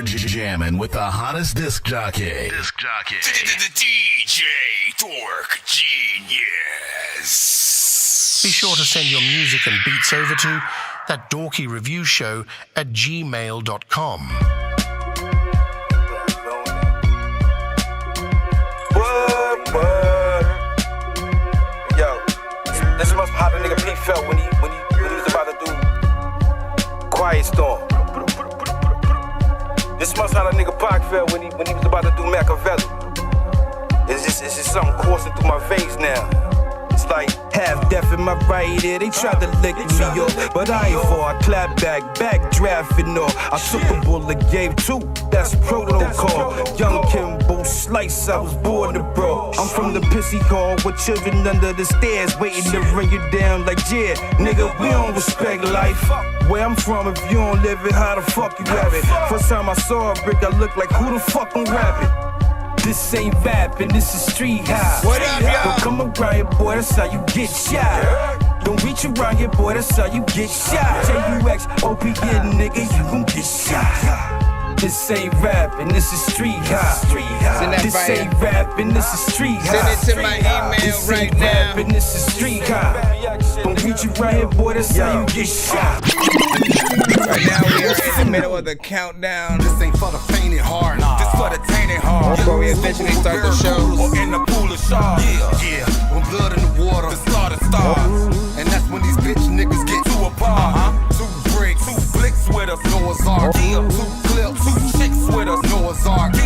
jamming with the hottest disc jockey. DJ Dork Genius. Be sure to send your music and beats over to That Dorky Review Show at gmail.com. Yo, this must how the nigga P felt when he was about to do Quiet Storm. This must how the nigga Pac felt when he was about to do Machiavelli. It's just something coursing through my veins now. It's like half deaf in my right ear. They tried to lick me up, but I ain't for. I clap backdrafting off. I took a bullet, gave two. That's protocol. Young Kimbo Slice, I was born to bro. I'm from the pissy hall with children under the stairs, waiting to run you down like yeah, nigga. We don't respect life. Where I'm from, if you don't live it, how the fuck you have it? First time I saw a brick, I looked like who the fuck I'm rapping? This ain't rapping, this is street high. What up, y'all? Don't come around here, boy, that's how you get shot. Don't reach around here, boy, that's how you get shot. J-U-X-O-P, yeah, nigga, you gon' get shot. This ain't rapping, this is street high. This ain't rapping, this is street high. Send it to my email this right ain't now. Rapping, this is street high. Don't reach around here, boy, that's how you get shot. Right now we are in the middle of the countdown. This ain't for the faint at heart. This for the tainted heart. Before we officially start the show. Or in the pool of sharks. Yeah. When blood in the water, the slaughter starts. And that's when these bitch niggas get too apart. 2 bricks, 2 flicks with us, Noah's Ark. 2 clips, 2 chicks with us, Noah's Ark. 2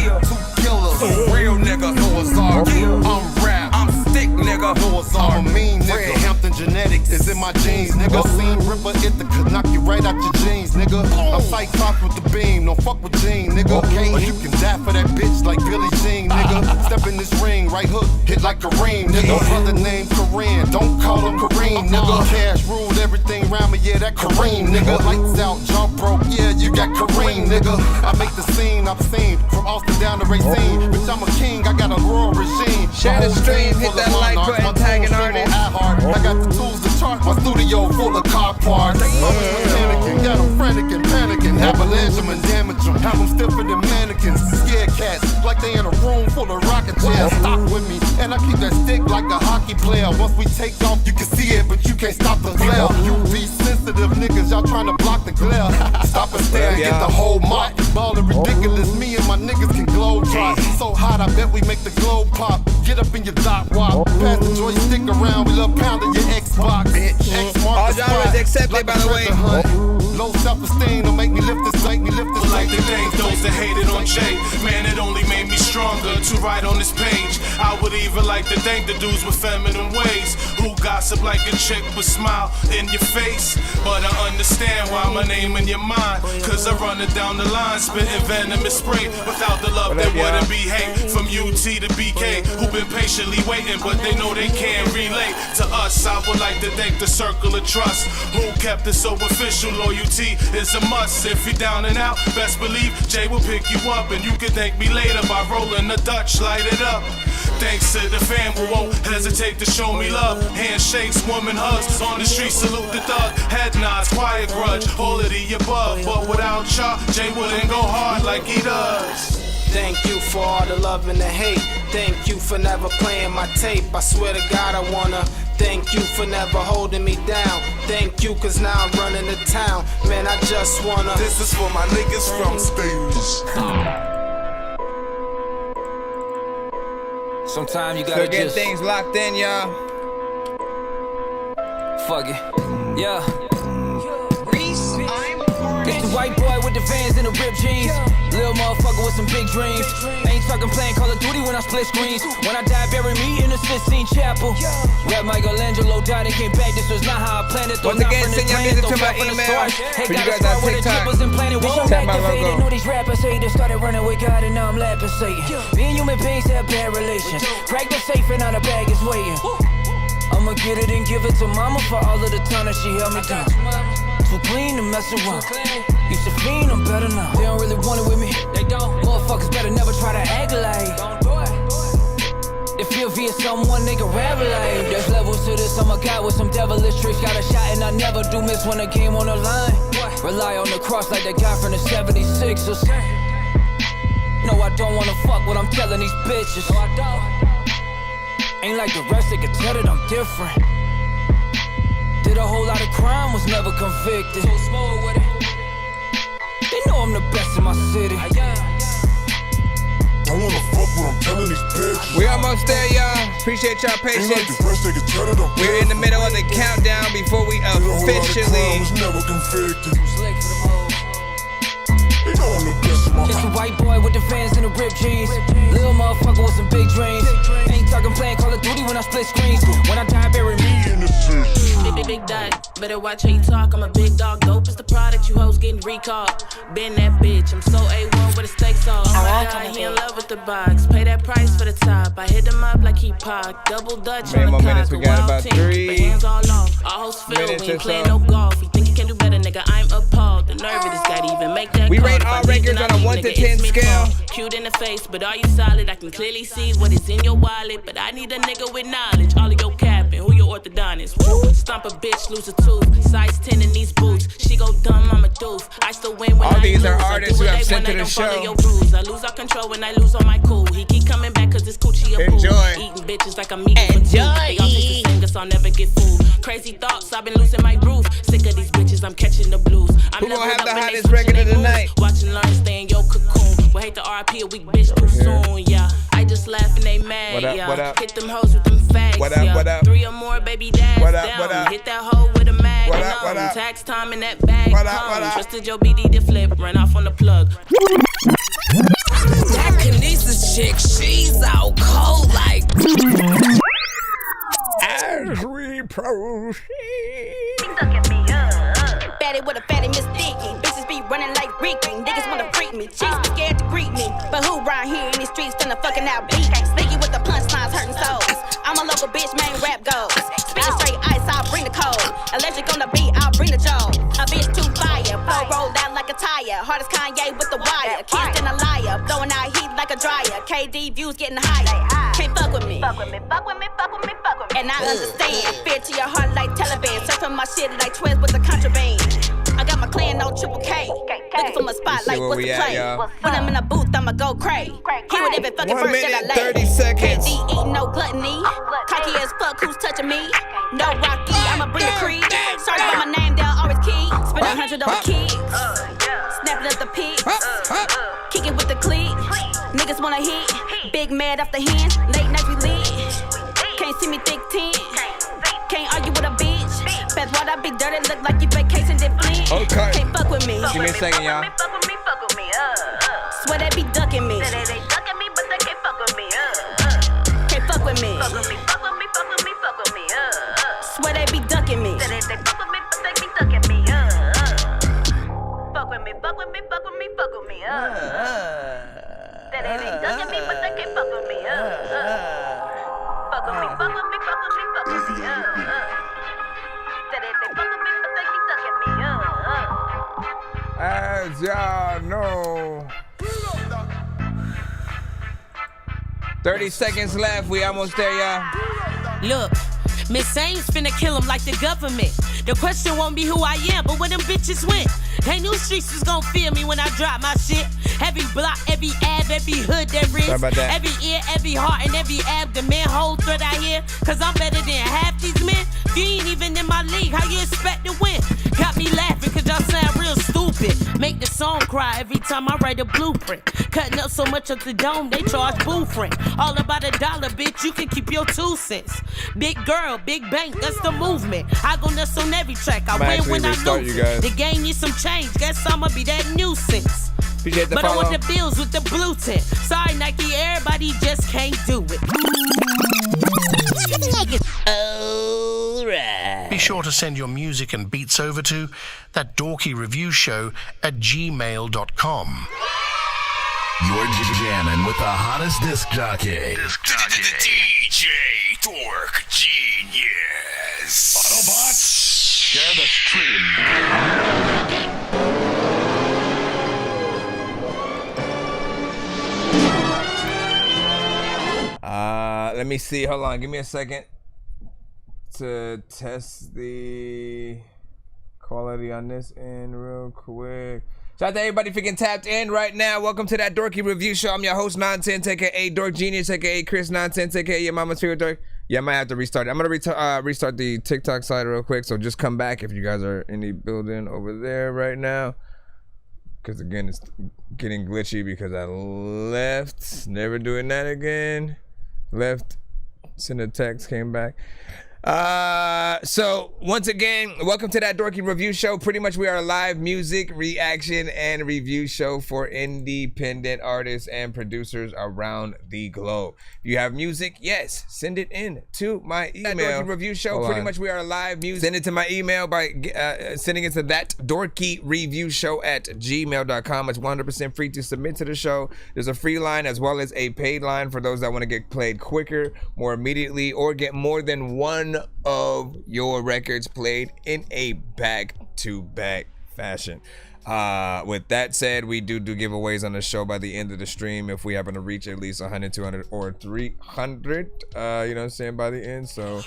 killers, real niggas, Noah's Ark. I'm rap, I'm stick, nigga, Noah's Ark. I'm a mean nigga. Hampton genetics is in my jeans, nigga. Seen Ripper hit the could knock you right out your jeans, nigga. I'm Cyclops with the beam, don't fuck with Gene, nigga. Okay, or you can die for that bitch like Billie Jean, nigga. Step in this ring, right hook, hit like Kareem, nigga. Brother named Kareem, don't call him Kareem, nigga. Cash ruled everything around me, yeah, that Kareem, nigga. Lights out, jump rope, yeah, you got Kareem, nigga. I make the scene obscene, from Austin down to Racine. Bitch, I'm a king, I got a royal regime. Share the stream, hit that like button, tag an artist. I got the tools to chart, my studio full of car parts. Panicking, got them frantic and panicking. Avalanche them and damage them. Have them stiffer than mannequins. Scared cats, like they in a room full of rocket chairs. Stop with me, and I keep that stick like a hockey player. Once we take off, you can see it, but you can't stop the glare. You be sensitive niggas, y'all trying to block the glare. Stop and stare and get the whole mop. Ballin' ridiculous, me and my niggas can glow drop. So hot, I bet we make the globe pop. Get up in your dot wop. Pass the joystick around, we love pounding your Xbox. All genres accepted, by the way. Low self-esteem don't make me lift this, like the things those that hated on Jay. Man, it only made me stronger to write on this page. I would even like to thank the dudes with feminine ways who gossip like a chick but smile in your face. But I understand why my name in your mind, cause I run it down the line, spitting venomous spray. Without the love there wouldn't be hate. From UT to BK, who been patiently waiting, but they know they can't relate to us. I would like to thank the circle of trust who kept it so official. Loyalty is a must. If you're down and out, best believe Jay will pick you up, and you can thank me later by rolling the Dutch, light it up. Thanks to the fam who won't hesitate to show me love. Handshakes, woman hugs, on the street salute the thug. Head nods, quiet grudge, all of the above. But without y'all, Jay wouldn't go hard like he does. Thank you for all the love and the hate. Thank you for never playing my tape. I swear to God I wanna thank you for never holding me down. Thank you cause now I'm running the town. Man, I just wanna. This is for my niggas from space. Sometimes you gotta So get just things locked in, y'all. fuck it. Yeah. It's the white boy with the Vans and the ripped jeans. Little motherfucker with some big dreams. Ain't talking playing Call of Duty when I split screens. When I die, bury me in the Sistine Chapel. Rap Michelangelo died and came back. This was not how I planned it. Once again, send your music to my email. For you guys on TikTok. Tap my logo. Know these rappers haters started running with God and now I'm laughing saying me and human beings have bad relations. Crack the safe and now the bag is waiting. I'ma get it and give it to mama for all of the time that she held me down. Too clean to mess around. Used to fiend, I'm better now. They don't really want it with me. They don't. Motherfuckers better never try to act like. If you're via someone, they can rap like. There's levels to this, I'm a guy with some devilish tricks. Got a shot and I never do miss when I came on the line. Rely on the cross like that guy from the 76ers. No, I don't wanna fuck what I'm telling these bitches. No, I don't. Ain't like the rest, they can tell that I'm different. Did a whole lot of crime, was never convicted. So smooth with it. They know I'm the best in my city. I wanna fuck what I'm telling these bitches. We almost there, y'all. Appreciate y'all patience. We're in the middle of the countdown before we officially. Just a white boy with the fans and the ripped jeans. Little motherfucker with some big dreams. Ain't talking playing Call of Duty when I split screens. When I die, bury me in the city. Big dog, better watch how you talk. I'm a big dog. Dope is the product. You hoes getting recalled. Been that bitch. I'm so A1 with the stakes off. He in love with the box. Pay that price for the top. I hit him up like he Pac. Double Dutch on the cock. We got about 3 hands all off. All hoes feel we ain't playing no golf. You think you can do better, nigga? I'm appalled. The nerve of this guy to even make that. We rate all records on a 1 to 10 scale. Cute in the face, but are you solid? I can clearly see what is in your wallet. But I need a nigga with knowledge. All of your capping. Who your orthodontist? Woo. Stomp a bitch, lose a tooth. Size 10 in these boots. She go dumb, I'm a doof. I still win when all I these lose. are artists who have sent to the show. I lose all control when I lose all my cool. He keep coming back cause this coochie a pool. Eating bitches like I'm eating for two. They all take the same, guess I'll never get fooled. Crazy thoughts, I've been losing my groove. Sick of these bitches, I'm catching the blues. Who gon' have the hottest record of the night? Watch and learn, stay in your cocoon. Will hate the RIP a weak bitch too soon, yeah. I just laugh and they mad, what up, yeah. What up? Hit them hoes with them facts, what up, yeah. What up? 3 or more, baby, dash what up, down. What up? Hit that hoe with a mag, what up, what up? Tax time in that bag, what up, what up? Trusted your BD to flip, run off on the plug. That Kinesis chick, she's out cold like. As we proceed. Fatty with a fatty Miss Dicky. Bitches be running like Ricky. Niggas wanna freak me. Chicks be scared to greet me. But who round here in these streets finna fucking out beat? Sneaky with the punchlines hurting souls. I'm a local bitch, main rap goes. Spitting straight ice, I'll bring the cold. Electric on the beat, I'll bring the jaw. A bitch too fire. Flow rolled out like a tire. Hard as Kanye with the wire. Kids in a liar. Blowing out heat like a dryer. KD views getting higher. Can't fuck with me. Fuck with me, fuck with me, fuck with me, fuck with me. And I understand. Fear to your heart like Taliban. Surfing my shit like twins with the contraband. I got my clan on triple K. Looking for my spotlight, what's the play? When I'm in a booth, I'ma go cray. He would even fucking 1 first minute, that I lay. 30 seconds. KD eating no gluttony. Cocky as fuck, who's touching me? No Rocky, I'ma bring the creed. Sorry about my name, they'll always key. Spend 100 on the kids. Snapping up the pigs. Kicking with the cleat. Niggas wanna hit. Big mad off the hands. Late night we lit. Can't see me thick 10. Can't argue with a bitch. Fast water be dirty, look like you vacation did Flint. Okay. Can't fuck with me. Give me a second, y'all. Fuck with me, fuck with me, Swear they be ducking me. They ducking me, but they can't fuck with me, Can't fuck with me. Fuck with me, fuck with me, fuck with me, fuck with me, Swear they be ducking me. They fuck with me, but they be ducking me, Fuck with me, fuck with me, fuck with me, fuck with me, They ducking me, but they can't fuck with me, Fuck with me, fuck with me, fuck with me, fuck with me, They fuck with me, but they keep ducking me, As y'all know. 30 seconds left. We almost there, y'all. Look, Miss Ames finna kill him like the government. The question won't be who I am, but where them bitches went. They knew streets was gon' feel me when I drop my shit. Every block, every ab, every hood there is. Every ear, every heart, and every abdomen. Whole threat out here, cause I'm better than half these men. You ain't even in my league, how you expect to win? Got me laughing cause y'all sound real stupid. Make the song cry every time I write a blueprint. Cutting up so much of the dome, they charge booth rent. All about $1, bitch, you can keep your 2 cents. Big girl, big bank, that's the movement. I go nuts on every track, I win when I lose it. The game needs some change, guess I'ma be that nuisance. But I want the bills with the blue tint. Sorry Nike, everybody just can't do it. Alright. Be sure to send your music and beats over to That Dorky Review Show at gmail.com. You're jamming with the hottest disc jockey. DJ Dork Genius. Autobots, share the stream. Let me see. Hold on. Give me a second to test the quality on this end real quick. Shout out to everybody freaking tapped in right now. Welcome to That Dorky Review Show. I'm your host, Nonsenze, aka Dork Genius, aka Chris Nonsenze, aka your mama's favorite dork. Yeah, I might have to restart it. I'm going to restart the TikTok side real quick, so just come back if you guys are in the building over there right now. Because, again, it's getting glitchy because I left. Never doing that again. Left, sent a text, came back. So once again, welcome to That Dorky Review Show. Pretty much we are a live music reaction and review show for independent artists and producers around the globe. If you have music, yes, send it in to my email. That Dorky Review Show. Pretty much we are a live music. Send it to my email by sending it to thatdorkyreviewshow@gmail.com. It's 100% free to submit to the show. There's a free line as well as a paid line for those that want to get played quicker, more immediately, or get more than one of your records played in a back-to-back fashion. With that said, we do giveaways on the show by the end of the stream if we happen to reach at least 100, 200, or 300. You know what I'm saying, by the end. So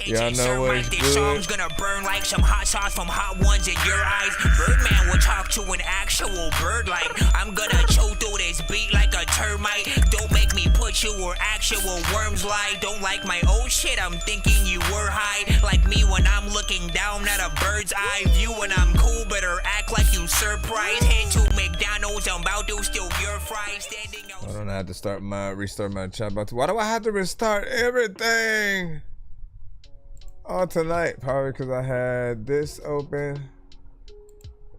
y'all know what's good. Song's gonna burn like some hot sauce from hot ones in your eyes. Birdman will talk to an actual bird like I'm gonna chew through this beat like a termite. Don't make me put you where actual worms lie. Don't like my old shit, I'm thinking you were high. Like me when I'm looking down at a bird's eye view. When I'm cool, better act like you surprise. Head to McDonald's, I'm about to steal your fries. Standing out. I don't know how to restart my chat box. Why do I have to restart everything? Oh, tonight, probably because I had this open.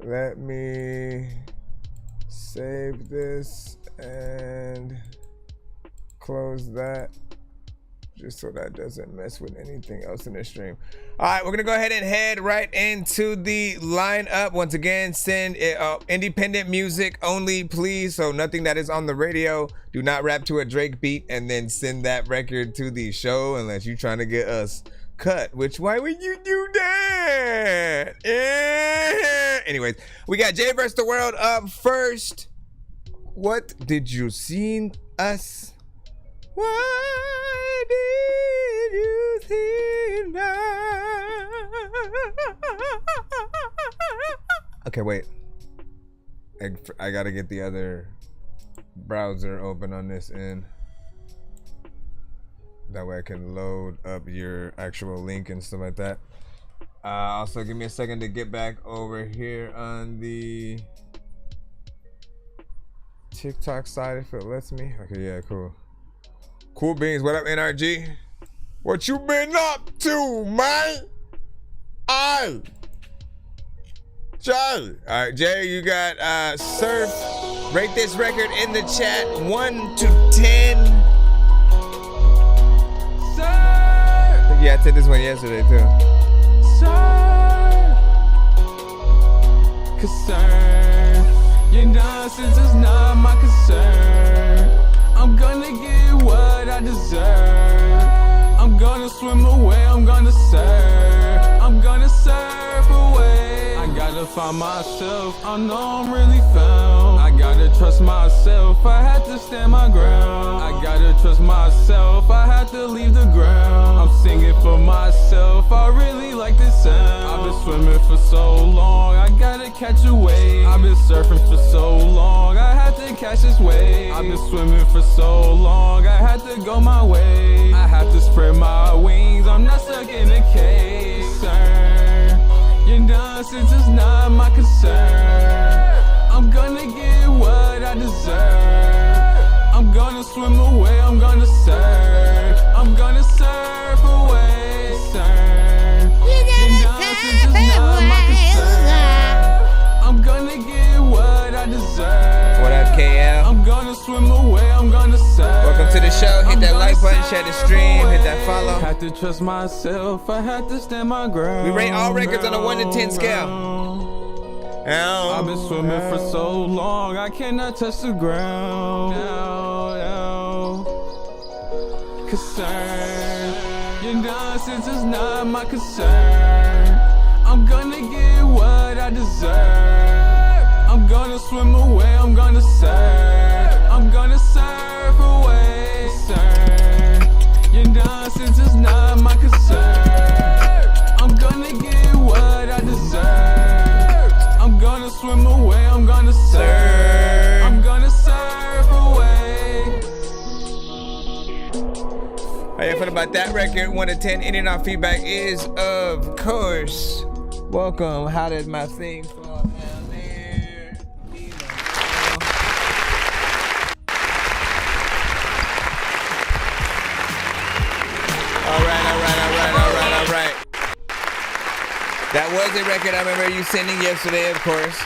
Let me save this and close that, just so that doesn't mess with anything else in the stream. All right, we're gonna go ahead and head right into the lineup. Once again, send independent music only, please. So nothing that is on the radio. Do not rap to a Drake beat and then send that record to the show unless you're trying to get us cut. Which, why would you do that? Anyways, we got Jay vs. the World up first. What did you see us? Why did you see now? Okay, wait. I gotta get the other browser open on this end. That way I can load up your actual link and stuff like that. Also, give me a second to get back over here on the TikTok side if it lets me. Okay, yeah, cool. Cool beans. What up, NRG? What you been up to, man? Aye. Charlie. All right, Jay, you got Surf. Rate this record in the chat 1 to 10. Surf. I think I did this one yesterday too. Surf. Concern. Your nonsense is not my concern. I'm gonna get what I deserve. I'm gonna swim away, I'm gonna surf. I'm gonna surf away. I gotta find myself, I know I'm really found. I gotta trust myself, I had to stand my ground. I gotta trust myself, I had to leave the ground. I'm singing for myself, I really like this sound. I've been swimming for so long, I gotta catch a wave. I've been surfing for so long, I had to catch this wave. I've been swimming for so long, I had to go my way. I had to spread my wings, I'm not stuck in a cage. Concern, your nonsense is not my concern. I'm gonna get what I deserve. I'm gonna swim away, I'm gonna surf. I'm gonna surf away. Concern, your nonsense is not my concern. I'm gonna get what I deserve. What up, KL? I'm gonna swim away, I'm gonna surf. Welcome to the show. Hit that like button, share the stream, hit that follow. Had to trust myself, I had to stand my ground. We rate all records on a 1 to 10 scale. I've been swimming for so long, I cannot touch the ground. Concern, your nonsense is not my concern. I'm gonna get what I deserve. I'm gonna swim away, I'm gonna surf. I'm gonna surf away. Concern, your nonsense is not my concern. I'm gonna get what I deserve. I'm gonna swim away, I'm gonna about that record? 1 to 10. In and out feedback is, of course, welcome. How did my thing fall down there? All right. That was a record I remember you sending yesterday, of course.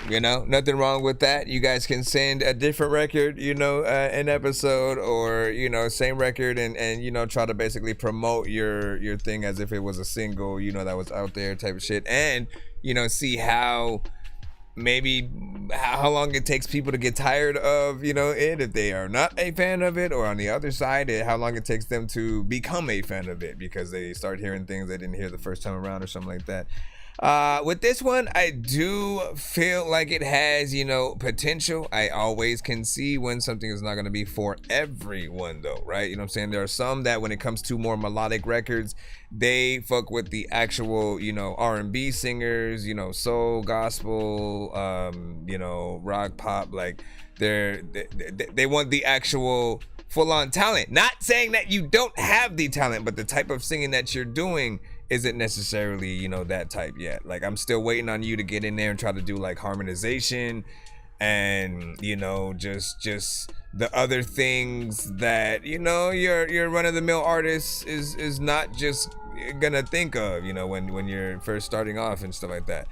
You know, nothing wrong with that. You guys can send a different record, you know, an episode, or, you know, same record, and you know, try to basically promote your thing as if it was a single, you know, that was out there type of shit. And, you know, see how how long it takes people to get tired of, you know, it, if they are not a fan of it, or on the other side, how long it takes them to become a fan of it because they start hearing things they didn't hear the first time around or something like that. With this one, I do feel like it has, you know, potential. I always can see when something is not going to be for everyone, though, right? You know what I'm saying? There are some that when it comes to more melodic records, they fuck with the actual, you know, R&B singers, you know, soul, gospel, you know, rock, pop. Like, they want the actual full-on talent. Not saying that you don't have the talent, but the type of singing that you're doing isn't necessarily, you know, that type yet. Like, I'm still waiting on you to get in there and try to do like harmonization and, you know, just the other things that, you know, your run-of-the-mill artist is not just gonna think of, you know, when you're first starting off and stuff like that.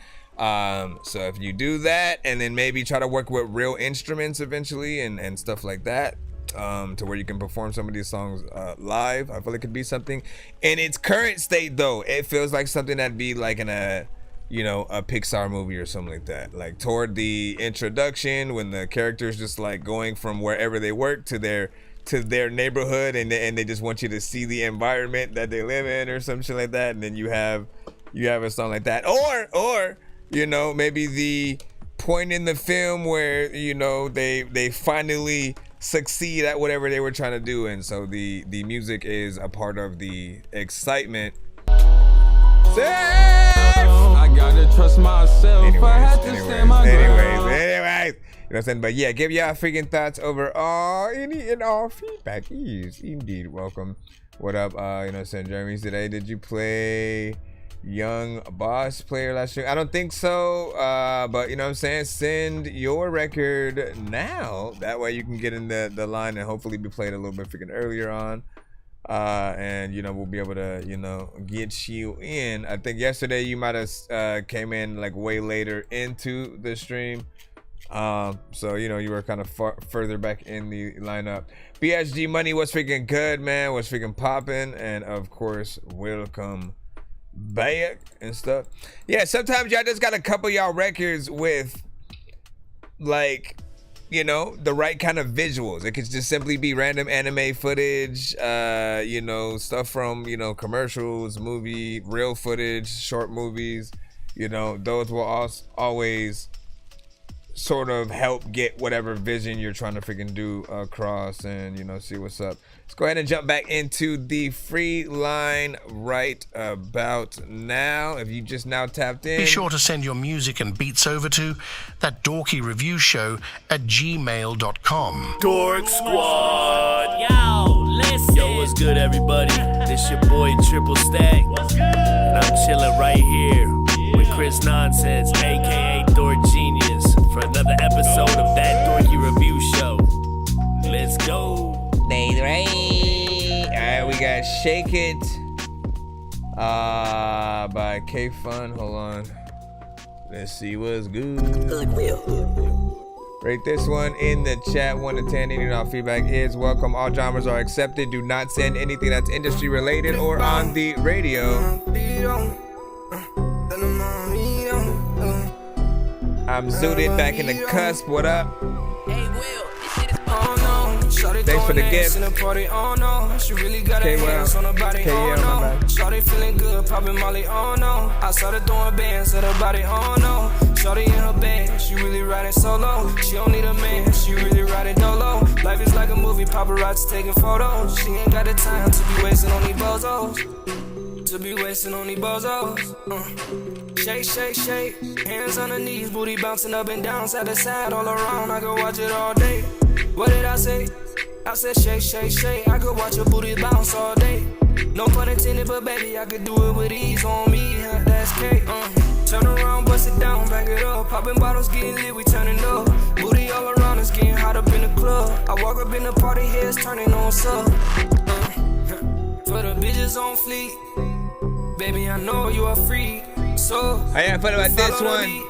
So if you do that and then maybe try to work with real instruments eventually and stuff like that, to where you can perform some of these songs live, I feel it could be something. In its current state, though, it feels like something that'd be like in a, you know, a Pixar movie or something like that. Like toward the introduction, when the characters just like going from wherever they work to their neighborhood, and they just want you to see the environment that they live in or some shit like that, and then you have a song like that, or you know, maybe the point in the film where, you know, they finally succeed at whatever they were trying to do, and so the music is a part of the excitement. I gotta trust myself. Anyways, I had to stand my ground. you know what I'm saying? But yeah, give y'all freaking thoughts over any and all feedback is indeed welcome. What up, you know what I'm saying, Jeremy? Today, did you play Young Boss Player last year? I don't think so, but you know what I'm saying, send your record now, that way you can get in the line and hopefully be played a little bit freaking earlier on, and you know, we'll be able to, you know, get you in. I think yesterday you might have came in like way later into the stream, so you know, you were kind of further back in the lineup. BSG Money, what's freaking good, man? What's freaking popping? And of course, welcome back and stuff. Yeah, sometimes y'all just got a couple y'all records with, like, you know, the right kind of visuals. It could just simply be random anime footage, you know, stuff from, you know, commercials, movie, real footage, short movies. You know, those will always sort of help get whatever vision you're trying to freaking do across, and, you know, see what's up. Let's go ahead and jump back into the free line right about now. If you just now tapped in, be sure to send your music and beats over to That Dorky Review Show at gmail.com. Dork Squad. Yo, listen. Yo, what's good, everybody? This your boy Triple Stack. And I'm chilling right here with Chris Nonsenze, aka Dork Genius, for another episode of That Dorky Review Show. Let's go. Alright, we got Shake It by K-Fun. Hold on. Let's see what's good. Rate this one in the chat, 1 to 10. Any and all feedback is welcome. All genres are accepted. Do not send anything that's industry related or on the radio. I'm zooted back in the cusp. What up? Thanks for the gift. K-Well. K-L, my bad. Shorty feeling good, popping Molly, oh no. I started throwing bands at her body, oh no. Shorty in her bed, she really riding solo. She don't need a man, she really riding dolo. Life is like a movie, paparazzi taking photos. She ain't got the time to be wasting on these bozos. Shake, shake, shake. Hands on the knees, booty bouncing up and down, side to side, all around. I can watch it all day. What did I say? I said shake, shake, shake. I could watch your booty bounce all day. No pun intended, but baby, I could do it with ease on me. That's cake. Turn around, bust it down, back it up. Popping bottles, getting lit, we turning up. Booty all around us, getting hot up in the club. I walk up in the party, heads turning on sub. For the bitches on fleek, baby, I know you are free. So I ain't fun about this one.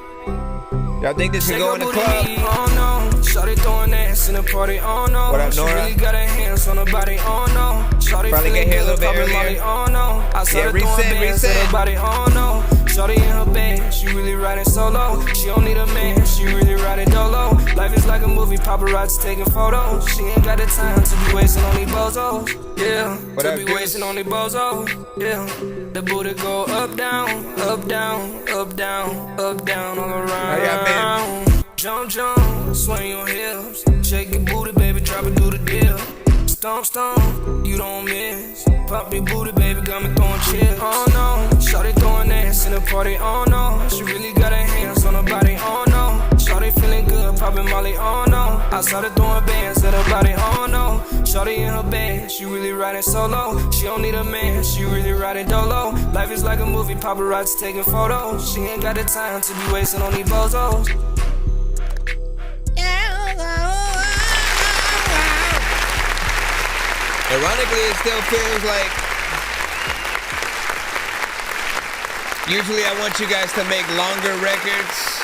Y'all think this can go in the club? Oh no, shawty throwing ass in the party. Oh no, what up, Nora? She really got her hands on her body. Oh no, shawty probably get here a little bit earlier. Oh no, I saw her throwing bands in her body. Oh no, shawty in her bed, she really riding solo. She don't need a man, she really riding dolo. Life is like a movie, paparazzi taking photos. She ain't got the time to be wasting on these bozos. Yeah, what to up, be dude? wasting on these bozos. Yeah, the booty go up, down, up, down, up, down, up, down, all around. Oh, yeah, man. Jump, jump, swing your hips. Shake your booty, baby, drop it, do the deal. Stomp, stomp, you don't miss. Pop your booty, baby, got me throwing chips. Oh no, shawty throwing ass in the party. Oh no, she really got her hands on her body. Oh no, shawty feeling good, popping Molly. Oh no, I saw her throwing bands at her body. Oh no, shawty in her bed, she really riding solo. She don't need a man, she really riding dolo. Life is like a movie, paparazzi taking photos. She ain't got the time to be wasting on these bozos. Ironically, it still feels like usually I want you guys to make longer records.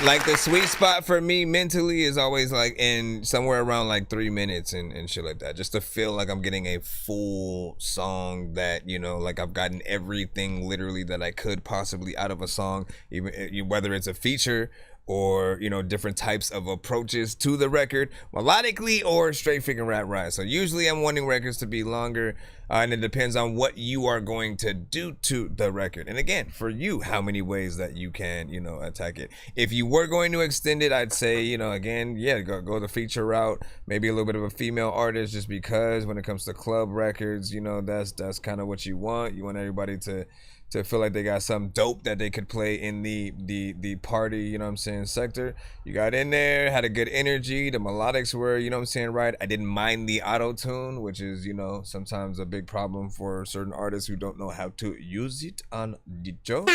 Like the sweet spot for me mentally is always like in somewhere around like 3 minutes and shit like that. Just to feel like I'm getting a full song that, you know, like I've gotten everything literally that I could possibly out of a song, even whether it's a feature or, you know, different types of approaches to the record, melodically or straight freaking rap ride. So usually I'm wanting records to be longer, and it depends on what you are going to do to the record. And again, for you, how many ways that you can, you know, attack it. If you were going to extend it, I'd say, you know, again, yeah, go the feature route, maybe a little bit of a female artist, just because when it comes to club records, you know, that's kind of what you want. You want everybody to feel like they got something dope that they could play in the party, you know what I'm saying, sector. You got in there, had a good energy, the melodics were, you know what I'm saying, right. I didn't mind the auto-tune, which is, you know, sometimes a big problem for certain artists who don't know how to use it on the show.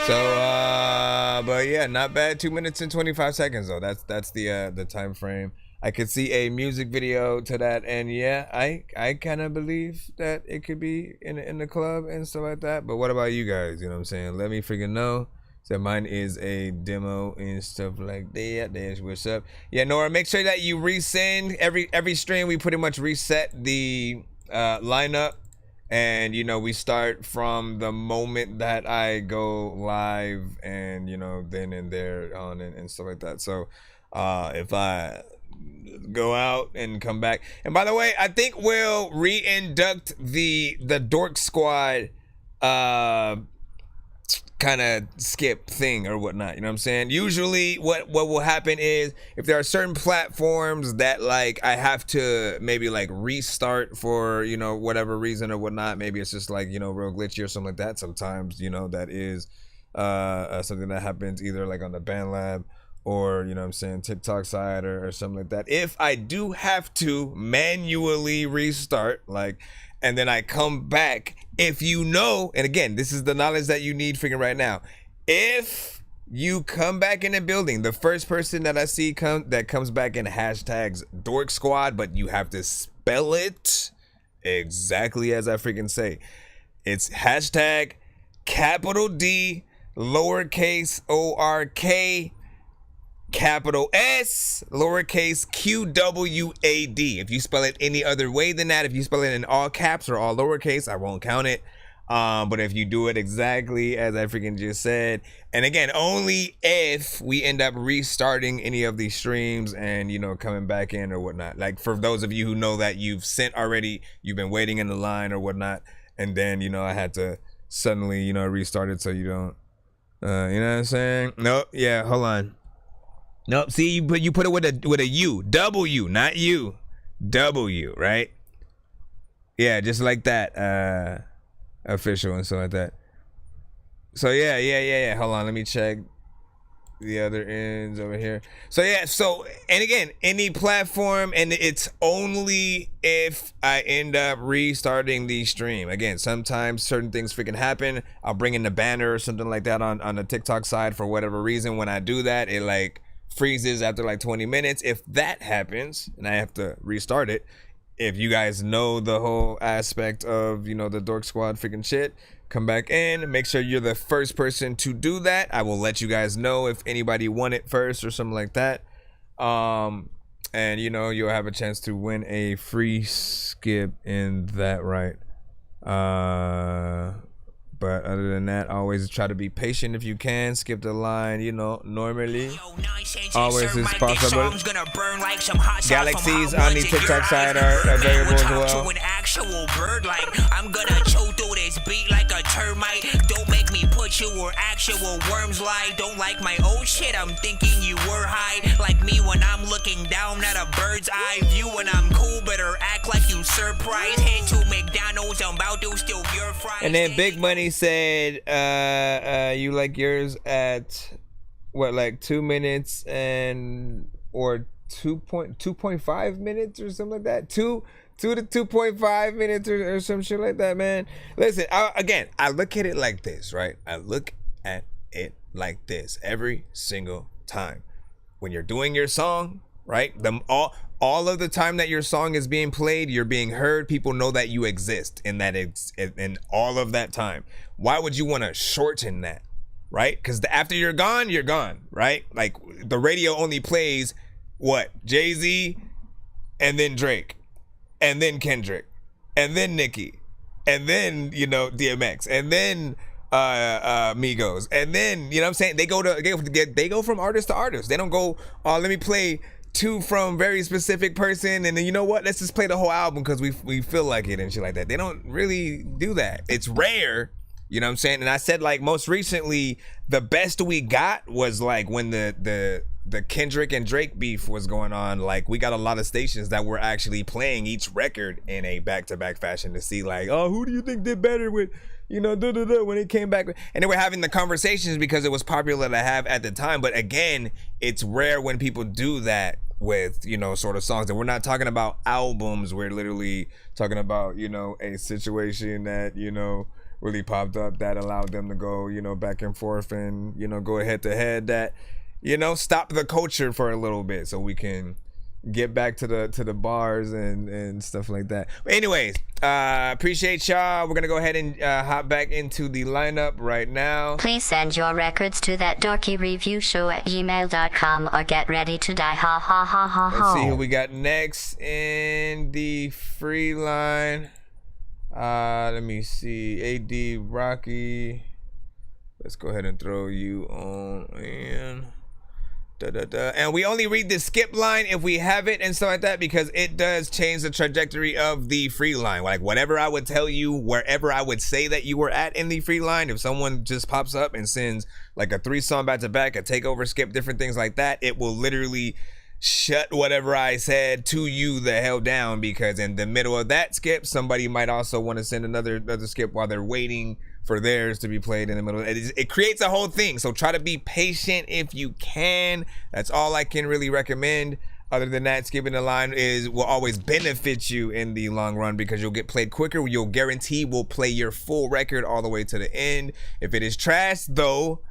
So but yeah, not bad. 2 minutes and 25 seconds though. That's the time frame. I could see a music video to that, and yeah, I kind of believe that it could be in the club and stuff like that. But what about you guys? You know what I'm saying? Let me freaking know. So mine is a demo and stuff like that. That's what's up. Yeah, Nora, make sure that you resend every stream. We pretty much reset the lineup, and you know we start from the moment that I go live, and you know then and there on and stuff like that. So if I go out and come back, and by the way, I think we'll re-induct the Dork Squad kind of skip thing or whatnot, you know what I'm saying? Usually what will happen is if there are certain platforms that like I have to maybe like restart for, you know, whatever reason or whatnot, maybe it's just like, you know, real glitchy or something like that. Sometimes, you know, that is something that happens either like on the BandLab or, you know what I'm saying, TikTok side or something like that. If I do have to manually restart, like, and then I come back, if you know, and again, this is the knowledge that you need freaking right now. If you come back in the building, the first person that I see that comes back in hashtags Dork Squad, but you have to spell it exactly as I freaking say. It's hashtag capital D, lowercase ORK, capital S, lowercase QWAD. If you spell it any other way than that, if you spell it in all caps or all lowercase, I won't count it. But if you do it exactly as I freaking just said, and again, only if we end up restarting any of these streams and, you know, coming back in or whatnot. Like for those of you who know that you've sent already, you've been waiting in the line or whatnot, and then, you know, I had to suddenly, you know, restart it so you don't, you know what I'm saying? Nope. Yeah, hold on. Nope. See, you put it with a U, W, not U, W, right? Yeah, just like that, official and stuff like that. So yeah. Hold on, let me check. the other ends over here. So yeah, so, and again, any platform, and it's only if I end up restarting the stream. Again, sometimes certain things freaking happen. I'll bring in the banner or something like that on the TikTok side for whatever reason. When I do that, it like freezes after like 20 minutes. If that happens and I have to restart it, if you guys know the whole aspect of, you know, the Dork Squad freaking shit, come back in. Make sure you're the first person to do that. I will let you guys know if anybody won it first or something like that. And, you know, you'll have a chance to win a free skip in that, right? But other than that, always try to be patient if you can. Skip the line, you know, normally. Always is possible. Galaxies on the TikTok side are available as well. Actual bird, like I'm gonna chew through this beat like a termite. Don't make me put you where actual worms lie. Don't like my old shit, I'm thinking you were high. Like me when I'm looking down at a bird's eye view. When I'm cool, better act like you surprised. Head to McDonald's, I'm about to steal your fries. And then Big Money said, you like yours at what, like 2 minutes and or 2.5 minutes or something like that. 2 to 2.5 minutes or some shit like that, man. Listen, I look at it like this, right? I look at it like this every single time. When you're doing your song, right? All of the time that your song is being played, you're being heard. People know that you exist in that in all of that time. Why would you want to shorten that, right? Because after you're gone, right? Like the radio only plays what? Jay-Z, and then Drake, and then Kendrick, and then Nicki, and then, you know, DMX, and then Migos, and then, you know what I'm saying? They go from artist to artist. They don't go, let me play 2 from very specific person, and then, you know what, let's just play the whole album because we feel like it and shit like that. They don't really do that. It's rare, you know what I'm saying? And I said, like, most recently, the best we got was like when the Kendrick and Drake beef was going on. Like, we got a lot of stations that were actually playing each record in a back-to-back fashion to see, like, oh, who do you think did better with, you know, when it came back. And they were having the conversations because it was popular to have at the time. But again, it's rare when people do that with, you know, sort of songs. And we're not talking about albums. We're literally talking about, you know, a situation that, you know, really popped up that allowed them to go, you know, back and forth and, you know, go head to head, that, you know, stop the culture for a little bit so we can get back to the bars and stuff like that. But anyways, appreciate y'all. We're gonna go ahead and hop back into the lineup right now. Please send your records to That Dorky Review Show at gmail.com or get ready to die. Ha ha ha ha ha. Let's see who we got next in the free line. Let me see. AD Rocky. Let's go ahead and throw you on in. And we only read the skip line if we have it and stuff like that, because it does change the trajectory of the free line. Like, whatever I would tell you, wherever I would say that you were at in the free line, if someone just pops up and sends like a 3-song back to back, a takeover skip, different things like that, it will literally shut whatever I said to you the hell down, because in the middle of that skip, somebody might also want to send another skip while they're waiting for theirs to be played in the middle. It creates a whole thing. So try to be patient if you can. That's all I can really recommend. Other than that, skipping the line will always benefit you in the long run, because you'll get played quicker. You'll guarantee will play your full record all the way to the end. If it is trash though,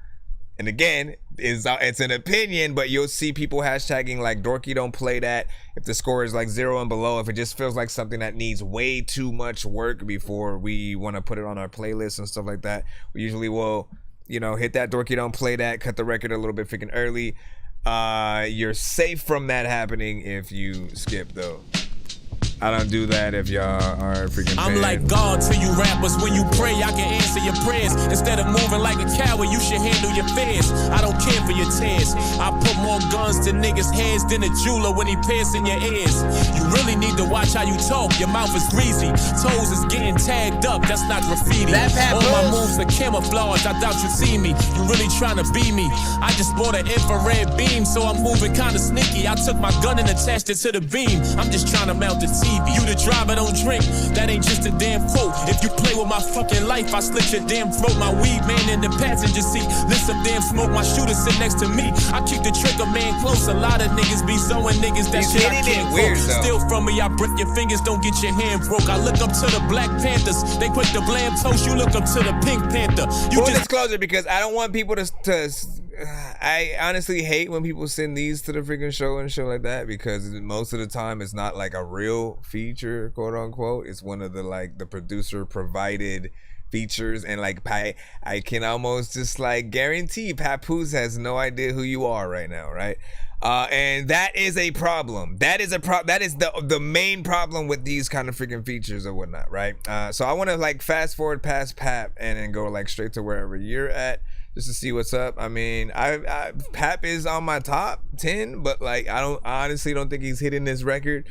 and again, it's an opinion, but you'll see people hashtagging like Dorky don't play that. If the score is like 0 and below, if it just feels like something that needs way too much work before we want to put it on our playlist and stuff like that, we usually will, you know, hit that Dorky don't play that, cut the record a little bit freaking early. You're safe from that happening if you skip though. I don't do that if y'all are freaking I'm like God to you rappers. When you pray, I can answer your prayers. Instead of moving like a coward, you should handle your fears. I don't care for your tears. I put more guns to niggas' heads than a jeweler when he piercing your ears. You really need to watch how you talk. Your mouth is greasy. Toes is getting tagged up. That's not graffiti. All my moves are camouflage. I doubt you see me. You really trying to be me. I just bought an infrared beam, so I'm moving kinda sneaky. I took my gun and attached it to the beam. I'm just trying to melt the tea. Stevie. You the driver, don't drink. That ain't just a damn quote. If you play with my fucking life, I slit your damn throat. My weed man in the passenger seat. Lit some damn smoke. My shooter sit next to me. I keep the trigger man close. A lot of niggas be zoing niggas. That shit I can't quote. Steal from me, I break your fingers. Don't get your hand broke. I look up to the Black Panthers. They quick to blam toast. You look up to the Pink Panther. You Full disclosure, because I don't want people to I honestly hate when people send these to the freaking show and shit like that, because most of the time it's not like a real feature, quote unquote. It's one of the like the producer provided features, and like I can almost just like guarantee Papoose has no idea who you are right now, right? And that is a problem. That is the main problem with these kind of freaking features or whatnot, right? So I want to like fast forward past Pap and then go like straight to wherever you're at, just to see what's up. I mean, Pap is on my top 10, but like I honestly don't think he's hitting this record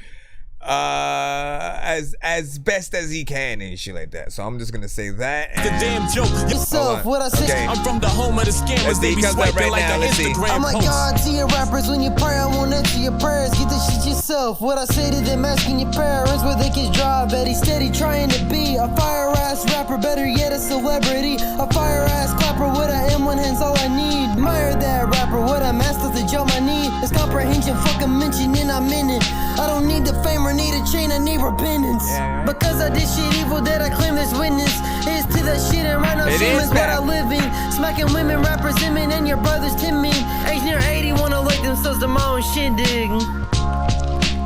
as best as he can and shit like that. So I'm just gonna say that. The damn joke. Yourself, what I say. Okay. I'm from the home of the scammers. They be swiping like the Instagram I'm like God to your rappers. When you pray, I won't answer your prayers. Get the shit yourself. What I say to them, asking your parents where they can drive at. He's steady trying to be a fire ass rapper, better yet a celebrity. A fire ass clapper with a M1 hands, all I need. Admire that rapper, what a master to jump my knee. It's comprehension, fucking mentioning I'm in it. I don't need the fame or need a chain, I need repentance. Because I did shit evil that I claim this witness. Is to that shit and right now shame is what I live in. Smacking women, rappers, Emin, and your brothers Timmy. Age near 80, wanna lick themselves to my own shindig.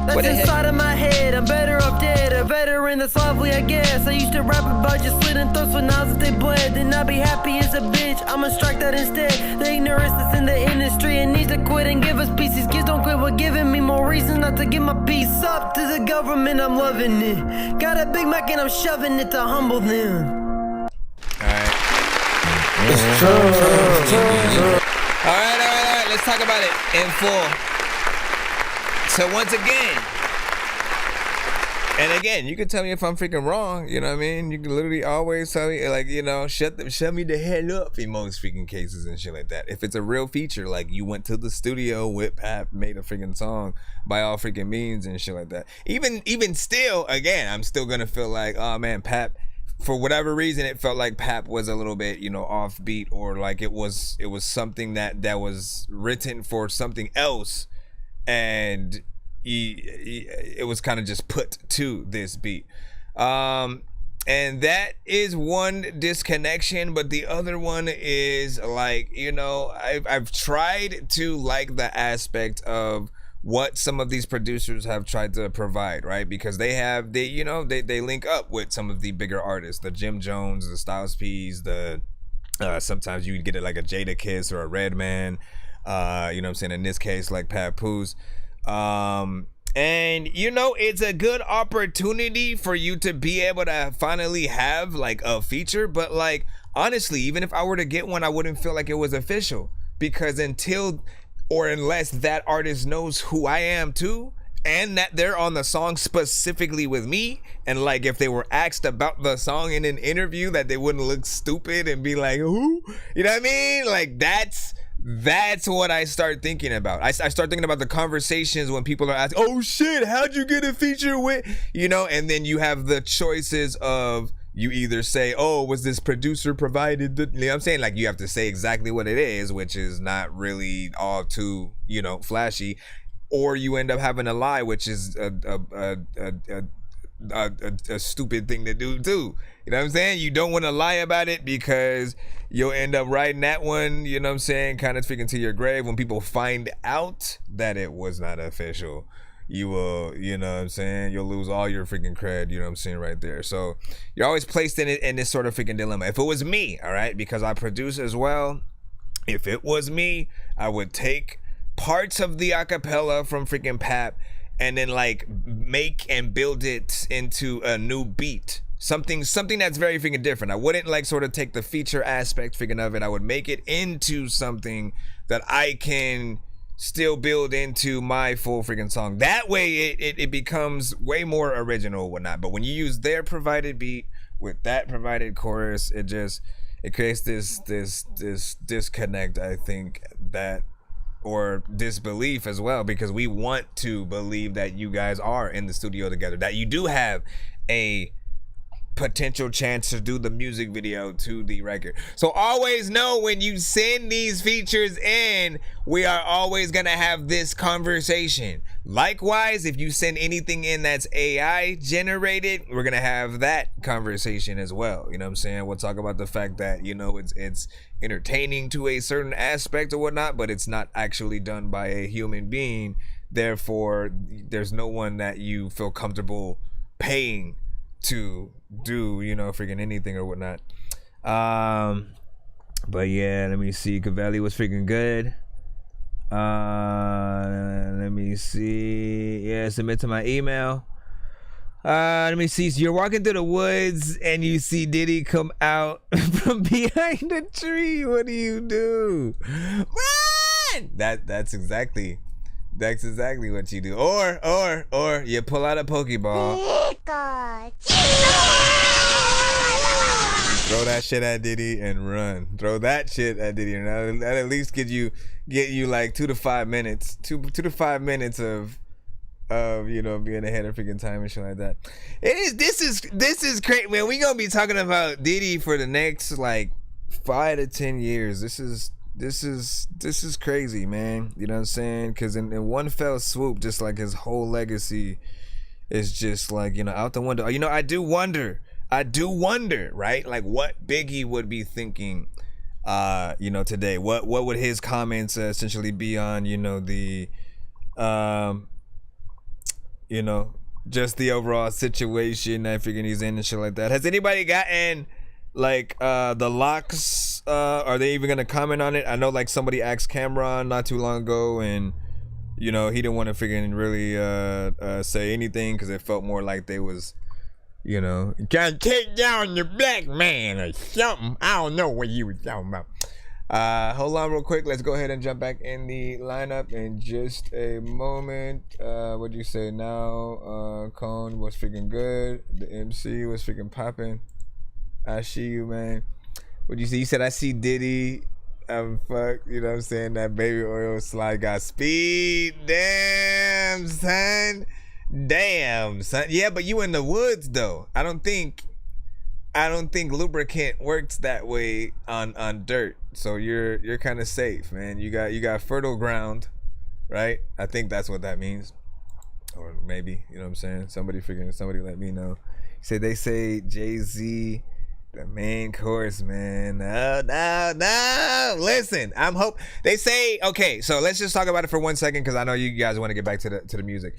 That's inside of my head, I'm better off dead. A veteran that's lovely, I guess. I used to rap about just slitting throats with knives if they bled. Then I'd be happy as a bitch, I'ma strike that instead. The ignorance that's in the industry, it needs to quit and give us peace. These kids don't quit, but giving me more reason not to give my piece up to the government. I'm loving it. Got a Big Mac and I'm shoving it to humble them. Alright. It's true. Alright. Let's talk about it in full. So once again, and again, you can tell me if I'm freaking wrong, you know what I mean? You can literally always tell me, like, you know, shut me the hell up in most freaking cases and shit like that. If it's a real feature, like you went to the studio with Pap, made a freaking song, by all freaking means and shit like that. Even still, again, I'm still gonna feel like, oh man, Pap, for whatever reason, it felt like Pap was a little bit, you know, offbeat, or like it was something that was written for something else. And it was kind of just put to this beat, and that is one disconnection. But the other one is like, you know, I've tried to like the aspect of what some of these producers have tried to provide, right? Because they link up with some of the bigger artists, the Jim Jones, the Styles P's, the sometimes you get it like a Jada Kiss or a Redman. You know what I'm saying? In this case, like Papoose. And you know, it's a good opportunity for you to be able to finally have like a feature. But like, honestly, even if I were to get one, I wouldn't feel like it was official, because unless that artist knows who I am too, and that they're on the song specifically with me, and like if they were asked about the song in an interview, that they wouldn't look stupid and be like, who? You know what I mean? Like that's what I start thinking about. I start thinking about the conversations when people are asking, oh shit, how'd you get a feature with, you know? And then you have the choices of, you either say, oh, was this producer provided, you know what I'm saying? Like you have to say exactly what it is, which is not really all too, you know, flashy. Or you end up having a lie, which is a stupid thing to do too. You know what I'm saying? You don't want to lie about it, because you'll end up writing that one, you know what I'm saying, kind of speaking to your grave. When people find out that it was not official, you will, you know what I'm saying, you'll lose all your freaking cred, you know what I'm saying, right there. So you're always placed in this sort of freaking dilemma. If it was me, all right, because I produce as well, if it was me, I would take parts of the acapella from freaking Pap and then like make and build it into a new beat. Something that's very freaking different. I wouldn't like sort of take the feature aspect freaking of it. I would make it into something that I can still build into my full freaking song. That way it becomes way more original and whatnot. But when you use their provided beat with that provided chorus, it creates this disconnect, I think, that or disbelief as well, because we want to believe that you guys are in the studio together, that you do have a potential chance to do the music video to the record. So always know, when you send these features in, we are always gonna have this conversation. Likewise, if you send anything in that's AI generated, we're gonna have that conversation as well. You know what I'm saying? We'll talk about the fact that, you know, it's entertaining to a certain aspect or whatnot, but it's not actually done by a human being. Therefore, there's no one that you feel comfortable paying to do, you know, freaking anything or whatnot. But yeah, let me see. Cavelli was freaking good. Let me see. Yeah, submit to my email. Let me see. So you're walking through the woods and you see Diddy come out from behind the tree. What do? Run! That's exactly what you do. Or you pull out a Pokeball. Throw that shit at Diddy and run. Throw that shit at Diddy and that at least get you like 2 to 5 minutes. 2 to 5 minutes of you know, being ahead of freaking time and shit like that. This is crazy, man. We gonna be talking about Diddy for the next like 5 to 10 years. This is crazy, man. You know what I'm saying? Because in one fell swoop, just like his whole legacy is just like, you know, out the window. You know, I do wonder, right? Like what Biggie would be thinking, you know, today. What would his comments essentially be on, you know, the, you know, just the overall situation that freaking he's in and shit like that. Has anybody gotten like the locks? Are they even gonna comment on it? I know like somebody asked Cameron not too long ago, and you know, he didn't want to freaking really say anything because it felt more like they was, you know, gotta take down your black man or something. I don't know what you were talking about. Hold on real quick. Let's go ahead and jump back in the lineup in just a moment. What'd you say now? Cone was freaking good. The MC was freaking popping. I see you, man. What'd you say? You said I see Diddy. Fuck, you know what I'm saying? That baby oil slide got speed. Damn, son. Yeah, but you in the woods though. I don't think lubricant works that way on dirt. So you're kind of safe, man. You got fertile ground, right? I think that's what that means. Or maybe, you know what I'm saying? Somebody let me know. They say Jay-Z the main course, man. No. Listen, they say, okay, so let's just talk about it for 1 second because I know you guys want to get back to the music.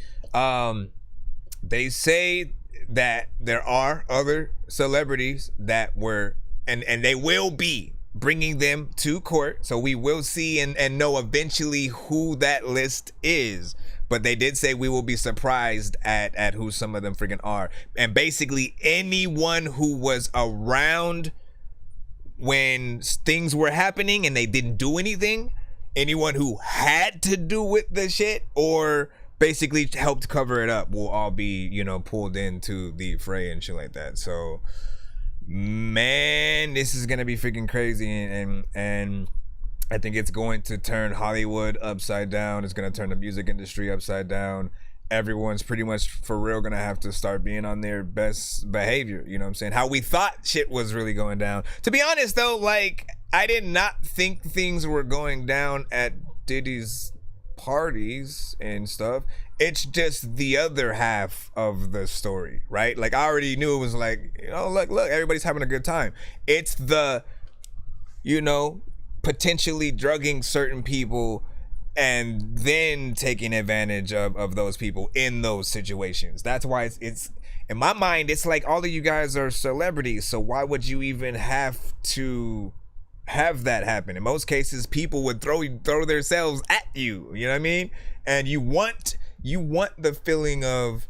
They say that there are other celebrities that were, and they will be bringing them to court. So we will see and know eventually who that list is. But they did say we will be surprised at who some of them freaking are. And basically anyone who was around when things were happening and they didn't do anything, anyone who had to do with the shit or basically helped cover it up will all be, you know, pulled into the fray and shit like that. So, man, this is gonna be freaking crazy, and I think it's going to turn Hollywood upside down. It's gonna turn the music industry upside down. Everyone's pretty much for real gonna have to start being on their best behavior. You know what I'm saying? How we thought shit was really going down. To be honest though, like, I did not think things were going down at Diddy's parties and stuff. It's just the other half of the story, right? Like, I already knew it was like, you know, look, everybody's having a good time. It's the, you know, potentially drugging certain people and then taking advantage of those people in those situations. That's why it's in my mind, it's like all of you guys are celebrities, so why would you even have to have that happen? In most cases, people would throw themselves at you, you know what I mean? And you want the feeling of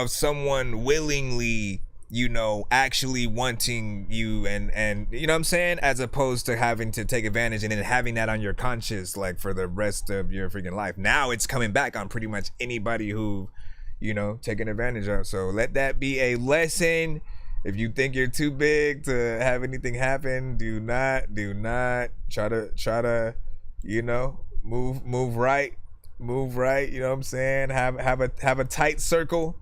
someone willingly, you know, actually wanting you and you know what I'm saying, as opposed to having to take advantage and then having that on your conscience like for the rest of your freaking life. Now it's coming back on pretty much anybody who, you know, taking advantage of. So let that be a lesson. If you think you're too big to have anything happen, do not try to, you know, move right, you know what I'm saying? Have a tight circle,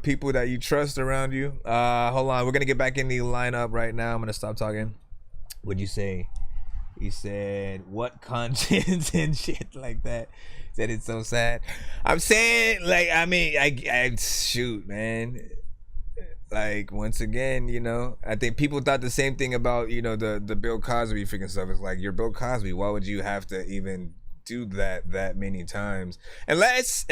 people that you trust around you. Hold on, we're gonna get back in the lineup right now. I'm gonna stop talking. What'd you say? He said, what conscience and shit like that. Said it's so sad. I'm saying, like, I mean, I shoot, man. Like, once again, you know, I think people thought the same thing about, you know, the Bill Cosby freaking stuff. It's like, you're Bill Cosby. Why would you have to even do that many times? Unless,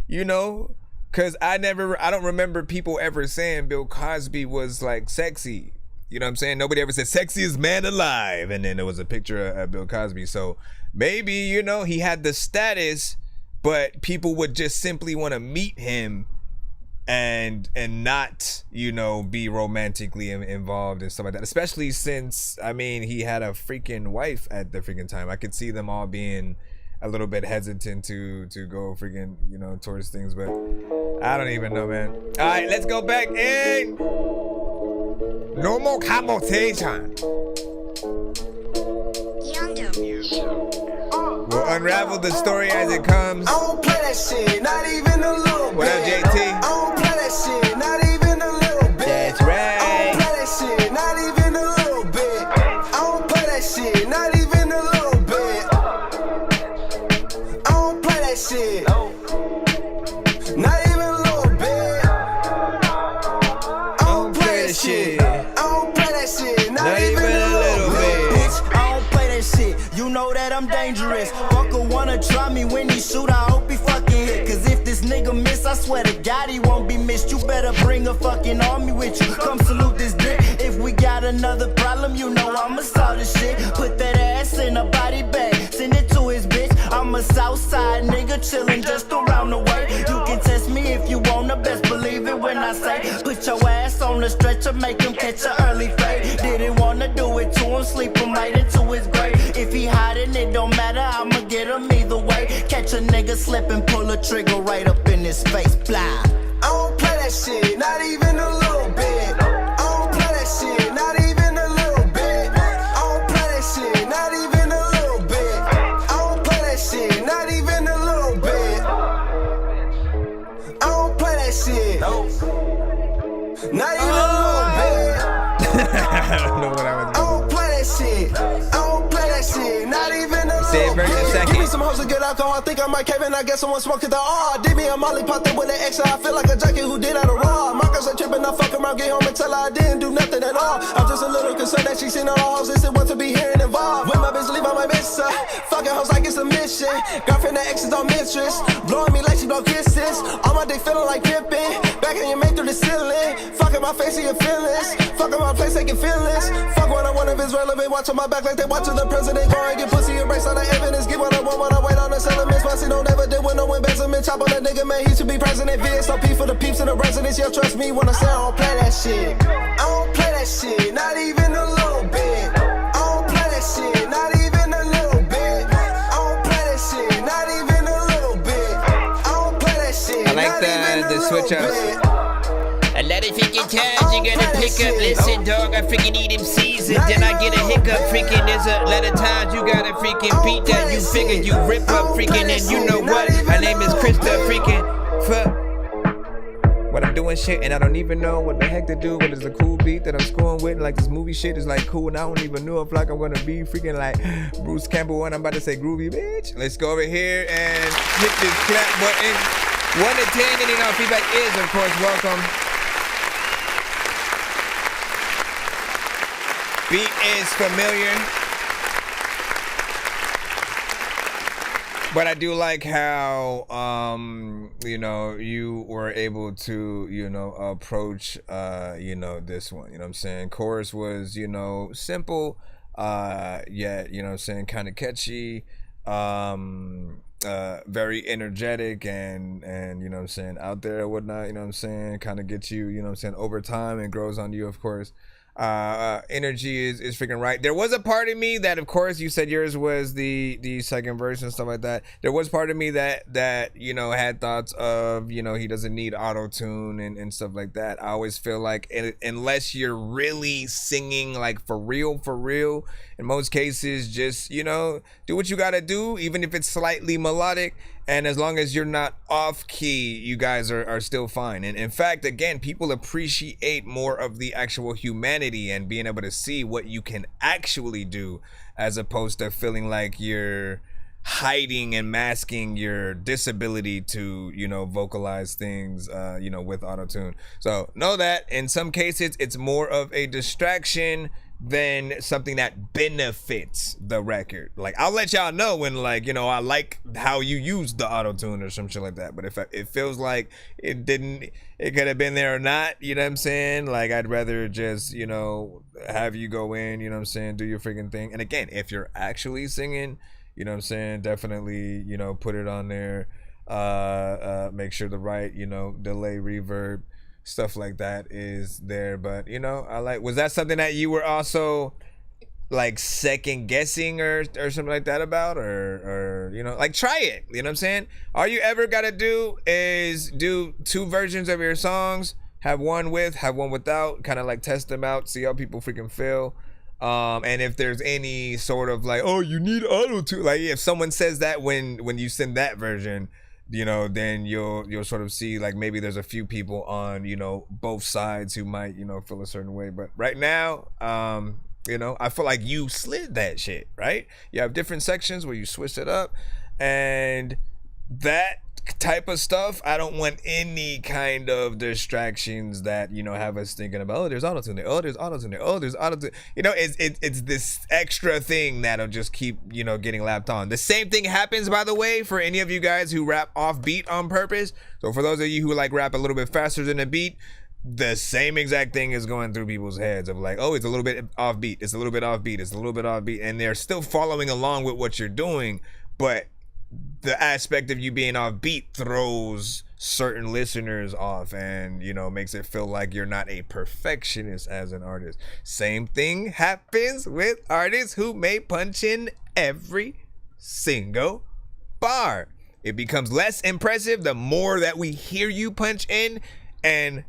you know, because I don't remember people ever saying Bill Cosby was, like, sexy. You know what I'm saying? Nobody ever said sexiest man alive. And then there was a picture of Bill Cosby. So maybe, you know, he had the status, but people would just simply want to meet him and not, you know, be romantically involved and stuff like that. Especially since, I mean, he had a freaking wife at the freaking time. I could see them all being a little bit hesitant to go freaking, you know, towards things. But I don't even know, man. All right, let's go back in. No more conversation. We'll unravel the story as it comes. I don't play that shit, not even a little bit. What up, JT? I don't play that shit, not even a little bit. That's right. I don't play that shit, not even a little bit. I don't play that shit, not even a little bit. I don't play that shit, not even a little bit. I don't play that shit. Not even a little bit. Bitch, I don't play that shit. You know that I'm dangerous. Fucker wanna try me when he shoot. I hope he fucking hit. Cause if this nigga miss, I swear to God he won't be missed. You better bring a fucking army with you. Come salute this dick. If we got another problem, you know I'ma solve this shit. Put that ass in a body bag. Send it to his bitch. I'm a Southside nigga chillin' just around the way. You can test me if you wanna, best believe it when I say put your ass on the stretcher, make him catch a early fade. Didn't wanna do it to him, sleep him right into his grave. If he hiding, it don't matter, I'ma get him either way. Catch a nigga slip and pull a trigger right up in his face, blah. I don't play that shit, not even a little bit. I don't play that shit, not even a little bit. I don't play that shit, not even a little bit. I don't play that shit, not even a little bit. I don't play that shit, not even a little bit. I don't know what I was. I don't play that shit. I don't play that shit. Not even a little bit. Give me some hoes of good alcohol. I think I might cave in. I guess someone smoking the R. Did me a molly popped up with an extra. I feel like a junkie who did out of raw. My girls are tripping. I fuck around, get home and tell her I didn't do nothing at all. I'm just a little concerned that she seen all the hoes and want to be here and involved. When my bitch leave, I might miss her. Fucking hoes like it's a mission. Girlfriend and exes on mistress. Blowing me like she blow kisses. On my dick feeling like pimping. Back in your mate through the ceiling. Fucking my face and your feelings. Fucking my place taking feelings. Fuck what I want if it's relevant. Watch on my back like they watching the president. Go and get pussy and brace on the evidence. Get what I want when I wait on the settlements. Pussy don't ever do with no embezzlement. Chop on that nigga, man, he should be president. VSOP for the peeps and the residents. Yo, trust me when I say I don't play that shit. I don't play that shit, not even a little bit. I don't play that shit, not even a little bit. I don't play that shit, not even a little bit. I don't play that shit. I like the switch ups. A lot of freaking times you gotta pick up. Listen, dog, I freaking need him seasoned. Then I get a hiccup. Freaking, there's a lot of times you gotta freaking beat that. You figure you rip up freaking, and you know what? Her name is Krista freaking. Fuck. What I'm doing shit, and I don't even know what the heck to do. What is the cool beat that I'm scoring with? Like this movie shit is like cool, and I don't even know if like I'm gonna be freaking like Bruce Campbell when I'm about to say groovy, bitch. Let's go over here and hit this clap button. 1 to 10, and you know feedback is of course welcome. Beat is familiar, but I do like how you know you were able to approach this one. You know what I'm saying? Chorus was simple, yet kind of catchy, very energetic and out there and whatnot. Kind of gets you over time and grows on you, of course. energy is freaking right. There was a part of me that, of course, you said yours was the second verse and stuff like that. There was part of me that you know, had thoughts of, you know, he doesn't need auto-tune and stuff like that. I always feel like unless you're really singing like for real, in most cases, just, you know, do what you gotta do, even if it's slightly melodic. And as long as you're not off key, you guys are still fine. And in fact, again, people appreciate more of the actual humanity and being able to see what you can actually do, as opposed to feeling like you're hiding and masking your disability to, you know, vocalize things, you know, with auto-tune. So know that in some cases, it's more of a distraction than something that benefits the record. Like, I'll let y'all know when, like, you know, I like how you use the auto-tune or some shit like that. But if it feels like it could have been there or not, you know what I'm saying? Like, I'd rather just, you know, have you go in, you know what I'm saying, do your freaking thing. And again, if you're actually singing, you know what I'm saying, definitely, you know, put it on there. Make sure the right, you know, delay, reverb, stuff like that is there. But, you know, was that something that you were also like second guessing or something like that about, or you know, like, try it, you know what I'm saying? All you ever gotta do is do 2 versions of your songs, have one with, have one without, kind of like test them out, see how people freaking feel. And if there's any sort of like, oh, you need auto-tune, like if someone says that when you send that version, you know, then you'll sort of see like maybe there's a few people on, you know, both sides who might, you know, feel a certain way. But right now, you know, I feel like you slid that shit, right? You have different sections where you switch it up, and that type of stuff, I don't want any kind of distractions that, you know, have us thinking about, oh, there's auto-tune there, oh, there's auto-tune there, oh, there's auto-tune. You know, it's this extra thing that'll just keep, you know, getting lapped on. The same thing happens, by the way, for any of you guys who rap off beat on purpose. So for those of you who like rap a little bit faster than a beat, the same exact thing is going through people's heads of like, oh, it's a little bit off beat, it's a little bit off beat, it's a little bit off beat, and they're still following along with what you're doing, but the aspect of you being off beat throws certain listeners off, and, you know, makes it feel like you're not a perfectionist as an artist. Same thing happens with artists who may punch in every single bar. It becomes less impressive the more that we hear you punch in, and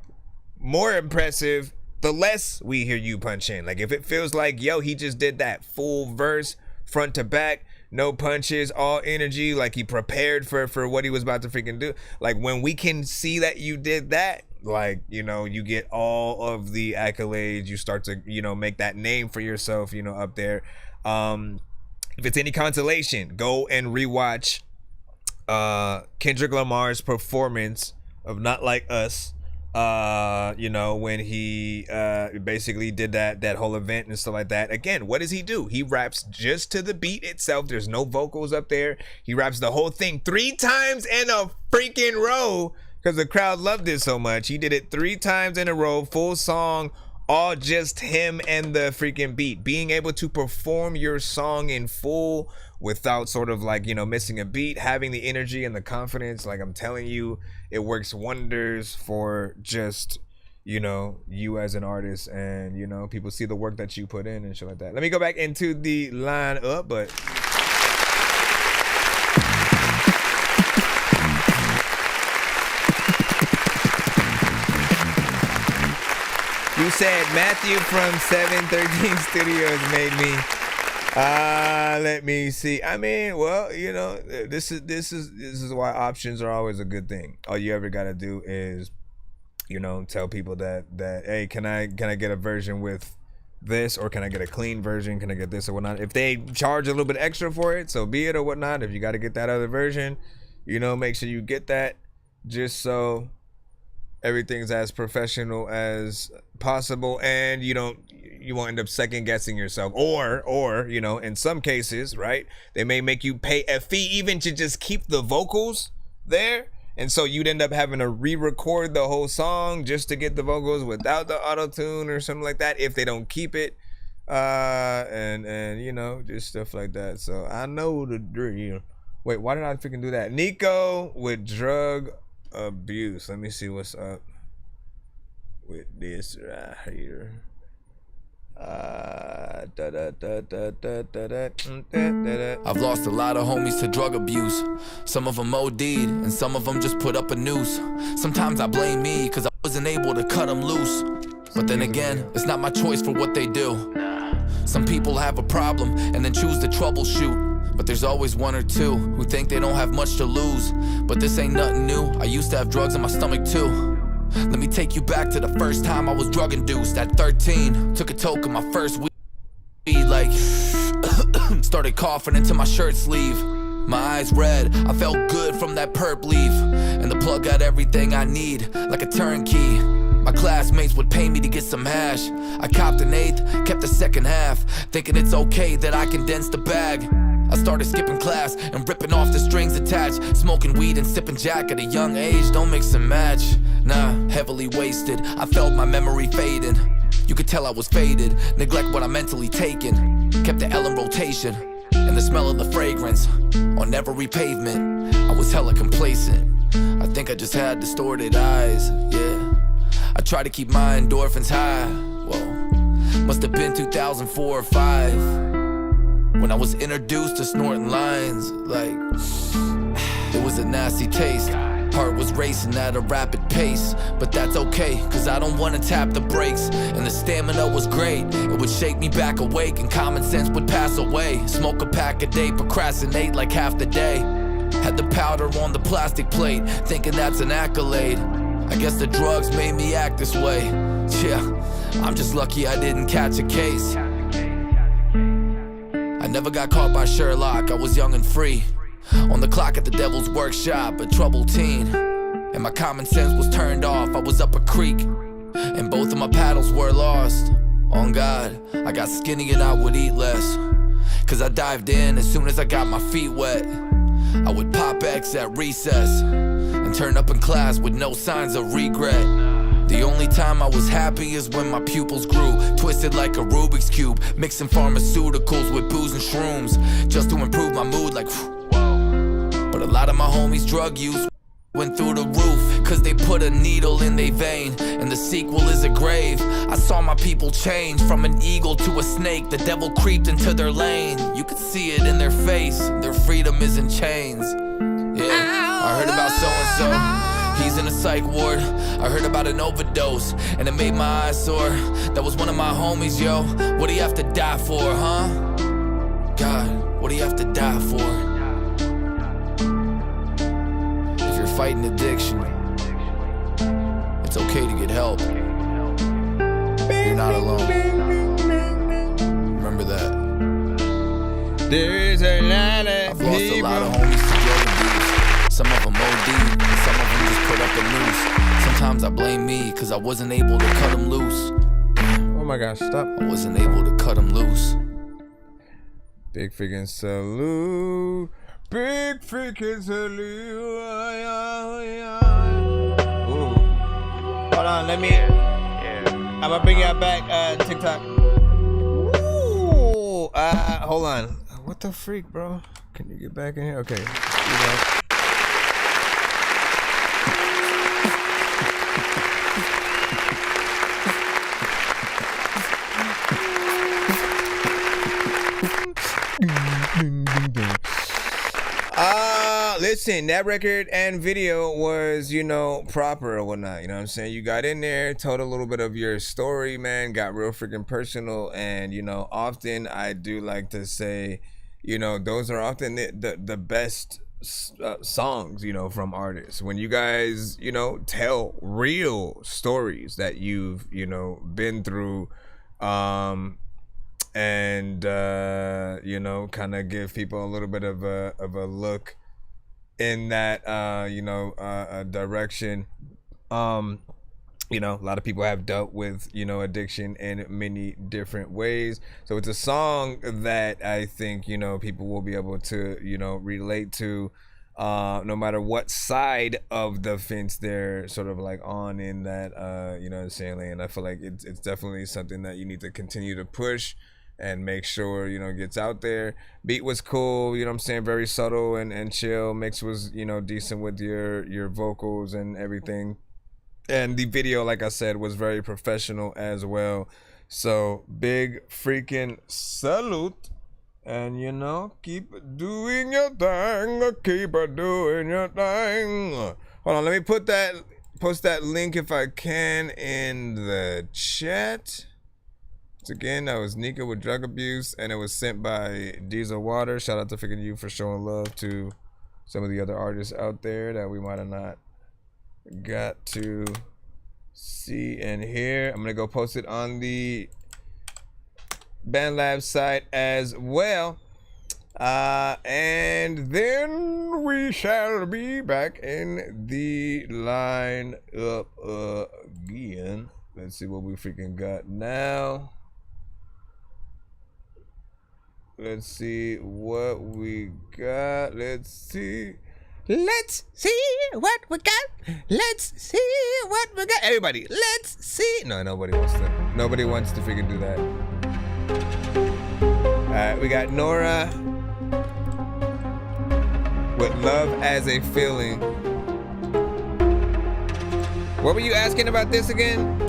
more impressive the less we hear you punch in. Like, if it feels like, yo, he just did that full verse front to back, no punches, all energy, like he prepared for what he was about to freaking do. Like, when we can see that you did that, like, you know, you get all of the accolades, you start to, you know, make that name for yourself, you know, up there. If it's any consolation, go and rewatch Kendrick Lamar's performance of Not Like Us. You know, when he basically did that whole event and stuff like that. Again, what does he do? He raps just to the beat itself. There's no vocals up there. He raps the whole thing 3 times in a freaking row because the crowd loved it so much. He did it 3 times in a row, full song, all just him and the freaking beat. Being able to perform your song in full without sort of like, you know, missing a beat, having the energy and the confidence, like, I'm telling you, it works wonders for just, you know, you as an artist, and, you know, people see the work that you put in and shit like that. Let me go back into the lineup, but you said Matthew from 713 Studios made me. Let me see. I mean, well, you know, this is why options are always a good thing. All you ever gotta do is, you know, tell people that hey, can I get a version with this, or can I get a clean version? Can I get this or whatnot? If they charge a little bit extra for it, so be it or whatnot. If you got to get that other version, you know, make sure you get that, just so everything's as professional as possible, and you won't end up second guessing yourself, or you know, in some cases, right, they may make you pay a fee even to just keep the vocals there, and so you'd end up having to re-record the whole song just to get the vocals without the auto-tune or something like that if they don't keep it, and you know, just stuff like that. So I know the drill. Wait, why did I freaking do that? Nico with drug abuse. Let me see what's up with this right here. I've lost a lot of homies to drug abuse. Some of them OD'd and some of them just put up a noose. Sometimes I blame me cause I wasn't able to cut them loose. But then again, it's not my choice for what they do. Some people have a problem and then choose to troubleshoot. But there's always one or two who think they don't have much to lose. But this ain't nothing new, I used to have drugs in my stomach too. Let me take you back to the first time I was drug induced. At 13, took a toke of my first weed, like started coughing into my shirt sleeve. My eyes red, I felt good from that perp leaf. And the plug got everything I need, like a turnkey. My classmates would pay me to get some hash. I copped an eighth, kept the second half, thinking it's okay that I condensed the bag. I started skipping class and ripping off the strings attached. Smoking weed and sipping Jack at a young age, don't mix and match. Nah, heavily wasted, I felt my memory fading. You could tell I was faded, neglect what I mentally taken. Kept the L in rotation, and the smell of the fragrance on every pavement. I was hella complacent, I think I just had distorted eyes, yeah. I tried to keep my endorphins high, whoa. Must have been 2004 or 5. When I was introduced to snorting lines, like, it was a nasty taste. Heart was racing at a rapid pace, but that's okay, cause I don't wanna tap the brakes. And the stamina was great, it would shake me back awake, and common sense would pass away. Smoke a pack a day, procrastinate like half the day. Had the powder on the plastic plate, thinking that's an accolade. I guess the drugs made me act this way. Yeah, I'm just lucky I didn't catch a case. I never got caught by Sherlock, I was young and free. On the clock at the devil's workshop, a troubled teen. And my common sense was turned off, I was up a creek. And both of my paddles were lost. On God, I got skinny and I would eat less. Cause I dived in as soon as I got my feet wet. I would pop X at recess and turn up in class with no signs of regret. The only time I was happy is when my pupils grew, twisted like a Rubik's Cube, mixing pharmaceuticals with booze and shrooms, just to improve my mood like whoa. But a lot of my homies' drug use went through the roof, cause they put a needle in their vein, and the sequel is a grave. I saw my people change from an eagle to a snake, the devil creeped into their lane. You could see it in their face, their freedom is in chains. Yeah, I heard about so-and-so, he's in a psych ward. I heard about an overdose, and it made my eyes sore. That was one of my homies, yo. What do you have to die for, huh? God, what do you have to die for? If you're fighting addiction, it's okay to get help. You're not alone. Remember that. There's a lot of I've lost a lot of homies to drug abuse. Some of them OD, and some of them just put up a noose. Sometimes I blame me, cause I wasn't able to cut them loose. Oh my gosh, stop. I wasn't able to cut them loose. Big freaking salute. Big freaking salute. Ooh. Hold on, let me. I'm gonna bring y'all back, TikTok. Ooh. Hold on. What the freak, bro? Can you get back in here? Okay. Listen, that record and video was, you know, proper or whatnot, you know what I'm saying? You got in there, told a little bit of your story, man, got real freaking personal, and, you know, often I do like to say, you know, those are often the best songs, you know, from artists. When you guys, you know, tell real stories that you've, you know, been through, and you know, kind of give people a little bit of a look in that you know, direction. You know, a lot of people have dealt with, you know, addiction in many different ways, so it's a song that I think, you know, people will be able to, you know, relate to, no matter what side of the fence they're sort of like on in that, you know what I'm saying, and I feel like it's definitely something that you need to continue to push and make sure, you know, gets out there. Beat was cool, you know what I'm saying, very subtle and chill. Mix was, you know, decent with your vocals and everything. And the video, like I said, was very professional as well. So big freaking salute. And you know, keep doing your thing. Keep doing your thing. Hold on, let me post that link if I can in the chat. So again, that was Nika with drug abuse, and it was sent by Diesel Water. Shout out to freaking you for showing love to some of the other artists out there that we might have not got to see and hear. I'm gonna go post it on the BandLab site as well. And then we shall be back in the line up again. Let's see what we freaking got now. Let's see what we got. Let's see what we got. Let's see what we got. Everybody, let's see. No, nobody wants to freaking do that. Alright, we got Nora with Love as a Feeling. What were you asking about this again?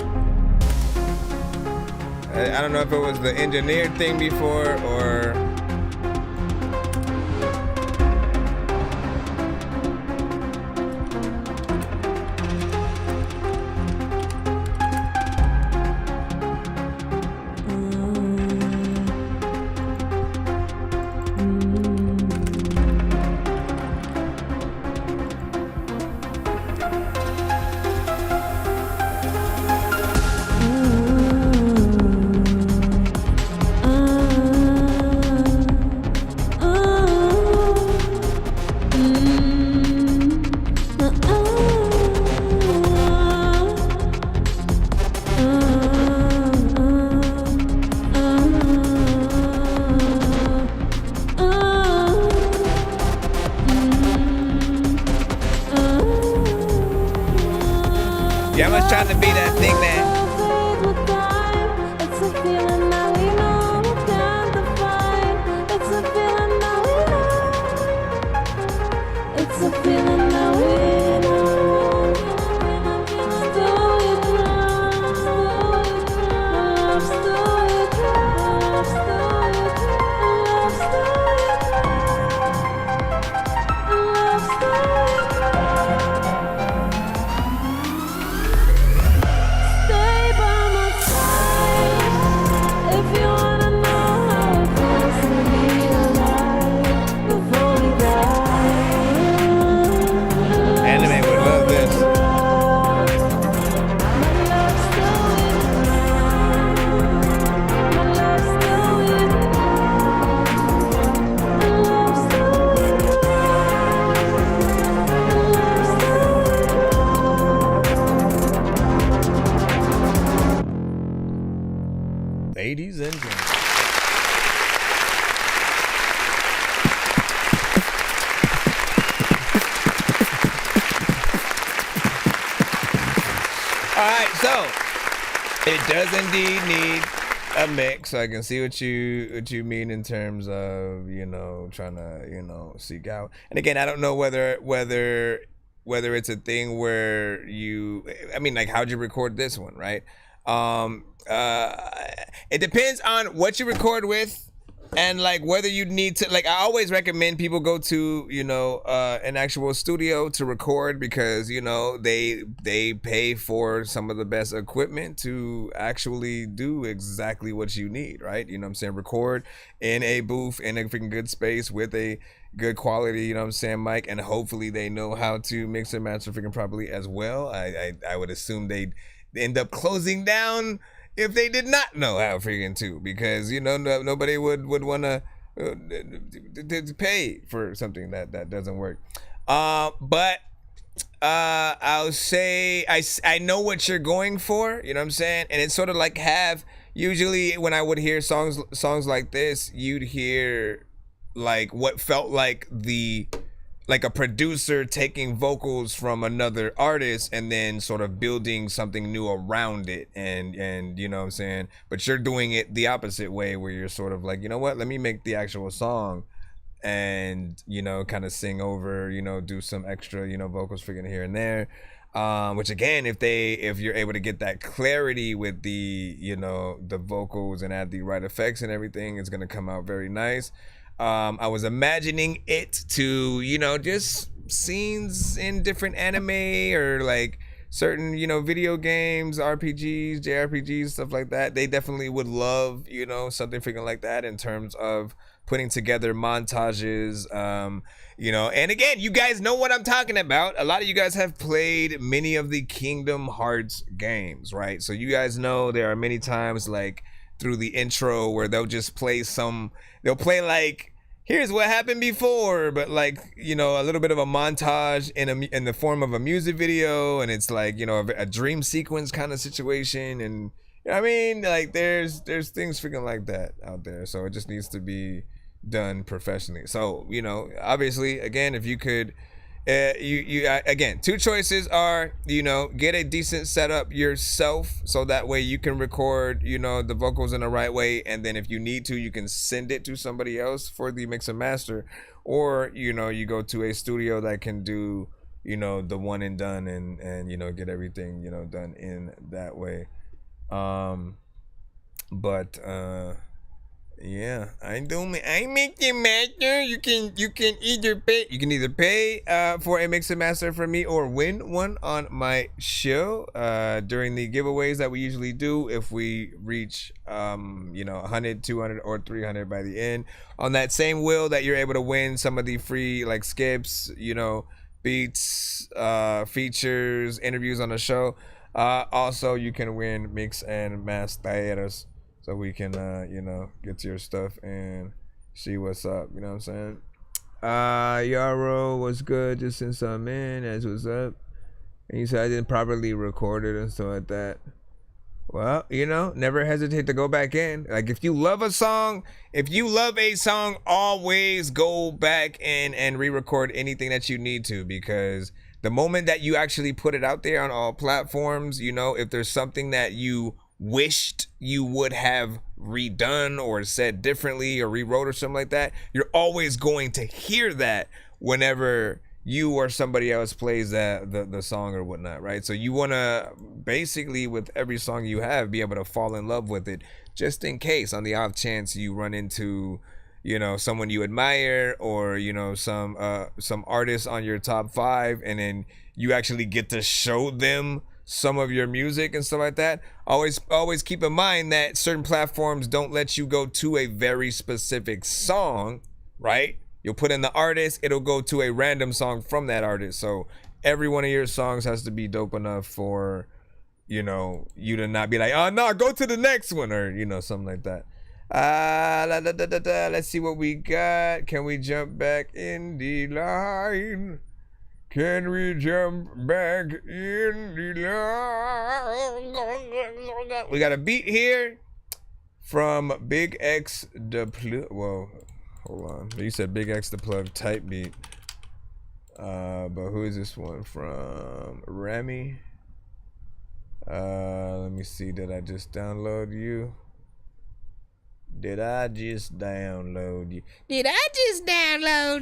I don't know if it was the engineered thing before or... Yeah, I was trying to be that thing that... Ladies and gentlemen. Alright, so it does indeed need a mix. So I can see what you mean in terms of, you know, trying to, you know, seek out. And again, I don't know whether it's a thing where you, I mean, like, how'd you record this one, right? It depends on what you record with and like whether you need to, like, I always recommend people go to, you know, an actual studio to record because, you know, they pay for some of the best equipment to actually do exactly what you need, right? You know what I'm saying? Record in a booth in a freaking good space with a good quality, you know what I'm saying, mic, and hopefully they know how to mix and master freaking properly as well. I would assume they'd end up closing down if they did not know how freaking to, because, you know, nobody would want to pay for something that doesn't work. But I'll say I know what you're going for, you know what I'm saying, and it's sort of like usually when I would hear songs like this, you'd hear like what felt like a producer taking vocals from another artist and then sort of building something new around it, and you know what I'm saying, but you're doing it the opposite way where you're sort of like, you know what, let me make the actual song and, you know, kind of sing over, you know, do some extra, you know, vocals freaking here and there. Which again, if you're able to get that clarity with the, you know, the vocals and add the right effects and everything, it's gonna come out very nice. I was imagining it to, you know, just scenes in different anime or like certain, you know, video games, RPGs, JRPGs, stuff like that. They definitely would love, you know, something freaking like that in terms of putting together montages, you know. And again, you guys know what I'm talking about. A lot of you guys have played many of the Kingdom Hearts games, right? So you guys know there are many times like through the intro where they'll just play they'll play like, here's what happened before, but like, you know, a little bit of a montage in the form of a music video, and it's like, you know, a dream sequence kind of situation. And you know what I mean, like there's things freaking like that out there, so it just needs to be done professionally. So, you know, obviously, again, if you could, again, two choices are, you know, get a decent setup yourself so that way you can record, you know, the vocals in the right way, and then if you need to, you can send it to somebody else for the mix and master, or, you know, you go to a studio that can do, you know, the one and done, and you know, get everything, you know, done in that way. Yeah, I make the master. You can either pay for a mix and master from me or win one on my show during the giveaways that we usually do if we reach you know, 100, 200 or 300 by the end. On that same wheel that you're able to win some of the free like skips, you know, beats, features, interviews on the show. Also you can win mix and masters, so we can, you know, get to your stuff and see what's up. You know what I'm saying? Yarrow was good. Just sent some in. As what's up. And you said I didn't properly record it and stuff like that. Well, you know, never hesitate to go back in. Like if you love a song, always go back in and re-record anything that you need to, because the moment that you actually put it out there on all platforms, you know, if there's something that you wished you would have redone or said differently or rewrote or something like that, you're always going to hear that whenever you or somebody else plays the song or whatnot, right? So you want to basically, with every song you have, be able to fall in love with it, just in case on the off chance you run into, you know, someone you admire, or, you know, some artists on your top 5, and then you actually get to show them some of your music and stuff like that. Always keep in mind that certain platforms don't let you go to a very specific song, right? You'll put in the artist, it'll go to a random song from that artist. So every one of your songs has to be dope enough for, you know, you to not be like, oh no, go to the next one, or, you know, something like that. Let's see what we got. Can we jump back in the line? Can we jump back in the line? We got a beat here from Big X the Plug. Whoa, hold on. You said Big X the Plug type beat. But who is this one from? Remy. Let me see. Did I just download you? Did I just download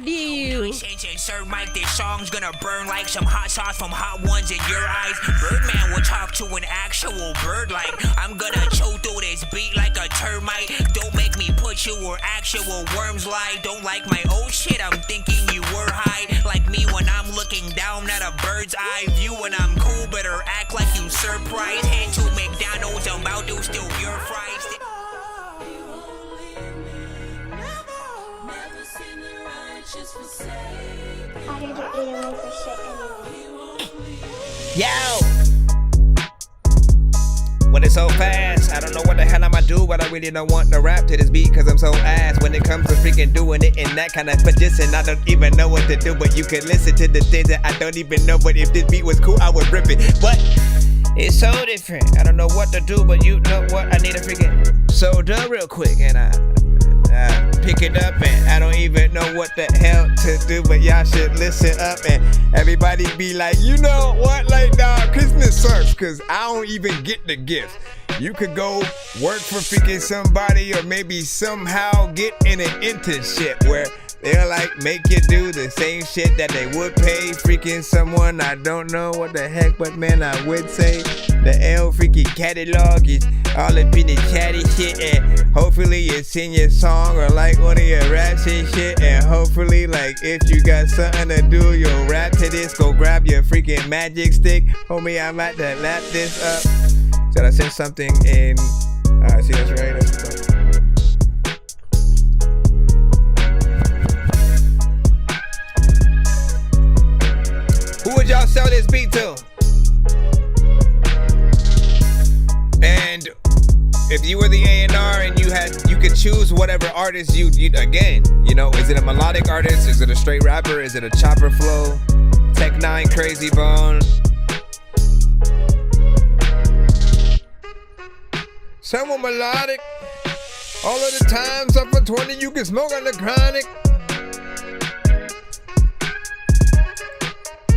you? Sir Mike, this song's gonna burn like some hot sauce from hot ones in your eyes. Birdman will talk to an actual bird like I'm gonna choke through this beat like a termite. Don't make me put you where actual worms lie. Don't like my old shit, I'm thinking you were high. Like me when I'm looking down at a bird's eye view. When I'm cool, better act like you surprised. Head to McDonald's, I'm about to steal your fries. Yo! When it's so fast, I don't know what the hell I'ma do, but I really don't want to rap to this beat, cause I'm so ass. When it comes to freaking doing it in that kind of position, I don't even know what to do, but you can listen to the things that I don't even know. But if this beat was cool, I would rip it. But it's so different, I don't know what to do, but you know what, I need a freaking soda real quick, and I pick it up, and I don't even know what the hell to do, but y'all should listen up, and everybody be like, you know what, like, nah, Christmas sucks, cause I don't even get the gift. You could go work for freaking somebody, or maybe somehow get in an internship where They'll like make you do the same shit that they would pay freaking someone. I don't know what the heck, but man, I would say the L freaking catalog is all up in the chatty shit. And hopefully it's in your song or like one of your raps and shit. And hopefully, like, if you got something to do, you'll rap to this. Go grab your freaking magic stick. Homie, I'm about to lap this up. Should I send something in? See, that's right. That's what's up. Who would y'all sell this beat to? And if you were the A&R and you could choose whatever artist you again, you know, is it a melodic artist? Is it a straight rapper? Is it a chopper flow? Tech 9, Crazy Bone? Someone melodic. All of the times up for 20, you can smoke on the chronic.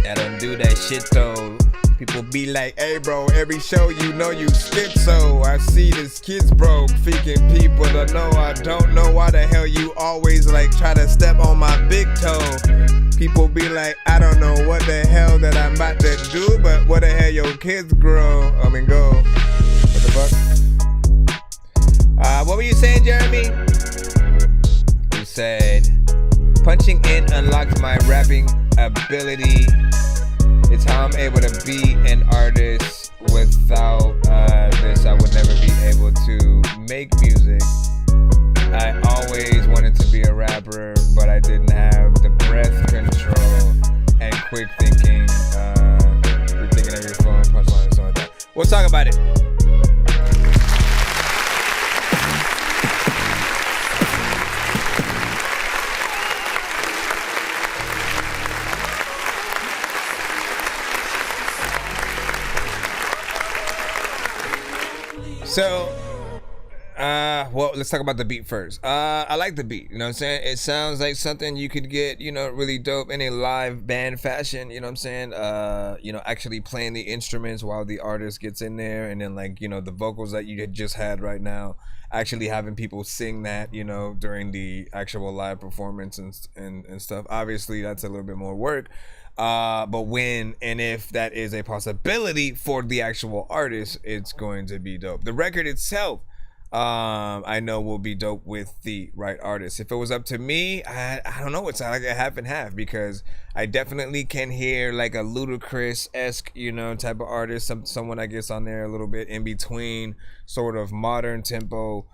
I don't do that shit though. People be like, hey bro, every show you know you schizo. I see this kids broke, freaking people to know. I don't know why the hell you always like try to step on my big toe. People be like, I don't know what the hell that I'm about to do, but what the hell your kids go. What the fuck? What were you saying, Jeremy? You said, punching in unlocked my rapping ability. It's how I'm able to be an artist. Without this, I would never be able to make music. I always wanted to be a rapper, but I didn't have the breath control and quick thinking. You're thinking of your phone, punchline, and something like that. We'll talk about it. So, well, let's talk about the beat first. I like the beat, you know what I'm saying? It sounds like something you could get, you know, really dope in a live band fashion, you know what I'm saying? You know, actually playing the instruments while the artist gets in there, and then like, you know, the vocals that you just had right now, actually having people sing that, you know, during the actual live performance and stuff. Obviously, that's a little bit more work. But when and if that is a possibility for the actual artist, it's going to be dope. The record itself, I know will be dope with the right artist. If it was up to me, I don't know. It's like a half and half, because I definitely can hear like a Ludacris-esque, you know, type of artist. Someone I guess on there a little bit in between sort of modern tempo,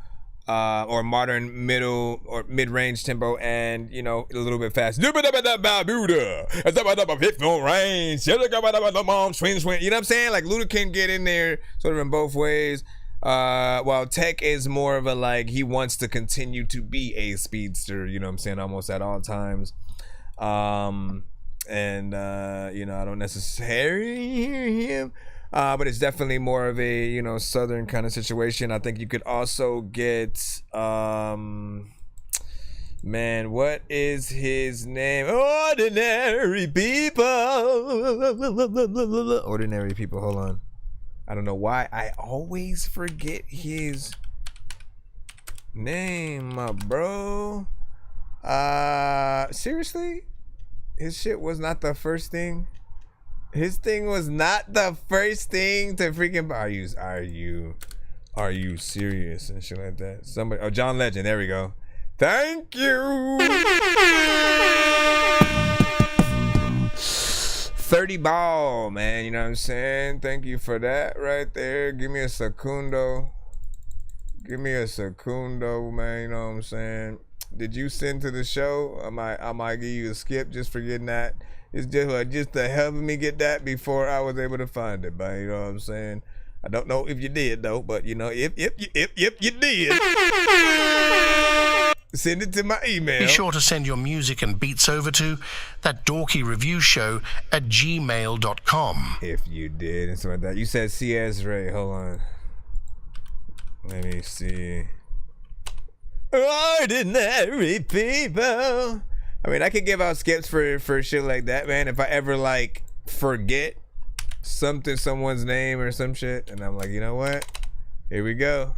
or modern middle or mid-range tempo, and you know, a little bit fast. You know what I'm saying? Like Luda can get in there sort of in both ways. While Tech is more of a like, he wants to continue to be a speedster, you know what I'm saying, almost at all times. You know, I don't necessarily hear him. But it's definitely more of a, you know, southern kind of situation. I think you could also get, man, what is his name? Ordinary People. Ordinary People, hold on. I don't know why I always forget his name, my bro. Seriously? His shit was not the first thing? His thing was not the first thing to freaking. Are you serious and shit like that? Somebody. Oh, John Legend. There we go. Thank you. 30 ball, man. You know what I'm saying? Thank you for that right there. Give me a secundo. Give me a secundo, man. You know what I'm saying? Did you send to the show? I might give you a skip just for getting that. It's just to help me get that before I was able to find it, man. You know what I'm saying? I don't know if you did though, but you know, if you did, send it to my email. Be sure to send your music and beats over to That Dorky Review Show at gmail.com. If you did and something like that. You said CS Ray. Hold on. Let me see. Ordinary people. I mean, I could give out skips for shit like that, man. If I ever like forget someone's name or some shit, and I'm like, you know what? Here we go.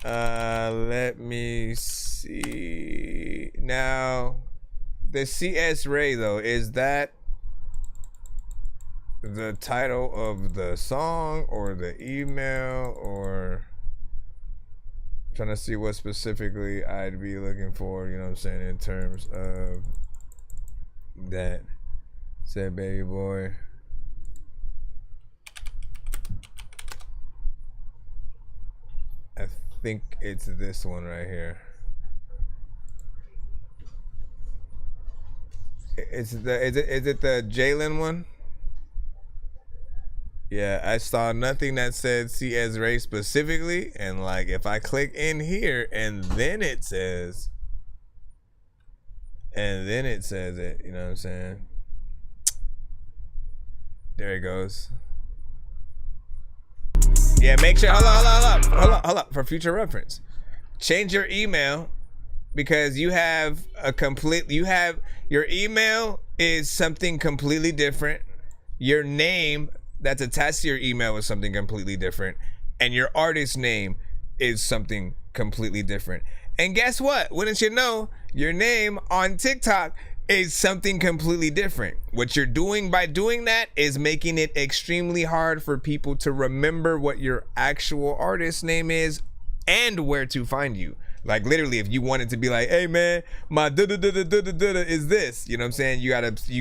Let me see. see. Now, the CS Ray, though, is that the title of the song or the email, or I'm trying to see what specifically I'd be looking for, you know what I'm saying, in terms of that said baby boy. I think it's this one right here. Is it the Jalen one? Yeah, I saw nothing that said CS Ray specifically, and like if I click in here and then it says it, you know what I'm saying? There it goes. Yeah, make sure, hold up, for future reference. Change your email, because your email is something completely different. Your name that's attached to your email is something completely different, and your artist name is something completely different. And guess what? Wouldn't you know, your name on TikTok is something completely different. What you're doing by doing that is making it extremely hard for people to remember what your actual artist name is and where to find you. Like literally, if you wanted to be like, hey man, my da-da-da-da-da-da-da is this, you know what I'm saying? You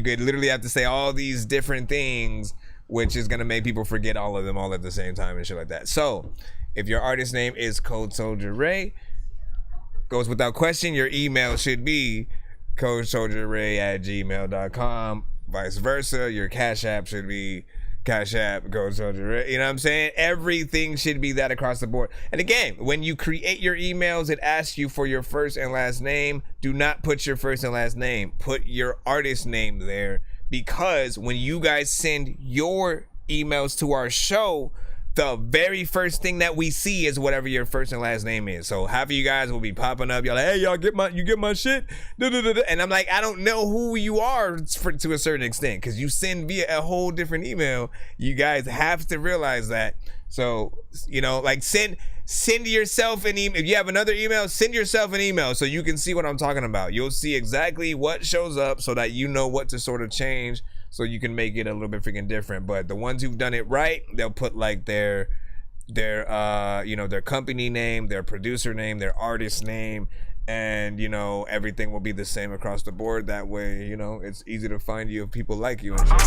could literally have to say all these different things, which is gonna make people forget all of them all at the same time and shit like that. So if your artist name is Cold Soldier Ray, goes without question, your email should be coldsoldierray@gmail.com. Vice versa, your Cash App should be Cash App, Cold Soldier Ray. You know what I'm saying? Everything should be that across the board. And again, when you create your emails, it asks you for your first and last name. Do not put your first and last name. Put your artist name there, because when you guys send your emails to our show, the very first thing that we see is whatever your first and last name is. So half of you guys will be popping up. Y'all like, hey, you get my shit? And I'm like, I don't know who you are to a certain extent, because you send via a whole different email. You guys have to realize that. So, you know, like send yourself an email. If you have another email, send yourself an email so you can see what I'm talking about. You'll see exactly what shows up so that you know what to sort of change, so you can make it a little bit freaking different. But the ones who've done it right, they'll put like their company name, their producer name, their artist name, and you know, everything will be the same across the board. That way, you know, it's easy to find you if people like you and shit.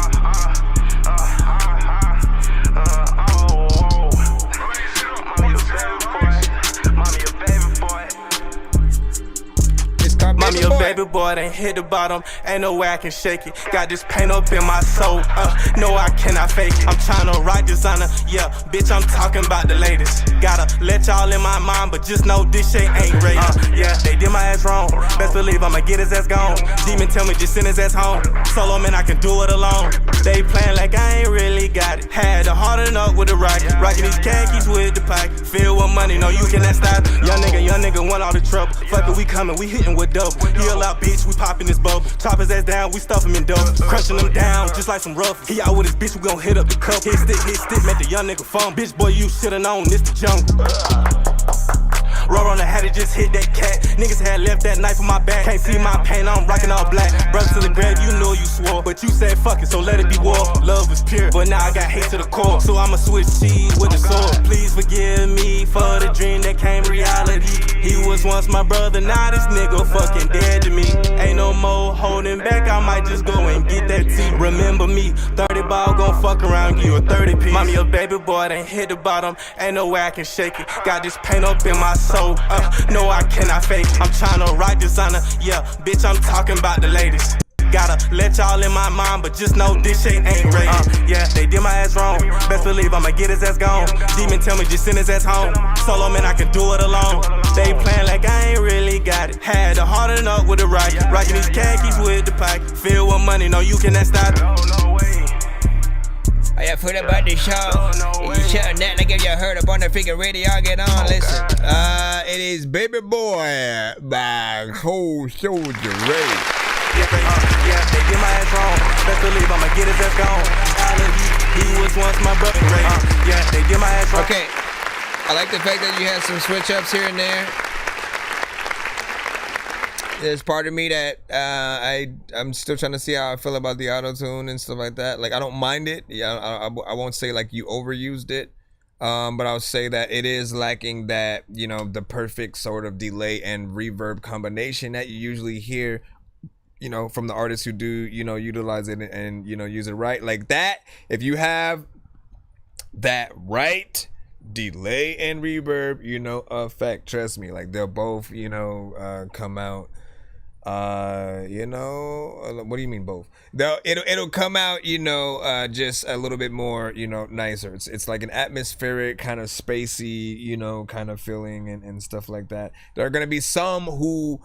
Mommy, your baby boy done hit the bottom. Ain't no way I can shake it. Got this pain up in my soul. No, I cannot fake it. I'm tryna write designer. Yeah, bitch, I'm talking about the latest. Gotta let y'all in my mind, but just know this shit ain't rated. Yeah, they did my ass wrong. Best believe I'ma get his ass gone. Demon tell me just send his ass home. Solo man, I can do it alone. They playing like I ain't really got it. Had to harden up with the rocket. Rocking these khakis with the pack. Filled with money, no, you cannot stop. Young nigga want all the trouble. Fuck it, we coming, we hitting with double. Heal out, bitch, we popping this bubble. Chop his ass down, we stuff him in dope. Crunching him down, just like some rough. He out with his bitch, we gon' hit up the cup. Hit stick, make the young nigga fun. Bitch, boy, you shoulda known this the jungle. Roll on the hat, it just hit that cat. Niggas had left that knife on my back. Can't see my pain, I'm rocking all black. Brothers to the grave, you know you swore, but you said fuck it, so let it be war. Love was pure, but now I got hate to the core. So I'ma switch cheese with the sword. Please forgive me for the dream that came reality. He was once my brother, now this nigga fucking dead to me. Ain't no more holding back, I might just go and get that tea. Remember me, 30 ball gon' fuck around, give you a 30 piece. Mommy, your baby boy done hit the bottom. Ain't no way I can shake it. Got this pain up in my soul. No, I cannot fake. I'm tryna write designer. Yeah, bitch, I'm talking about the latest. Gotta let y'all in my mind, but just know this shit ain't rated. Yeah, they did my ass wrong. Best believe I'ma get his ass gone. Demon tell me just send his ass home. Solo man, I can do it alone. They playing like I ain't really got it. Had to harden up with the rocket. Rocking these khakis with the pack. Filled with money, no, you cannot stop it. I put about the show. You shouldn't that like if you heard up on the freaking radio, get on, listen. It is Baby Boy by Cold Soldier Ray. Yeah, they did my ass wrong. Best believe I'ma get his ass gone. He was once my brother, Ray. Yeah, they did my ass wrong. Okay, I like the fact that you had some switch ups here and there. there's part of me that I'm still trying to see how I feel about the auto-tune and stuff like that. Like, I don't mind it. Yeah, I won't say like you overused it. But I'll say that it is lacking that, you know, the perfect sort of delay and reverb combination that you usually hear, you know, from the artists who do, you know, utilize it and, you know, use it right. Like that, if you have that right delay and reverb, you know, effect, trust me, like they'll both, you know, come out. You know, what do you mean both? It'll come out, you know, just a little bit more, you know, nicer. It's like an atmospheric kind of spacey, you know, kind of feeling and stuff like that. There are gonna be some who,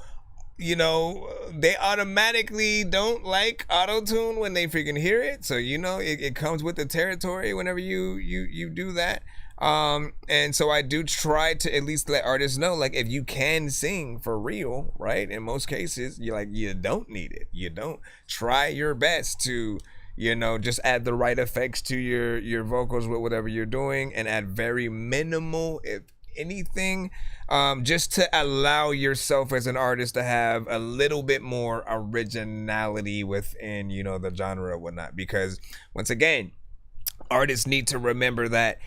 you know, they automatically don't like auto-tune when they freaking hear it. So, you know, it comes with the territory whenever you do that. And so I do try to at least let artists know, like, if you can sing for real, right, in most cases, you don't need it. You don't. Try your best to, you know, just add the right effects to your vocals with whatever you're doing, and add very minimal, if anything, just to allow yourself as an artist to have a little bit more originality within, you know, the genre or whatnot. Because once again, artists need to remember that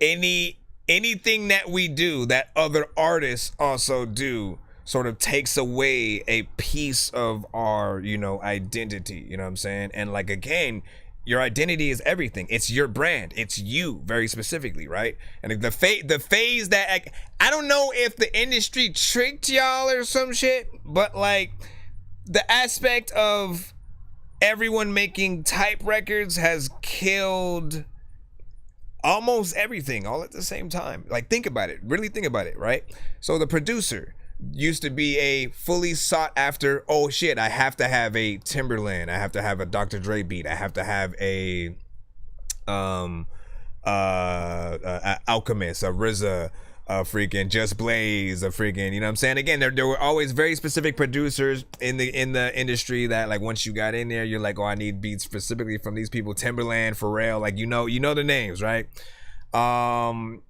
anything that we do that other artists also do sort of takes away a piece of our, you know, identity, you know what I'm saying? And like, again, your identity is everything. It's your brand. It's you, very specifically, right? And the phase that I don't know if the industry tricked y'all or some shit, but like the aspect of everyone making type records has killed almost everything all at the same time. Like, think about it. Really think about it, right? So the producer used to be a fully sought after, oh shit, I have to have a Timberland, I have to have a Dr. Dre beat, I have to have a Alchemist, a RZA, a freaking Just Blaze, a freaking, you know what I'm saying? Again, there were always very specific producers in the industry that, like, once you got in there, you're like, oh, I need beats specifically from these people. Timberland, Pharrell, like, you know the names, right? And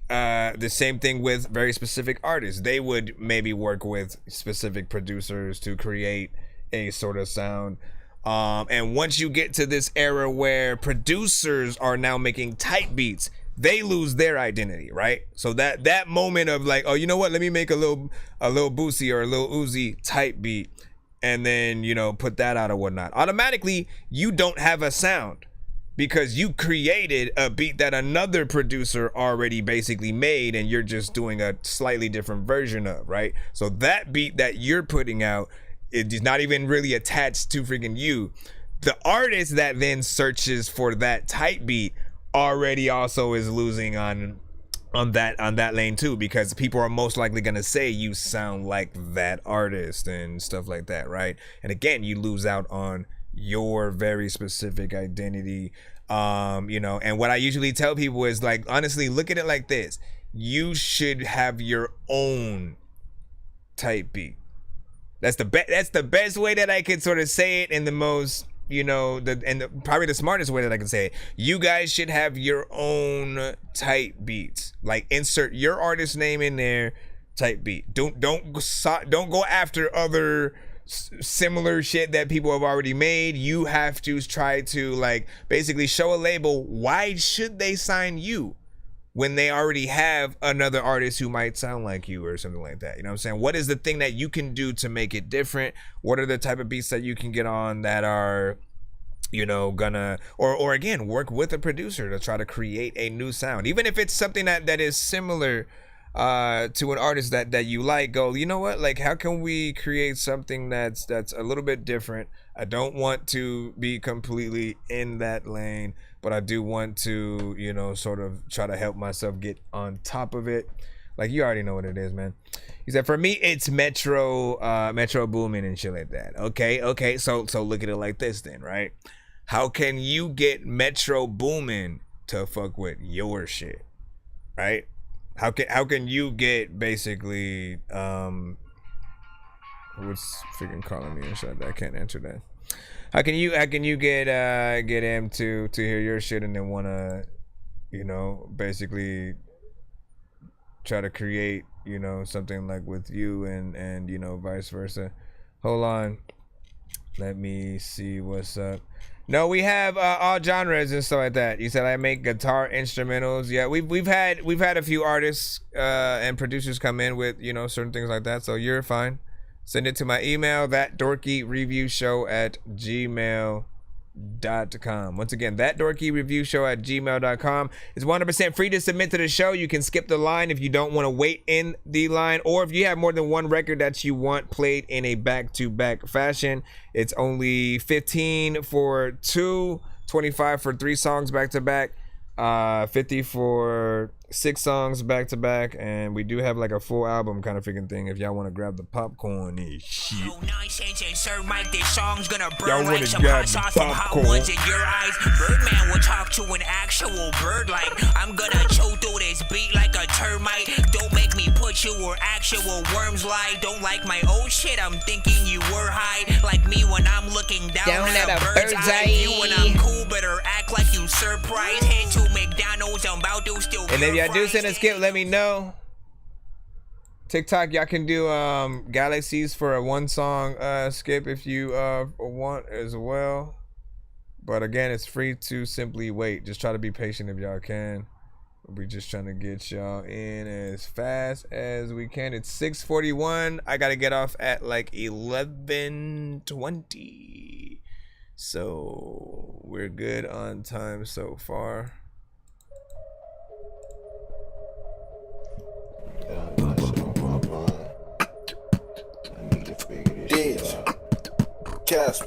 the same thing with very specific artists. They would maybe work with specific producers to create a sort of sound. And once you get to this era where producers are now making type beats, they lose their identity, right? So that moment of like, oh, you know what? Let me make a little Boosie or a little Uzi type beat, and then, you know, put that out or whatnot. Automatically, you don't have a sound because you created a beat that another producer already basically made, and you're just doing a slightly different version of, right? So that beat that you're putting out, it is not even really attached to freaking you. The artist that then searches for that type beat already also is losing on that lane too, because people are most likely gonna say you sound like that artist and stuff like that, right? And again, you lose out on your very specific identity. You know, and what I usually tell people is, like, honestly, look at it like this: you should have your own type beat. That's the best way that I could sort of say it, in the most, you know, probably the smartest way that I can say it. You guys should have your own type beats. Like, insert your artist name in there, type beat. Don't go after other similar shit that people have already made. You have to try to, like, basically show a label why should they sign you when they already have another artist who might sound like you or something like that. You know what I'm saying? What is the thing that you can do to make it different? What are the type of beats that you can get on that are, you know, gonna, or again, work with a producer to try to create a new sound, even if it's something that is similar to an artist that you like. Go, you know what, like, how can we create something that's a little bit different? I don't want to be completely in that lane, but I do want to, you know, sort of try to help myself get on top of it. Like, you already know what it is, man. He said, for me, it's Metro Boomin and shit like that. Okay. So look at it like this then, right? How can you get Metro Boomin to fuck with your shit, right? How can you get basically what's freaking calling me and shit? I can't answer that. How can you get him to hear your shit and then wanna, you know, basically try to create, you know, something like with you and you know, vice versa. Hold on. Let me see what's up. No, we have all genres and stuff like that. You said I make guitar instrumentals. Yeah, we've had a few artists and producers come in with, you know, certain things like that. So you're fine. Send it to my email, thatdorkyreviewshow@gmail.com. Once again, thatdorkyreviewshow@gmail.com. It's 100% free to submit to the show. You can skip the line if you don't want to wait in the line, or if you have more than one record that you want played in a back-to-back fashion. It's only $15 for 2, $25 for 3 songs back-to-back, $50 for 6 songs back-to-back, and we do have like a full album kind of freaking thing if y'all want to grab the popcorn and shit. Nonsense and Sir Mike, this song's gonna burn Y'all like wanna some grab hot sauce the from hot popcorn. ones in your eyes. Birdman will talk to an actual bird like I'm gonna chew through this beat like a termite. Don't make me put you where actual worms lie. Don't like my old shit, I'm thinking you were high. Like me when I'm looking down at a bird's eye view. When I'm cool, better act like you surprised. Head to McDonald's, I'm about to still. And if y'all do send a skip, let me know. TikTok, y'all can do Galaxies for a 1-song skip if you want as well. But again, it's free to simply wait. Just try to be patient if y'all can. We're just trying to get y'all in as fast as we can. It's 6:41. I gotta get off at like 11:20. So we're good on time so far. Casper.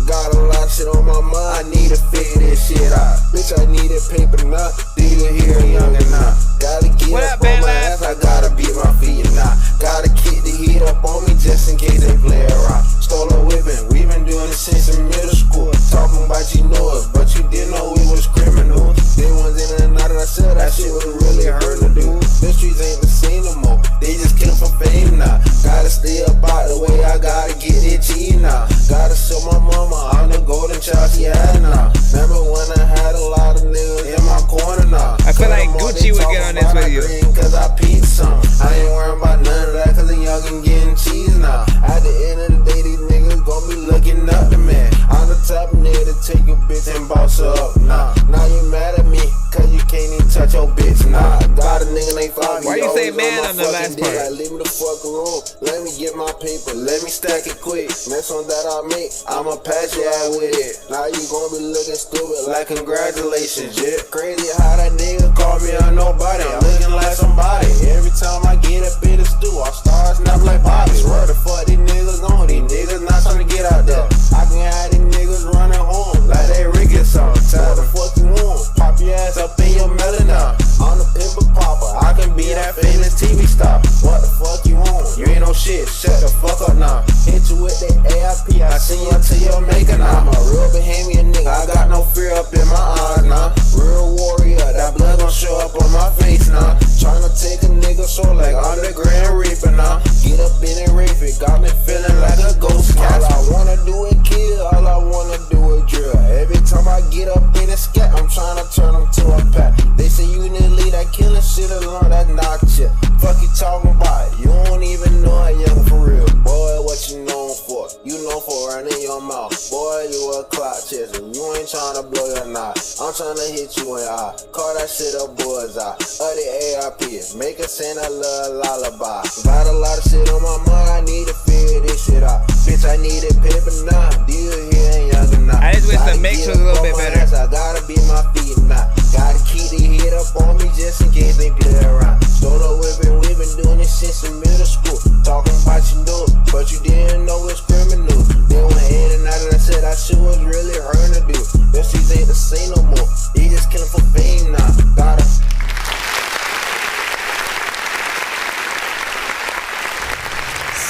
Got a lot of shit on my mind. I need to figure this shit out. Bitch, I need a paper now. Dealer here, young and now. Gotta get up on my ass. I gotta beat my feet now. Gotta keep the heat up on me just in case they play around. Stole a whipping. We been doing it since in middle school. Talking about you know it, but you didn't know we was criminals. They ones in and out of that shit. That shit was really hurting to do. The streets ain't the same no more. They just kill for fame now. Gotta stay about the way I gotta get it cheese now. Gotta show my mama I'm the golden child she had now. Remember when I had a lot of niggas in my corner now. I feel like Gucci would get on this with you. Cause I peeped some. I ain't worrying about none of that cause the youngin' getting cheese now. At the end of the day these niggas gon' be looking up to me. I'm the type of nigga to take a bitch and boss her up now. Now you mad at me cause you can't even touch your bitch now. Got a nigga named Fabi. Why you say man on the last part? Like, leave me the fuck alone. Let me get my paper. Let me stack it quick. Next one that I make, I'ma patch your ass with it. Now you gon' be looking stupid like congratulations, yeah. Crazy how that nigga call me a nobody. I'm looking like somebody. Every time I get up in the stew, I start snap like Bobby. Where the fuck these niggas on? These niggas not trying to get out there. I can have these niggas running home like they Ricky song. Tell the fuck you want. Pop your ass up in your melon now. I'm the pimple popper. I can be that famous TV star. What the fuck you want? You ain't no shit. Shut the fuck up now. Hit you with that AIP. I send you to your maker now. I'm a real Bahamian nigga. I got no fear up in my eyes now. Real warrior. That blood gon' show up on my face now. Tryna take a nigga so like I'm the Grand Reaper now. Get up in and rape it. Got me feeling like a ghost. All I wanna do is kill. All I wanna do is drill. Every time I get up in a scat, I'm tryna turn them to a pack. They say you need to leave that killing shit alone. That knock shit. Fuck you talking about? You don't even know I young for real. Boy, what you known for? You known for running your mouth. Boy, you a clock chaser. You ain't tryna blow your knot. I'm tryna hit you in the eye. Call that shit a bullseye. The ARP. Make her sing a little lullaby. Got a lot of shit on my mind. I need to figure this shit out. Bitch, I need it paper now. Deal here and younger now. I just wish the mix was a little bit better. I gotta be my feet now. Gotta keep the heat up on me just in case they play around. Stole the whipping, we been doing this since in middle school. Talking about you know it, but you didn't know it's criminal. They went in and out and I said that shit was really hard to do. Them streets ain't the same no more. They just killing for fame now. Gotta.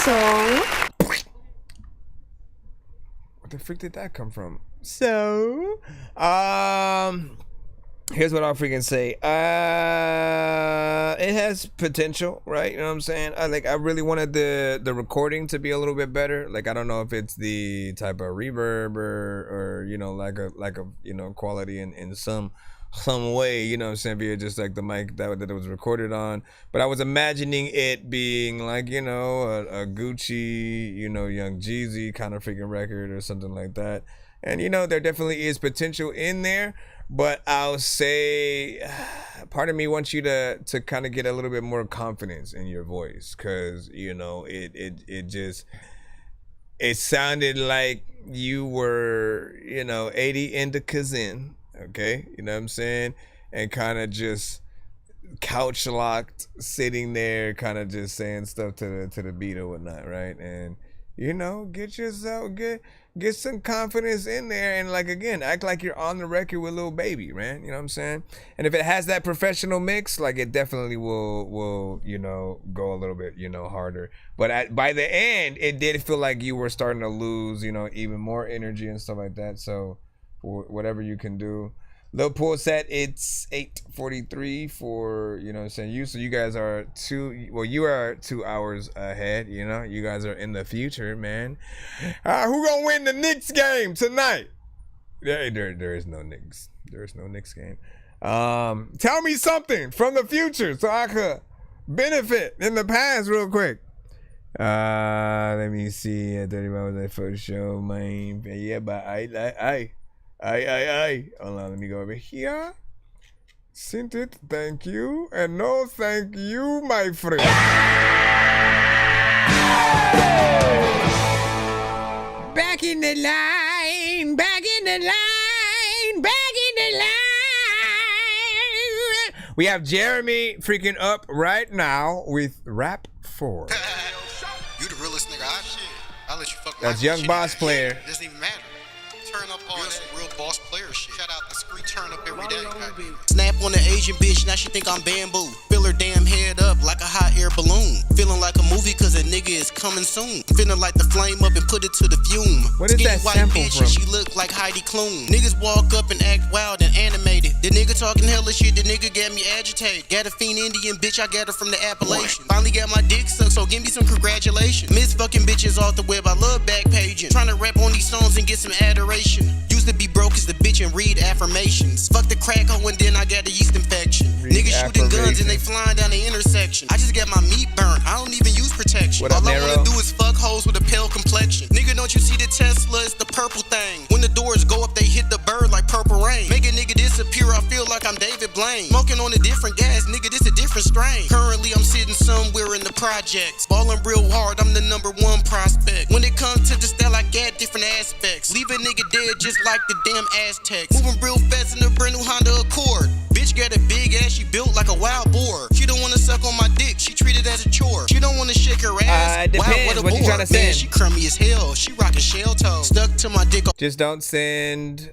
So, what the frick did that come from? So, Here's what I'll freaking say. It has potential, right? You know what I'm saying? I really wanted the recording to be a little bit better. Like, I don't know if it's the type of reverb or you know, like a you know, quality in some way, you know what I'm saying, via just like the mic that it was recorded on. But I was imagining it being like, you know, a Gucci, you know, Young Jeezy kind of freaking record or something like that. And, you know, there definitely is potential in there. But I'll say part of me wants you to kind of get a little bit more confidence in your voice, because, you know, it sounded like you were, you know, 80 indicas in, okay? You know what I'm saying? And kind of just couch locked, sitting there, kind of just saying stuff to the beat or whatnot, right? And, you know, get some confidence in there, and like, again, act like you're on the record with Lil Baby, man. You know what I'm saying? And if it has that professional mix, like, it definitely will, you know, go a little bit, you know, harder. But by the end, it did feel like you were starting to lose, you know, even more energy and stuff like that. So whatever you can do. Lil Pool said it's 8:43 for, you know what I'm saying, you. So you guys are you are 2 hours ahead, you know. You guys are in the future, man. Who gonna win the Knicks game tonight? There is no Knicks. There is no Knicks game. Tell me something from the future so I could benefit in the past real quick. Let me see. 30 miles for show, man. Yeah, but I. Hold on, let me go over here. Sent it, thank you. And no thank you, my friend. Back in the line, back in the line, back in the line. We have Jeremy freaking up right now with Rap 4. You the realest nigga I'll let you fuck. That's Young Boss Player. It doesn't even matter. Turn up all that real boss player shit. Shout out the screen, turn up every day. Snap on the Asian bitch, now she think I'm bamboo. Fill her damn head up like a hot air balloon. Feeling like a movie cause a nigga is coming soon. Feeling like the flame up and put it to the fume. What is that white sample bitch from? And she look like Heidi Klum. Niggas walk up and act wild and animated. The nigga talking hella shit, the nigga got me agitated. Got a fiend Indian bitch, I got her from the Appalachian. Finally got my dick sucked, so give me some congratulations. Miss fucking bitches off the web, I love back paging. Trying to rap on these songs and get some adoration. Used to be broke as the bitch and read affirmations. Fuck the crack hoe and then I got a yeast infection. Niggas shooting guns and they flying down the intersection. I just got my meat burnt, I don't even use protection. All I wanna do is fuck hoes with a pale complexion. Nigga, don't you see the Tesla? It's the purple thing. When the doors go up, they hit the bird like purple rain. Make a nigga disappear, I feel like I'm David Blaine. Smoking on a different gas, nigga, this a different strain. Currently, I'm sitting somewhere in the projects. Ballin' real hard, I'm the #1 prospect. When it comes to the style, I got different aspects. Leave a nigga dead just like the damn Aztecs. Moving real fast in a brand new Honda Accord. Bitch got a big ass, she built like a wild boar. She don't wanna suck on my dick, she treat it as a chore. She don't wanna shake her ass. Depends what you tryna Man, send. she crummy as hell, she rockin' shell toes. Stuck to my dick. Just don't send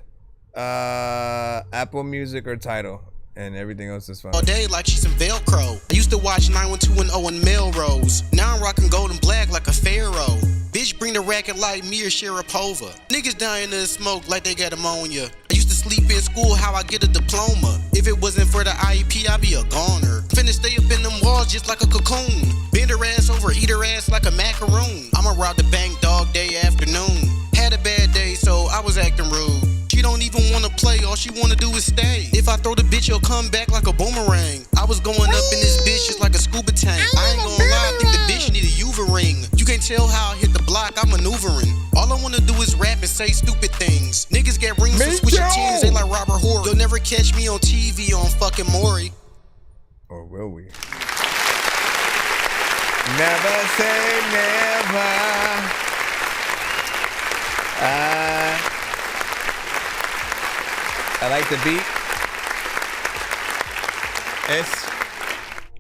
Apple Music or Tidal, and everything else is fine. All day like she's some Velcro. I used to watch 91210 and Melrose. Now I'm rocking gold and black like a pharaoh. Bitch, bring the racket like me or Sharapova. Niggas dying to smoke like they got ammonia. I used to sleep in school, how I get a diploma. If it wasn't for the IEP, I'd be a goner. Finna stay up in them walls just like a cocoon. Bend her ass over, eat her ass like a macaroon. I'ma rob the bank dog day afternoon. Had a bad day, so I was acting rude. She don't even wanna play, all she wanna do is stay. If I throw the bitch, she'll come back like a boomerang. I was going up in this bitch just like a scuba tank. I ain't gonna lie, I think the bitch need a UVA ring. You can't tell how I hit the block, I'm maneuvering. All I wanna do is rap and say stupid things. Niggas get rings and switch your teams, they like Robert Horry. You'll never catch me on TV on fucking Maury. Or will we? Never say never. I like the beat.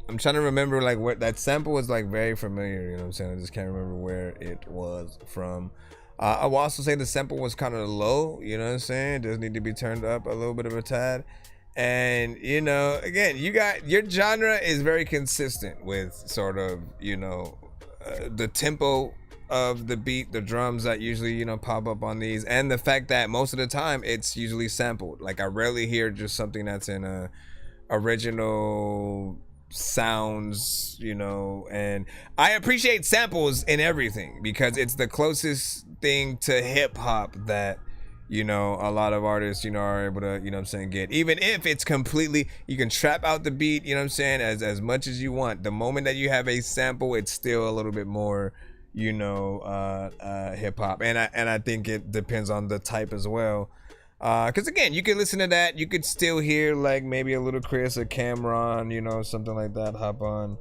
I'm trying to remember like what that sample was like, very familiar, you know what I'm saying? I just can't remember where it was from. I will also say the sample was kind of low, you know what I'm saying? It does need to be turned up a little bit of a tad. And, you know, again, your genre is very consistent with sort of, you know, the tempo of the beat, the drums that usually, you know, pop up on these, and the fact that most of the time it's usually sampled. Like I rarely hear just something that's in a original sounds, you know, and I appreciate samples in everything because it's the closest thing to hip hop that, you know, a lot of artists, you know, are able to, you know what I'm saying, get. Even if it's completely, you can trap out the beat, you know what I'm saying, as much as you want. The moment that you have a sample, it's still a little bit more, you know, hip hop. And I think it depends on the type as well. Because again, you could listen to that, you could still hear like maybe a little Chris or Cameron, you know, something like that hop on,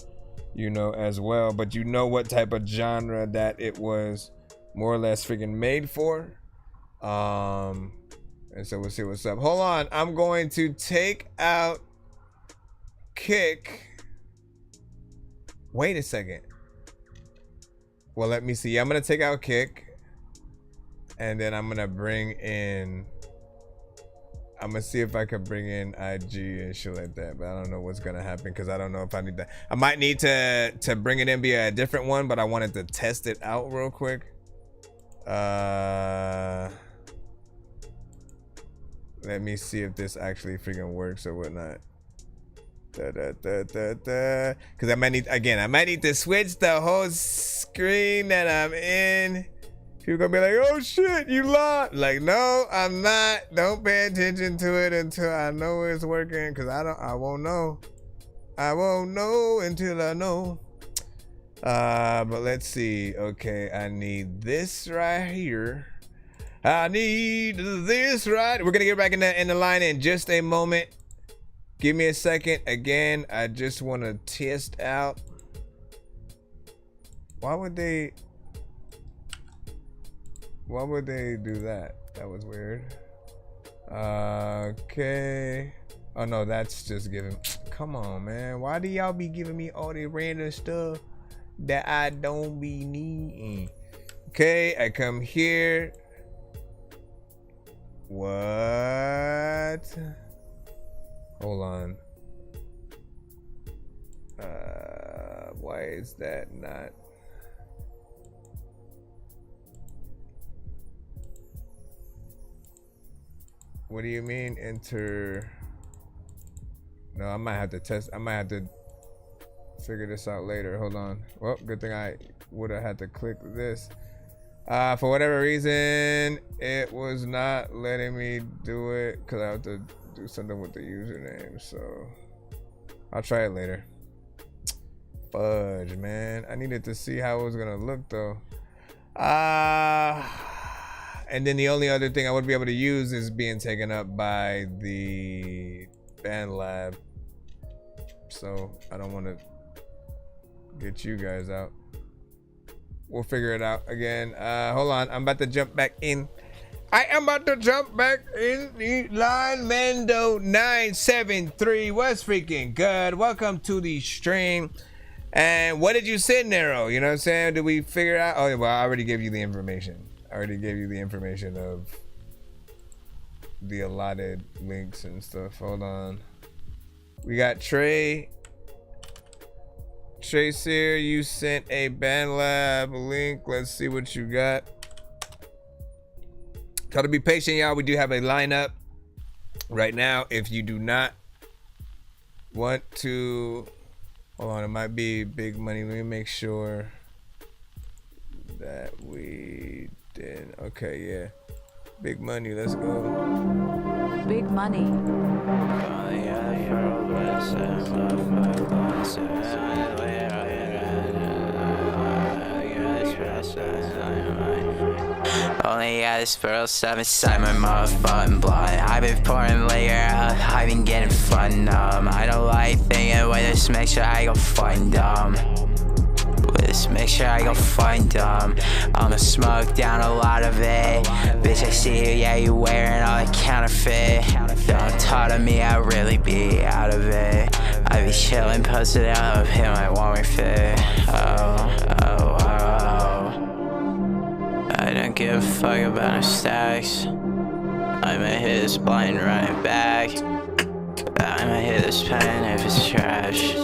you know, as well. But you know what type of genre that it was more or less freaking made for. And so we'll see what's up. Hold on, I'm going to take out Kick. Wait a second. Well, let me see. I'm gonna take out Kick, and then I'm gonna bring in. I'm gonna see if I can bring in IG and shit like that, but I don't know what's gonna happen because I don't know if I need that. I might need to bring it in via a different one, but I wanted to test it out real quick. Let me see if this actually freaking works or whatnot. Because I might need to switch the whole screen that I'm in. People gonna be like, oh shit, you lied. Like, no, I'm not. Don't pay attention to it until I know it's working, because I won't know. I won't know until I know. But let's see. Okay, I need this right here. I need this right. We're gonna get back in the line in just a moment. Give me a second. Again, I just want to test out. Why would they do that? That was weird. Okay. Oh no, that's just giving. Come on, man. Why do y'all be giving me all this random stuff that I don't be needing? Okay, I come here. What? Hold on. Why is that not? What do you mean enter? No, I might have to test. I might have to figure this out later. Hold on. Well, good thing I would have had to click this. For whatever reason, it was not letting me do it because I have to do something with the username. So I'll try it later. Fudge, man. I needed to see how it was gonna look though. And then the only other thing I would be able to use is being taken up by the band lab. So I don't want to get you guys out. We'll figure it out again. Hold on. I'm about to jump back in. I am about to jump back in the line. Mando 973. What's freaking good? Welcome to the stream. And what did you send, Nero? You know what I'm saying? Did we figure out? Oh, well, I already gave you the information. I already gave you the information of the allotted links and stuff. Hold on. We got Trey. Tracer, you sent a BandLab link. Let's see what you got. Try to be patient, y'all. We do have a lineup right now. If you do not want to, hold on, it might be big money. Let me make sure that we did. Okay, yeah. Big money, let's go. Big money. Only got this for 07 inside my motherfucking blood. I've been pouring liquor out, I've been getting fun dumb. I don't like thinking with this, make sure I go find dumb. With this, make sure I go find dumb. I'ma smoke down a lot of it. Bitch, I see you, yeah, you wearing all that counterfeit. Don't talk to me, I really be out of it. I be chillin', posted up, hit my warmer fit. I don't give a fuck about no stacks. I'ma hit this blind running back. I'ma hit this pen if it's trash.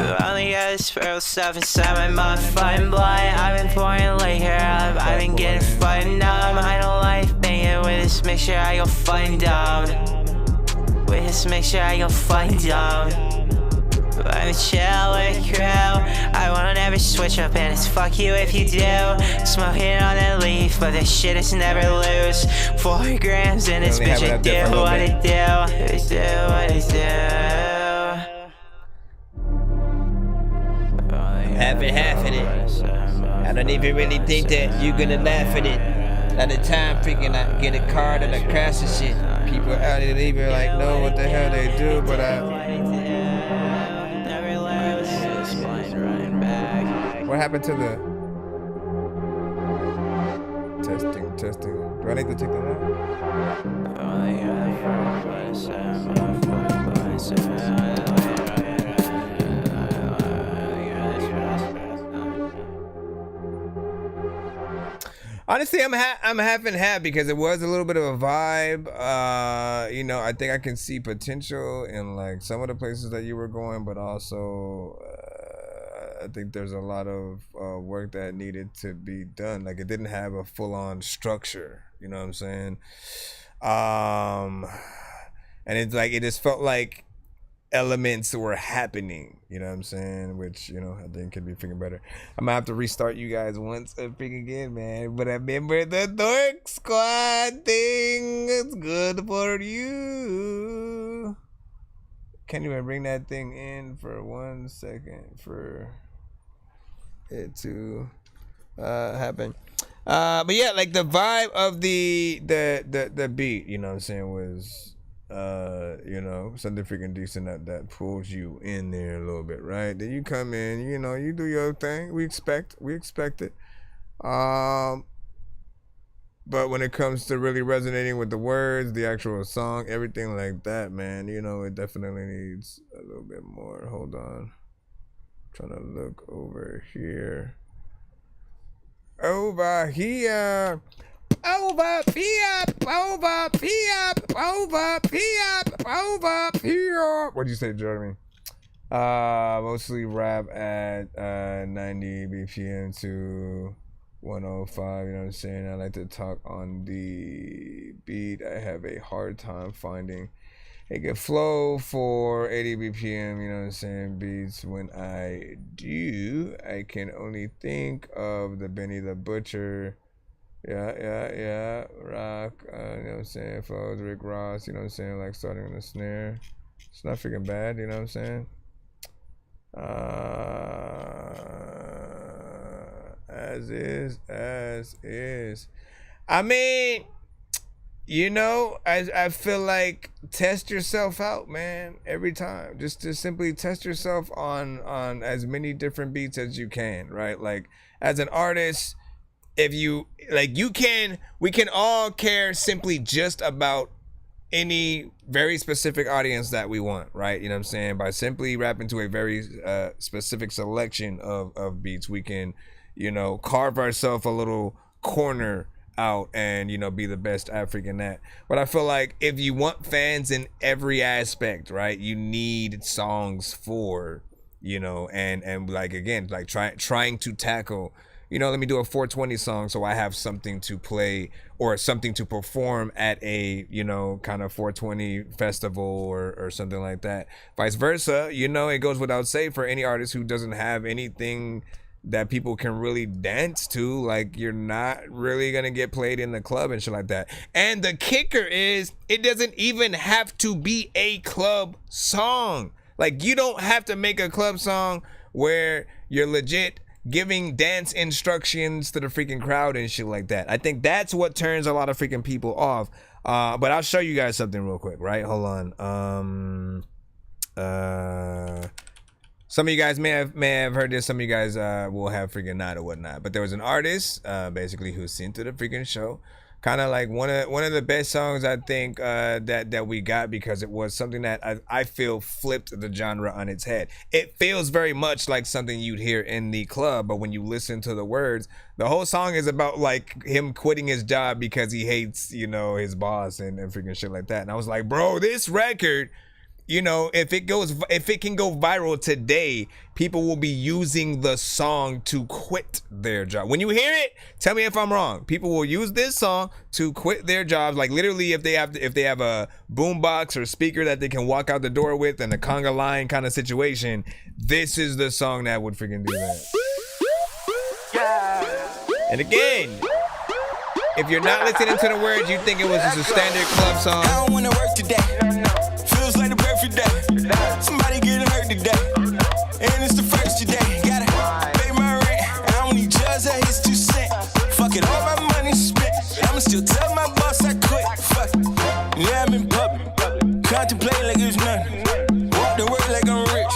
I only got this real stuff inside my motherfucking blood. I've been pouring liquor up, I've been getting fucking dumb. I don't like thinking with this mixture, I go fucking dumb. With this mixture, I go fucking dumb. I'm chill with crew. I wanna never switch up and it's fuck you if you do. Smoking on the leaf, but this shit is never loose. 4 grams in this bitch, I do what it do. I do what it do. Half in it. I don't even really think that you're gonna laugh at it. At the time, freaking I get a card and a crash and shit. People out there even like know what the hell they do, but what happened to the testing? Do I need to take that Honestly, I'm half and half because it was a little bit of a vibe. You know, I think I can see potential in like some of the places that you were going, but also I think there's a lot of work that needed to be done. Like it didn't have a full-on structure. You know what I'm saying? And it's like it just felt like elements were happening, you know what I'm saying, which, you know, I think could be freaking better. I'm gonna have to restart you guys once again, man, but I remember the Dork Squad thing. It's good for you. Can't even bring that thing in for 1 second for it to happen. But yeah, like the vibe of the beat, you know what I'm saying, was you know, something freaking decent that pulls you in there a little bit, right? Then you come in, you know, you do your thing. We expect it. But when it comes to really resonating with the words, the actual song, everything like that, man, you know, it definitely needs a little bit more. Hold on. I'm trying to look over here. Over here. Over here. What'd you say, Jeremy? Mostly rap at 90 BPM to 105, you know what I'm saying? I like to talk on the beat. I have a hard time finding a good flow for 80 BPM, you know what I'm saying, beats. When I do, I can only think of the Benny the Butcher. Yeah. Rock, you know what I'm saying? Flows, Rick Ross, you know what I'm saying? Like starting on the snare. It's not freaking bad, you know what I'm saying? As is. I mean, you know, I feel like test yourself out, man, every time. Just to simply test yourself on as many different beats as you can, right? Like, as an artist, if you, like, we can all care simply just about any very specific audience that we want, right? You know what I'm saying? By simply rapping to a very specific selection of beats, we can, you know, carve ourselves a little corner out and, you know, be the best at freaking that. But I feel like if you want fans in every aspect, right, you need songs for, you know, and like, again, like trying to tackle, you know, let me do a 420 song so I have something to play or something to perform at a, you know, kind of 420 festival or something like that. Vice versa, you know, it goes without saying for any artist who doesn't have anything that people can really dance to, like, you're not really gonna get played in the club and shit like that. And the kicker is, it doesn't even have to be a club song. Like, you don't have to make a club song where you're legit giving dance instructions to the freaking crowd and shit like that. I think that's what turns a lot of freaking people off. But I'll show you guys something real quick, right? Hold on. Some of you guys may have heard this. Some of you guys will have freaking not or whatnot. But there was an artist basically who sent to the freaking show. Kind of like one of the best songs I think that we got, because it was something that I feel flipped the genre on its head. It feels very much like something you'd hear in the club, but when you listen to the words, the whole song is about like him quitting his job because he hates, you know, his boss and freaking shit like that. And I was like, bro, this record you know, if it can go viral today, people will be using the song to quit their job. When you hear it, tell me if I'm wrong. People will use this song to quit their jobs. Like literally, if they have a boombox or speaker that they can walk out the door with and a conga line kind of situation, this is the song that would freaking do that. And again, if you're not listening to the words, you think it was just a standard club song. I don't wanna work today. Feels like the perfect day. Somebody getting hurt today. And it's the first today. Gotta pay my rent. I don't need judge, that hits 2 cents. Fuck it, all my money spent. I'ma still tell my boss I quit. Fuck it. Yeah, I'm in public. Contemplate like it's nothing. Walk the work like I'm rich.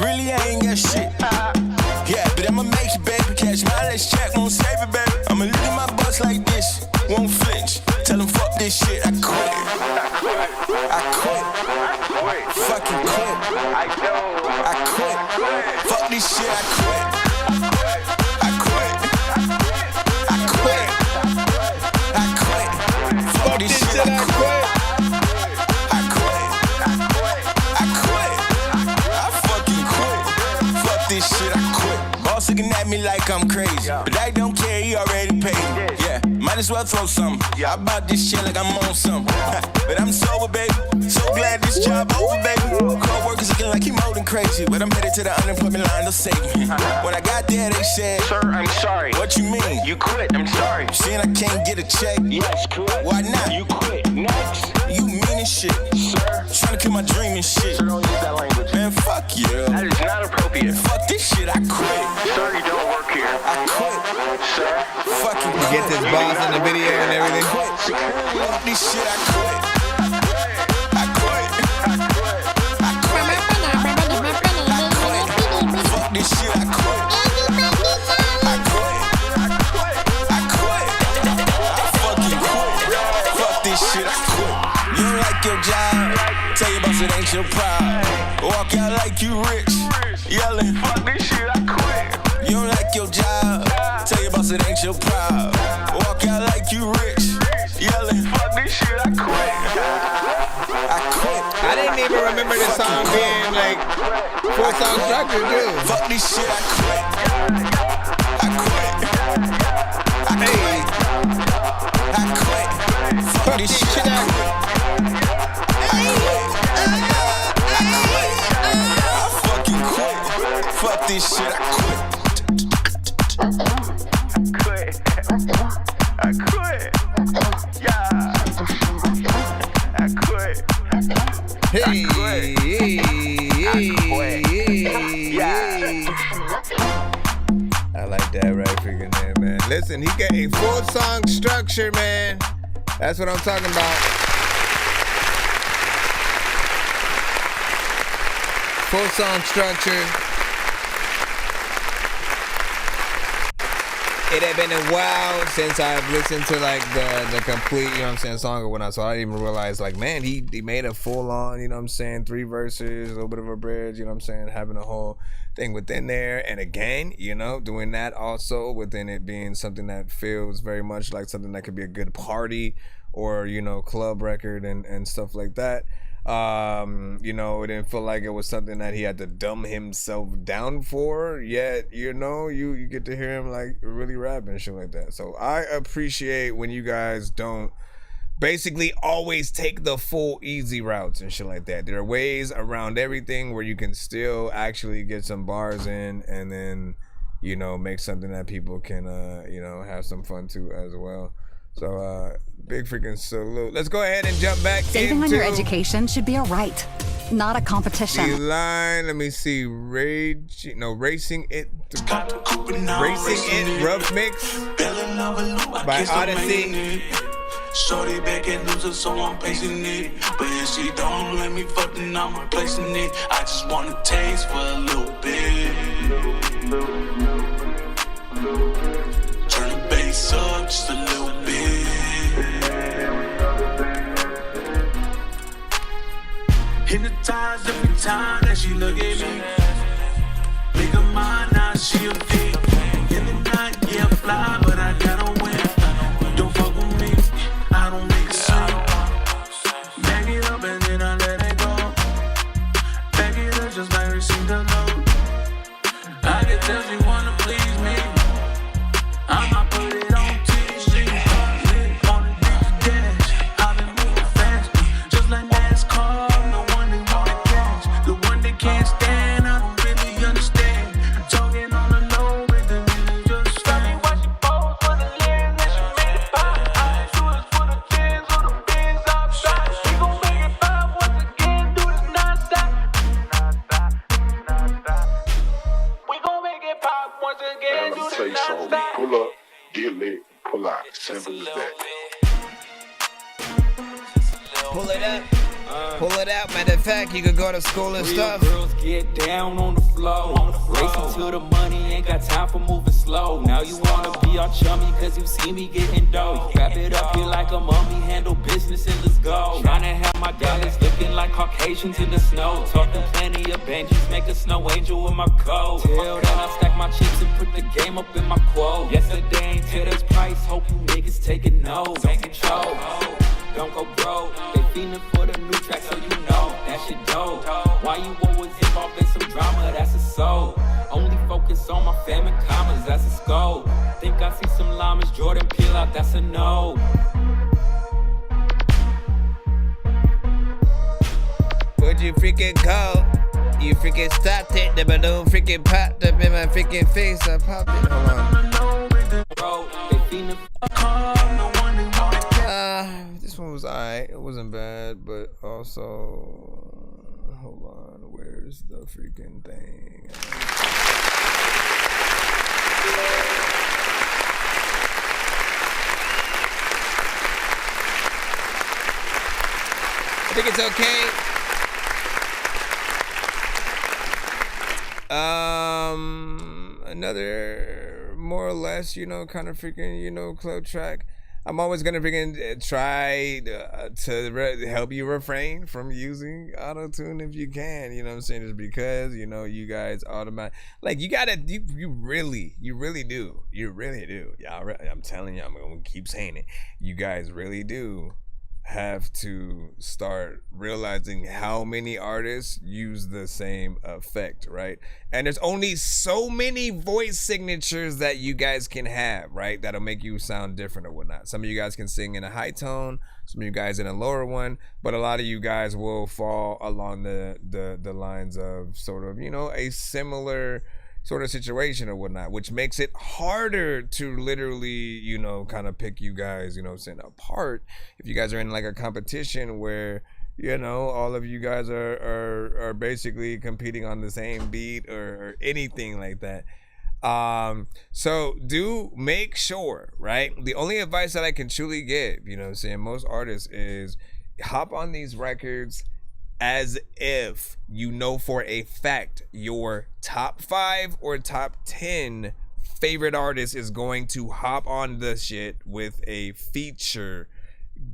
Really, I ain't got shit. Yeah, but I'ma make it, baby. Catch my last check, won't save it, baby. I'ma look at my boss like this. Won't flinch. Tell him fuck this shit. I quit. I quit. Fucking quit. I quit. Fuck this shit. I quit. I quit. I quit. I quit. Fuck this shit. I quit. I quit. I quit. I fucking quit. Fuck this shit. I quit. Boss looking at me like I'm crazy, but I don't care. He already paid me. Yeah. Might as well throw something. I bought this shit like I'm on something. But I'm sober, baby. So glad this job over, baby. Co-workers looking like he more than crazy. But I'm headed to the unemployment line, they'll save me. When I got there, they said, Sir, I'm sorry. What you mean? You quit, I'm sorry. Saying I can't get a check? Yes, correct. Why not? You quit. Next. You mean as shit. Sir. Trying to kill my dream and shit. Sir, don't use that language. Man, fuck you. That is not appropriate. Fuck this shit, I quit. Sir, you don't work here. I quit. Sir. Fucking quit. You get this boss in the video and everything. Fuck this shit, I quit. I quit. I quit. Fuck this shit, I quit. I quit. I quit. I fucking quit. Fuck this shit, I quit. You don't like your job? Tell your boss it ain't your problem. Walk out like you rich, yelling, fuck this shit, I quit. You don't like your job? Tell your boss it ain't your problem. Walk out like you rich, yelling, fuck this shit, I quit. I quit. I didn't even remember the song being like full song structure, dude. Fuck this shit, I quit. I quit. I quit. I quit. Fuck this shit, I quit. I quit. I quit. I fucking quit. Fuck this shit, I quit. I quit. Yeah. I quit. Hey, I quit. Yeah. I like that right freaking there, man. Listen, he got a full song structure, man. That's what I'm talking about. Full song structure. It had been a while since I've listened to like the complete, you know what I'm saying, song or whatnot. So I didn't even realize like, man, he made a full on, you know what I'm saying, 3 verses, a little bit of a bridge, you know what I'm saying, having a whole thing within there. And again, you know, doing that also within it being something that feels very much like something that could be a good party or, you know, club record and stuff like that. You know, it didn't feel like it was something that he had to dumb himself down for, yet, you know, you get to hear him like really rap and shit like that. So I appreciate when you guys don't basically always take the full easy routes and shit like that. There are ways around everything where you can still actually get some bars in and then, you know, make something that people can, you know, have some fun to as well. So, big freaking salute. Let's go ahead and jump back Saving on your education should be a right, not a competition. The line, let me see, Racing It Rough Mix by Odyssey. Shorty back at loser, so I'm pacing it. But if she don't let me fuck, then I'm replacing it. I just want to taste for a little bit. Turn the bass up just a little bit. Hypnotized every time that she look at me. Make her mine, now she a fit. In the night, yeah, I fly, but I gotta win. Don't fuck with me, I don't make a scene. Back it up and then I let it go. Pull it out, matter of fact, you could go to school and Real stuff. girls get down on the floor. Racing to the money, ain't got time for moving slow. Now you wanna be all chummy cause you see me getting dough. Wrap it up here like a mummy, handle business and let's go. Tryna have my dollars looking like Caucasians in the snow. Talking plenty of Benjis, make a snow angel with my code. Till then I stack my chips and put the game up in my quote. Yesterday ain't till this price, hope you niggas taking notes. Make it show, don't go broke. They feeling for the new track so you know that shit dope. Why you always involved in some drama, that's a soul. Only focus on my fam and commas, that's a scope. Think I see some llamas, Jordan peel out, that's a no. Would you freaking go? You freaking stopped it, the balloon freaking popped up in my freaking face. I popped it. Hold on. This one was alright. It wasn't bad, but also, hold on. Where's the freaking thing? I think it's okay. Another more or less, kind of freaking, club track. I'm always gonna freaking try to help you refrain from using auto-tune if you can, you know what I'm saying? Just because, you guys like, you really do. Y'all, I'm telling you, I'm gonna keep saying it. You guys really do have to start realizing how many artists use the same effect, right? And there's only so many voice signatures that you guys can have, right? That'll make you sound different or whatnot. Some of you guys can sing in a high tone, some of you guys in a lower one, but a lot of you guys will fall along the lines of sort of, a similar sort of situation or whatnot, which makes it harder to literally, kind of pick you guys, apart. If you guys are in like a competition where, all of you guys are basically competing on the same beat or anything like that. So do make sure, right? The only advice that I can truly give, most artists is hop on these records as if you know for a fact your top 5 or top 10 favorite artist is going to hop on the shit with a feature,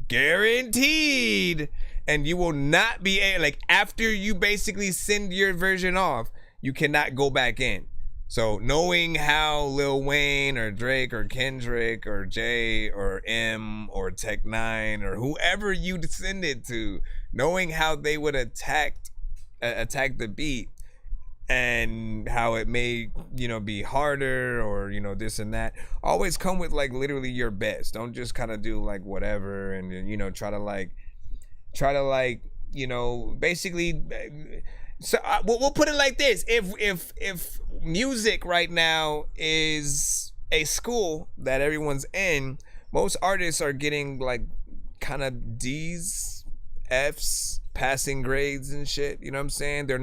guaranteed. And you will not be like, after you basically send your version off, you cannot go back in. So knowing how Lil Wayne or Drake or Kendrick or Jay or M or Tech 9 or whoever you send it to, knowing how they would attack the beat and how it may, be harder or, this and that, always come with like literally your best. Don't just kind of do like whatever and, try to basically. So we'll put it like this: if music right now is a school that everyone's in, most artists are getting like kind of D's, F's, passing grades and shit. You know what I'm saying? There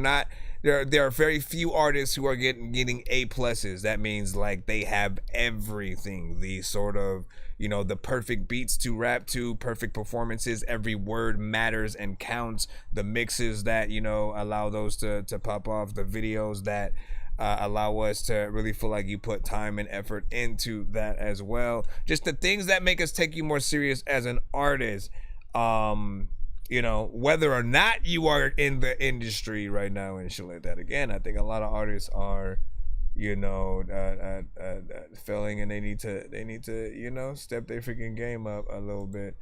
are very few artists who are getting A pluses. That means like they have everything. The sort of, the perfect beats to rap to, perfect performances, every word matters and counts, the mixes that, allow those to pop off, the videos that allow us to really feel like you put time and effort into that as well. Just the things that make us take you more serious as an artist. Whether or not you are in the industry right now and shit like that. Again, I think a lot of artists are, failing, and they need to, step their freaking game up a little bit,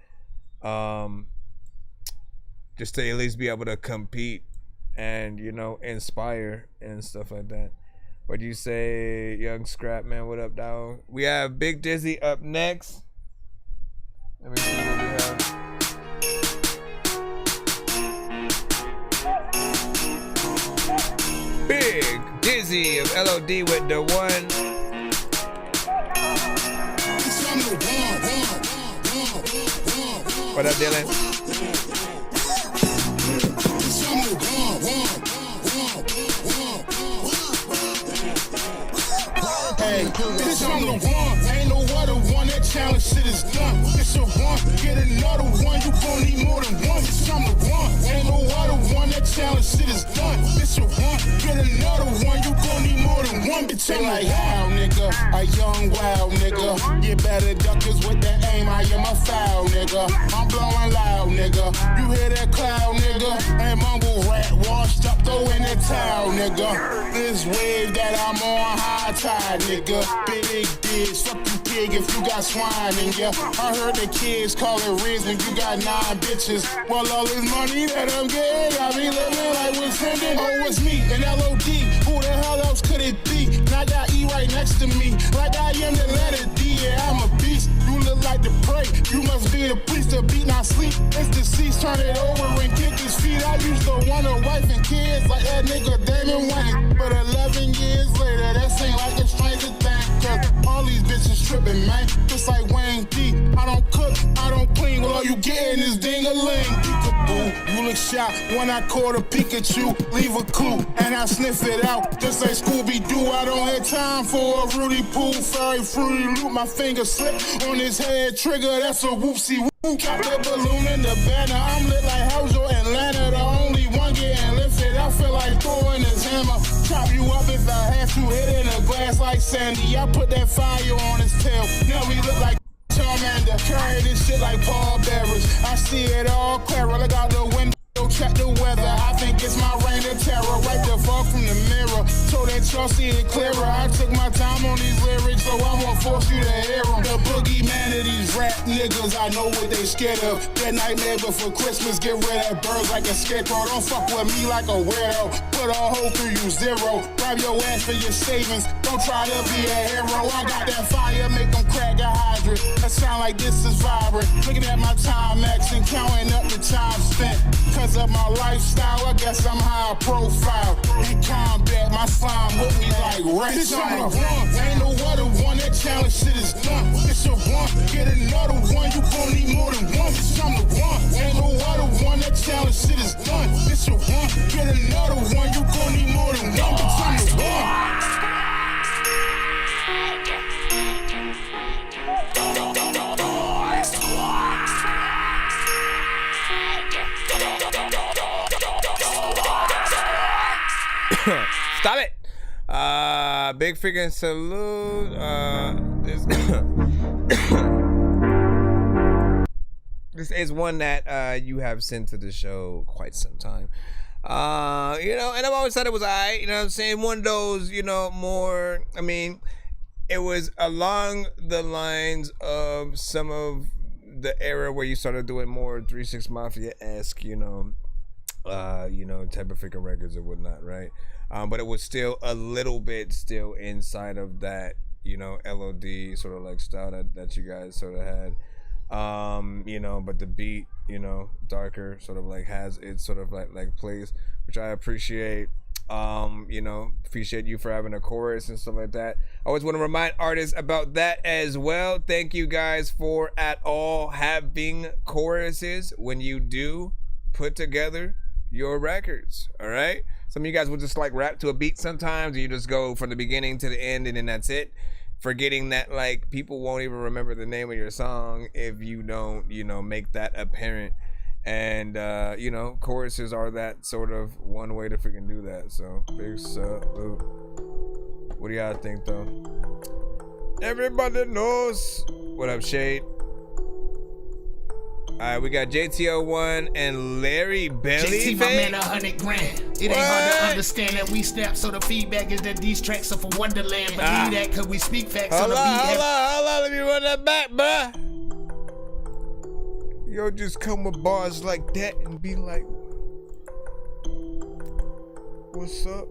just to at least be able to compete and, inspire and stuff like that. What do you say, Young Scrap Man? What up, dog? We have Big Dizzy up next. Let me see what we have. Big Dizzy of LOD with the one. What up, Dylan? Hey, this I'm the one. Ain't no other one. That challenge shit is done. It's a one. Get another one. You gon' need more than one. This I'm the one. Ain't no This your one, get another one. You gon' need more than one, bitch. I'm like, how, nigga? A young wild nigga. You better duck us with that aim. I am a foul nigga. I'm blowing loud, nigga. You hear that cloud, nigga? And mumble rat washed up, throw in the towel, nigga. This wave that I'm on high tide, nigga. Big dish, fuck you pig if you got swine in ya. I heard the kids call it Riz when you got 9 bitches. Well, all this money that I'm getting, I be living like we're sending. Oh, it's me, an LOD. Who the hell else could it be? And I got E right next to me, like I am the letter D. Yeah, I'm a beast. You look like the prey. You must be the priest to beat, not sleep. It's deceased, turn it over and kick his feet. I used to want a wife and kids like that nigga Damon Wayne. But 11 years later, that seemed like a stranger thing. Cause all these bitches tripping, man. Just like Wayne D. I don't cook, I don't clean. Well, all you getting is ding-a-ling. Peekaboo, you look shot when I caught a Pikachu. Leave a clue, and I sniff it out. Just like Scooby-Doo, I don't have time for a Rudy Poo. Fairy fruity loop, my finger slip on his head trigger. That's a whoopsie whoop. Got the balloon in the banner. I'm lit like Houseo Atlanta. The only one getting lifted. I feel like throwing his hammer. Chop you up if I have to. Hit in a glass like Sandy. I put that fire on his tail. Now he look like Charmander. Carry this shit like Paul Bearers. I see it all clearer. Look out the window. Check the weather, I think it's my reign of terror. Right the fuck from the mirror, so that y'all see it clearer. I took my time on these lyrics, so I won't force you to hear them. The boogeyman of these rap niggas, I know what they scared of. That nightmare before Christmas, get rid of birds like a scarecrow. Don't fuck with me like a weirdo, put a hole through you zero. Grab your ass for your savings, don't try to be a hero. I got that fire, make them crack a hydrant. That sound like this is vibrant. Looking at my time max and counting up the time spent. Cause of my lifestyle, I guess I'm high profile. In combat, my slime with me like rats. I'm the one, ain't no other one. That challenge shit is done. It's your one, get another one. You gon' need more than one. Bitch, I'm the one, ain't no other one. That challenge shit is done. It's your one, get another one. You gon' need more than one. Bitch, I'm the one. Stop it. Big freaking salute. This is one that you have sent to the show quite some time. You know, and I've always thought it was alright, you know what I'm saying? One of those, you know, more, I mean, it was along the lines of some of the era where you started doing more 3 6 Mafia-esque, you know, type of freaking records or whatnot, right? But it was still a little bit still inside of that, you know, LOD sort of like style that you guys sort of had. You know, but the beat, you know, darker sort of like has its sort of like place, which I appreciate. You know, appreciate you for having a chorus and stuff like that. I always want to remind artists about that as well. Thank you guys for at all having choruses when you do put together your records. All right, some of you guys will just like rap to a beat sometimes, and you just go from the beginning to the end and then that's it, forgetting that like people won't even remember the name of your song if you don't, you know, make that apparent. And you know, choruses are that sort of one way to freaking do that. So big salute. What do y'all think though? Everybody knows. What up, Shade? Alright, we got JTO1 and Larry Belly. JT, my man, 100 grand. It ain't hard to understand that we snap, so the feedback is that these tracks are from Wonderland. Believe that, cause we speak facts on the beat. Hold on, let me run that back, bruh. Yo, just come with bars like that and be like, what's up?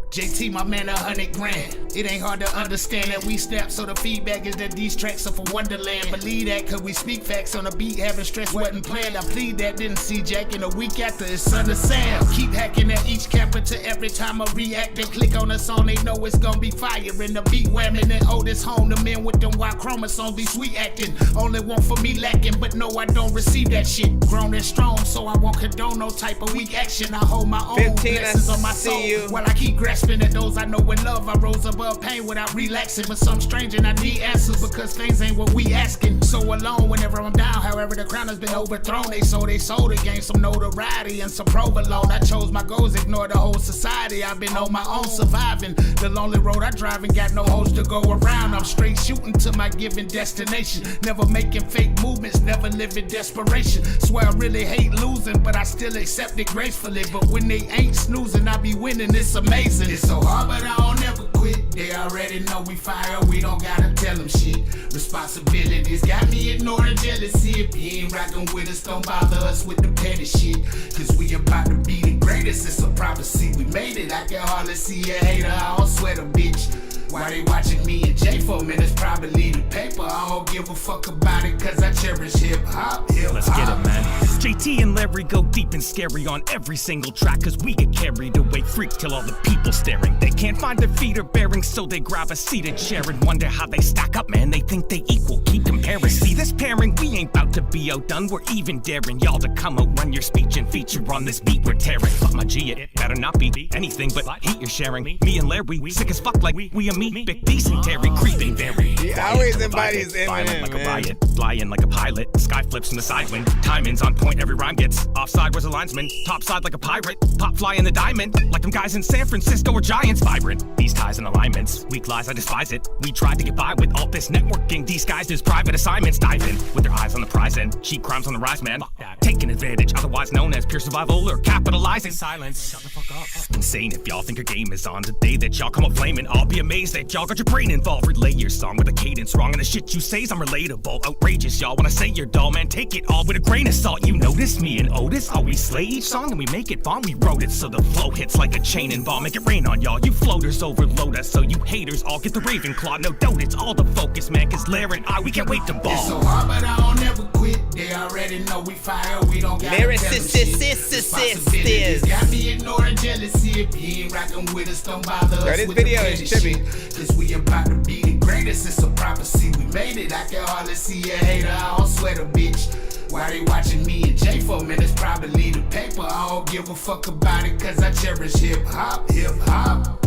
JT, my man, 100 grand. It ain't hard to understand that we snap, so the feedback is that these tracks are from Wonderland. Believe that, cause we speak facts on the beat, having stress wasn't planned. I plead that, didn't see Jack in a week after his son of Sam. Keep hacking at each capital every time I react. They click on a song, they know it's gonna be fire. In the beat whamming and Otis home, the men with them wild chromosomes be sweet acting. Only one for me lacking, but no, I don't receive that shit. Grown and strong, so I won't condone no type of weak action. I hold my own blessings on my soul while I keep grasping at those I know in love. I rose above 12 pain without relaxing. But some strange and I need answers because things ain't what we asking. So alone whenever I'm down, however the crown has been overthrown. They sold to gain some notoriety and some provolone. I chose my goals, ignore the whole society. I've been on my own surviving. The lonely road I drive and got no hoes to go around. I'm straight shooting to my given destination. Never making fake movements, never living desperation. Swear I really hate losing, but I still accept it gracefully. But when they ain't snoozing, I be winning, it's amazing. It's so hard, but I don't ever quit. They already know we fire, we don't gotta tell them shit. Responsibilities got me ignoring jealousy. If you ain't rockin' with us, don't bother us with the petty shit. Cause we about to be the greatest, it's a prophecy. We made it, I can hardly see a hater, I don't sweat a bitch. Why they watching me and J for minutes? Probably the paper. I don't give a fuck about it cause I cherish hip hop. Let's get it, man. JT and Larry go deep and scary on every single track cause we get carried away, freak till all the people staring. They can't find their feet or bearings, so they grab a seated chair and wonder how they stack up, man. They think they equal, keep comparing. See this pairing, we ain't about to be outdone. We're even daring y'all to come out, run your speech and feature on this beat we're tearing. But my G, it better not be anything but heat you're sharing. Me and Larry, we sick as fuck like we a me, big dysentery, creeping very. He always embodies Eminem, like man. a riot, flying like a pilot, sky flips from the side wind. Timing's on point, every rhyme gets offside. Where's a linesman? Topside like a pirate, pop fly in the diamond, like them guys in San Francisco or Giants. Vibrant, these ties and alignments, weak lies, I despise it. We tried to get by with all this networking disguised as private assignments. Dive in with their eyes on the prize end, cheap crimes on the rise, man. Taking advantage, otherwise known as pure survival or capitalizing silence. Shut the fuck up. Insane if y'all think your game is on. The day that y'all come up flaming, I'll be amazed that y'all got your brain involved. Relay your song with a cadence wrong, and the shit you say's unrelatable. Outrageous, y'all. When I say you're dull, man, take it all with a grain of salt. You notice me and Otis always slay each song, and we make it bomb. We wrote it so the flow hits like a chain and ball. Make it rain on y'all. You floaters overload us, so you haters all get the Raven Claw. No doubt it's all the focus, man, cause Larry and we can't wait to ball. It's so hard, but I don't ever quit. They already know we fire, we don't got responsibilities. Got me ignoring jealousy. If you ain't rockin' with us, don't bother us This with video the is petty chippy. shit. Cause we about to be the greatest, it's a prophecy. We made it, I can hardly see a hater, I don't sweat a bitch. Why they watching me and J for minutes? Probably the paper. I don't give a fuck about it cause I cherish hip hop, hip hop.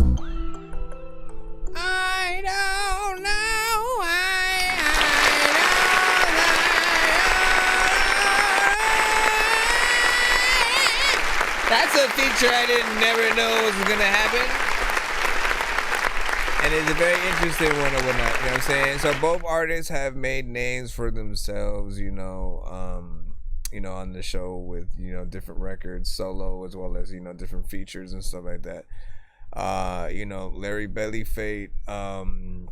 I don't know. That's a feature I didn't never know was gonna happen. And it's a very interesting one or whatnot, you know what I'm saying? So both artists have made names for themselves, on the show with, different records, solo, as well as, different features and stuff like that. Larry Belly Fate, man,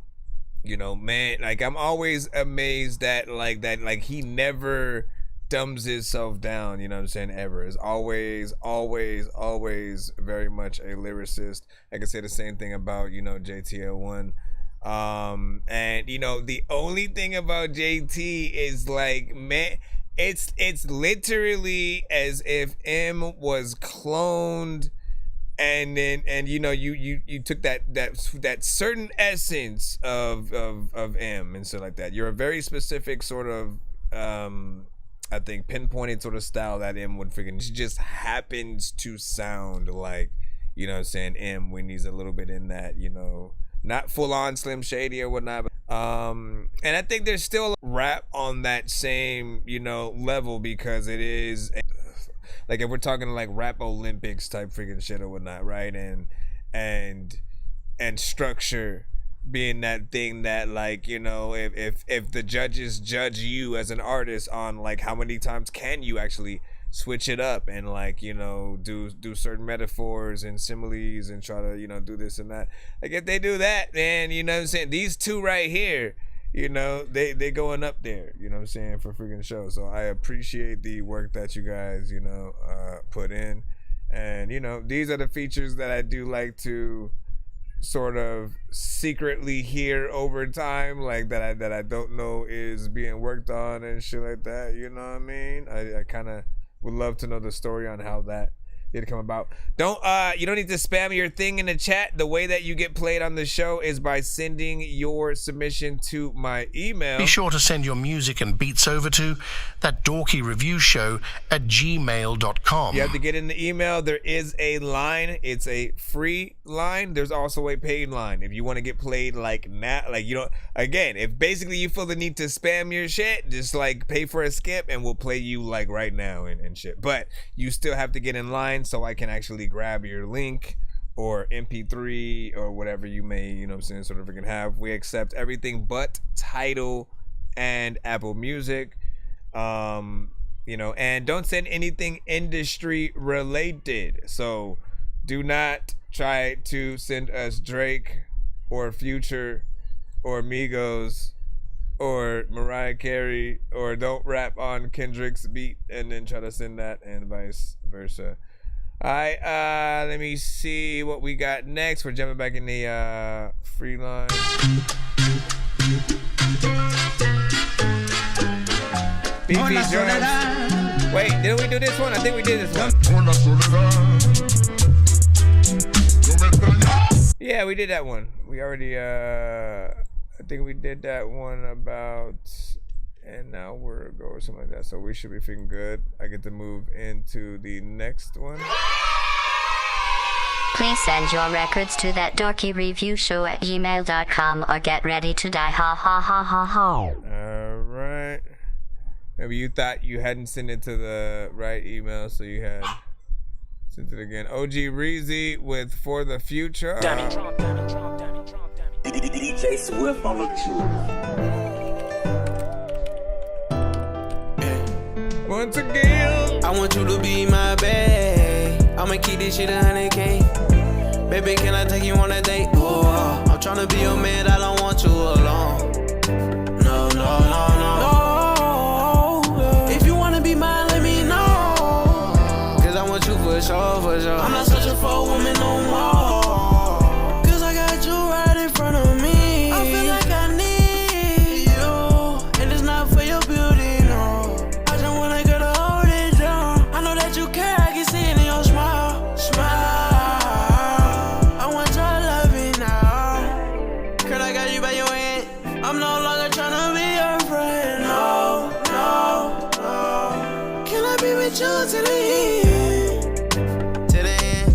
like I'm always amazed that he never dumbs himself down, ever. Is always very much a lyricist. I can say the same thing about, JTL1. And the only thing about JT is like, man, it's literally as if M was cloned, and then you took that certain essence of M and stuff like that. You're a very specific sort of I think pinpointed sort of style that M would freaking just happens to sound like, M when he's a little bit in that, not full on Slim Shady or whatnot. But, and I think there's still rap on that same, level, because it is like, if we're talking like rap Olympics type freaking shit or whatnot, right? And structure being that thing that, like, if the judges judge you as an artist on like how many times can you actually switch it up and like, do certain metaphors and similes and try to, do this and that. Like, if they do that, man, these two right here, they going up there, for freaking show. So I appreciate the work that you guys, put in. And, these are the features that I do like to sort of secretly hear over time, like that I don't know is being worked on and shit like that. You know what I mean? I kind of would love to know the story on how that it come about. You don't need to spam your thing in the chat. The way that you get played on the show is by sending your submission to my email. Be sure to send your music and beats over to That Dorky Review Show at gmail.com. You have to get in the email. There is a line. It's a free line. There's also a paid line. If you want to get played like now, like you don't. Again, if basically you feel the need to spam your shit, just like pay for a skip and we'll play you like right now and shit. But you still have to get in line so I can actually grab your link or MP3 or whatever you may, you know what I'm saying, sort of can have. We accept everything but Tidal and Apple Music. You know, and don't send anything industry related. So do not try to send us Drake or Future or Migos or Mariah Carey, or don't rap on Kendrick's beat and then try to send that, and vice versa. Alright, let me see what we got next. We're jumping back in the free line. BP drums. Wait, did we do this one? I think we did this one. Yeah, we did that one. We already I think we did that one about an hour ago or something like that. So we should be feeling good. I get to move into the next one. Please send your records to That Dorky Review Show at gmail.com or get ready to die. Ha ha ha ha ha. Alright. Maybe you thought you hadn't sent it to the right email, so you had sent it again. OG Reezy with For the Future. DJ Swift on the truth. Once again, I want you to be my babe. I'ma keep this shit 100K. Baby, can I take you on a date? Oh, I'm tryna be your man, I don't want you alone. No, no, no, no, no. If you wanna be mine, let me know. Cause I want you for sure, for sure. I'm not searching for a woman no more. Cause I got you right in front of me. I feel like I need you. And it's not for your beauty, no. I just want a girl to hold it down. I know that you care, I can see it in your smile. Smile. I want your loving now. Girl, I got you by your hand. I'm no longer tryna be your friend. No, no, no. Can I be with you to the end? To the end.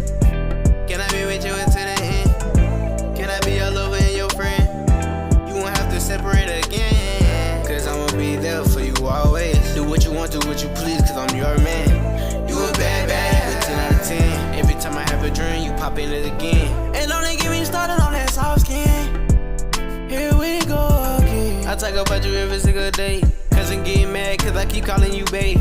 Can I be with you until the end? Can I be your lover and your friend? You won't have to separate again. Cause I'ma be there for you always. Do what you want, do what you please, cause I'm your man. You a bad, bad, a 10 out of 10. Every time I have a dream, you pop in it again. And don't get me started on that soft skin. Here we go again. I talk about you every single day. Cause I'm getting mad cause I keep calling you babe.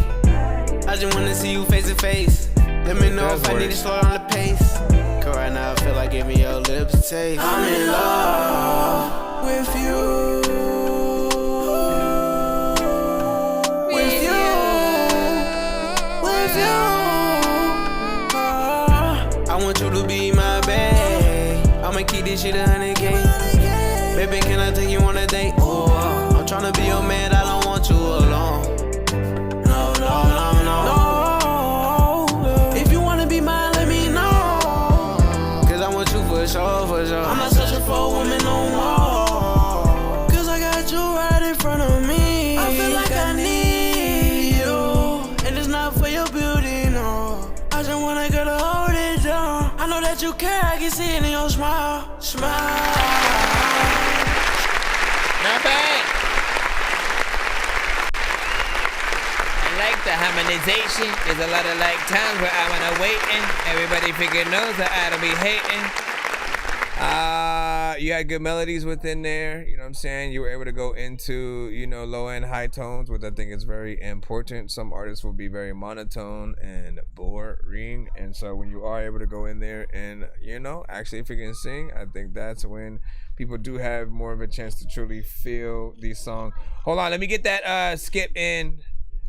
I just wanna see you face to face. Let me know if I need to slow down the pace. Cause right now I feel like giving your lips a taste. I'm in love with you. With you. With you. I want you to be my babe. I'ma keep this shit 100K. Baby, can I take you on a date? Oh, I'm tryna be your man, I don't want you alone. No, no, no, no, no. If you wanna be mine, let me know. Cause I want you for sure, for sure. I'm not searching for a woman no more. Cause I got you right in front of me. I feel like I need you. And it's not for your beauty, no. I just want a girl to hold it down. I know that you care, I can see it in your smile. Smile. Not bad. I like the harmonization. There's a lot of like times where I wanna waiting. Everybody figure knows that I don't be hating. You had good melodies within there. You know what I'm saying? You were able to go into, you know, low and high tones, which I think is very important. Some artists will be very monotone and boring. And so when you are able to go in there and, you know, actually if you can sing, I think that's when people do have more of a chance to truly feel these songs. Hold on, let me get that skip in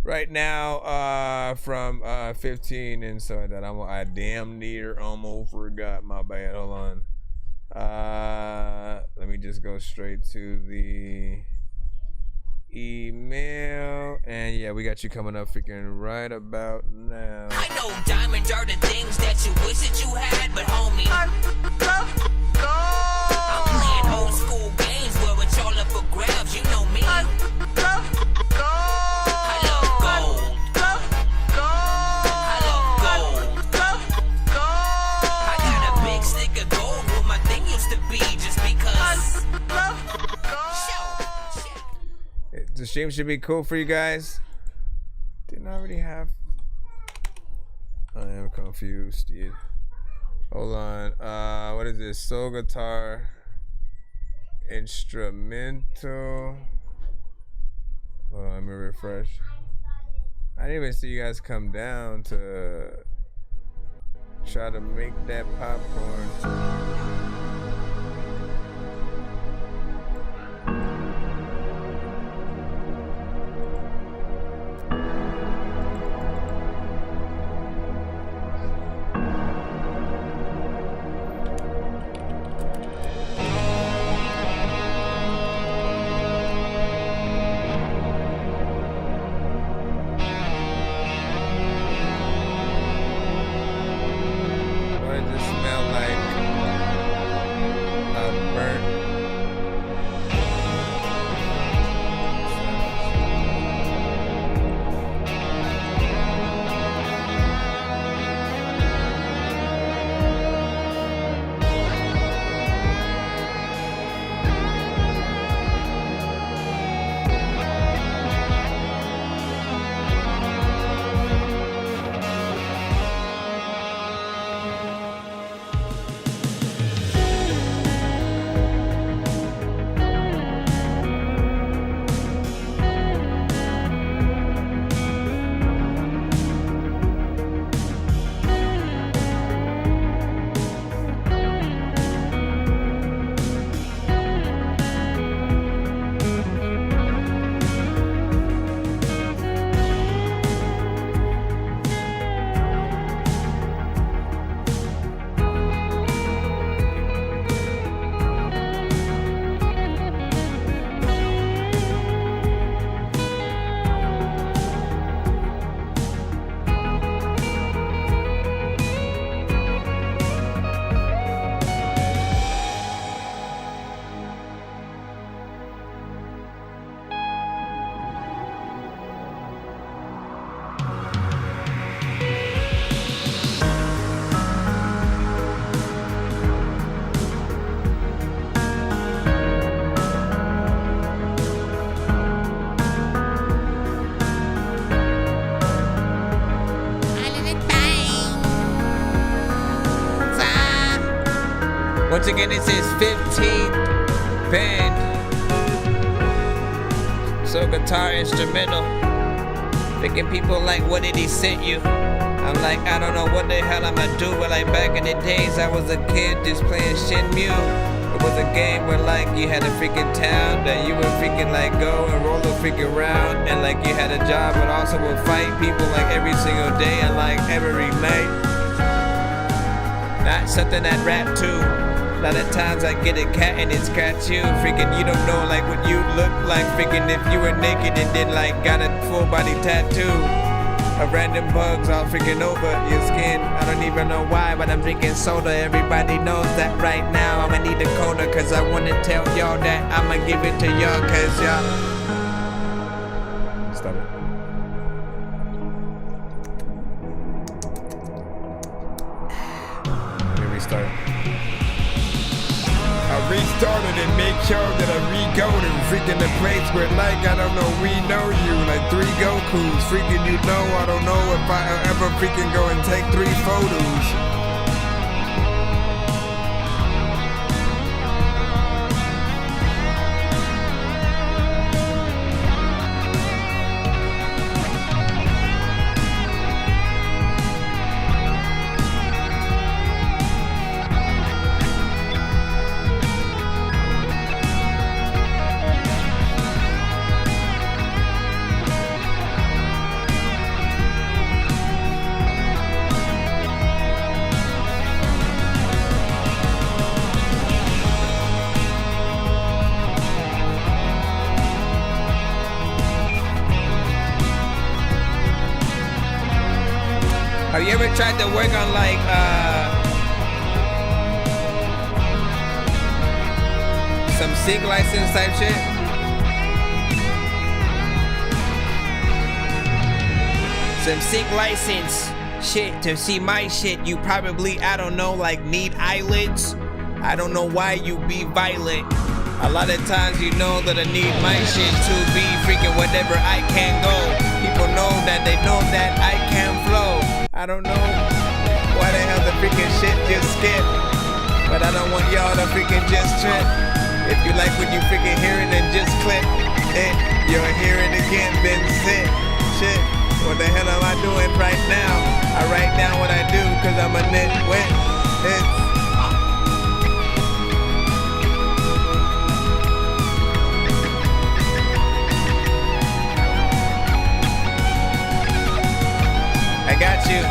right now from 15 and so that I damn near almost forgot. My bad. Hold on. Let me just go straight to the email. And yeah, we got you coming up freaking right about now. I know diamonds are the things that you wish that you had, but homie, I'm playing old school games where it's all up for grabs. You know me. I love gold. I love gold. I got a big stick of gold where my thing used to be just because. The stream should be cool for you guys. Didn't I already have? I am confused, dude. Hold on. What is this? Soul guitar instrumental. Hold on, let me refresh. I didn't even see you guys come down to try to make that popcorn. Once again, this is 15th band. So guitar instrumental. Thinking people like, what did he send you? I'm like, I don't know what the hell I'ma do. But like back in the days, I was a kid just playing Shenmue. It was a game where like you had a freaking town that you would freaking like go and roll a freaking round. And like you had a job but also would fight people like every single day and like every night. Not something I'd rap to. A lot of times I get a cat and it scratch you. Freaking you don't know like what you look like. Freaking if you were naked and then like got a full body tattoo of random bugs all freaking over your skin. I don't even know why, but I'm drinking soda. Everybody knows that right now. I'ma need a coda cause I wanna tell y'all that I'ma give it to y'all cause y'all. Stop it. Let me restart. I restarted and make sure that I re-go to freaking the place where like, I don't know, we know you, like 3 Gokus, freaking you know, I don't know if I'll ever freaking go and take 3 photos. Have you ever tried to work on like some sync license type shit? Some sync license shit to see my shit. You probably, I don't know, like need eyelids. I don't know why you be violent. A lot of times you know that I need my shit to be freaking whatever I can go. People know that they know that I can flow. I don't know why the hell the freaking shit just skip. But I don't want y'all to freaking just trip. If you like what you freaking hear it, then just click it. You'll hear it again, then sit. Shit, what the hell am I doing right now? I write down what I do cause I'm a nitwit. It's I got you.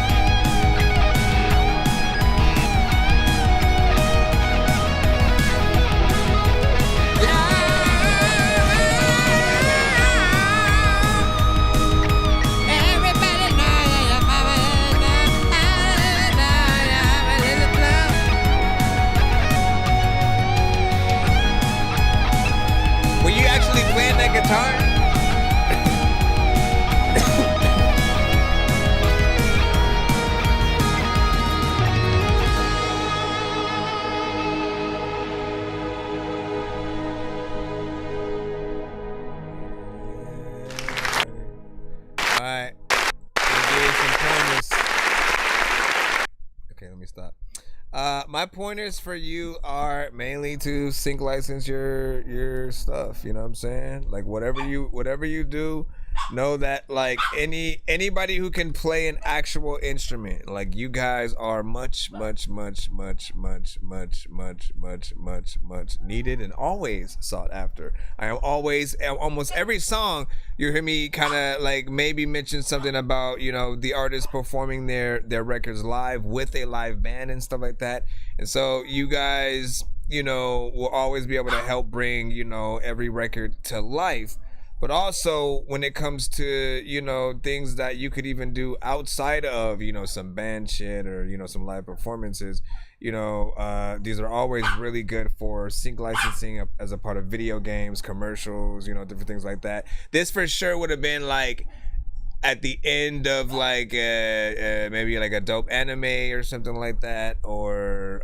Were you actually playing that guitar? Stop. My pointers for you are mainly to sync license your stuff. You know what I'm saying? Like whatever you do, know that like anybody who can play an actual instrument, like you guys are much needed and always sought after. I am always, almost every song you hear me kind of like maybe mention something about, you know, the artist performing their records live with a live band and stuff like that. And so you guys, you know, will always be able to help bring, you know, every record to life. But also when it comes to, you know, things that you could even do outside of, you know, some band shit or, you know, some live performances, you know, these are always really good for sync licensing as a part of video games, commercials, you know, different things like that. This for sure would have been like at the end of like maybe like a dope anime or something like that, or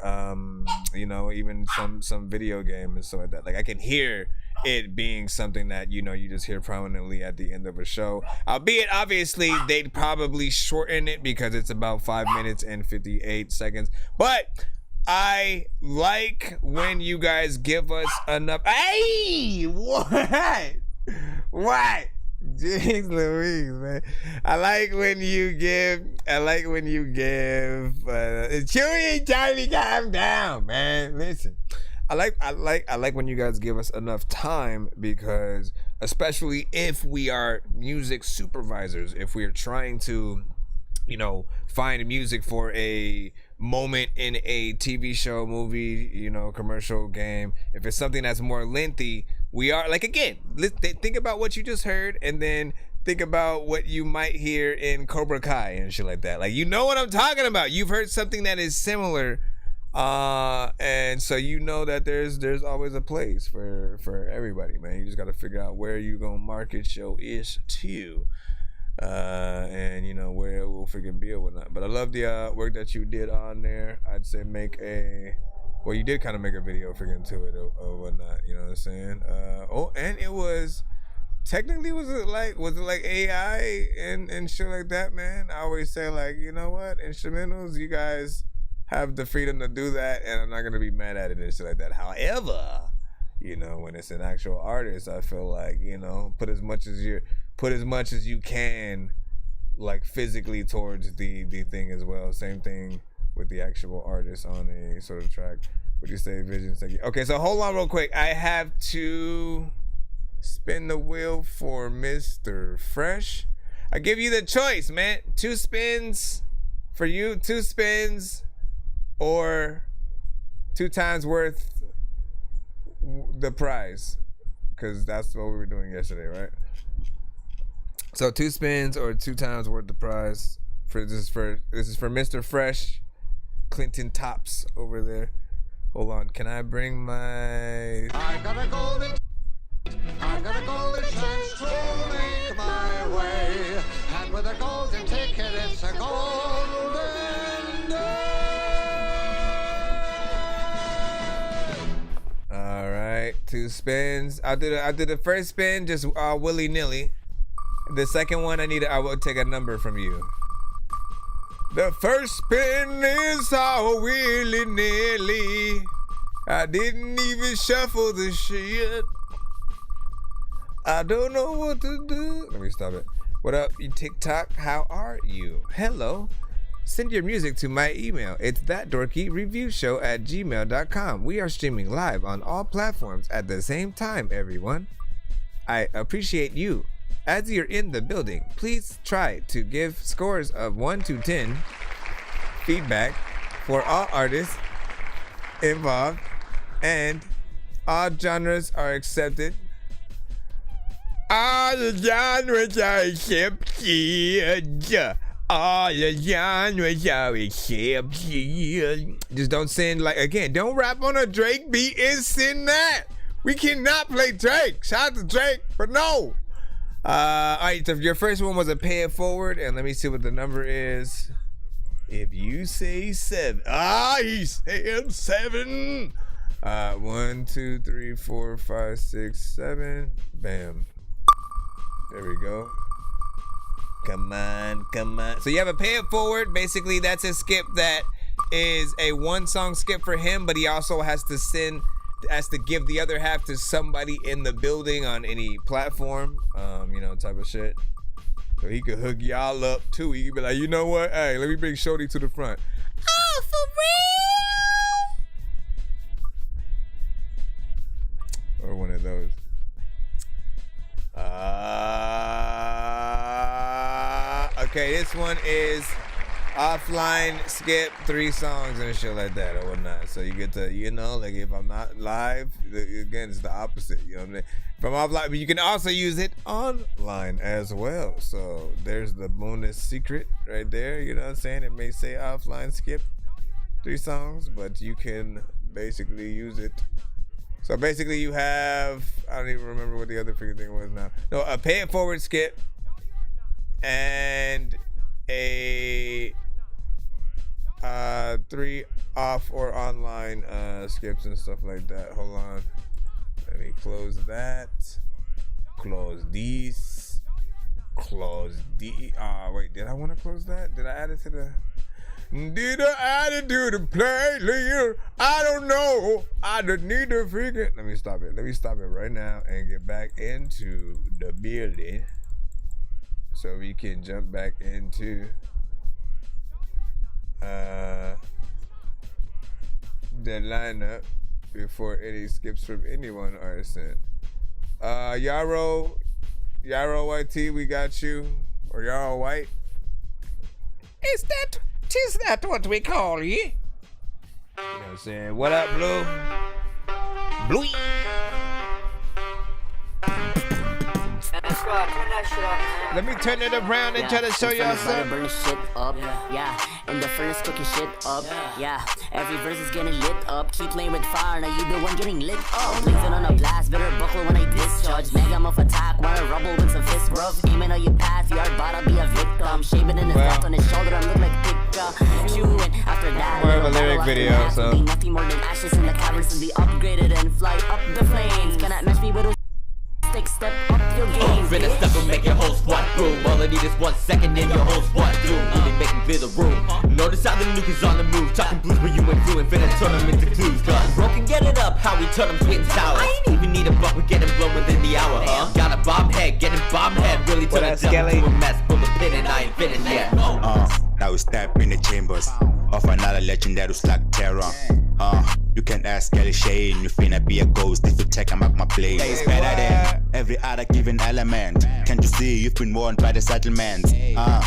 you know, even some video game and stuff like that. Like I can hear it being something that, you know, you just hear prominently at the end of a show, albeit obviously they'd probably shorten it because it's about 5 minutes and 58 seconds. But I like when you guys give us enough. Hey, what Jeez Louise, man. I like when you give Chewy, Charlie, calm down, man. Listen, I like when you guys give us enough time, because especially if we are music supervisors, if we are trying to, you know, find music for a moment in a TV show, movie, you know, commercial, game, if it's something that's more lengthy, we are like, again, think about what you just heard and then think about what you might hear in Cobra Kai and shit like that. Like, you know what I'm talking about. You've heard something that is similar, and so you know that there's always a place for everybody, man. You just got to figure out where you gonna market your ish to, and you know where it will freaking be or whatnot. But I love the work that you did on there. I'd say well, you did kind of make a video freaking to it or whatnot, you know what I'm saying? And it was technically, was it like AI and shit like that, man? I always say, like, you know what, instrumentals, you guys have the freedom to do that, and I'm not gonna be mad at it and shit like that. However, you know, when it's an actual artist, I feel like, you know, put as much as you can, like, physically towards the thing as well. Same thing with the actual artist on a sort of track. Would you say vision? Okay, so hold on real quick. I have to spin the wheel for Mr. Fresh. I give you the choice, man. 2 spins for you, 2 spins, or 2 times worth the prize, because that's what we were doing yesterday, right? So 2 spins or 2 times worth the prize This is for Mr. Fresh, Clinton Tops over there. Hold on, can I bring my? I got a golden chance to make my way, and with a golden ticket, it's a golden day. All right, 2 spins. I did the first spin just willy nilly. The second one, I will take a number from you. The first spin is all willy nilly. I didn't even shuffle the shit. I don't know what to do. Let me stop it. What up, you TikTok? How are you? Hello. Send your music to my email. It's thatdorkyreviewshow@gmail.com. We are streaming live on all platforms at the same time, everyone. I appreciate you. As you're in the building, please try to give scores of 1 to 10 feedback for all artists involved, and all genres are accepted. All the genres are accepted. All the genres are accepted. Just don't send, like, again, don't rap on a Drake beat and send that. We cannot play Drake. Shout out to Drake, but no. Alright, so your first one was a pay it forward, and let me see what the number is. If you say 7, he's saying 7. 1, 2, 3, 4, 5, 6, 7. Bam. There we go. Come on. So you have a pay it forward. Basically, that's a skip that is a 1-song skip for him, but he also has to give the other half to somebody in the building on any platform, type of shit. So he could hook y'all up too. He could be like, you know what? Hey, let me bring Shorty to the front. Oh, for real? Or one of those. Okay, this one is offline skip 3 songs and shit like that or whatnot. So you get to, like if I'm not live, again, it's the opposite. You know what I mean? If I'm offline, but you can also use it online as well. So there's the bonus secret right there. You know what I'm saying? It may say offline skip 3 songs, but you can basically use it. So basically you have, I don't even remember what the other freaking thing was now. No, a pay it forward skip and a 3 off or online skips and stuff like that. Hold on, let me close that, close these, close the wait, did I want to close that? Did I add it to the playlist? I don't know. I just need to freaking, let me stop it right now and get back into the building so we can jump back into the lineup before any skips from anyone are sent. Yarrow YT, we got you. Or Yarrow White. Tis that what we call you? You know what I'm saying? What up, Blue? Bluey. Let me turn it around and try to show y'all something. Burn shit up, yeah. And the furnace cooking shit up, yeah. Every verse is getting lit up. Keep playing with fire, now you the one getting lit up. Blazing on a blast, better buckle when I discharge. Mega off attack, wanna rubble with some fist rough. Aiming on your path, you are about to be a victim. Shaving in his mouth on his shoulder, I look like a picture. Chewing after that. More of a lyric video, so. Nothing more than ashes in the caverns to be upgraded and fly up the flames. Cannot match me with a step up your game. Finna step and make your whole squad boom. All I need is 1 second in your whole squad doom. Really make me clear the room. Notice how the nuke is on the move. Talking blues where you went through and finna turn them into clues. Cause broken, get it up, how we turn them twin towers. I ain't even need a buck, we get him blown within the hour, huh? Got a bomb head, getting bomb head. Really turn it down to a mess. Pull the pin and I ain't finished yet. Now we step in the chambers of another legendary slack terror. You can ask Kelly Shane, you finna be a ghost if you take him out my place. It's better than every other given element. Can't you see you've been warned by the settlement?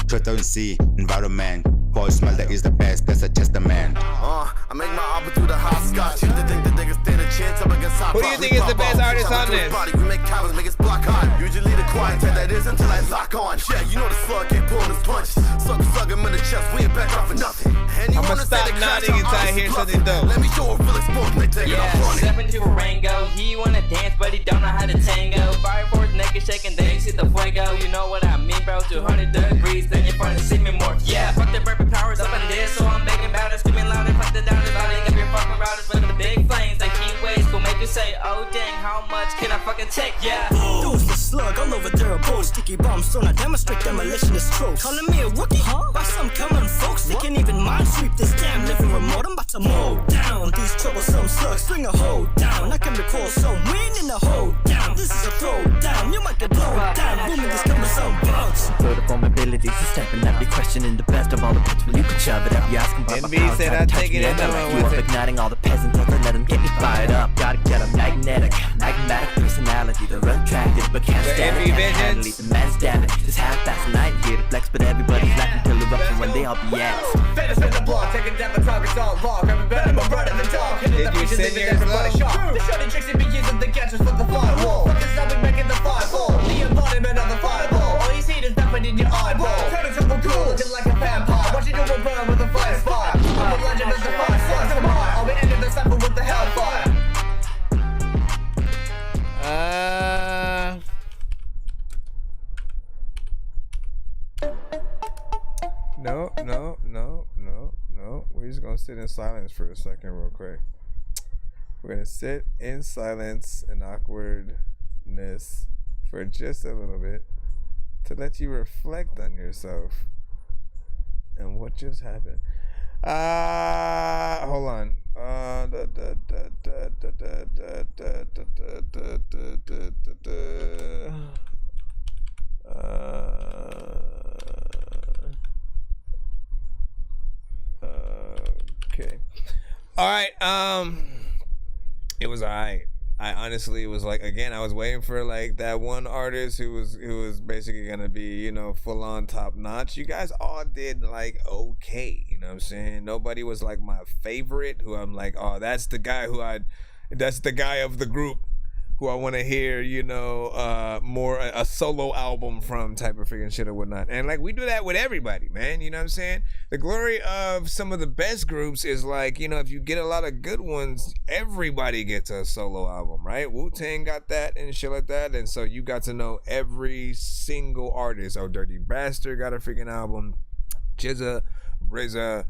Trust don't see environment. Voice smell that is the best, that's a testament. I make my album through the hot scotch. Used to think that niggas stand a chance up against hot. Who do you think is the best artist on this? We make cowards, make us block hot. Usually the quiet type that is until I lock on. Yeah, you know the slug can't pull his punch. Sucker him in the shelves, we ain't back off for nothing. I'ma stop nodding until I hear something dope. Let me show a real explosion, they take it off Yeah, running. step into a Rango. He wanna dance, but he don't know how to tango. Fire force naked, shaking things, hit the fuego. You know what I mean, bro? 200 degrees, then you're trying to see me more. Yeah, fuck the rapping powers up in this, so I'm begging about it, screaming loud and fuck the down the body. Got your fucking routers with the big flames, like heat waves will make you say, oh dang, how much can I fucking take? Yeah. Those the slug all over their abode. Sticky bombs, so I demonstrate demolitionist tropes. Calling me a rookie, huh? By some common folks, they can't even mind sweep this damn living remote. I'm about to mow down these troublesome slugs. String a hoe down. I can recall some win in the hole down. This is a throw down. You might get blown down. Booming these cumbersome bugs. Sort of vulnerabilities is stepping up. You're questioning the best of all the pits when you can shove it up. You ask them about my power, try to touch me and you up igniting all the peasants. I let them get me fired up. Gotta get them magnetic personality. They're attractive but can't stand it. Can't handle it. The man's damn it. Just half-assed and I ain't here to flex, but everybody's laughing till eruption when they all be ass. Finish with the block, taking down the targets all wrong. Grabbing better, but running the dog. Hitting the features, leaving everybody shocked. The shorty tricks and be using the catchers for the firewall. Fucking stopping, making the fireball. The embodiment of the fireball. All you see is nothing in your eyeball. Turning triple cool, looking like a vampire. Watching you burn with a fire spire. I'm a legend of the fire source. Come on, I'll be ending the cypher with the hellfire. No. We're just gonna sit in silence for a second real quick. We're gonna sit in silence and awkwardness for just a little bit to let you reflect on yourself and what just happened. Hold on. Okay. All right. It was all right. I honestly was like, again, I was waiting for like that one artist who was basically gonna be, you know, full on top notch. You guys all did like okay, you know what I'm saying? Nobody was like my favorite who I'm like, oh, that's the guy of the group who I want to hear, you know, more a solo album from type of freaking shit or whatnot. And like we do that with everybody, man. You know what I'm saying? The glory of some of the best groups is like, you know, if you get a lot of good ones, everybody gets a solo album, right? Wu-Tang got that and shit like that. And so you got to know every single artist. Oh, Dirty Bastard got a freaking album. Jizza, RZA,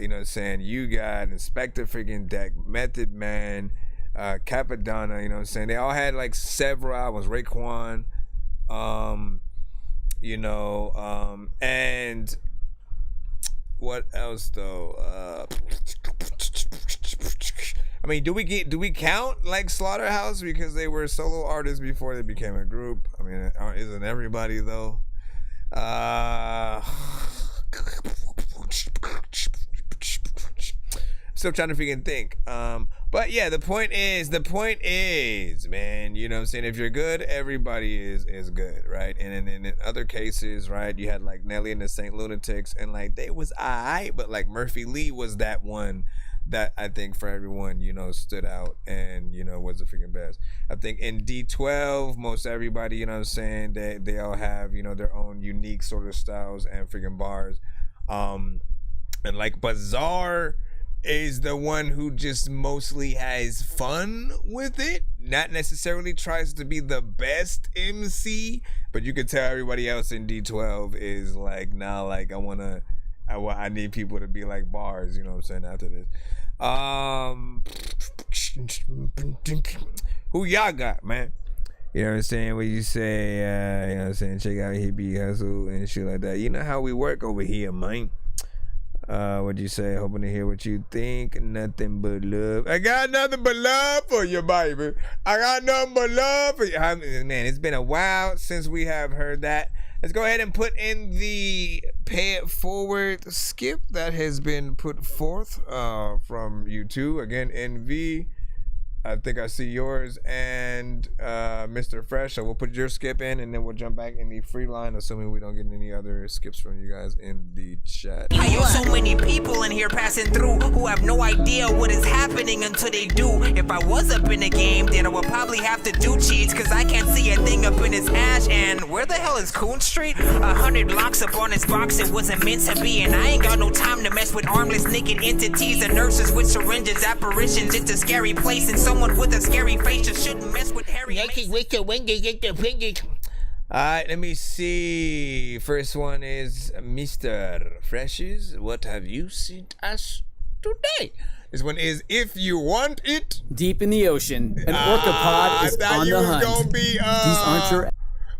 you know what I'm saying? You got Inspector freaking Deck, Method Man, Capadonna, you know what I'm saying? They all had like several albums. Raekwon, you know, and what else though? I mean, do we count like Slaughterhouse because they were solo artists before they became a group? I mean, isn't everybody though? Still trying to freaking think. But yeah, the point is, man, you know what I'm saying? If you're good, everybody is good, right? And in other cases, right, you had like Nelly and the Saint Lunatics, and like they was alright, but like Murphy Lee was that one that I think for everyone, you know, stood out and, you know, was the freaking best. I think in D12, most everybody, you know what I'm saying, they all have, you know, their own unique sort of styles and freaking bars. And like Bizarre is the one who just mostly has fun with it, not necessarily tries to be the best MC, but you could tell everybody else in D12 is like, nah, like I need people to be like bars, you know what I'm saying, after this. Who y'all got, man? You know what I'm saying? When you say, you know what I'm saying, check out Hippie Hustle and shit like that. You know how we work over here, man. What'd you say? Hoping to hear what you think. Nothing but love. I got nothing but love for you, baby. I got nothing but love for you. Man, it's been a while since we have heard that. Let's go ahead and put in the pay it forward skip that has been put forth from you two. Again, NV. I think I see yours and Mr. Fresh. So we'll put your skip in, and then we'll jump back in the free line, assuming we don't get any other skips from you guys in the chat. I know so many people in here passing through who have no idea what is happening until they do. If I was up in the game, then I would probably have to do cheats, cause I can't see a thing up in his hash. And where the hell is Coon Street? 100 blocks up on his box, it wasn't meant to be. And I ain't got no time to mess with armless naked entities and nurses with syringes, apparitions. It's a scary place, and someone with a scary face just shouldn't mess with Harry. Alright, let me see. First one is Mr. Freshies. What have you sent us today? This one is If You Want It. Deep in the ocean, an orcapod is on the hunt. Gonna be, These aren't your...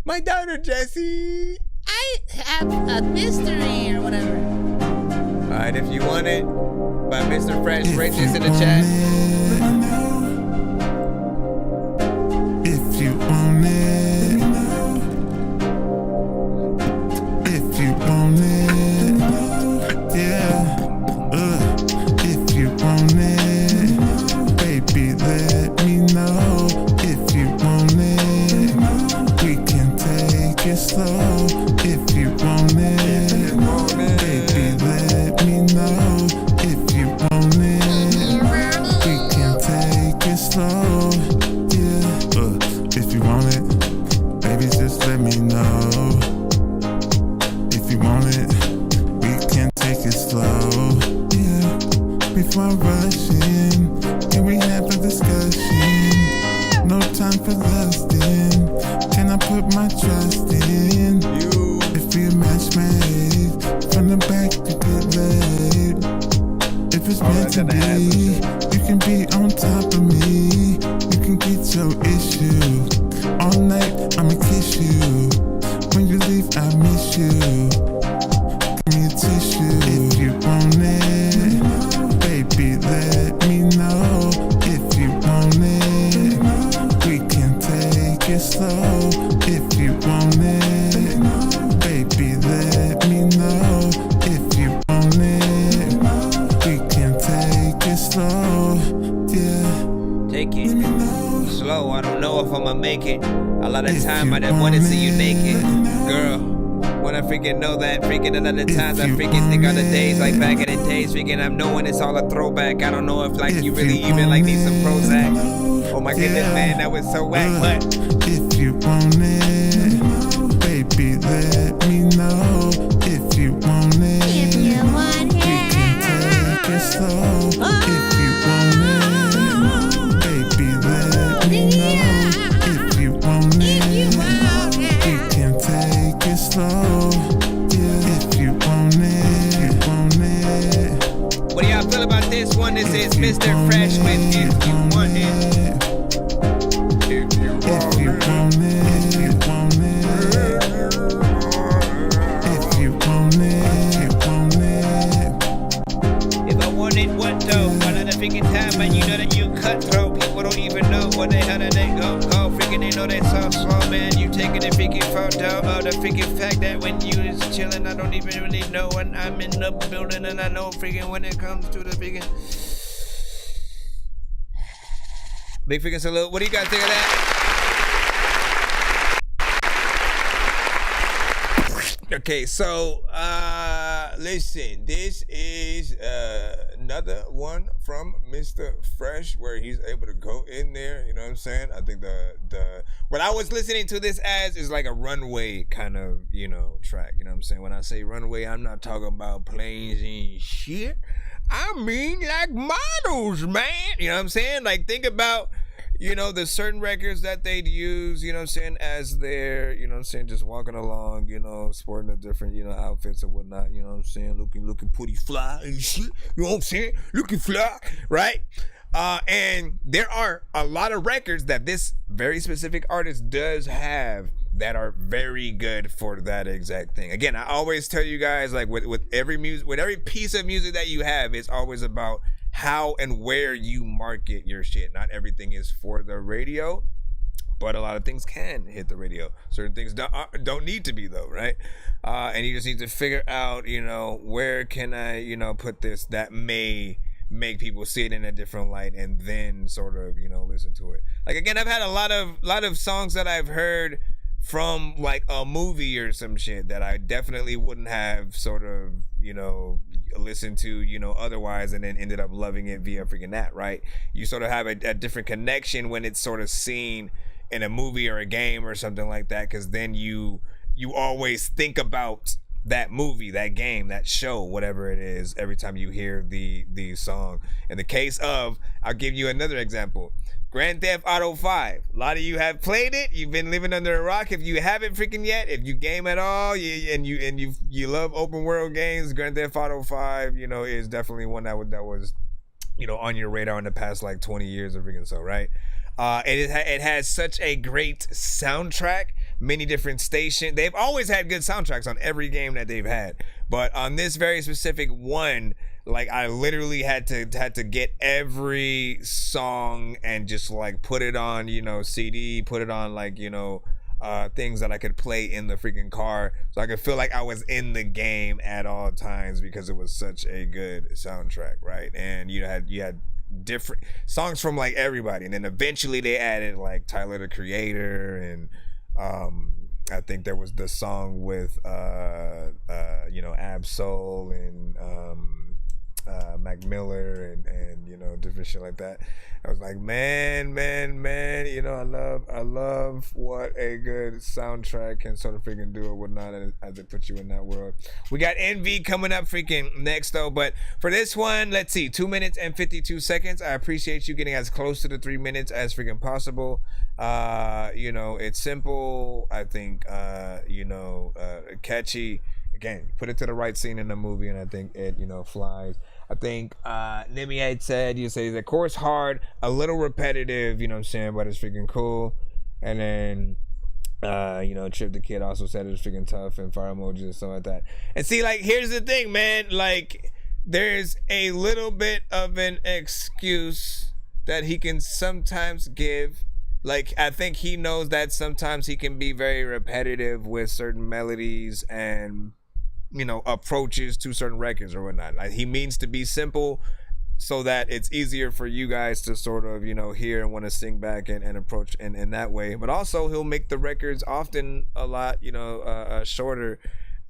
My daughter, Jessie. I have a mystery or whatever. Alright, If You Want It by Mr. Fresh. Rate this in the chat. If you want it, if you want it, yeah. If you want it, baby, let me know. If you want it, we can take it slow. If you want it, baby, let me know. If you want it, we can take it slow. If you want it, baby, just let me know. If you want it, we can take it slow. Yeah, before rushing, can we have a discussion? No time for lusting. Can I put my trust in you? If we match made, from the back you get laid. If it's meant to be, you can be on top of me. You can get your issue. All night, I'ma kiss you. When you leave, I miss you. Give me a tissue. If you want it, baby, let me know. If you want it, we can take it slow. If you want it, baby, let me know. If you want it, we can take it slow. Yeah. Take it slow, I don't know if I'ma make it. A lot of time I didn't wanna see you naked. Girl, when I freaking know that, freaking a lot of times I freaking think of the days like back in the days, freaking I'm knowing it's all a throwback. I don't know if like you really even like need some Prozac. Oh my goodness, man, that was so whack, but if you want it, baby, let me know. If you want it, we can take it slow. If you want it, baby, let me know. If you want it, we can take it slow. Yeah. If you want it, what do y'all feel about this one? This is Mr. Fresh with If You Want It. If you want it, if you want it, if you want it. If I wanted what though? One of the freaking time, and you know that you cutthroat. People don't even know what the hell they go. Call freaking, they know they so slow, man. You taking a freaking photo of the freaking fact that when you is chilling, I don't even really know when I'm in the building, and I know freaking when it comes to the freaking big freaking salute. What do you guys think of that? Okay, so listen, this is another one from Mr. Fresh where he's able to go in there, you know what I'm saying? I think the what I was listening to this as is like a runway kind of, you know, track, you know what I'm saying? When I say runway, I'm not talking about planes and shit. I mean like models, man. You know what I'm saying? Like think about, you know, the certain records that they'd use, you know what I'm saying, as they're, you know what I'm saying, just walking along, you know, sporting the different, you know, outfits and whatnot, you know what I'm saying, looking pretty fly and shit, you know what I'm saying, looking fly, right? And there are a lot of records that this very specific artist does have that are very good for that exact thing. Again, I always tell you guys, like with every music, with every piece of music that you have, it's always about how and where you market your shit. Not everything is for the radio, but a lot of things can hit the radio. Certain things don't need to be though, right? And you just need to figure out, you know, where can I, you know, put this that may make people see it in a different light and then sort of, you know, listen to it. Like, again, I've had a lot of songs that I've heard from like a movie or some shit that I definitely wouldn't have sort of, you know, listened to, you know, otherwise, and then ended up loving it via freaking that, right? You sort of have a different connection when it's sort of seen in a movie or a game or something like that, because then you always think about that movie, that game, that show, whatever it is, every time you hear the song. In the case of, I'll give you another example, Grand Theft Auto 5. A lot of you have played it. You've been living under a rock. If you haven't freaking yet, if you game at all, and you love open world games, Grand Theft Auto 5, you know, is definitely one that was, you know, on your radar in the past like 20 years or freaking so, right? It has such a great soundtrack. Many different stations. They've always had good soundtracks on every game that they've had, but on this very specific one, like, I literally had to get every song and just like put it on, you know, CD, put it on like, you know, things that I could play in the freaking car, so I could feel like I was in the game at all times, because it was such a good soundtrack, right? And you had different songs from like everybody, and then eventually they added like Tyler the Creator, and I think there was the song with you know, Absol and Mac Miller and you know, different shit like that. I was like, man, you know, I love what a good soundtrack can sort of freaking do or whatnot as it puts you in that world. We got Envy coming up freaking next though, but for this one, let's see, 2 minutes and 52 seconds. I appreciate you getting as close to the 3 minutes as freaking possible. You know, it's simple, I think, you know, catchy. Again, put it to the right scene in the movie, and I think it, you know, flies. I think Nimi had said, you say the chorus hard, a little repetitive, you know what I'm saying, but it's freaking cool. And then you know, Trip the Kid also said it was freaking tough, and fire emojis and stuff like that. And see, like, here's the thing, man, like, there's a little bit of an excuse that he can sometimes give. Like, I think he knows that sometimes he can be very repetitive with certain melodies and, you know, approaches to certain records or whatnot. Like, he means to be simple so that it's easier for you guys to sort of, you know, hear and want to sing back and approach in that way. But also, he'll make the records often a lot, you know, shorter,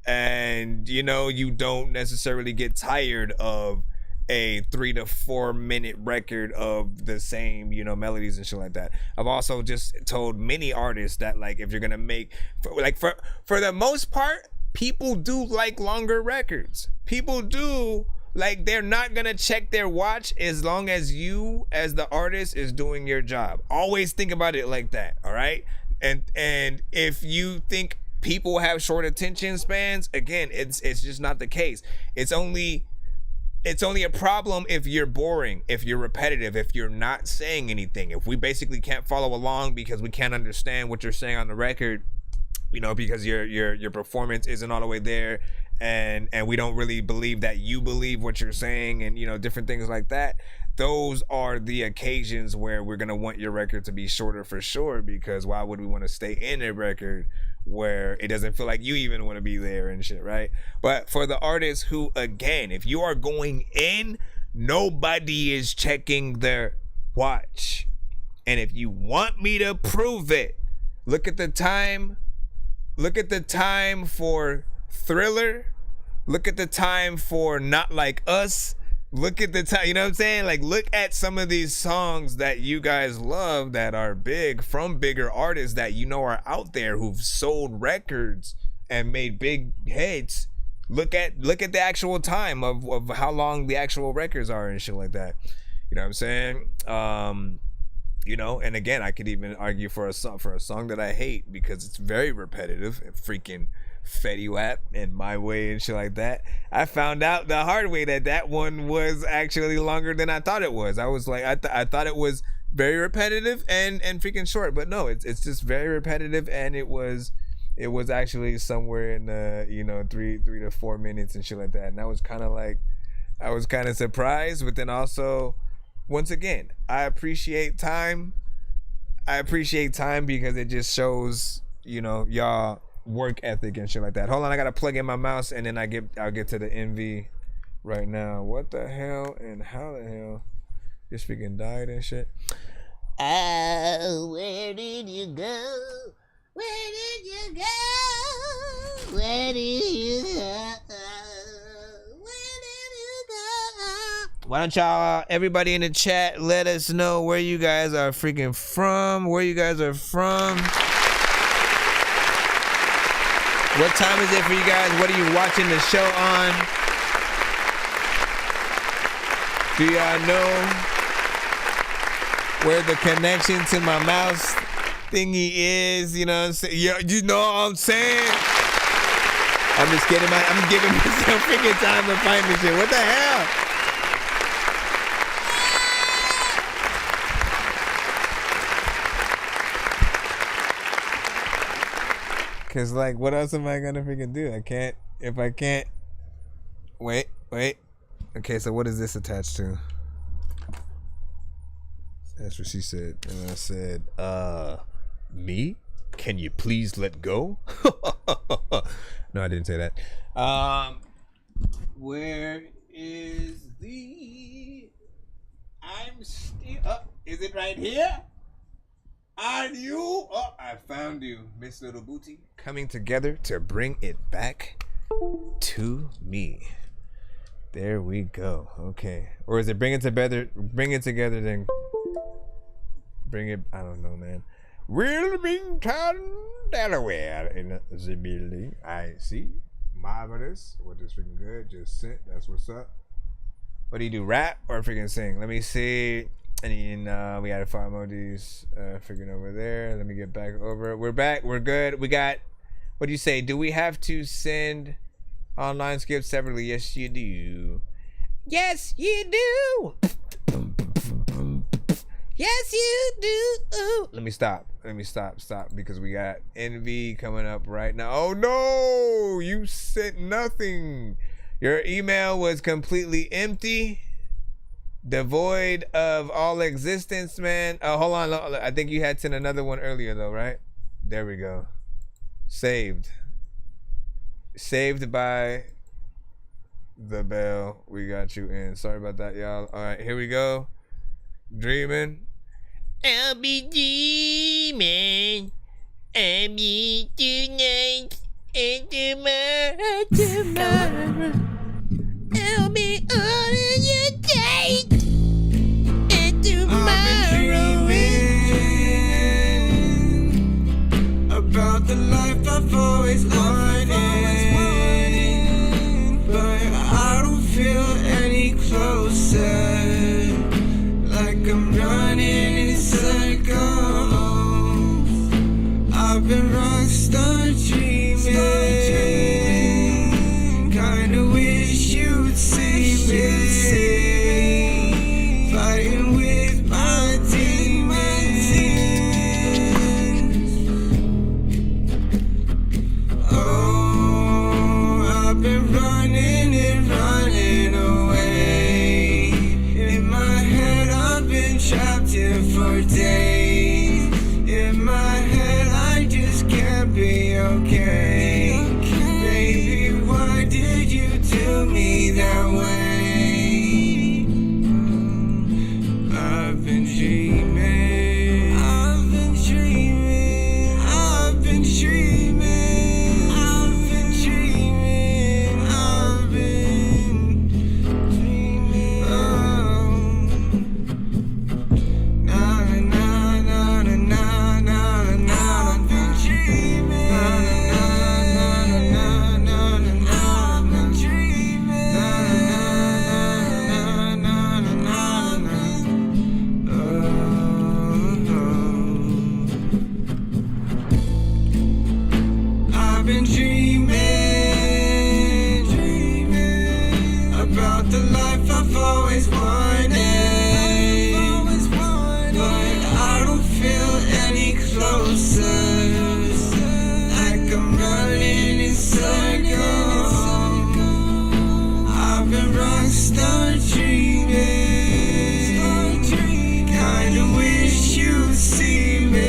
and, you know, you don't necessarily get tired of a 3 to 4 minute record of the same, you know, melodies and shit like that. I've also just told many artists that, like, if you're gonna make, for the most part, people do like longer records. People do, like, they're not gonna check their watch as long as you, as the artist, is doing your job. Always think about it like that, all right? And if you think people have short attention spans, again, it's just not the case. It's only a problem if you're boring, if you're repetitive, if you're not saying anything. If we basically can't follow along because we can't understand what you're saying on the record, you know, because your performance isn't all the way there, and we don't really believe that you believe what you're saying, and, you know, different things like that. Those are the occasions where we're gonna want your record to be shorter for sure, because why would we want to stay in a record where it doesn't feel like you even want to be there and shit, right? But for the artists who, again, if you are going in, nobody is checking their watch. And if you want me to prove it, look at the time for Thriller, look at the time for Not Like Us, look at the time, you know what I'm saying? Like, look at some of these songs that you guys love that are big, from bigger artists that you know are out there who've sold records and made big hits. Look at the actual time of how long the actual records are and shit like that. You know what I'm saying? You know, and again, I could even argue for a song that I hate because it's very repetitive and freaking Fetty Wap and My Way and shit like that. I found out the hard way that one was actually longer than I thought it was. I was like, I thought it was very repetitive and freaking short, but no, it's just very repetitive, and it was actually somewhere in the, you know, 3 to 4 minutes and shit like that. And I was kind of surprised, but then also, once again, I appreciate time because it just shows, you know, y'all work ethic and shit like that. Hold on, I gotta plug in my mouse, and then I'll get to the Envy right now. What the hell and how the hell? This freaking died and shit. Oh, where did you go? Where did you go? Where did you go? Where did you go? Why don't y'all, everybody in the chat, let us know where you guys are freaking from. Where you guys are from. What time is it for you guys? What are you watching the show on? Do y'all know where the connection to my mouse thingy is? You know what I'm saying? You know what I'm saying? I'm just kidding. I'm giving myself freaking time to find this shit. What the hell? Cause like, what else am I gonna freaking do? If I can't. Wait. Okay, so what is this attached to? That's what she said. And I said, me? Can you please let go? No, I didn't say that. Where is the... I'm still... is it right here? Are you? Oh, I found you, Miss Little Booty. Coming together to bring it back to me. There we go. Okay. Or is it bring it together, then bring it, I don't know, man. Wilmington, Delaware in the building. I see. Marvelous. What is freaking good? Just sent. That's what's up. What do you do? Rap or freaking sing? Let me see. And then we had 5 emojis freaking over there. Let me get back over. We're back. We're good. We got, what do you say? Do we have to send online skips separately? Yes, you do. Yes, you do. Yes, you do. Let me stop. Stop. Because we got Envy coming up right now. Oh, no. You sent nothing. Your email was completely empty. Devoid of all existence, man. Hold on. I think you had sent another one earlier, though, right? There we go. Saved by the bell. We got you in. Sorry about that, y'all. All right, here we go. Dreaming. I'll be dreaming. I'll be tonight and tomorrow. I'll be on your date and tomorrow. I've been dreaming about the life I've always wanted, but I don't feel any closer. Like I'm running in circles. I've been rockstar dreaming. Kinda wish you'd see me. Fighting with my demons. Oh, I've been running and running away. In my head I've been trapped here for days. In my head I just can't be okay. Baby, why did you do me that way? I've been dreaming. I've been dreaming. I've been dreaming. I've been dreaming. I've been dreaming. Oh. Na na na na na na na. I've been dreaming. Na na na na na na. I've been dreaming. Na na na na na na. I've been dreaming, dreaming about the life I've always wanted, but I don't feel any closer. Like I'm running in circles. I've been rockstar dreaming. Kinda wish you'd see me.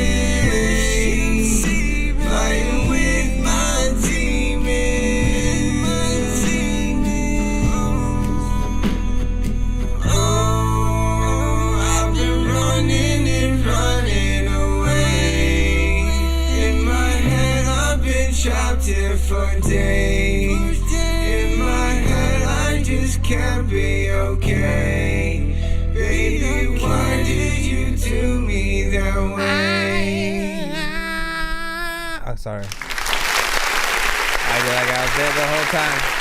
Fighting with my demons. for days. In my head, I just can't be okay. Baby, why did you do me that way? Oh, sorry. I did like I was there the whole time.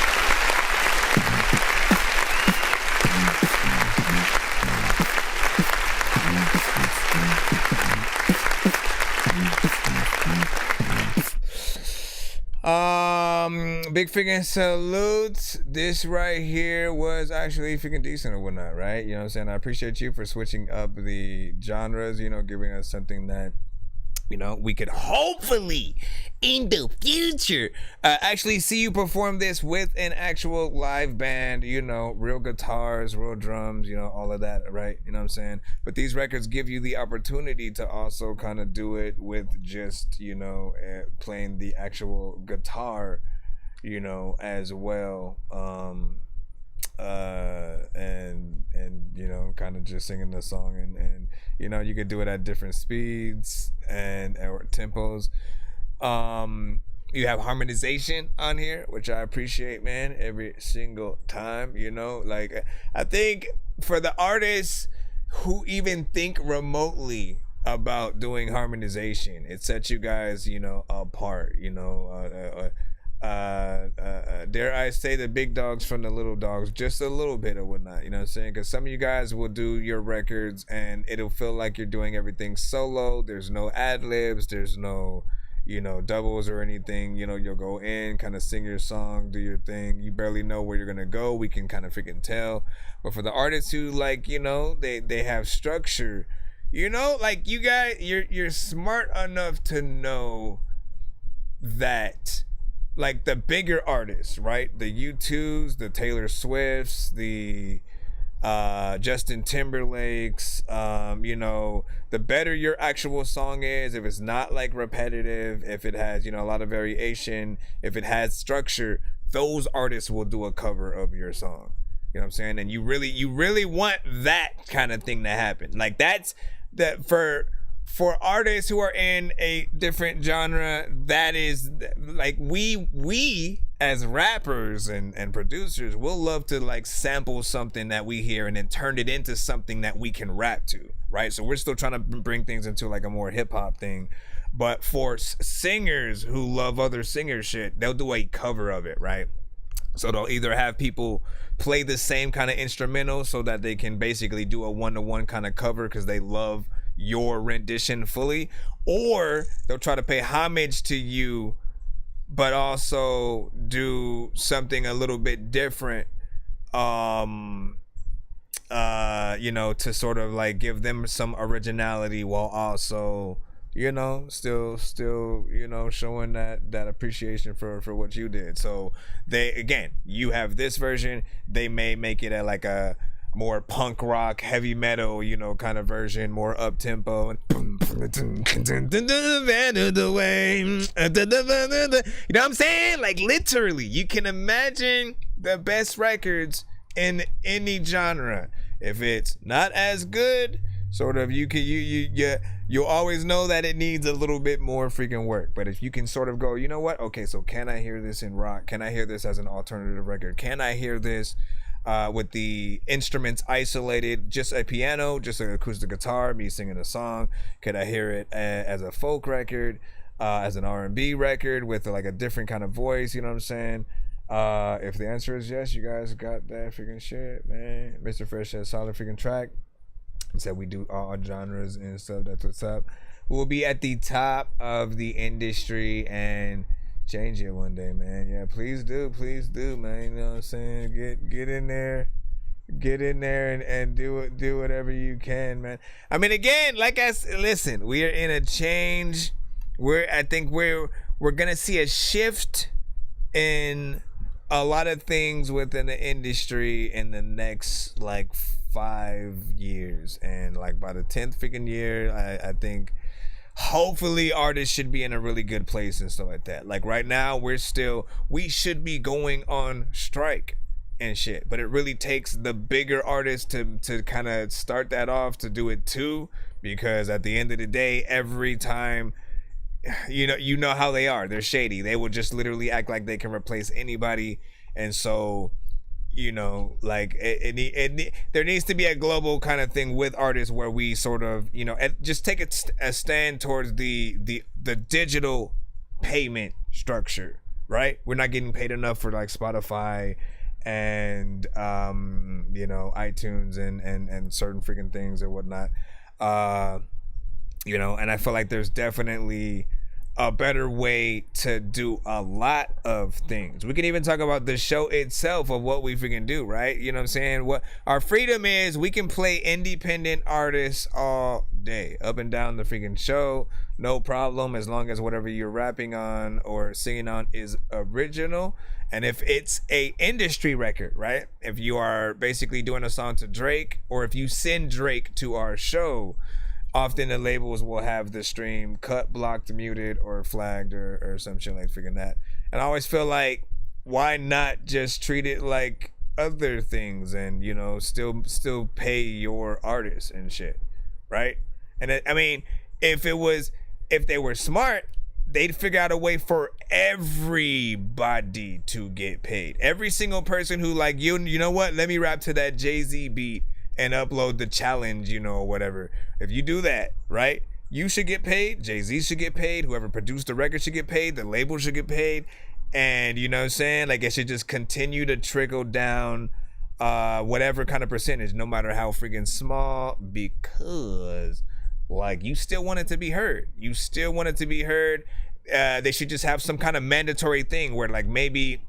Big freaking salutes. This right here was actually freaking decent or whatnot, right? You know what I'm saying? I appreciate you for switching up the genres, you know, giving us something that, you know, we could hopefully in the future actually see you perform this with an actual live band, you know, real guitars, real drums, you know, all of that, right? You know what I'm saying? But these records give you the opportunity to also kind of do it with just, you know, playing the actual guitar, you know, as well. And you know, kind of just singing the song, and you know, you could do it at different speeds and or tempos. You have harmonization on here, which I appreciate, man, every single time. You know, like, I think for the artists who even think remotely about doing harmonization, it sets you guys, you know, apart, you know. Dare I say the big dogs from the little dogs just a little bit or whatnot, you know what I'm saying? Because some of you guys will do your records and it'll feel like you're doing everything solo. There's no ad-libs, there's no, you know, doubles or anything. You know, you'll go in, kind of sing your song, do your thing. You barely know where you're gonna go. We can kind of freaking tell. But for the artists who, like, you know, they have structure, you know, like, you guys, you're smart enough to know that, like, the bigger artists, right? The U2s, the Taylor Swifts, the Justin Timberlakes, you know, the better your actual song is, if it's not like repetitive, if it has, you know, a lot of variation, if it has structure, those artists will do a cover of your song. You know what I'm saying? And you really want that kind of thing to happen. Like, that's that for artists who are in a different genre, that is, like, we as rappers and producers will love to, like, sample something that we hear and then turn it into something that we can rap to, right? So we're still trying to bring things into, like, a more hip-hop thing. But for singers who love other singer shit, they'll do a cover of it, right? So they'll either have people play the same kind of instrumental so that they can basically do a one-to-one kind of cover because they love your rendition fully, or they'll try to pay homage to you but also do something a little bit different, you know, to sort of, like, give them some originality while also, you know, still, you know, showing that appreciation for what you did. So they, again, you have this version, they may make it like a more punk rock, heavy metal, you know, kind of version, more up tempo, and you know what I'm saying? Like, literally, you can imagine the best records in any genre. If it's not as good, sort of, you'll always know that it needs a little bit more freaking work. But if you can sort of go, you know what? Okay, so can I hear this in rock? Can I hear this as an alternative record? Can I hear this with the instruments isolated, just a piano, just an acoustic guitar, me singing a song? Could I hear it as a folk record, as an R&B record with, like, a different kind of voice? You know what I'm saying? If the answer is yes, you guys got that freaking shit, man. Mr. Fresh said solid freaking track. He said we do all genres and stuff. That's what's up. We'll be at the top of the industry and change it one day, man. Yeah, please do, man. You know what I'm saying? Get in there and do whatever you can, man. I mean, again, like I said, listen, we are in a change. I think we're gonna see a shift in a lot of things within the industry in the next, like, 5 years, and, like, by the 10th freaking year, I think hopefully artists should be in a really good place and stuff like that. Like, right now, we should be going on strike and shit, but it really takes the bigger artists to kind of start that off, to do it too, because at the end of the day, every time you know how they are. They're shady. They will just literally act like they can replace anybody. And so, like there needs to be a global kind of thing with artists where we sort of, just take a stand towards the digital payment structure, right? We're not getting paid enough for like Spotify and iTunes and certain freaking things or whatnot. And I feel like there's definitely a better way to do a lot of things. We can even talk about the show itself of what we freaking do, right? You know what I'm saying? What our freedom is, we can play independent artists all day, up and down the freaking show, no problem, as long as whatever you're rapping on or singing on is original. And if it's a industry record, right? If you are basically doing a song to Drake, or if you send Drake to our show, often the labels will have the stream cut, blocked, muted, or flagged, or some shit like freaking that. And I always feel like, why not just treat it like other things and, still pay your artists and shit, right? And if they were smart, they'd figure out a way for everybody to get paid. Every single person who like, you know what? Let me rap to that Jay-Z beat and upload the challenge, or whatever. If you do that, right, you should get paid. Jay-Z should get paid. Whoever produced the record should get paid. The label should get paid. And you know what I'm saying? Like, it should just continue to trickle down whatever kind of percentage, no matter how freaking small, because like, you still want it to be heard. You still want it to be heard. They should just have some kind of mandatory thing where, like, maybe,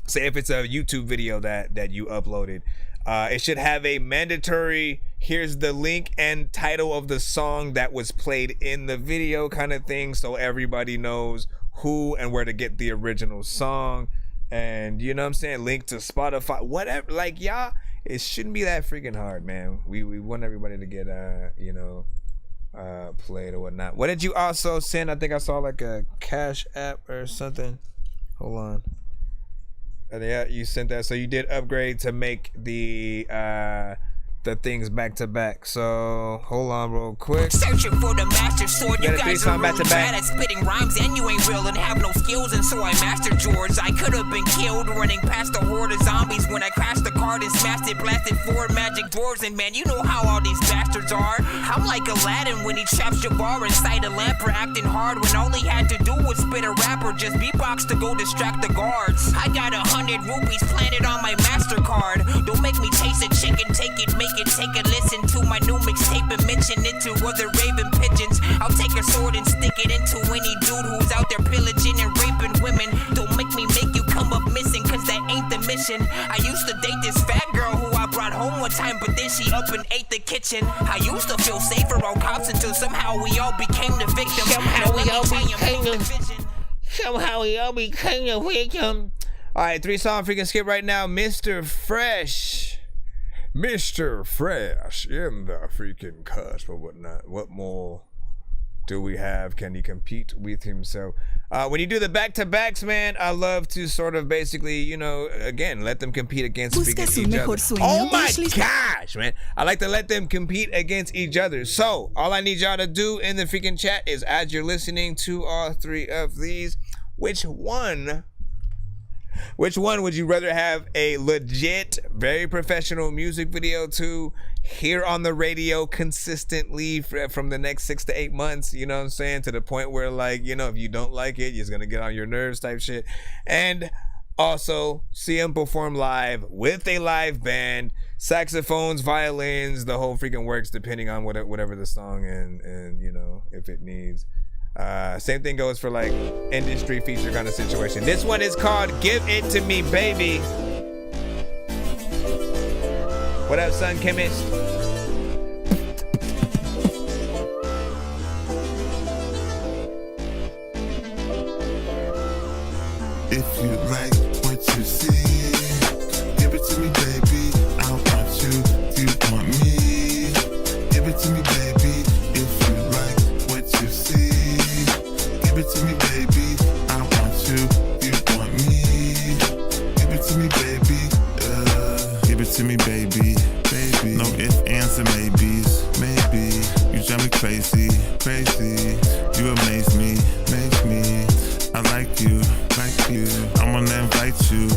say if it's a YouTube video that you uploaded, it should have a mandatory, here's the link and title of the song that was played in the video kind of thing, so everybody knows who and where to get the original song. And you know what I'm saying, link to Spotify, whatever. Like, y'all, it shouldn't be that freaking hard, man. We want everybody to get played or whatnot. What did you also send? I think I saw like a Cash App or something. Hold on. Yeah, you sent that. So you did upgrade to make the things back to back. So hold on real quick. Searching for the master sword. You guys are really bad at spitting rhymes, and you ain't real and have no skills, and so I mastered yours. I could have been killed running past a horde of zombies when I crashed the card and smashed it, blasted 4 magic doors. And man, you know how all these bastards are. I'm like Aladdin when he traps Jabbar inside a lamp for acting hard, when all he had to do was spit a rap or just beatbox to go distract the guards. I got 100 rupees planted on my MasterCard. Don't make me chase a chicken, take it, make it, take a listen to my new mixtape and mention it to other raven pigeons. I'll take a sword and stick it into any dude who's out there pillaging and raping women. Don't make me make you come up missing, cause that ain't the mission. I used to date this fat girl who I brought home one time, but then she up and ate the kitchen. I used to feel safer on cops until somehow we all became the victim. Somehow we all became the victim. Alright, 3-song freaking skip right now. Mr. Fresh in the freaking cusp or whatnot. What more do we have? Can he compete with himself? When you do the back-to-backs, man, I love to sort of basically, again, let them compete against each other. Oh my gosh, man. I like to let them compete against each other. So, all I need y'all to do in the freaking chat is, as you're listening to all 3 of these, which one would you rather have a legit, very professional music video to hear on the radio consistently from the next 6 to 8 months, you know what I'm saying? To the point where, like, if you don't like it, you're gonna get on your nerves type shit. And also see him perform live with a live band, saxophones, violins, the whole freaking works, depending on whatever the song and if it needs. Same thing goes for like industry feature kind of situation. This one is called Give It To Me Baby. What up, son chemist? If you like what you see, give it to me, baby. I want you, you want me. Give it to me, baby. If you like what you see, give it to me, baby. I want you, you want me. Give it to me, baby. Give it to me, baby, baby. No ifs, ands, and maybes, maybe. You drive me crazy, crazy. You amaze me, make me. I like you, like you. I'm gonna invite you.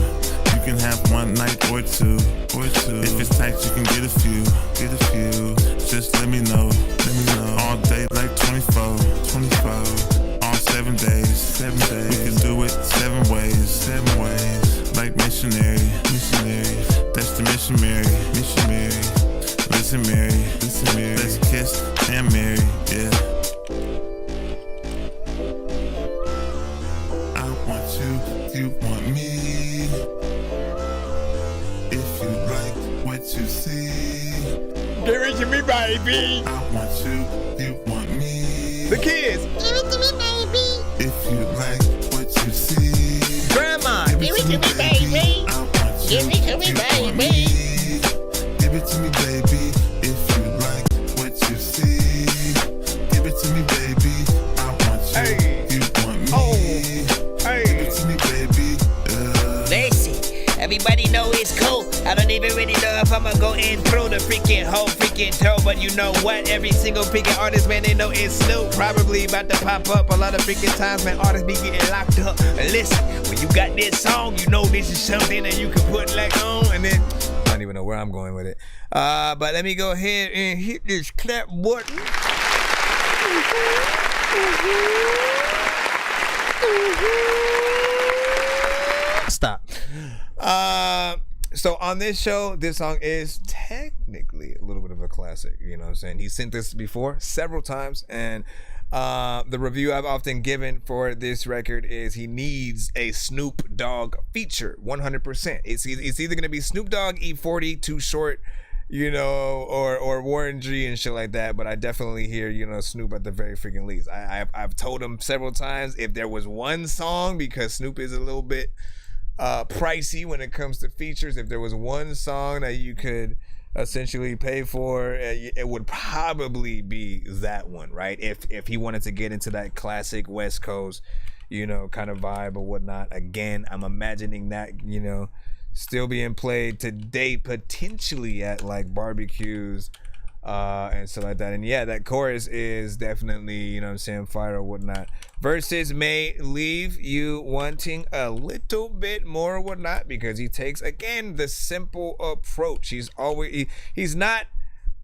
You can have one night or two, or two. If it's tight, you can get a few, get a few. Just let me know, let me know. All day like 24, 24. All 7 days, 7 days. We can do it 7 ways, 7 ways. Like missionary, missionary. That's the mission, Mary, mission, Mary. Listen, Mary, listen, Mary. Let's kiss and marry, yeah. I want you, you want me. If you like what you see, give it to me, baby. I want you, you want me. The kids, give it to me, baby. If you like what you see, grandma, give it to me, baby. Give it to me, baby. Give it to me, baby. If you like what you see, give it to me, baby. I want you, hey. You want me. Oh, hey. Give it to me, baby. Listen, everybody know it's cool. I don't even really know if I'ma go in through the freaking whole freaking toe, but you know what? Every single freaking artist, man, they know it's Snoop. Probably about to pop up a lot of freaking times, man. Artists be getting locked up. And listen, when you got this song, you know this is something that you can put like on, and then I don't even know where I'm going with it. But let me go ahead and hit this clap button. Stop. So on this show, this song is technically a little bit of a classic. You know what I'm saying? He sent this before several times, and the review I've often given for this record is he needs a Snoop Dogg feature, 100%. It's either gonna be Snoop Dogg, E40, Too Short, you know, or Warren G and shit like that. But I definitely hear, you know, Snoop at the very freaking least. I've told him several times, if there was one song, because Snoop is a little bit pricey when it comes to features, if there was one song that you could essentially pay for, it would probably be that one, right? If he wanted to get into that classic West Coast, you know, kind of vibe or whatnot. Again, I'm imagining that, you know, still being played today, potentially at like barbecues and stuff like that. And yeah, that chorus is definitely, you know what I'm saying, fire or whatnot. Verses may leave you wanting a little bit more or whatnot, because he takes, again, the simple approach. He's not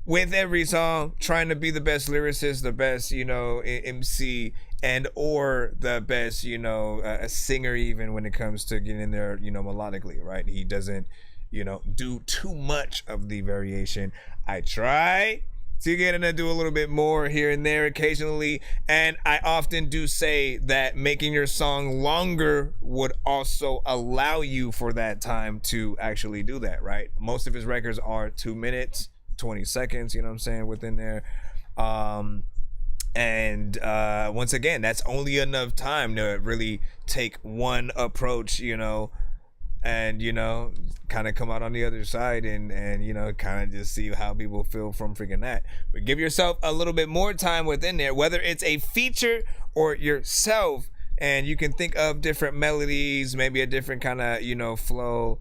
with every song trying to be the best lyricist, the best, you know, MC, and or the best, you know, a singer, even when it comes to getting in there, you know, melodically, right? He doesn't, you know, do too much of the variation. I try to get in and do a little bit more here and there occasionally, and I often do say that making your song longer would also allow you for that time to actually do that, right? Most of his records are 2 minutes, 20 seconds, you know what I'm saying, within there. And once again, that's only enough time to really take one approach, you know, and, you know, kind of come out on the other side and you know, kind of just see how people feel from freaking that. But give yourself a little bit more time within there, whether it's a feature or yourself, and you can think of different melodies, maybe a different kind of, you know, flow,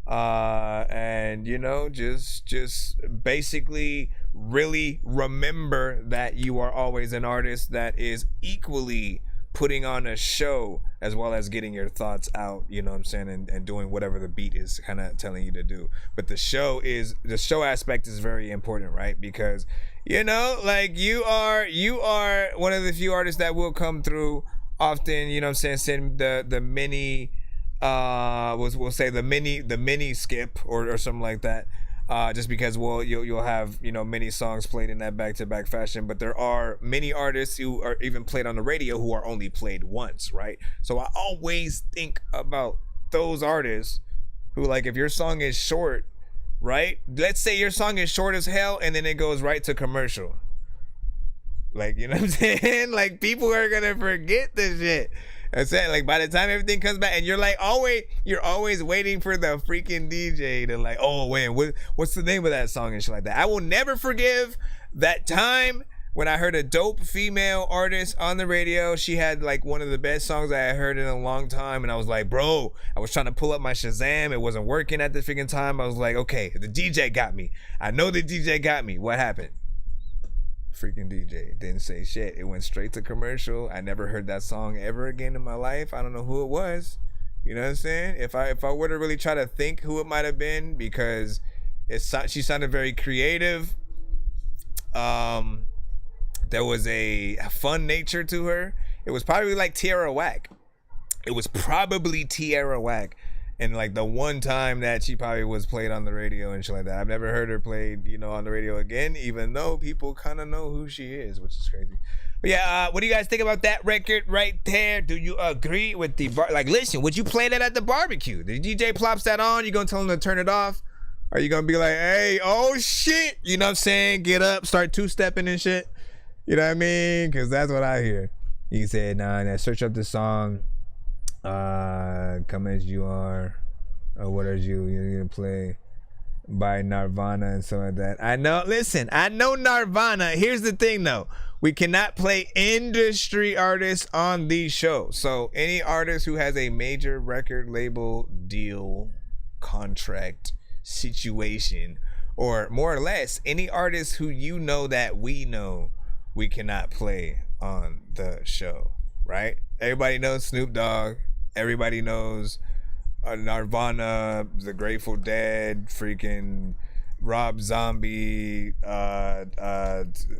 and, you know, just basically really remember that you are always an artist that is equally putting on a show as well as getting your thoughts out, you know what I'm saying, and doing whatever the beat is kind of telling you to do. But the show aspect is very important, right? Because, you know, like you are one of the few artists that will come through often, you know what I'm saying, send the mini we'll say the mini skip or something like that. Just because, well, you'll have, you know, many songs played in that back-to-back fashion, but there are many artists who are even played on the radio who are only played once, right? So I always think about those artists who, like, if your song is short, right? Let's say your song is short as hell and then it goes right to commercial. Like, you know what I'm saying? Like, people are gonna forget this shit. I'm saying, like, by the time everything comes back, and you're like, you're always waiting for the freaking DJ to, like, oh wait, what's the name of that song and shit like that. I will never forgive that time when I heard a dope female artist on the radio. She had like one of the best songs I had heard in a long time, and I was like, bro, I was trying to pull up my Shazam. It wasn't working at the freaking time. I was like, okay, the DJ got me. I know the DJ got me. What happened? Freaking DJ didn't say shit. It went straight to commercial. I never heard that song ever again in my life. I don't know who it was. You know what I'm saying? If I were to really try to think who it might have been, because she sounded very creative. There was a fun nature to her. It was probably like Tierra Whack. It was probably Tierra Whack. And like the one time that she probably was played on the radio and shit like that. I've never heard her played, on the radio again, even though people kind of know who she is, which is crazy. But yeah, what do you guys think about that record right there? Do you agree with the listen, would you play that at the barbecue? The DJ plops that on, you gonna tell him to turn it off? Are you gonna be like, hey, oh shit, you know what I'm saying? Get up, start two-stepping and shit. You know what I mean? Because that's what I hear. He said, nah, search up the song, Come As You Are, or What Are You? You're gonna play by Nirvana and something like that. I know Nirvana. Here's the thing though. We cannot play industry artists on these shows. So any artist who has a major record label deal, contract, situation, or more or less any artist who that we know, we cannot play on the show, right? Everybody knows Snoop Dogg. Everybody knows Nirvana, The Grateful Dead, freaking Rob Zombie,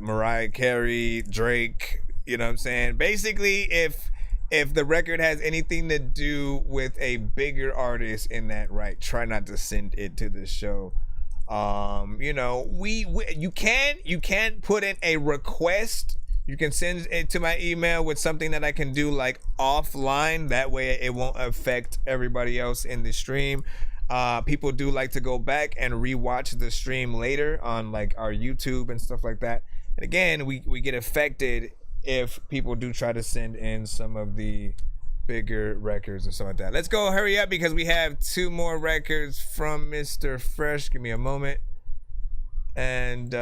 Mariah Carey, Drake. You know what I'm saying? Basically, if the record has anything to do with a bigger artist in that, right, try not to send it to the show. You can put in a request. You can send it to my email with something that I can do like offline. That way it won't affect everybody else in the stream. People do like to go back and rewatch the stream later on like our YouTube and stuff like that. And again, we get affected if people do try to send in some of the bigger records and stuff like that. Let's go, hurry up, because we have 2 more records from Mr. Fresh. Give me a moment. And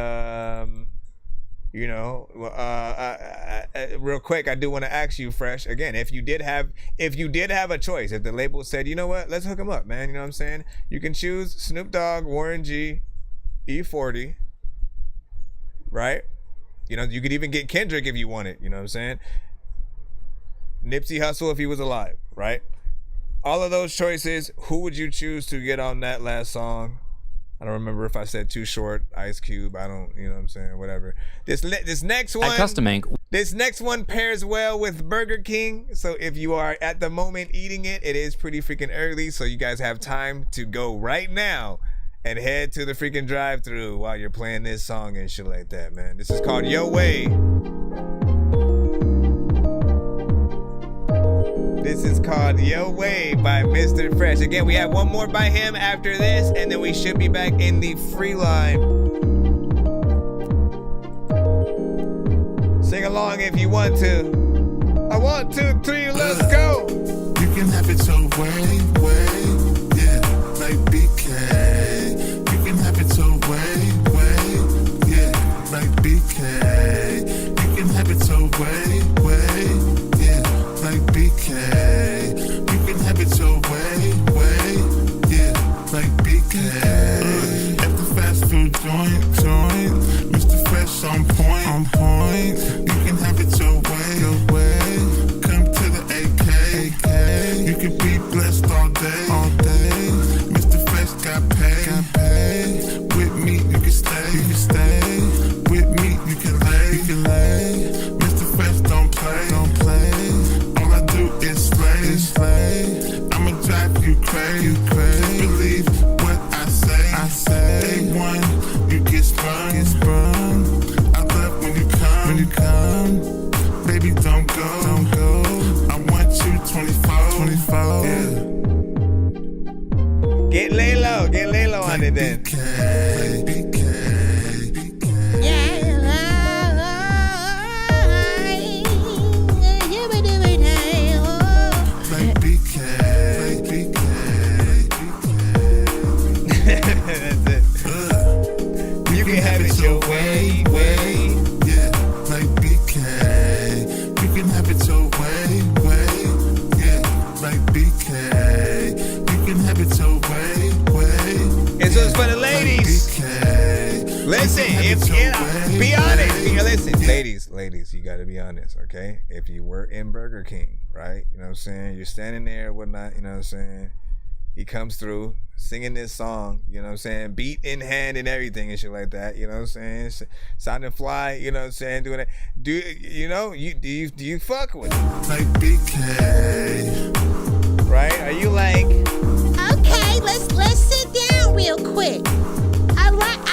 real quick, I do want to ask you, Fresh, again, if you did have a choice, if the label said, you know what, let's hook them up, man, you know what I'm saying, you can choose Snoop Dogg, Warren G, E40, right? You could even get Kendrick if you wanted, you know what I'm saying, Nipsey Hussle if he was alive, right? All of those choices, who would you choose to get on that last song? I don't remember if I said Too Short, Ice Cube. I don't, you know what I'm saying, whatever. This next one, this next one pairs well with Burger King. So if you are at the moment eating it, it is pretty freaking early. So you guys have time to go right now and head to the freaking drive-thru while you're playing this song and shit like that, man. This is called Yo Way. This is called Yo Way by Mr. Fresh. Again, we have one more by him after this, and then we should be back in the free line. Sing along if you want to. I 1, 2, 3, let's go. You can have it your way, yeah, like BK. You can have it your way, yeah, like BK. You can have it your way, yeah, like BK. You can have it your way, yeah, like BK. At the fast food joint, Mr. Fresh on point. You can have it your way. Come to the AK. You can be blessed all day. Mr. Fresh got paid. With me, you can stay. With me, you can lay. Mr. Fresh don't play. All I do is slay. I'ma drive you crazy. Just believe what I say. Day one, you get sprung. I love when you come. Baby, don't go. I want you 24. Yeah. Get lay low on it then. BK. That's it. You can have it your way, yeah, Listen, if be honest. Listen, ladies, you gotta be honest, okay? If you were in Burger King, right? You know what I'm saying? You're standing there, whatnot, you know what I'm saying? He comes through singing this song, you know what I'm saying? Beat in hand and everything and shit like that, you know what I'm saying? Sounding fly, you know what I'm saying? Doing it. Do you fuck with it? Like BK. Right? Are you like, okay, let's sit down real quick.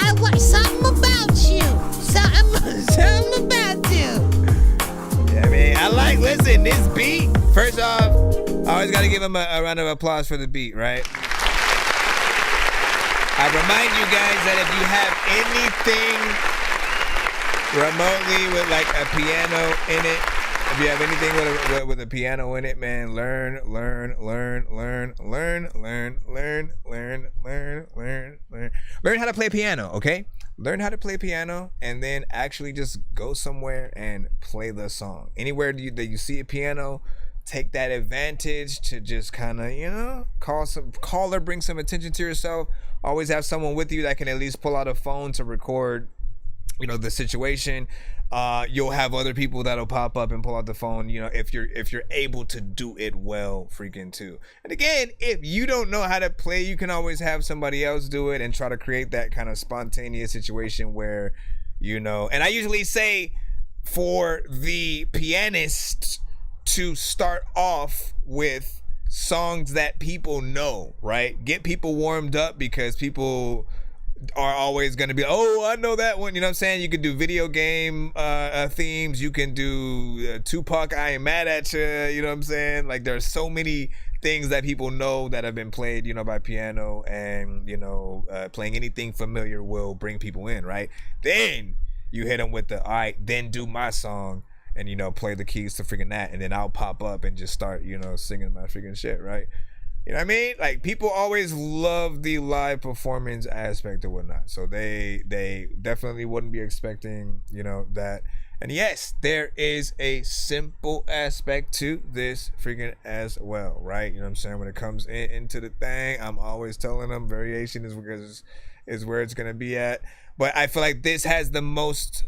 I like something about you. Something about you. Yeah, I mean, listen, this beat, first off, I always got to give him a round of applause for the beat, right? I remind you guys that if you have anything remotely with like a piano in it, if you have anything with a piano in it, man, learn how to play piano, okay? Learn how to play piano and then actually just go somewhere and play the song. Anywhere that you see a piano, take that advantage to just kind of, you know, call or bring some attention to yourself. Always have someone with you that can at least pull out a phone to record, you know, the situation. You'll have other people that'll pop up and pull out the phone, you know, if you're able to do it well, freaking too. And again, if you don't know how to play, you can always have somebody else do it and try to create that kind of spontaneous situation where, you know, and I usually say for the pianist to start off with songs that people know, right? Get people warmed up, because people are always going to be, oh, I know that one. You know what I'm saying? You can do video game themes. You can do Tupac, I Ain't Mad At You. You know what I'm saying? Like, there's so many things that people know that have been played, you know, by piano, and, you know, playing anything familiar will bring people in, right? Then you hit them with the, all right, then do my song, and, you know, play the keys to freaking that, and then I'll pop up and just start, you know, singing my freaking shit, right? You know what I mean? Like, people always love the live performance aspect or whatnot, so they definitely wouldn't be expecting, you know, that. And yes, there is a simple aspect to this freaking as well, right? You know what I'm saying? When it comes into the thing, I'm always telling them variation is where it's gonna be at. But I feel like this has the most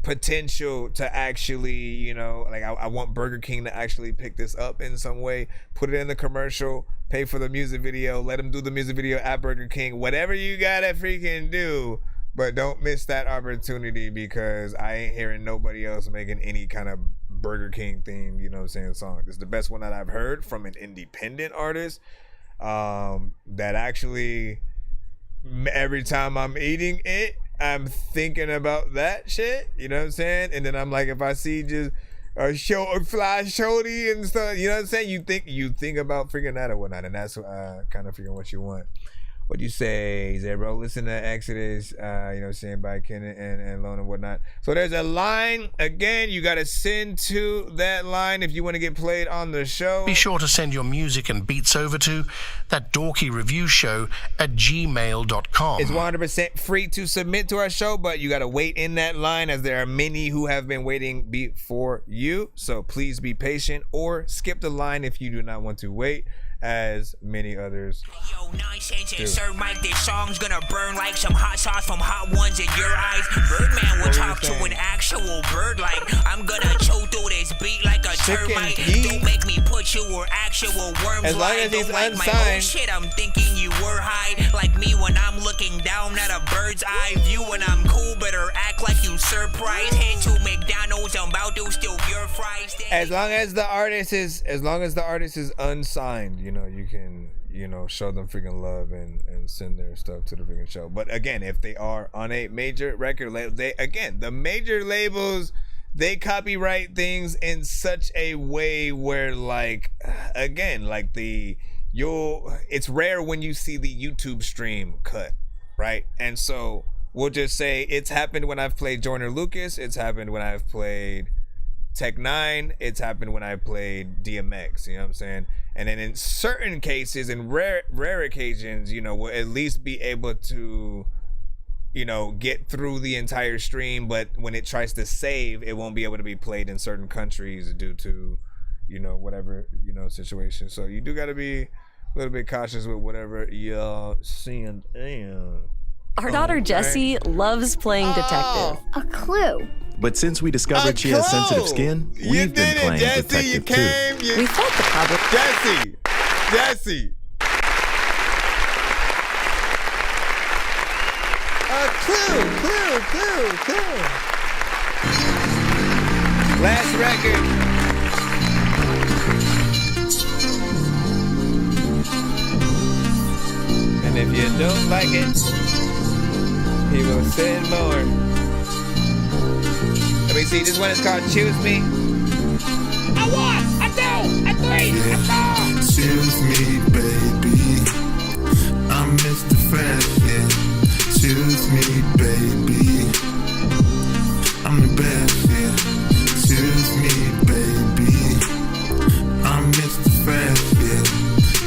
potential to actually, you know, like I want Burger King to actually pick this up in some way, put it in the commercial, pay for the music video, let them do the music video at Burger King, whatever you gotta freaking do, but don't miss that opportunity, because I ain't hearing nobody else making any kind of Burger King themed, you know what I'm saying, song. This is the best one that I've heard from an independent artist, that actually, every time I'm eating it, I'm thinking about that shit, you know what I'm saying? And then I'm like, if I see just a fly shorty and stuff, you know what I'm saying? You think about freaking that or whatnot, and that's kind of freaking what you want. What do you say, Zero? Listen to Exodus, you know what I'm saying, by Ken and Lone and whatnot. So there's a line. Again, you got to send to that line if you want to get played on the show. Be sure to send your music and beats over to That Dorky Review Show at gmail.com. It's 100% free to submit to our show, but you got to wait in that line, as there are many who have been waiting before you. So please be patient, or skip the line if you do not want to wait, as many others Yo, Nonsenze and Sir Mike, this song's gonna burn like some hot sauce from hot ones in your eyes. Birdman will talk to an actual bird like I'm gonna chew through this beat like a termite. Don't make me put you where actual worms as long lie. as he's Don't like unsigned. my own shit, I'm thinking you were high. Like me when I'm looking down at a bird's eye view, and I'm cool, better act like you surprised. Head to McDonald's, I'm about to steal your fries. As long as the artist is unsigned, you know, you can, you know, show them freaking love and send their stuff to the freaking show. But again, if they are on a major record label, the major labels, they copyright things in such a way where, like, again, like it's rare when you see the YouTube stream cut, right? And so we'll just say it's happened when I've played Joyner Lucas, it's happened when I've played Tech 9, it's happened when I played DMX, you know what I'm saying? And then in certain cases, in rare occasions, you know, we'll at least be able to, you know, get through the entire stream, but when it tries to save, it won't be able to be played in certain countries due to, you know, whatever, you know, situation. So you do got to be a little bit cautious with whatever y'all seeing. Our daughter Jessie loves playing detective. A clue. But since we discovered she has sensitive skin, we've been playing detective too. We thought the problem. Jesse. Clue. Last record. And if you don't like it, he will send more. Let me see, this one is called Choose Me. I want, I do, I three, I four. Choose me, baby. I'm Mr. Fresh, yeah. Choose me, baby. I'm the best, yeah. Choose me, baby. I'm Mr. Fresh, yeah.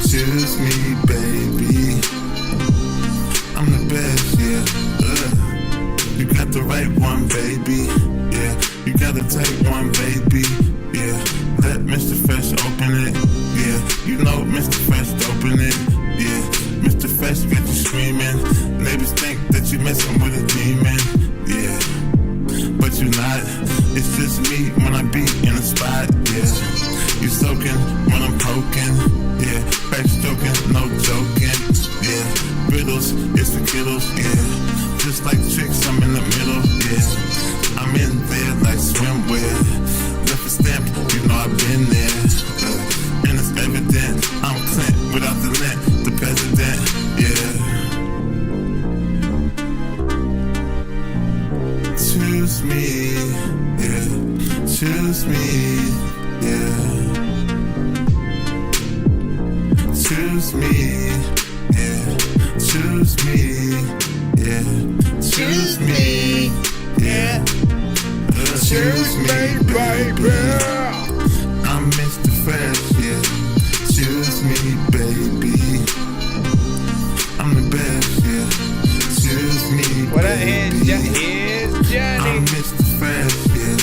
Choose me, baby. I'm the best, yeah. You got the right one, baby. Yeah, you gotta take one, baby. Yeah, let Mr. Fresh open it. Yeah, you know Mr. Fresh open it. Yeah, Mr. Fresh got you screaming. Neighbors think that you're messing with a demon. Yeah, but you're not. It's just me when I be in a spot. Yeah, you soaking when I'm poking. Yeah, back stroking, no joking. Yeah, riddles, it's the kiddles. Yeah, just like tricks, I'm in the middle. Yeah, I'm in there like swimwear. Left a stamp, you know I've been there. And it's evident, I'm Clint without the lint, the president. Yeah. Choose me, yeah. Choose me, yeah. Choose me, yeah. Choose me, yeah. Choose me, yeah. Choose me, baby. I'm Mr. Fresh, yeah. Choose me, baby. I'm the best, yeah. Choose me, What up, baby. here's Johnny. I'm Mr. Fresh, yeah.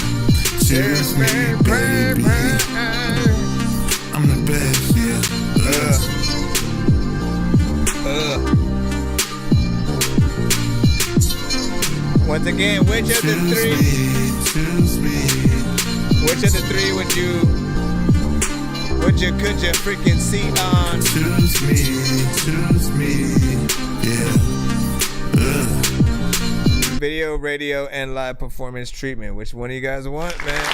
Choose me, baby. I'm the best, yeah. Once again, which of the three? Choose me. Which of the three would you could you freaking see on? Choose me, yeah. Video, radio, and live performance treatment. Which one do you guys want, man?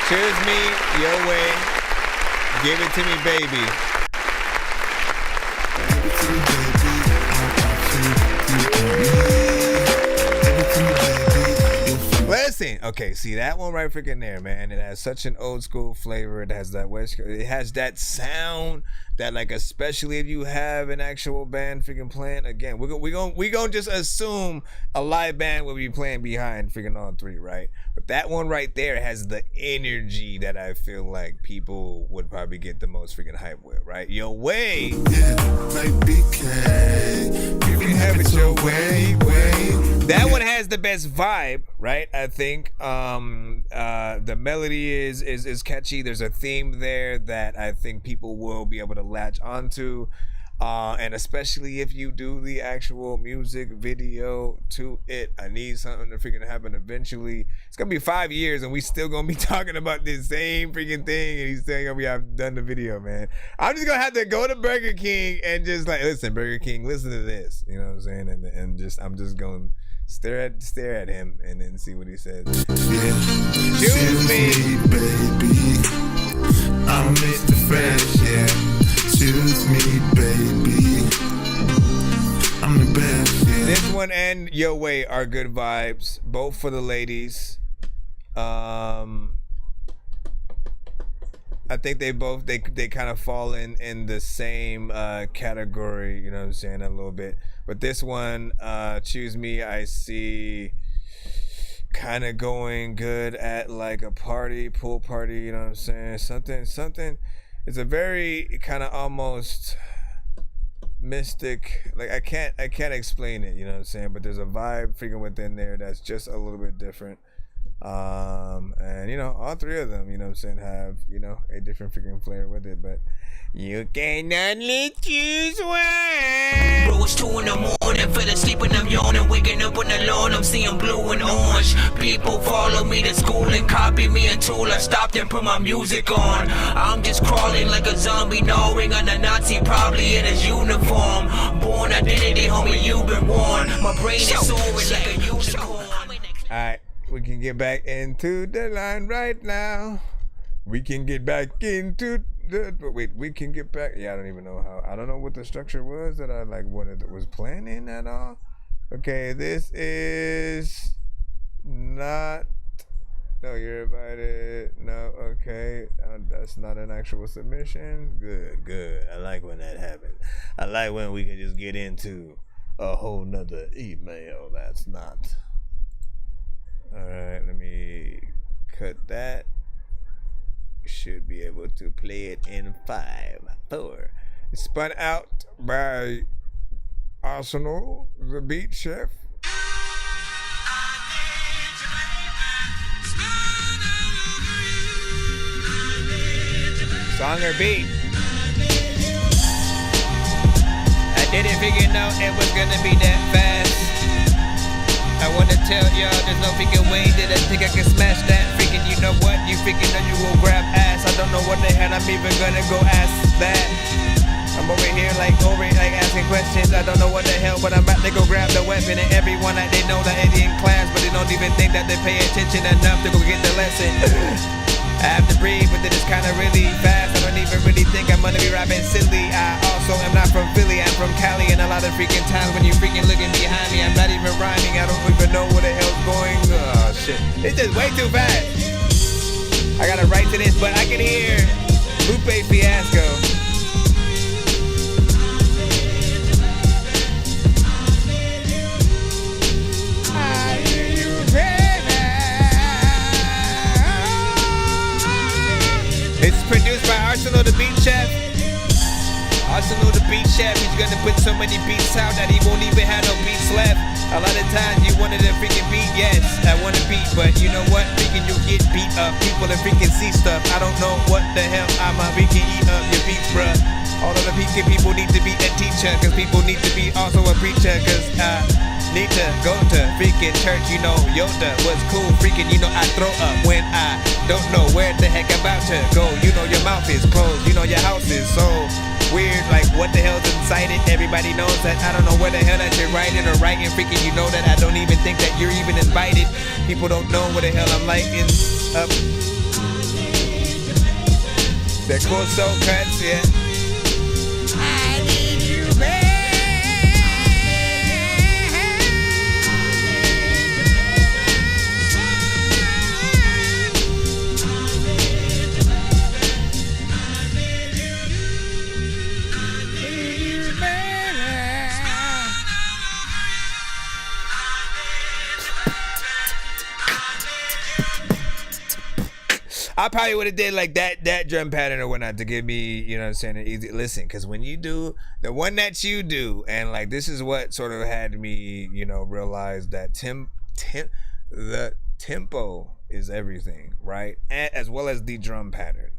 Choose me, your way. Give it to me, baby. Listen, okay, see that one right freaking there, man. It has such an old school flavor. It has that West Coast, it has that sound that, like, especially if you have an actual band freaking playing. Again, we're gonna just assume a live band will be playing behind freaking all three, right? But that one right there has the energy that I feel like people would probably get the most freaking hype with, right? Your way. Yeah, like BK. You can have it your way. That one has the best vibe, right? I think the melody is catchy. There's a theme there that I think people will be able to latch onto, and especially if you do the actual music video to it. I need something to freaking happen eventually. It's gonna be 5 years and we still gonna be talking about this same freaking thing, and he's still gonna be have done the video, man. I'm just gonna have to go to Burger King and just like, listen, Burger King, listen to this, you know what I'm saying, and just I'm just gonna stare at him and then see what he says. Yeah. Choose me, baby. I'm Mr. Fresh, yeah. Choose me, baby. I'm the best, yeah. This one and Your Way are good vibes, both for the ladies. I think they kind of fall in the same category, you know what I'm saying, a little bit. But this one, Choose Me, I see kind of going good at like a party, pool party, you know what I'm saying? Something. It's a very kind of almost mystic, like I can't explain it, you know what I'm saying? But there's a vibe freaking within there that's just a little bit different. And you know, all three of them, you know what I'm saying, have, you know, a different freaking flair with it, but you can only choose one. Bro, it's 2 in the morning, fell asleep and I'm yawning, waking up on the lawn, I'm seeing blue and orange. People follow me to school and copy me until I stopped and put my music on. I'm just crawling like a zombie, gnawing on a Nazi, probably in his uniform. Born identity, homie, you've been warned. My brain is soaring like a unicorn. Alright, we can get back into the line right now. We can get back into we can get back. Yeah, I don't even know how. I don't know what the structure was that I like was planning at all. Okay, this is not. No, you're invited. No, okay, that's not an actual submission. Good. I like when that happens. I like when we can just get into a whole nother email. That's not. All right, let me cut that. Should be able to play it in 5, 4. It's spun out by Arsenal, the beat chef. Song or beat? I didn't figure out it was gonna be that fast. I wanna tell y'all there's no freaking way that I think I can smash that. Freaking, you know what? You freaking know you will grab ass. I don't know what the hell I'm even gonna go ask that. I'm over here like asking questions. I don't know what the hell, but I'm about to go grab the weapon. And everyone that they know that it's in class, but they don't even think that they pay attention enough to go get the lesson. I have to breathe, but then it's kinda really fast. I don't even really think I'm gonna be rapping silly. I also am not from Philly, I'm from Cali, and a lot of freaking times when you freaking looking behind me, I'm not even rhyming. I don't even know where the hell's going. Oh shit, it's just way too fast. I gotta write to this, but I can hear Lupe Fiasco. It's produced by Arsenal the Beat Chef. Arsenal the Beat Chef, he's gonna put so many beats out that he won't even have no beats left. A lot of times you wanted a freaking beat, yes, I want a beat, but you know what? Freaking you get beat up, people that freaking see stuff. I don't know what the hell I'ma freaking eat up your beats, bruh. All of the freaking people need to be a teacher, cause people need to be also a preacher, cause need to go to freaking church, you know, Yoda was cool, freaking, you know, I throw up when I don't know where the heck I'm about to go. You know your mouth is closed, you know your house is so weird, like what the hell's inside it? Everybody knows that I don't know where the hell that you're writing or writing, freaking, you know that I don't even think that you're even invited. People don't know what the hell I'm lighting up. The cool soul cuts, yeah. I need you, babe. I probably would have did like that drum pattern or whatnot to give me, you know what I'm saying, an easy listen. Because when you do the one that you do, and like this is what sort of had me, you know, realize that the tempo is everything, right? As well as the drum pattern.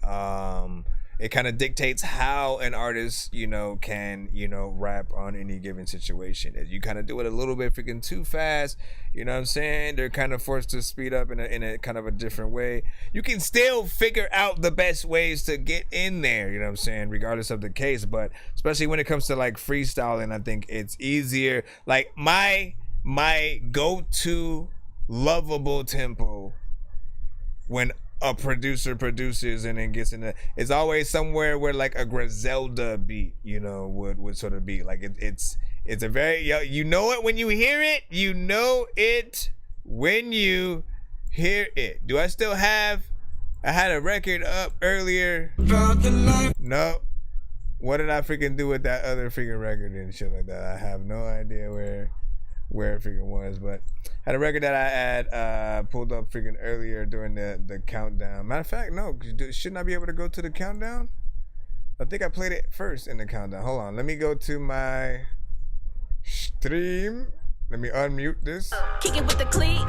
It kind of dictates how an artist, you know, can, you know, rap on any given situation. If you kind of do it a little bit freaking too fast, you know what I'm saying, they're kind of forced to speed up in a kind of a different way. You can still figure out the best ways to get in there, you know what I'm saying, regardless of the case. But especially when it comes to like freestyling, I think it's easier. Like my go-to lovable tempo when a producer produces and then gets in it's always somewhere where like a Griselda beat, you know, would sort of be like it's a very, you know it when you hear it, you know it when you hear it. Do I still have, I had a record up earlier. No. What did I freaking do with that other freaking record and shit like that? I have no idea where it freaking was, but had a record that I had pulled up freaking earlier during the countdown. Matter of fact, no, shouldn't I be able to go to the countdown? I think I played it first in the countdown. Hold on, let me go to my stream. Let me unmute this. Kick it with the cleat.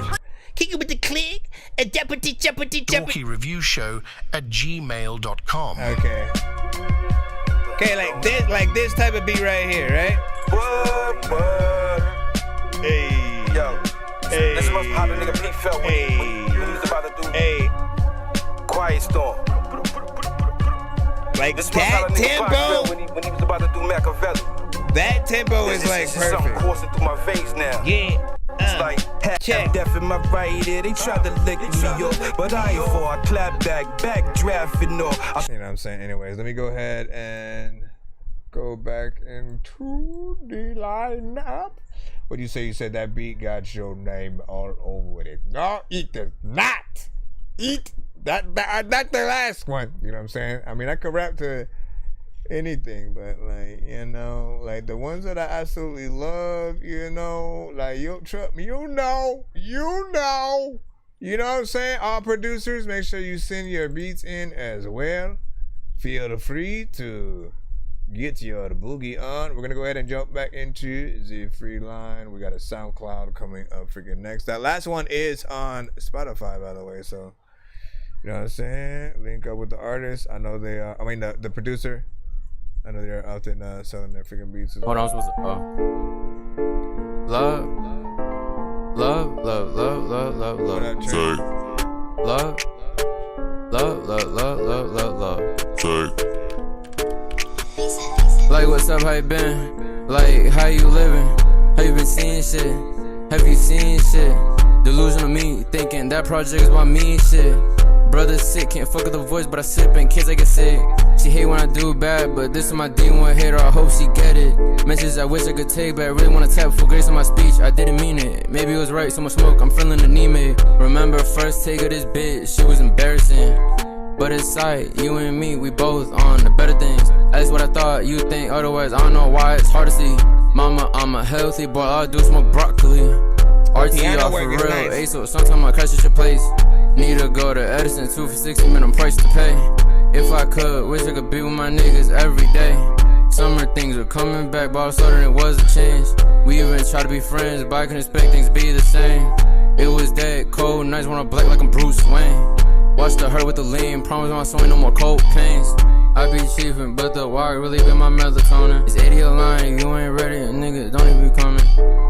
Kick it with the click. A jeopardy. Dorky Review Show at gmail.com. Okay. Okay, like this type of beat right here, right? Hey. Yo. Hey. This must how the nigga P felt when he was about to do Quiet Storm. Like this that tempo when he was about to do Machiavelli. That tempo is like perfect. Something coursing through my veins now. Yeah. It's like half deaf in my right ear. They tried to lick me up, but I ain't for. I clap back drafting off. You know what I'm saying? Anyways, let me go ahead and go back into the lineup. What do you say? You said that beat got your name all over it. No, it does not. Not the last one. You know what I'm saying? I mean, I could rap to anything, but like, you know, like the ones that I absolutely love, you know, like you trust me, you know what I'm saying? All producers, make sure you send your beats in as well. Feel free to get your boogie on. We're gonna go ahead and jump back into the free line. We got a SoundCloud coming up freaking next. That last one is on Spotify, by the way, so you know what I'm saying? Link up with the artist. I know they are, I mean the producer. I know they're out there selling their freaking beats as well. Hold on, love. Love. What up, Trey? Love. Like, what's up, how you been? Like, how you living? How you been seeing shit? Have you seen shit? Delusional me, thinking that project is about me and shit. Brother sick, can't fuck with the voice, but I sip in case I get sick. She hate when I do bad, but this is my D1 hater, I hope she get it. Messages I wish I could take, but I really wanna tap for grace on my speech. I didn't mean it, maybe it was right, so much smoke, I'm feeling anemic. Remember first take of this bitch, she was embarrassing. But it's sight, you and me, we both on the better things. That's what I thought, you think otherwise, I don't know why it's hard to see. Mama, I'm a healthy boy, all I do is smoke broccoli. RT off for real, nice. So sometimes I crash at your place. Need to go to Edison, 2 for 60 minimum price to pay. If I could, wish I could be with my niggas every day. Summer things were coming back, but all of a sudden it was a change. We even try to be friends, but I couldn't expect things to be the same. It was that cold nights when I'm black like I'm Bruce Wayne. Watch the hurt with the lean, promise on my soul ain't no more cold pains. I be chiefin', but the wire really been my melatonin. It's 80 a line, you ain't ready, nigga, don't even be coming.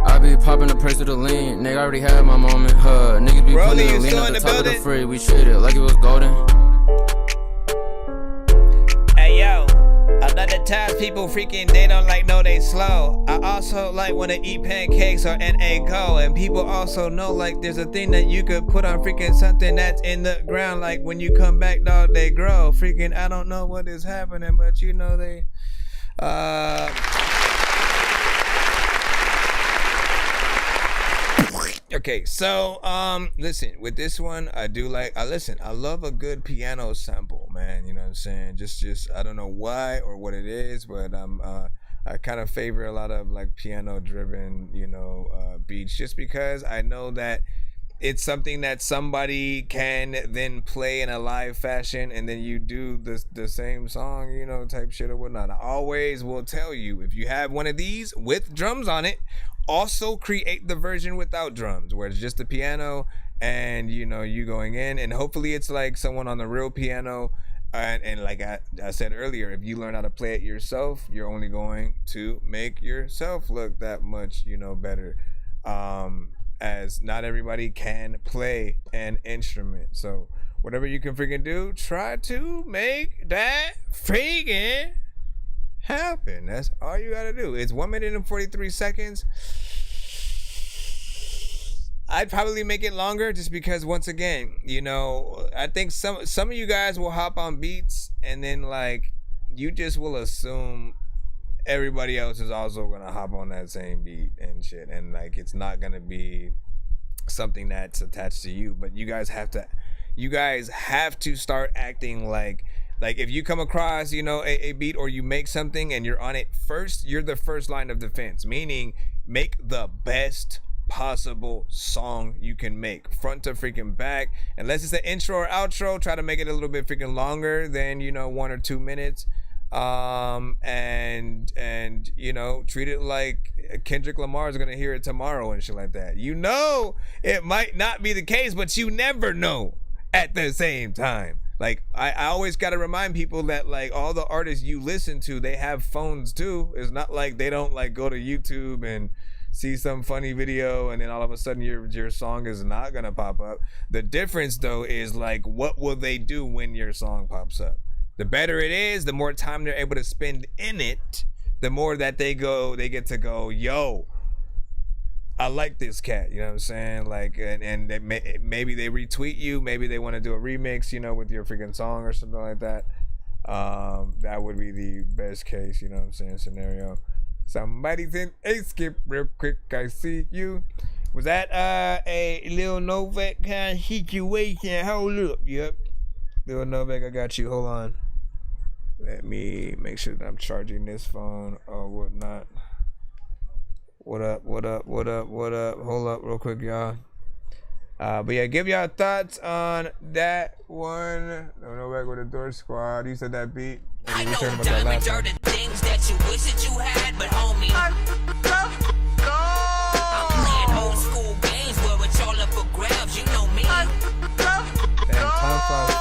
I be popping the price of the lean, nigga, I already had my moment. Niggas be putting the lean at the top of the fridge, we treat it like it was golden. Hey yo, a lot of times people freaking, they don't like know they slow. I also like when they eat pancakes or NA-go. And people also know like there's a thing that you could put on freaking something that's in the ground. Like when you come back, dog, they grow. Freaking, I don't know what is happening, but you know they, okay, so listen, with this one, I love a good piano sample, man. You know what I'm saying? Just I don't know why or what it is, but I kind of favor a lot of like piano driven, you know, beats, just because I know that it's something that somebody can then play in a live fashion, and then you do the same song, you know, type shit or whatnot. I always will tell you, if you have one of these with drums on it, also create the version without drums, where it's just the piano and, you know, you going in, and hopefully it's like someone on the real piano. And like I said earlier, if you learn how to play it yourself, you're only going to make yourself look that much, you know, better. As not everybody can play an instrument. So whatever you can freaking do, try to make that freaking happen. That's all you gotta do. It's 1 minute and 43 seconds. I'd probably make it longer, just because, once again, you know, I think some of you guys will hop on beats and then like you just will assume everybody else is also gonna hop on that same beat and shit, and like it's not gonna be something that's attached to you. But you guys have to start acting like if you come across, you know, a beat, or you make something and you're on it first, you're the first line of defense, meaning make the best possible song you can make, front to freaking back. Unless it's an intro or outro, try to make it a little bit freaking longer than, you know, 1 or 2 minutes. and you know, treat it like Kendrick Lamar is gonna hear it tomorrow and shit like that. You know, it might not be the case, but you never know at the same time. Like, I always gotta remind people that, like, all the artists you listen to, they have phones too. It's not like they don't, like, go to YouTube and see some funny video and then all of a sudden your song is not gonna pop up. The difference though is, like, what will they do when your song pops up? The better it is, the more time they're able to spend in it, the more that they get to go, yo, I like this cat, you know what I'm saying? Like, and maybe they retweet you, maybe they want to do a remix, you know, with your freaking song or something like that. That would be the best case, you know what I'm saying, scenario. Somebody's in a skip real quick, I see you. Was that a Lil Novak kind of situation? Hold up, yep. Lil Novak, I got you, hold on. Let me make sure that I'm charging this phone or whatnot. What up? Hold up real quick, y'all. But yeah, give y'all thoughts on that one. No back with the Door Squad. You said that beat. I know diamonds are the things that you wish that you had, but homie, I'm playing old school games where it's all up for grabs, you know me. I love gold.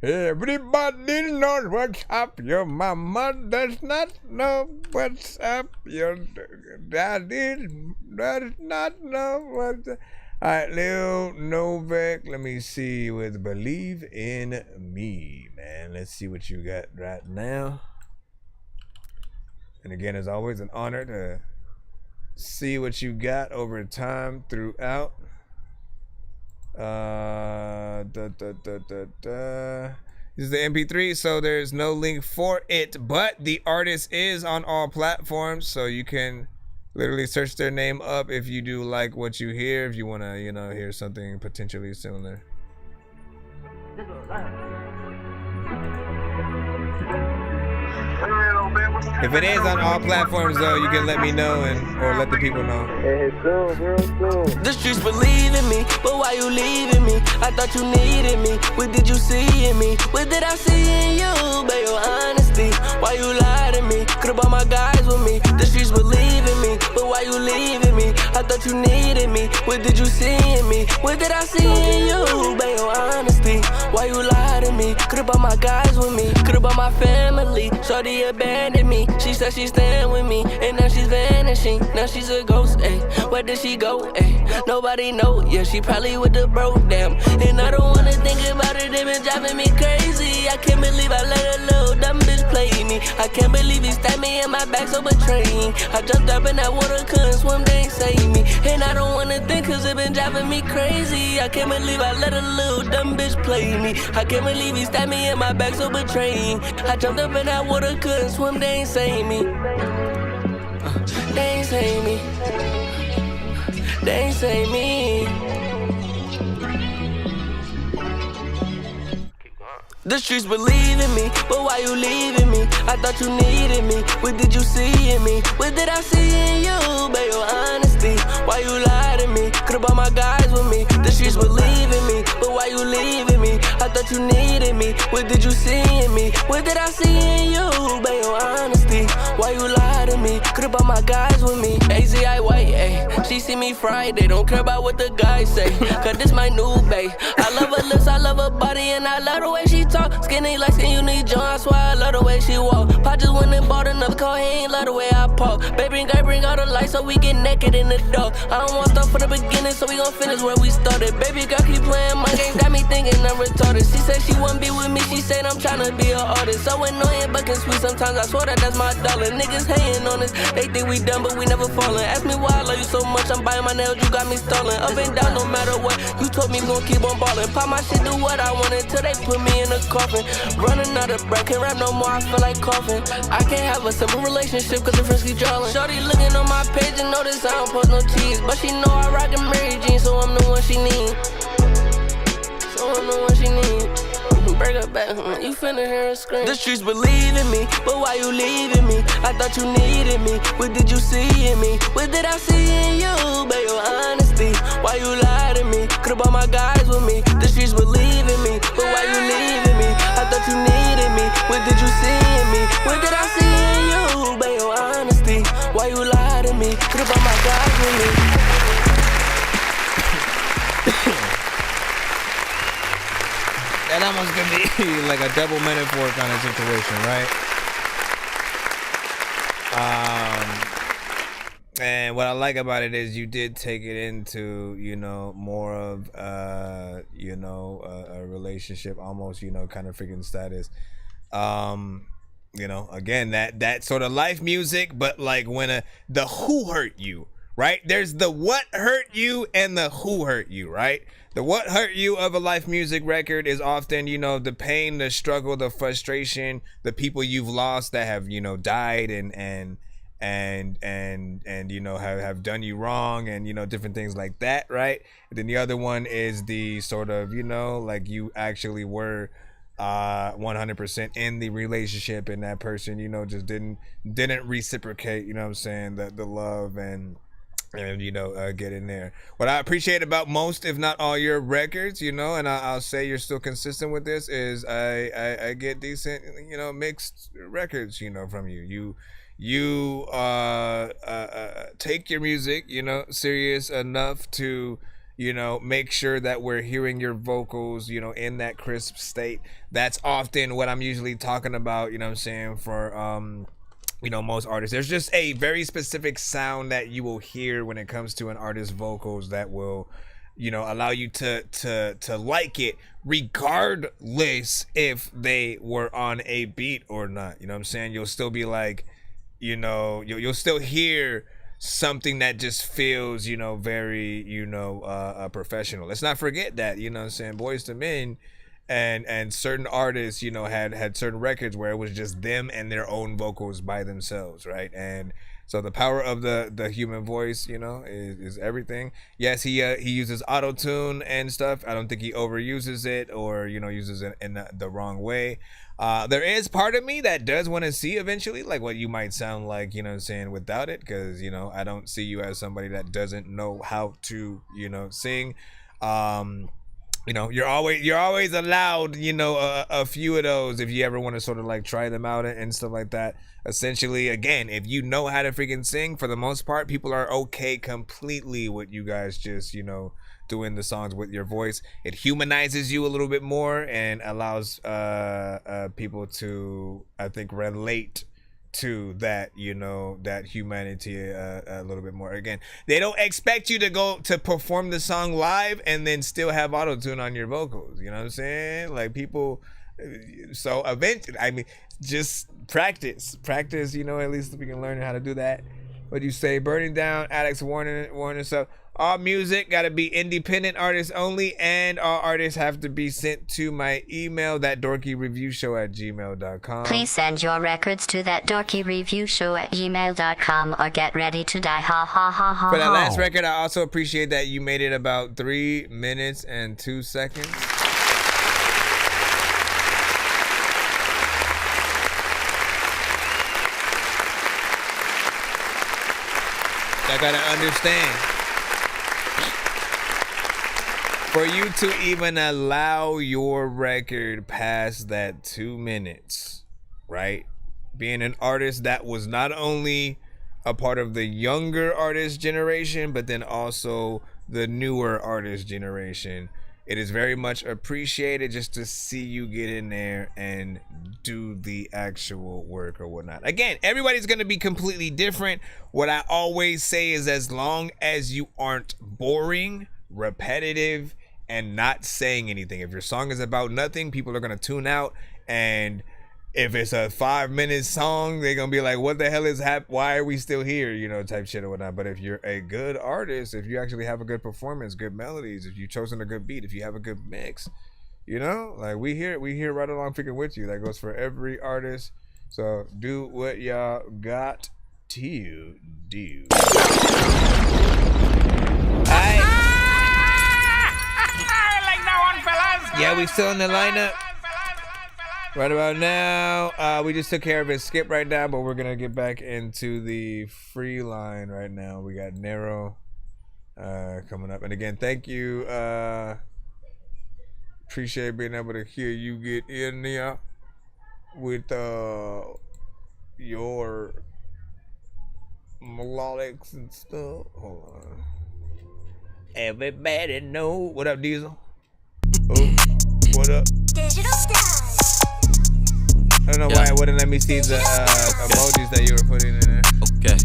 Everybody knows what's up. Your mama does not know what's up. Your daddy does not know what's up. Alright, Lil Novak, let me see with Believe in Me, man. Let's see what you got right now. And again, as always, an honor to see what you got over time throughout. This is the MP3, so there's no link for it, but the artist is on all platforms, so you can literally search their name up if you do like what you hear, if you want to, you know, hear something potentially similar. If it is on all platforms, though, you can let me know or let the people know. The streets believe in me, but why you leaving me? I thought you needed me. What did you see in me? What did I see in you? But your honesty, why you lie to me? Could've brought my guys with me. The streets believe in me, but why you leaving me? I thought you needed me. What did you see in me? What did I see in you? But your honesty, why you lie to me? Could've brought my guys with me. Could've brought my family. Shorty abandoned me. She said she's staying with me, and now she's vanishing. Now she's a ghost, ayy. Where did she go, ayy? Nobody know, yeah, she probably with the bro, damn. And I don't wanna think about it, they been driving me crazy. I can't believe I let a little dumb bitch play me. I can't believe he stabbed me in my back so betraying. I jumped up in that water, couldn't swim, they ain't save me. And I don't wanna think cause it been driving me crazy. I can't believe I let a little dumb bitch play me. I can't believe he stabbed me in my back so betraying. I jumped up in that water, couldn't swim, they ain't save me. They ain't save me. They ain't save me. The streets believe in me, but why you leaving me? I thought you needed me. What did you see in me? What did I see in you? But your honesty, why you lie to me? Could've brought my guys with me. The streets believe in me, but why you leaving me? I thought you needed me. What did you see in me? What did I see in you? But your honesty, why you lie to me? Could've brought my guys with me. AZI white, ayy. She see me Friday, don't care about what the guys say. Cause this my new bae. I love her lips, I love her body, and I love the way she talk. Skinny like skin, you need John, I swear I love the way she walk. Pop just went and bought another car, he ain't love the way I park. Baby, I bring all the lights so we get naked in the dark. I don't want stuff from the beginning, so we gon' finish where we started. Baby girl keep playing my game, got me thinking I'm retarded. She said she wouldn't be with me, she said I'm tryna be an artist. So annoying but can sweet sometimes, I swear that that's my darling. Niggas hating on us, they think we done but we never falling. Ask me why I love you so much, I'm biting my nails, you got me stalling. Up and down no matter what, you told me we gon' keep on ballin'. Pop my shit, do what I want until they put me in a coffin. Running out of breath, can't rap no more, I feel like coughing. I can't have a simple relationship cause the friends keep drawing. Shorty looking on my page and notice I don't post no cheese. But she know I rock a Mary Jean, so I'm the one she need. So I'm the one she need. break her back, you finna hear her scream. The streets believe in me, but why you leaving me? I thought you needed me, what did you see in me? What did I see in you, babe, your honesty? Why you lie to me? Could've brought my guys with me. The streets believe in me, but why you leaving me? I thought you needed me, what did you see in me? What did I see in you, babe, your honesty? Why you lie to me? Could've brought my guys with me. That almost could be like a double metaphor kind of situation, right? And what I like about it is you did take it into, you know, more of, you know, a relationship, almost, you know, kind of freaking status. You know, again, that sort of life music, but like when the who hurt you, right? There's the what hurt you and the who hurt you, right? The what hurt you of a life music record is often, you know, the pain, the struggle, the frustration, the people you've lost that have, you know, died and you know have done you wrong, and you know, different things like that, right? And then the other one is the sort of, you know, like you actually were 100% in the relationship, and that person, you know, just didn't reciprocate, you know what I'm saying, the love and you know, get in there. What I appreciate about most, if not all, your records, you know, and I'll say you're still consistent with this, is I get decent, you know, mixed records, you know, from you. You take your music, you know, serious enough to, you know, make sure that we're hearing your vocals, you know, in that crisp state. That's often what I'm usually talking about, you know what I'm saying, for you know, most artists. There's just a very specific sound that you will hear when it comes to an artist's vocals that will, you know, allow you to like it regardless if they were on a beat or not. You know what I'm saying? You'll still be like, you know, you'll still hear something that just feels, you know, very, you know, professional. Let's not forget that, you know what I'm saying, Boyz II Men and certain artists, you know, had certain records where it was just them and their own vocals by themselves, right? And so the power of the human voice, you know, is everything. Yes, he uses auto-tune and stuff. I don't think he overuses it or, you know, uses it in the wrong way. There is part of me that does want to see eventually like what you might sound like, you know what I'm saying, without it, because, you know, I don't see you as somebody that doesn't know how to, you know, sing. You know, you're always allowed, you know, a few of those if you ever want to sort of like try them out and stuff like that. Essentially, again, if you know how to freaking sing, for the most part, people are okay completely with you guys just, you know, doing the songs with your voice. It humanizes you a little bit more and allows people to, I think, relate to that, you know, that humanity a little bit more. Again, they don't expect you to go to perform the song live and then still have auto-tune on your vocals, you know what I'm saying? Like, people, so eventually, I mean, just practice, you know, at least we can learn how to do that. What do you say? Burning Down, Alex warning stuff. All music got to be independent artists only, and all artists have to be sent to my email, thatdorkyreviewshow@gmail.com. Please send your records to thatdorkyreviewshow@gmail.com or get ready to die. Ha ha ha ha. For that last record, I also appreciate that you made it about 3 minutes and 2 seconds. I gotta understand, for you to even allow your record past that 2 minutes, right? Being an artist that was not only a part of the younger artist generation, but then also the newer artist generation, it is very much appreciated just to see you get in there and do the actual work or whatnot. Again, everybody's going to be completely different. What I always say is, as long as you aren't boring, repetitive, and not saying anything. If your song is about nothing, people are going to tune out. And if it's a 5-minute song, they're going to be like, what the hell is happening? Why are we still here? You know, type shit or whatnot. But if you're a good artist, if you actually have a good performance, good melodies, if you've chosen a good beat, if you have a good mix, you know, like we here right along freaking with you. That goes for every artist. So do what y'all got to do. Yeah, we still in the lineup. Right about now, we just took care of it. Skip right now, but we're gonna get back into the free line right now. We got Nero coming up, and again, thank you. Appreciate being able to hear you get in there with your melodics and stuff. Hold on. Everybody know. What up, Diesel? Oh, what up? Digital style. I don't know why it wouldn't let me see the emojis that you were putting in there. Okay.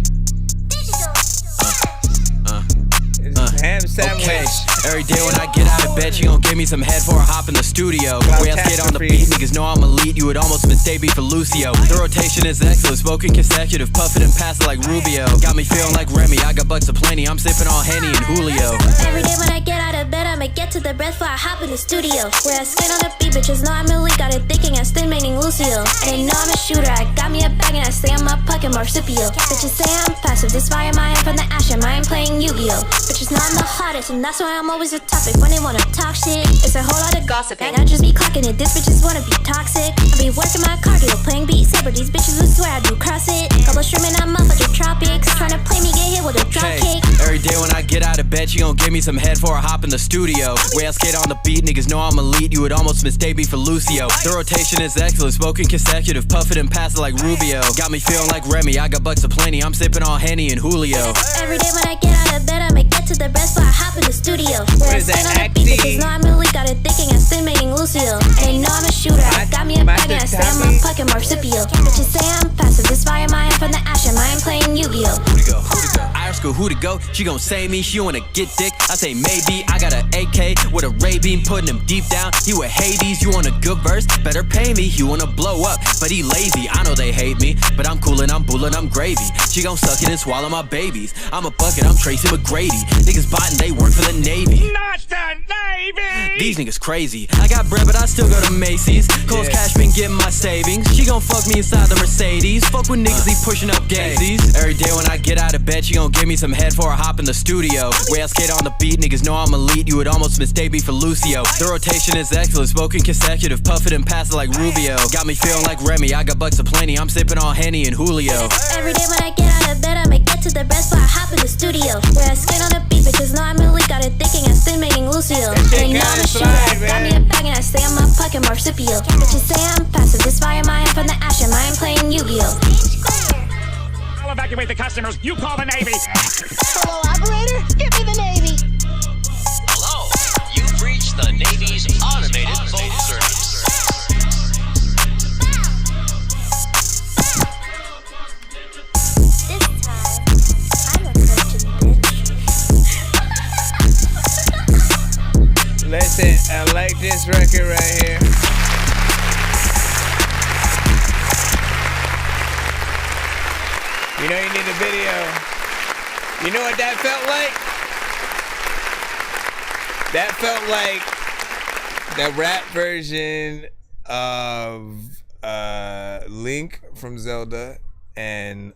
Ham sandwich. Okay. Every day when I get out of bed, she gon' give me some head for a hop in the studio. Way I skate on the beat, niggas know I'm elite. You would almost mistake me for Lucio. The rotation is excellent, smoking consecutive, puffin' and passing like Rubio. Got me feeling like Remy, I got bucks aplenty. I'm sipping on Henny and Julio. Every day when I get out of bed, I'ma get to the breath before I hop in the studio. Where I skate on the beat, bitches know I'm elite. Got it thinking I'm still meaning Lucio. And they know I'm a shooter, I got me a bag and I stay on my pocket Marsupial. Bitches say I'm passive, this fire my hand from the ash, I am playing Yu-Gi-Oh. Bitches know I'm the hottest, and that's why I'm always a topic. When they wanna talk shit, it's a whole lot of gossiping. I just be clocking it, these bitches wanna be toxic. I be working my cardio, playing beat saber. These bitches would swear I do CrossFit. Couple streaming on motherfucking tropics, trying to play me, get hit with a drop kick. Every day when I get out of bed, she gon' give me some head for a hop in the studio. Way I skate on the beat, niggas know I'm elite. You would almost mistake me for Lucio. The rotation is excellent, smoking consecutive, puffin' and passing like Rubio. Got me feeling like Remy, I got bucks aplenty. I'm sipping on Henny and Julio. Every day when I get out of bed, I'ma get to the breath before I hop in the studio. Where I skate on the beat, bitches know I'm elite. Got it thinking I'm still making Lucio. And they know I'm a shooter, I got me a bag and I stay on my pocket Marsupial. Bitches say I'm passive, this fire my hand from the ash, I am playing Yu-Gi-Oh. Who to go? Irish school, who to go? She gon' say me, she wanna get dick. I say maybe, I got an AK with a Ray beam, putting him deep down. He with Hades, you want a good verse? Better pay me, he wanna blow up, but he lazy. I know they hate me, but I'm coolin', I'm bullin', I'm gravy. She gon' suck it and swallow my babies. I'm a bucket, I'm Tracy McGrady. Niggas bottin', they work for the Navy. Not the Navy! These niggas crazy. I got bread, but I still go to Macy's. Cole's cash been getting my savings. She gon' fuck me inside the Mercedes. Fuck with niggas, he pushing up gazies. Every day when I get out of bed, she gon' give me some head for a hop in the studio. Way I skate on the beat, niggas know I'm elite. You would almost mistake me for Lucio. The rotation is excellent, smoking consecutive, puffin' and passing like Rubio. Got me feeling like Remy, I got bucks aplenty. I'm sipping on Henny and Julio. Every day when I get out of bed, I'ma get to the breath before I hop in the studio. Where I skate on the beat, bitches know I'm elite. Got it thinking I'm still making Lucio. And they know I'm a shooter, I got me a bag and I stay on my pocket Marsupial. Bitches say I'm passive, this fire my hand from the ash, I am playing Yu-Gi-Oh. I'll evacuate the customers. You call the Navy. Hello, operator. Give me the Navy. Hello. You've reached the Navy's automated phone service. Listen, I like this record right here. You know you need a video. You know what that felt like? That felt like the rap version of Link from Zelda and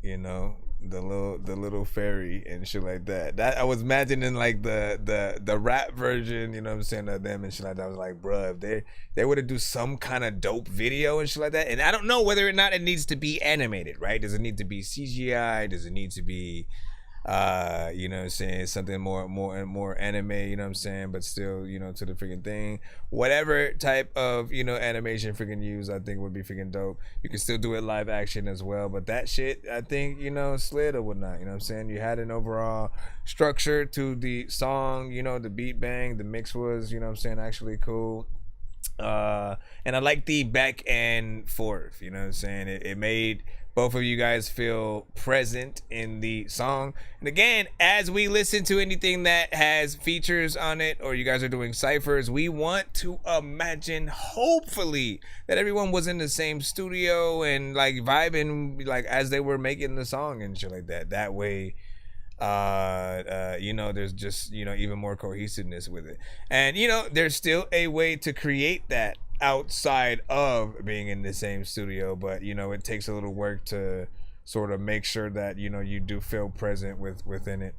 you know, the little fairy and shit like that. That I was imagining like the rap version, you know what I'm saying, of them and shit like that. I was like, bruh, if they would have do some kind of dope video and shit like that. And I don't know whether or not it needs to be animated, right? Does it need to be CGI? Does it need to be you know what I'm saying, something more anime, you know what I'm saying, but still, you know, to the freaking thing. Whatever type of, you know, animation freaking use, I think would be freaking dope. You can still do it live action as well, but that shit, I think, you know, slid or whatnot, you know what I'm saying. You had an overall structure to the song, you know, the beat bang, the mix was, you know what I'm saying, actually cool. And I like the back and forth, you know what I'm saying. It made both of you guys feel present in the song. And again, as we listen to anything that has features on it, or you guys are doing ciphers, we want to imagine, hopefully, that everyone was in the same studio and like vibing like as they were making the song and shit like that. That way, you know, there's just, you know, even more cohesiveness with it. And, you know, there's still a way to create that outside of being in the same studio, but, you know, it takes a little work to sort of make sure that, you know, you do feel present within it.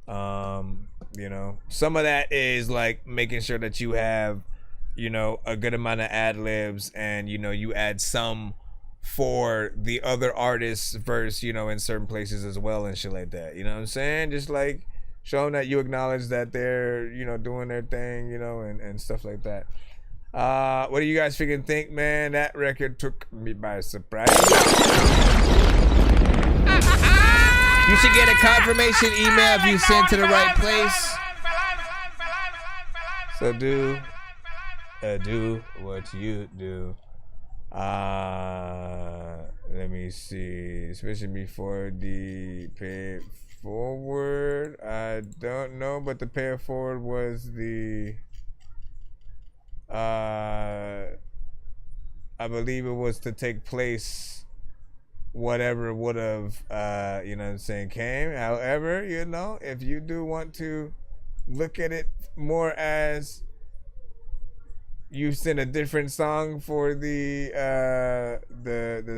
You know, some of that is like making sure that you have you know, a good amount of ad libs, and you know, you add some for the other artists' verse, you know, in certain places as well and shit like that. You know what I'm saying? Just like showing that you acknowledge that they're, you know, doing their thing, you know, and stuff like that. What do you guys freaking think, man? That record took me by surprise. You should get a confirmation email if you send to the right place. So do what you do. Let me see. Especially before the pay it forward. I don't know, but the pay it forward was the I believe it was to take place whatever would have you know what I'm saying, came. However, you know, if you do want to look at it more as you sent a different song for the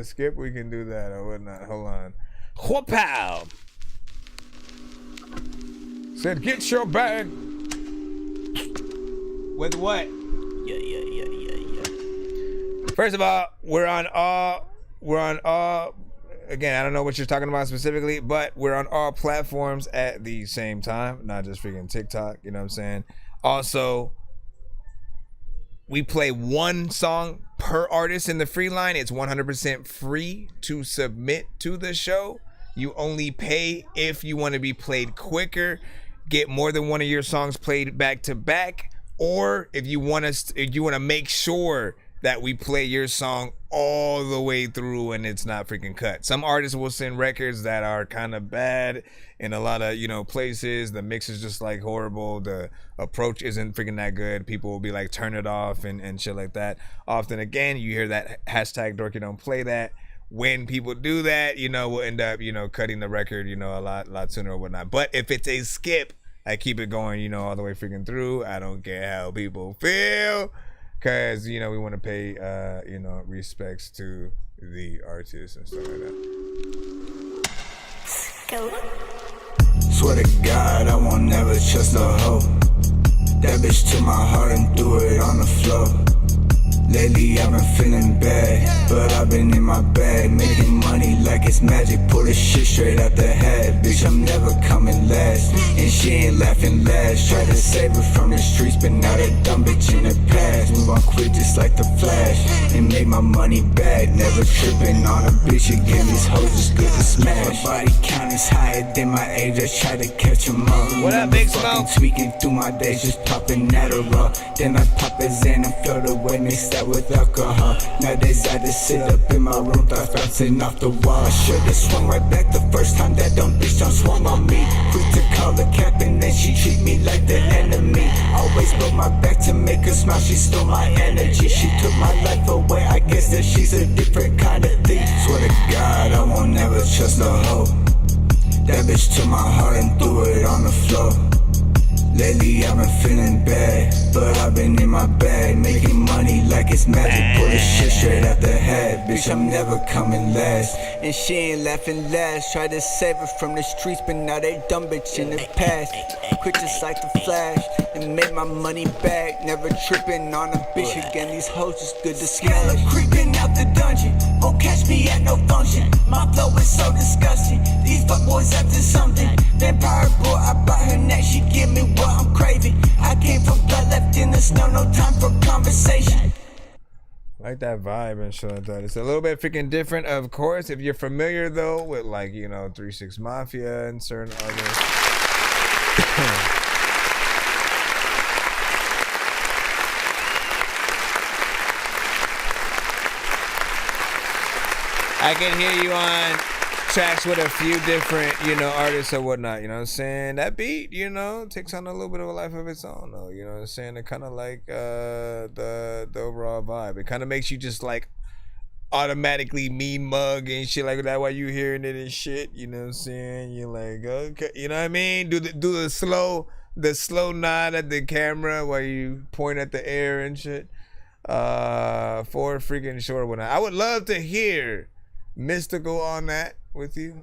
skip, we can do that or whatnot. Hold on. Whoop-pow! Said get your bag. With what? Yeah. First of all, we're on all again, I don't know what you're talking about specifically, but we're on all platforms at the same time, not just freaking TikTok, you know what I'm saying? Also, we play one song per artist in the free line. It's 100% free to submit to the show. You only pay if you want to be played quicker, get more than one of your songs played back to back, or if you want to make sure that we play your song all the way through and it's not freaking cut. Some artists will send records that are kind of bad in a lot of, you know, places. The mix is just like horrible. The approach isn't freaking that good. People will be like, turn it off and shit like that. Often, again, you hear that hashtag Dorky don't play that. When people do that, you know, we'll end up, you know, cutting the record, you know, a lot sooner or whatnot. But if it's a skip, I keep it going, you know, all the way freaking through. I don't care how people feel. Because, you know, we want to pay, you know, respects to the artists and stuff like that. Go. Swear to God, I won't never trust a hoe. That bitch took my heart and threw it on the floor. Lately I've been feeling bad, but I've been in my bag, making money like it's magic. Pull this shit straight out the hat, bitch, I'm never coming last. And she ain't laughing last. Tried to save her from the streets, but now that dumb bitch in the past. Move on quick just like the Flash, and make my money back. Never tripping on a bitch again, these hoes is good to smash. My body count is higher than my age, I try to catch 'em up. What up, Big Smoke? Tweaking through my days, just popping Adderall. Then I pop a Xan and float away, mixed that with alcohol. Nowadays I just sit up in my room, thoughts bouncing off the wall. I should've swung right back the first time that dumb bitch done swung on me. Quick to call the cap and then she treat me like the enemy. Always broke my back to make her smile, she stole my energy. She took my life away, I guess that she's a different kind of thief. Swear to God, I won't never trust a hoe. That bitch took my heart and threw it on the floor. Lately I've been feeling bad, but I've been in my bag, making money like it's magic. Pull the shit straight out the hat, bitch, I'm never coming last. And she ain't laughing last. Tried to save her from the streets, but now they dumb bitch in the past. Quit just like the Flash, and make my money back. Never tripping on a bitch again, these hoes just good to smash. Creeping out the dungeon, won't catch me at no function. My flow is so disgusting, these fuckboys after something. Vampire boy, I bite her neck, she give me what I'm craving. I came from blood left in the snow, no time for conversation. Like that vibe and shit like that. It's a little bit freaking different, of course. If you're familiar though with, like, you know, 3-6 Mafia and certain others. I can hear you on tracks with a few different, you know, artists or whatnot, you know what I'm saying? That beat, you know, takes on a little bit of a life of its own though, you know what I'm saying? It kind of like the overall vibe. It kind of makes you just like automatically mean mug and shit like that while you hearing it and shit, you know what I'm saying? You're like, okay, you know what I mean? Do the slow nod at the camera while you point at the air and shit. For freaking sure whatnot. I would love to hear Mystical on that with you.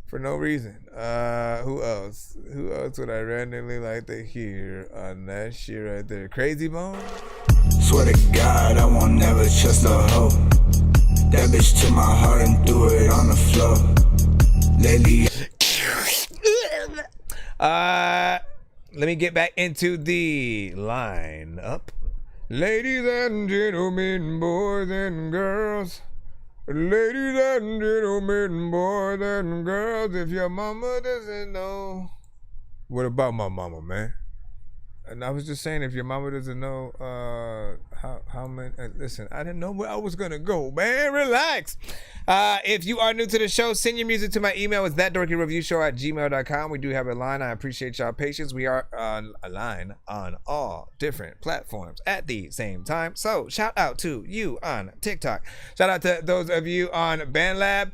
for no reason. Who else? Who else would I randomly like to hear on that shit right there? Crazy Bone? Swear to God, I won't never trust a hoe. That bitch took my heart and threw it on the floor. Lately. Let me get back into the lineup. Ladies and gentlemen, boys and girls. Ladies and gentlemen, boys and girls. If your mama doesn't know. What about my mama, man? And I was just saying, if your mama doesn't know how many, listen, I didn't know where I was gonna go, man. Relax. If you are new to the show, send your music to my email. It's thatdorkyreviewshow@gmail.com. We do have a line. I appreciate y'all patience. We are on a line on all different platforms at the same time. So shout out to you on TikTok. Shout out to those of you on BandLab.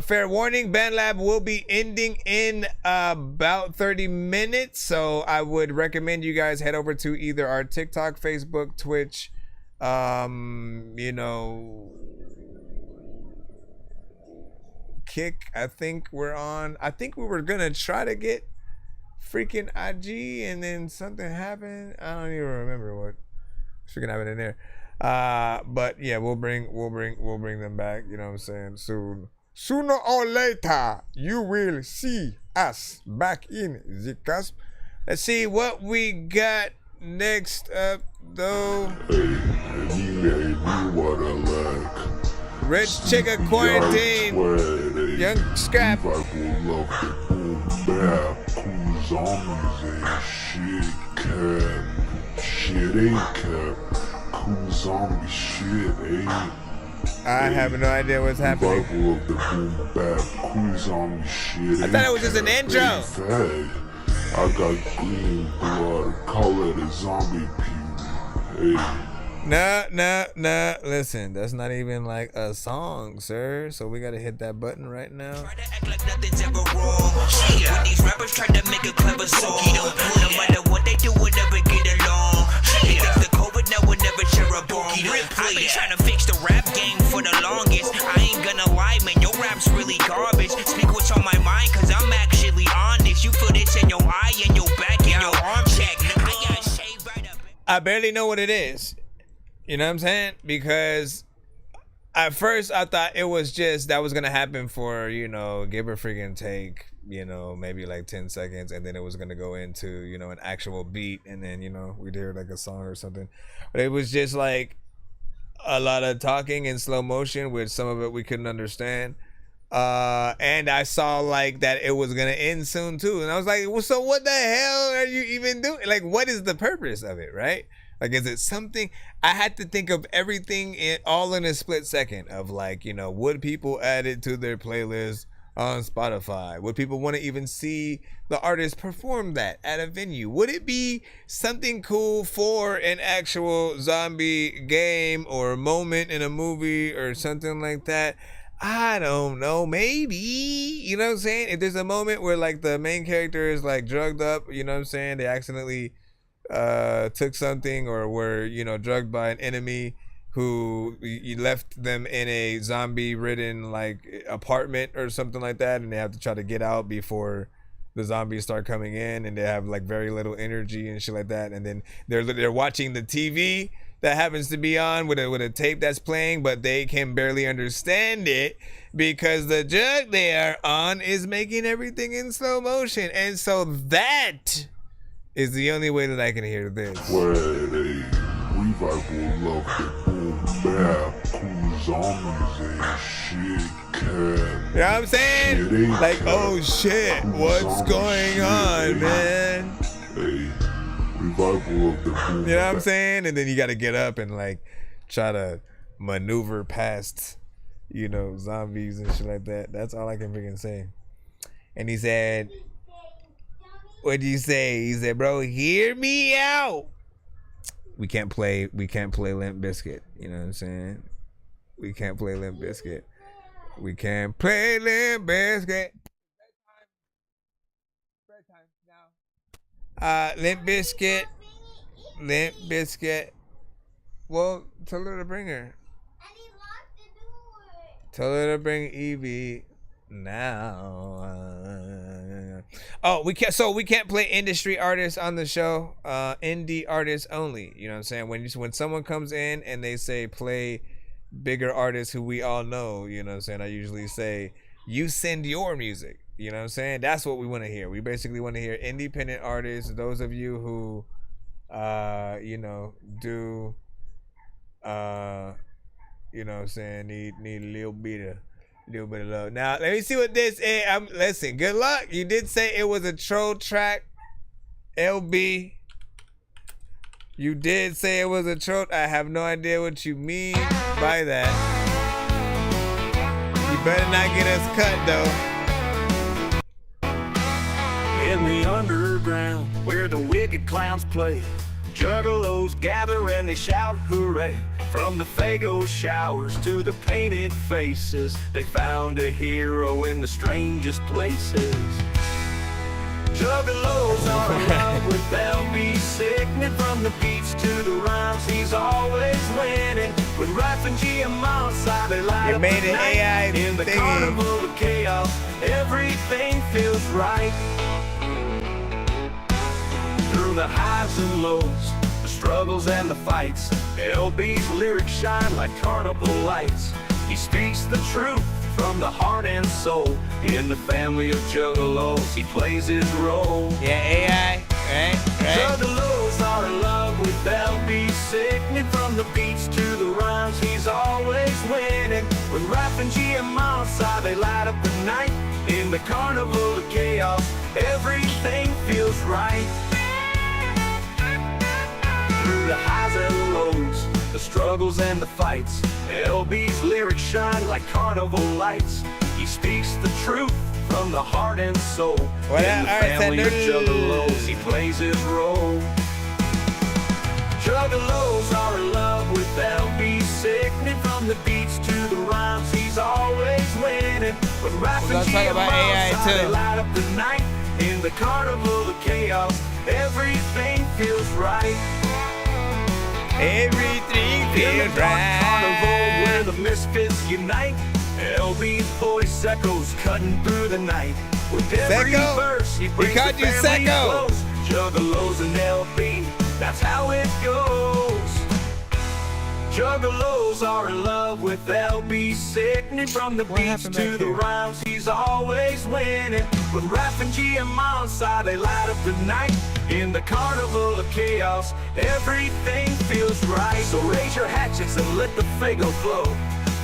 Fair warning, BandLab will be ending in about 30 minutes. So I would recommend you guys head over to either our TikTok, Facebook, Twitch, you know, Kick. I think we're on. I think we were gonna try to get freaking IG, and then something happened. I don't even remember what freaking happened in there. But yeah, we'll bring them back. You know what I'm saying? Soon. Sooner or later, you will see us back in the cusp. Let's see what we got next up, though. Hey, you made me what I like. Rich Chicken Quarantine. Young Scrap. People love the boom bap. Cool zombies ain't shit, cat. Shit ain't cat. Cool zombie shit ain't. I have no idea what's happening. Of the boom bap. Cool zombie shit. I thought it was just an intro. I got green blood. Call it a zombie puke. Hey. No. Listen, that's not even like a song, sir. So we gotta hit that button right now. Try to act like nothing's ever wrong. When these rappers try to make a clever song, no matter what they do, we'll never get along. They think the COVID now will never share a bomb. I've been trying to fix the rap game for the longest. I ain't gonna lie, man, your rap's really garbage. Speak what's on my mind, cause I'm actually honest. You feel this in your eye, in your back, in your arm check. I got shaved right up. I barely know what it is. You know what I'm saying? Because at first I thought it was just that was gonna happen for, you know, give a freaking take, you know, maybe like 10 seconds, and then it was gonna go into, you know, an actual beat, and then, you know, we'd hear like a song or something. But it was just like a lot of talking in slow motion, which some of it we couldn't understand. And I saw like that it was gonna end soon too, and I was like, well, so what the hell are you even doing? Like, what is the purpose of it, right? Like, is it something? I had to think of everything all in a split second of like, you know, would people add it to their playlist on Spotify? Would people want to even see the artist perform that at a venue? Would it be something cool for an actual zombie game or moment in a movie or something like that? I don't know, maybe, you know what I'm saying? If there's a moment where like the main character is like drugged up, you know what I'm saying? They accidentally took something or were, you know, drugged by an enemy who you left them in a zombie ridden like apartment or something like that, and they have to try to get out before the zombies start coming in, and they have like very little energy and shit like that, and then they're watching the TV that happens to be on with a tape that's playing, but they can barely understand it because the jug they are on is making everything in slow motion, and so that is the only way that I can hear this. Where they revival love the boom bap, cool zombies ain't shit, cat. You know what I'm saying? Like, oh shit, what's going on, man? Hey, revival of the boom. You know what I'm saying? And then you got to get up and like try to maneuver past, you know, zombies and shit like that. That's all I can freaking say. And he said, what'd you say? He said, bro, hear me out. We can't play Limp Bizkit. You know what I'm saying? We can't play Limp Bizkit. We can't play Limp Bizkit. Limp Bizkit. Well, tell her to bring her. Tell her to bring Evie. now. Oh, we can't play industry artists on the show. Indie artists only. You know what I'm saying? When someone comes in and they say play bigger artists who we all know, you know what I'm saying? I usually say you send your music. You know what I'm saying? That's what we want to hear. We basically want to hear independent artists. Those of you who, you know, do, you know what I'm saying, need a little bit of love. Now, let me see what this is. Listen, good luck. You did say it was a troll track, LB. You did say it was a troll. I have no idea what you mean by that. You better not get us cut, though. In the underground, where the wicked clowns play, juggalos gather and they shout hooray. From the Fago showers to the painted faces, they found a hero in the strangest places. Juggalos are in love with LB, sickening from the beach to the rhymes. He's always winning with Rap and GM outside. They light up the night AI in the thingy. carnival of chaos. Everything feels right. Through the highs and lows, the struggles and the fights, LB's lyrics shine like carnival lights. He speaks the truth from the heart and soul. In the family of juggalos, he plays his role. Yeah, AI, right? Juggalos are in love with LB, sickening from the beats to the rhymes. He's always winning. With Rap and GM outside, they light up the night. In the carnival of chaos, everything feels right. Through the highs and lows, the struggles and the fights, LB's lyrics shine like carnival lights. He speaks the truth from the heart and soul. What in the family of juggalos, he plays his role. Juggalos are in love with LB, sickening from the beats to the rhymes. He's always winning. With Rap and GM outside, they light up the night. In the carnival of chaos, everything feels right. Everything feels right. Carnival where the misfits unite. LB's voice echoes cutting through the night. With every verse, he brings the family close. Juggalos and LB, that's how it goes. Juggalos are in love with LB, sickening from the beats to the rhymes. He's always winning. With Rap and GM outside, they light up the night. In the carnival of chaos, everything feels right. So raise your hatchets and let the Fago flow.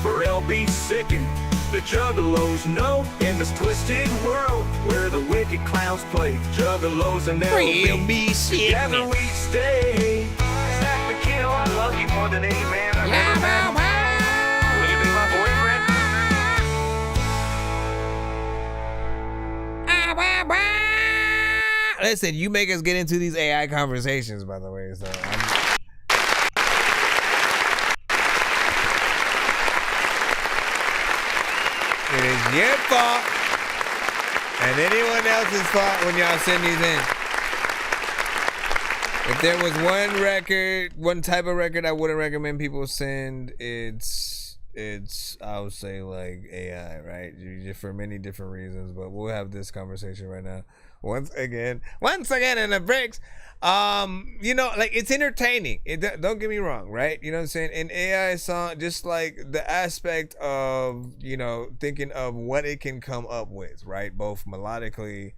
For LB sickened, the juggalos know. In this twisted world where the wicked clowns play, juggalos and LB, together we stay. Zach McKill, I love you more than any man I've ever met. Will you be my boyfriend? Listen, you make us get into these AI conversations, by the way, so it is your fault and anyone else's fault when y'all send these in. If there was one type of record I wouldn't recommend people send, it's I would say like AI, right? Just for many different reasons, but we'll have this conversation right now. Once again in the breaks. You know, like, it's entertaining. Don't get me wrong, right? You know what I'm saying? An AI song, just like the aspect of, you know, thinking of what it can come up with, right? Both melodically,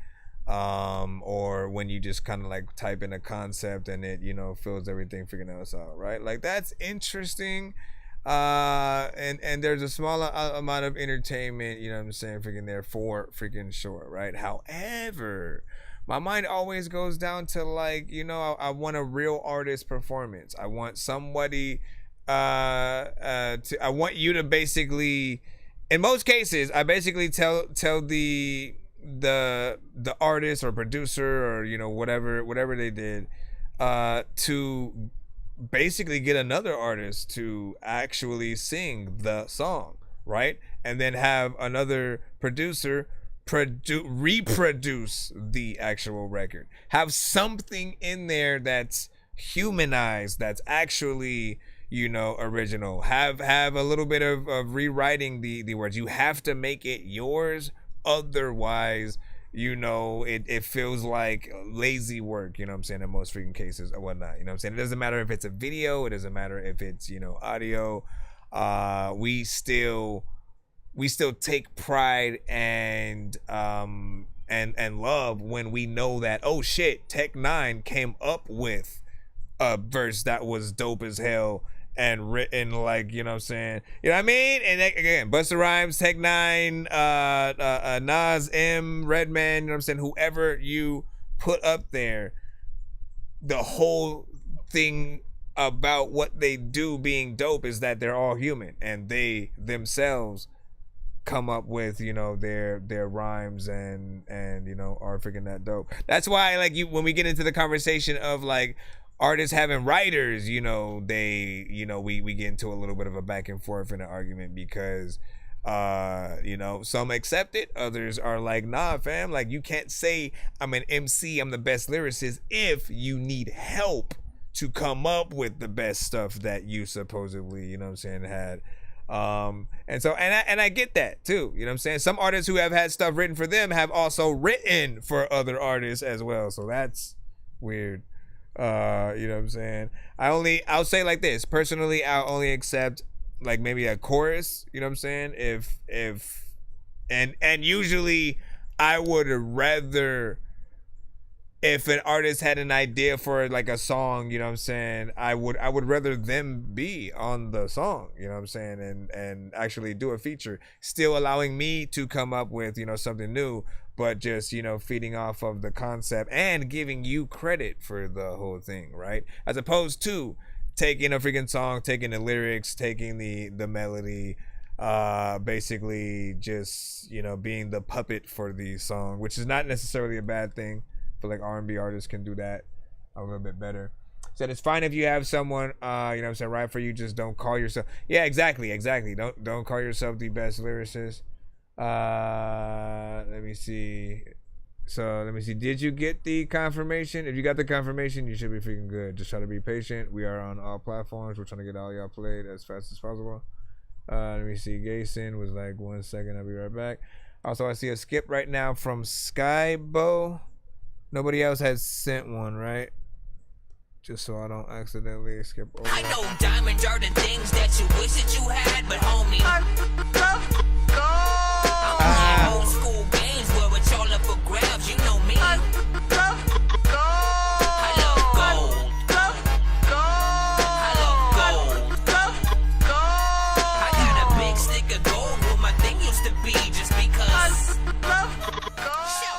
or when you just kind of like type in a concept and it, you know, fills everything freaking else out, right? Like, that's interesting. And there's a small amount of entertainment, you know what I'm saying, freaking there for freaking sure, right? However, my mind always goes down to, like, you know, I want a real artist performance. I want somebody I want you to basically, in most cases, I basically tell the artist or producer or, you know, whatever they did, to basically get another artist to actually sing the song, right? And then have another producer reproduce the actual record. Have something in there that's humanized, that's actually, original. Have a little bit of rewriting the words. You have to make it yours, otherwise it feels like lazy work, in most freaking cases or whatnot. It doesn't matter if it's a video, it doesn't matter if it's audio. We still take pride and love when we know that, oh shit, Tech 9 came up with a verse that was dope as hell and written like, you know what I mean? And again, Busta Rhymes, Tech 9, Nas, M, Redman, whoever you put up there, the whole thing about what they do being dope is that they're all human and they themselves come up with their rhymes and are freaking that dope. That's why when we get into the conversation of like artists having writers, we get into a little bit of a back and forth in an argument because some accept it, others are like, nah fam, like you can't say I'm an MC, I'm the best lyricist if you need help to come up with the best stuff that you supposedly had. And I get that too, some artists who have had stuff written for them have also written for other artists as well, so that's weird. I'll say like this, personally I'll only accept like maybe a chorus, if and usually I would rather, if an artist had an idea for like a song, I would rather them be on the song, and actually do a feature, still allowing me to come up with, something new, but just, feeding off of the concept and giving you credit for the whole thing, right? As opposed to taking a freaking song, taking the lyrics, taking the melody, basically just, being the puppet for the song, which is not necessarily a bad thing. I feel like R&B artists can do that a little bit better. So it's fine if you have someone, right for you, just don't call yourself. Yeah, exactly. Don't call yourself the best lyricist. Let me see. Did you get the confirmation? If you got the confirmation, you should be freaking good. Just try to be patient. We are on all platforms. We're trying to get all y'all played as fast as possible. Let me see. Gayson was like, 1 second, I'll be right back. Also, I see a skip right now from Skybo. Nobody else has sent one, right? Just so I don't accidentally skip over. I know diamonds are the things that you wish that you had, but homie, I'm old school games where it's all up for grabs. You know me. I love gold. I got a big stick of gold where my thing used to be, just because.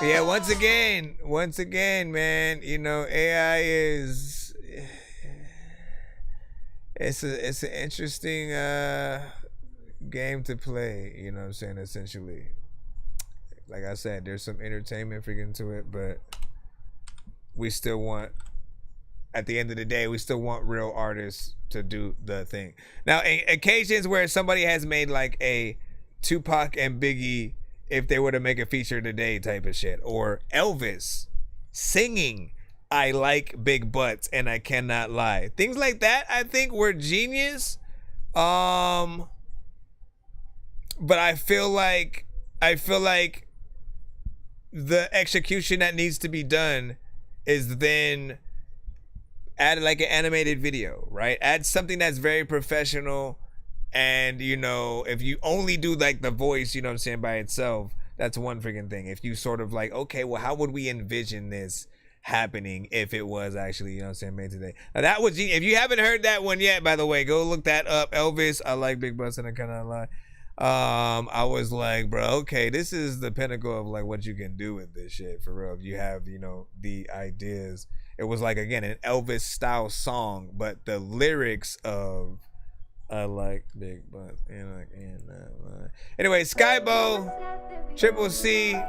Yeah, once again, man, AI is, it's an interesting game to play, essentially. Like I said, there's some entertainment freaking to it, but we still want, at the end of the day, we still want real artists to do the thing. Now, occasions where somebody has made like a Tupac and Biggie, if they were to make a feature today type of shit, or Elvis singing I like big butts and I cannot lie, things like that, I think were genius. But I feel like the execution that needs to be done is then add like an animated video, right? Add something that's very professional. And, if you only do like the voice, by itself, that's one freaking thing. If you sort of like, okay, well, how would we envision this happening if it was actually, made today? Now that was, if you haven't heard that one yet, by the way, go look that up. Elvis, I like big butts and I cannot lie. I was like, bro, okay, this is the pinnacle of like what you can do with this shit for real. You have, the ideas. It was like, again, an Elvis style song, but the lyrics of I like big butts and I cannot lie. Anyway, Skybo, Triple C.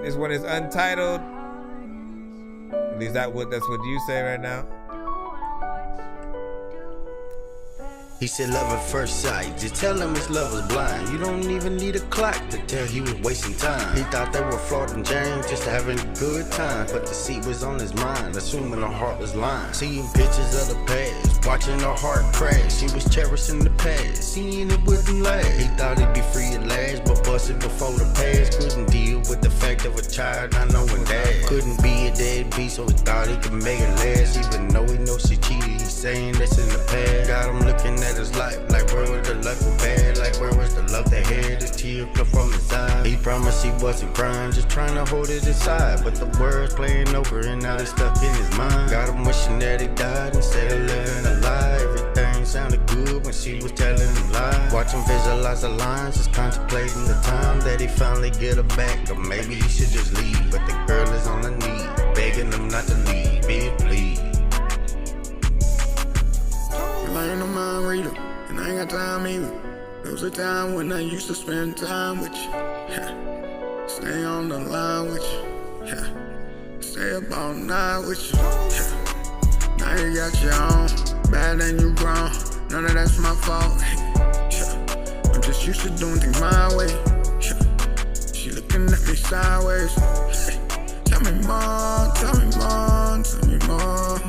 This one is untitled. At least that's what you say right now. He said love at first sight, just tell him his love was blind. You don't even need a clock to tell he was wasting time. He thought they were flirting James, just having a good time. But the seat was on his mind, assuming her heart was lying. Seeing pictures of the past, watching her heart crash. She was cherishing the past, seeing it wouldn't last. He thought he'd be free at last, but busted before the past. Couldn't deal with the fact of a child not knowing dad. Couldn't be a deadbeat, so he thought he could make it last. Even though he knows she cheated, he's saying that's in the past. Got him looking at his life, like where was the luck was bad, like where was the love they had, the tear fell from his eye. He promised he wasn't crying, just trying to hold it inside, but the words playing over and now they stuck in his mind. Got him wishing that he died instead of living a lie. Everything sounded good when she was telling him lies. Watch him visualize the lines, just contemplating the time that he finally get her back, or maybe he should just leave. But the girl is on her knee, begging him not to leave, please. I ain't no mind reader, and I ain't got time either. There was a time when I used to spend time with you. Yeah. Stay on the line with you. Yeah. Stay up all night with you. Yeah. Now you got your own, bad and you grown. None of that's my fault. Yeah. I'm just used to doing things my way. Yeah. She looking at me sideways. Hey. Tell me more, tell me more, tell me more.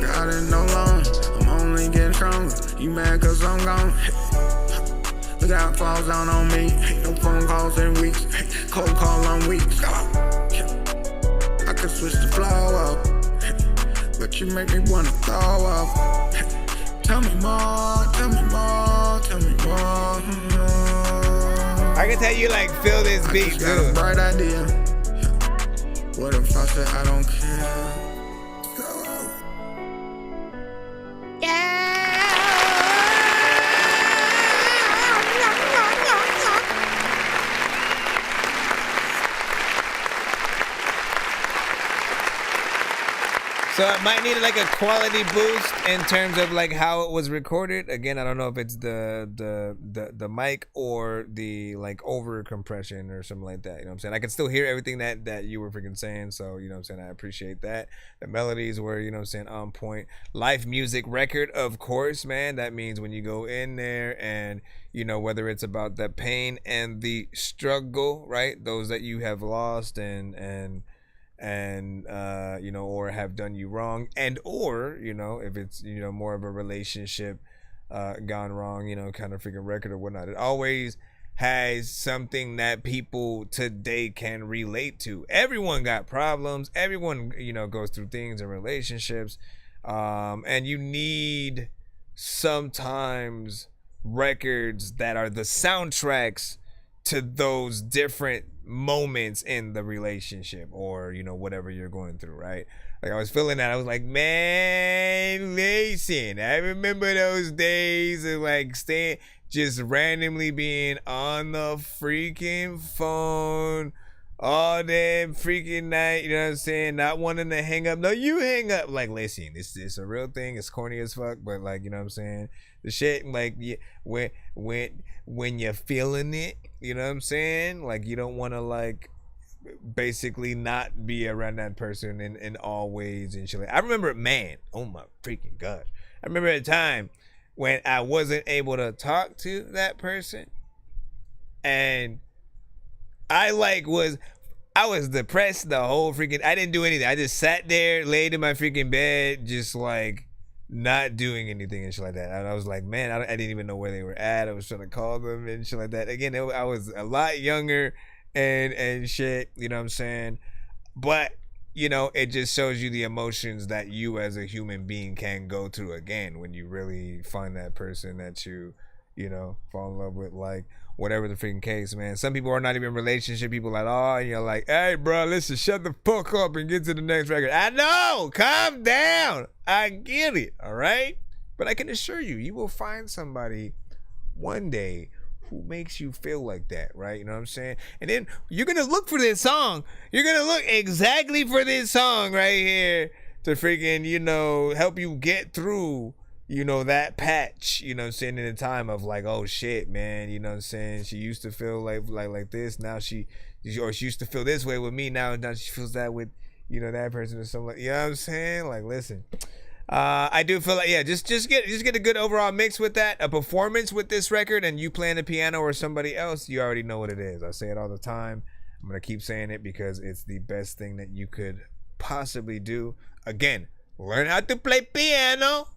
Got it no long, I'm only getting stronger. You mad cause I'm gone? Look how it falls down on me. No phone calls in weeks. Cold call on weeks. I could switch the flow up, but you make me wanna throw up. Tell me more, tell me more, tell me more. I can tell you like feel this beat too. Got a bright idea. What if I said I don't care? So it might need like a quality boost in terms of like how it was recorded. Again, I don't know if it's the mic or the like over compression or something like that. You know what I'm saying? I can still hear everything that you were freaking saying. So, you know what I'm saying? I appreciate that. The melodies were, you know what I'm saying, on point. Live music record, of course, man. That means when you go in there and, you know, whether it's about the pain and the struggle, right? Those that you have lost and you know, or have done you wrong, and or, you know, if it's, you know, more of a relationship gone wrong, you know, kind of freaking record or whatnot, it always has something that people today can relate to. Everyone got problems, everyone, you know, goes through things in relationships, and you need sometimes records that are the soundtracks to those different moments in the relationship, or, you know, whatever you're going through, right? Like, I was feeling that. I was like, man, listen, I remember those days of like staying, just randomly being on the freaking phone all damn freaking night, you know what I'm saying? Not wanting to hang up. No, you hang up. Like, listen, it's a real thing. It's corny as fuck, but like, you know what I'm saying? The shit, like, when you're feeling it, you know what I'm saying? Like, you don't want to, like, basically not be around that person in all ways and shit. I remember, man, oh my freaking gosh. I remember a time when I wasn't able to talk to that person, and I was depressed the whole freaking, I didn't do anything. I just sat there, laid in my freaking bed, just like not doing anything and shit like that. And I was like, man, I didn't even know where they were at. I was trying to call them and shit like that. Again, I was a lot younger and shit, you know what I'm saying? But, you know, it just shows you the emotions that you as a human being can go through again when you really find that person that you know, fall in love with, like, whatever the freaking case, man. Some people are not even relationship people at all, and you're like, hey, bro, listen, shut the fuck up and get to the next record. I know, calm down. I get it, all right? But I can assure you, you will find somebody one day who makes you feel like that, right? You know what I'm saying? And then you're going to look for this song. You're going to look exactly for this song right here to freaking, you know, help you get through, you know, that patch, you know what I'm saying, in a time of like, oh shit, man, you know what I'm saying, she used to feel like this, now she used to feel this way with me, now she feels that with, you know, that person or something, like, you know what I'm saying? Like, listen, I do feel like, yeah, just get a good overall mix with that, a performance with this record, and you playing the piano or somebody else, you already know what it is. I say it all the time. I'm gonna keep saying it because it's the best thing that you could possibly do. Again, learn how to play piano.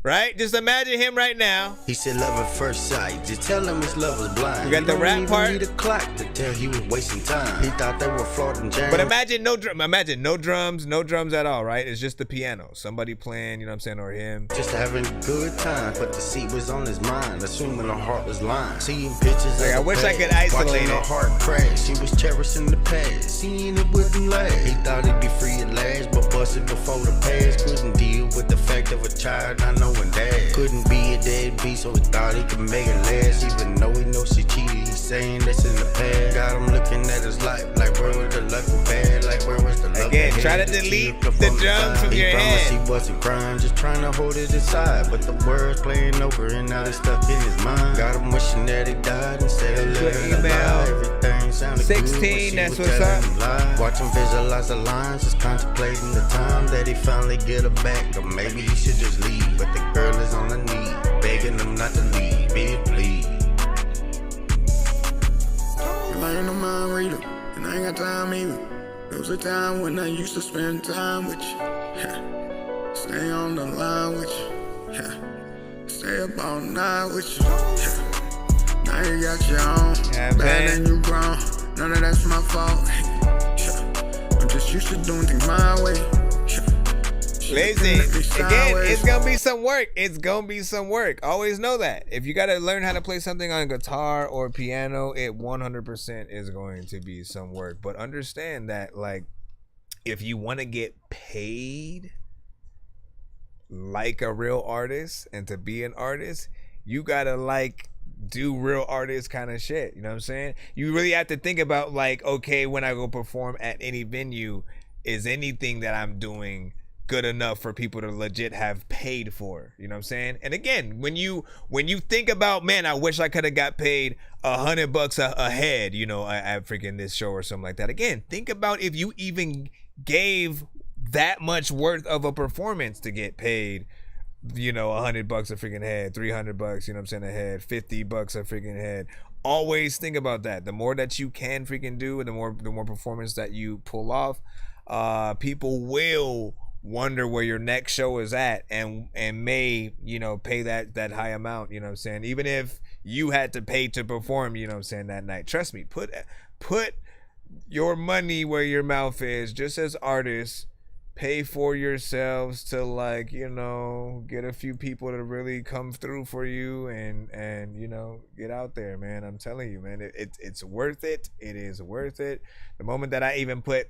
Right? Just imagine him right now. He said love at first sight. Just tell him his love was blind. You got the rap part. Need a clock to tell he was wasting time. He thought they were Florida James. But imagine no drums at all, right? It's just the piano. Somebody playing, you know what I'm saying, or him. Just having a good time, but the seat was on his mind, assuming the heart was lying. Seeing pictures like, I wish I could isolate it. Watching her heart crash. He was cherishing the past, seeing it wouldn't last. He thought he'd be free at last, but busted before the past. Couldn't deal with the fact of a child not knowing dad. Couldn't be a deadbeat, so he thought he could make it last. Even though he knows she cheated, he's saying that's in the past. Got him looking at his life like where was the luck was bad, like where was the love. Again, try to delete the drums from your head. He wasn't crying, just trying to hold it inside, but the words playing over and now they stuck in his mind. Got him wishing that he died instead of living alive. Everything sounded 16, that's what's up. Watch him visualize the lines, just contemplating the time that he finally get her back, or maybe he should just leave. But the girl is on the knee, begging him not to leave, baby, please. I ain't no mind reader, and I ain't got time either. There was a time when I used to spend time with you. Stay on the line with you. Stay up all night with you. Now you got your own, bad and you grown. None of that's my fault. I'm just used to doing things my way. Listen, again, it's gonna be some work. It's gonna be some work. Always know that. If you gotta learn how to play something on guitar or piano, it 100% is going to be some work. But understand that, like, if you want to get paid like a real artist and to be an artist, you gotta like do real artist kind of shit. You know what I'm saying? You really have to think about, like, okay, when I go perform at any venue, is anything that I'm doing good enough for people to legit have paid for? You know what I'm saying? And again, when you think about, man, I wish I could have got paid $100 a head, you know, at freaking this show or something like that. Again, think about if you even gave that much worth of a performance to get paid, you know, $100 a freaking head, $300, you know what I'm saying, a head, $50 a freaking head. Always think about that. The more that you can freaking do, and the more performance that you pull off, people will wonder where your next show is at, and may, you know, pay that high amount, you know what I'm saying, even if you had to pay to perform, you know what I'm saying, that night. Trust me, put your money where your mouth is. Just as artists, pay for yourselves to, like, you know, get a few people to really come through for you, and you know, get out there, man. I'm telling you, man, it's worth it. It is worth it. The moment that I even put,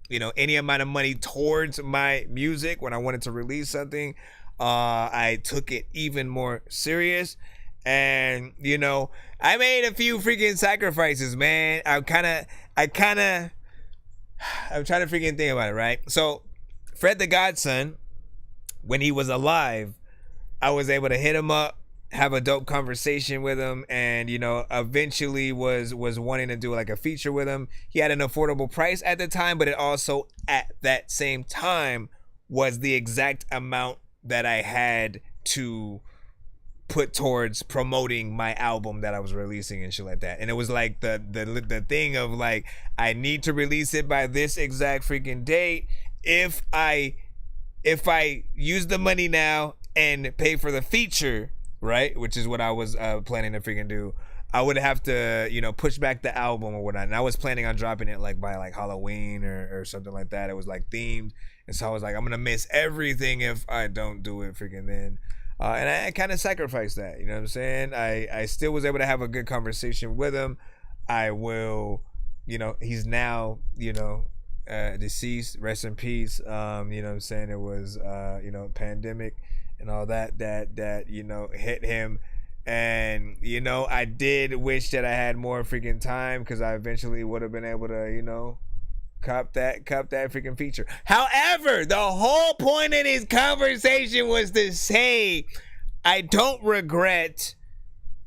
you know, any amount of money towards my music when I wanted to release something, I took it even more serious. And, you know, I made a few freaking sacrifices, man. I'm trying to freaking think about it, right? So Fred the Godson, when he was alive, I was able to hit him up, have a dope conversation with him, and, you know, eventually was wanting to do like a feature with him. He had an affordable price at the time, but it also at that same time was the exact amount that I had to put towards promoting my album that I was releasing and shit like that. And it was like the thing of, like, I need to release it by this exact freaking date. If I use the money now and pay for the feature, right, which is what I was planning to freaking do, I would have to, you know, push back the album or whatnot. And I was planning on dropping it like by like Halloween or something like that. It was like themed, and so I was like, I'm gonna miss everything if I don't do it freaking then. And I kind of sacrificed that, you know what I'm saying? I still was able to have a good conversation with him. I will, you know, he's now, you know, deceased, rest in peace. You know what I'm saying? It was, you know, pandemic and all that, you know, hit him. And, you know, I did wish that I had more freaking time, because I eventually would have been able to, you know, cop that freaking feature. However, the whole point of this conversation was to say, I don't regret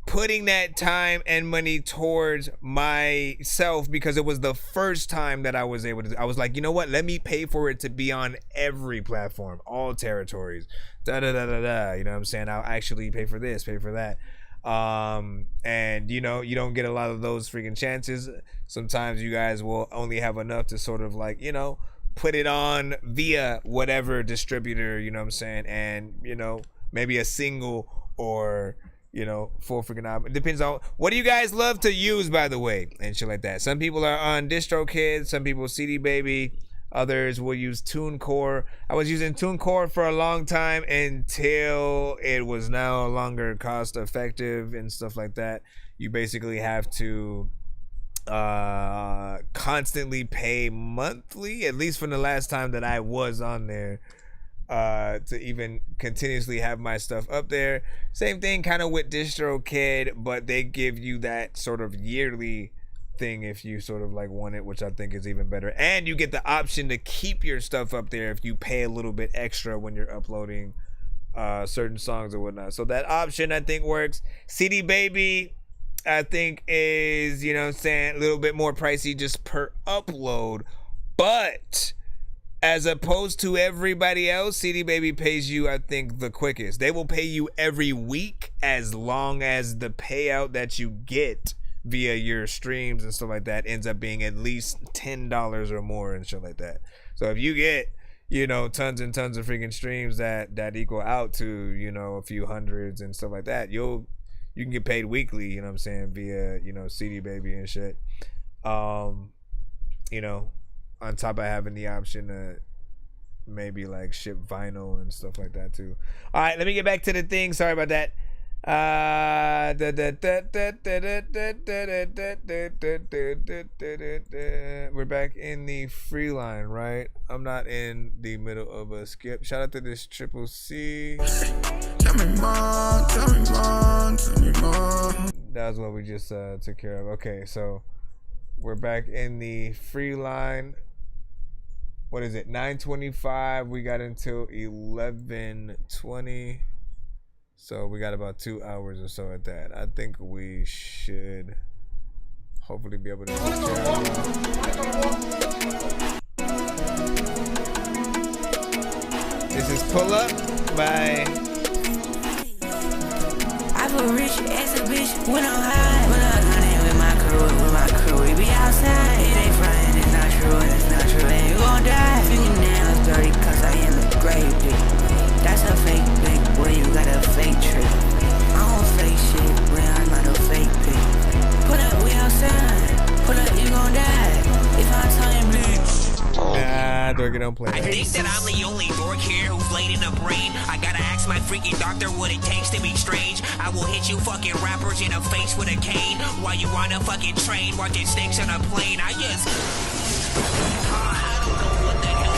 putting that time and money towards myself because it was the first time that I was able to. I was like, you know what? Let me pay for it to be on every platform, all territories. Da da da da da. You know what I'm saying? I'll actually pay for this, pay for that. And you know, you don't get a lot of those freaking chances. Sometimes you guys will only have enough to sort of like, you know, put it on via whatever distributor, you know what I'm saying? And, you know, maybe a single or, you know, full freaking album. It depends on what do you guys love to use, by the way, and shit like that. Some people are on DistroKid, some people CD Baby, others will use TuneCore. I was using TuneCore for a long time until it was no longer cost effective and stuff like that. You basically have to constantly pay monthly, at least from the last time that I was on there, to even continuously have my stuff up there. Same thing kind of with DistroKid, but they give you that sort of yearly thing if you sort of like want it, which I think is even better. And you get the option to keep your stuff up there if you pay a little bit extra when you're uploading certain songs or whatnot. So that option I think works. CD Baby I think is, you know what I'm saying, a little bit more pricey just per upload. But as opposed to everybody else, CD Baby pays you, I think, the quickest. They will pay you every week as long as the payout that you get via your streams and stuff like that ends up being at least $10 or more and shit like that. So if you get, you know, tons and tons of freaking streams that equal out to, you know, a few hundreds and stuff like that, you can get paid weekly, you know what I'm saying, via, you know, CD Baby and shit. You know, on top of having the option to maybe like ship vinyl and stuff like that too. All right, let me get back to the thing. Sorry about that. We're back in the free line, right? I'm not in the middle of a skip. Shout out to this Triple C. Tell me more, tell me more, tell me more. That was what we just took care of. Okay, so we're back in the free line. What is it? 9:25. We got until 11:20. So we got about 2 hours or so at that. I think we should hopefully be able to take care of it. This is Pull Up by I feel rich as a bitch when I'm high. When I'm running with my crew, we be outside. It ain't frontin', it's not true, and you gon' die. Fingernails dirty, cause I am a grave bitch. That's a fake bitch, boy, you got a fake trick. I don't fake shit, boy, I'm not a fake bitch. Put up, we outside. Put up, you gon' die. If I time bleach. Nah, Dorky don't play. I think that I'm the only dork here who's laid in the brain. I gotta ask my freaking doctor what it takes to be strange. I will hit you fucking rappers in the face with a cane while you on a fucking train watching snakes on a plane. I just I don't know what the hell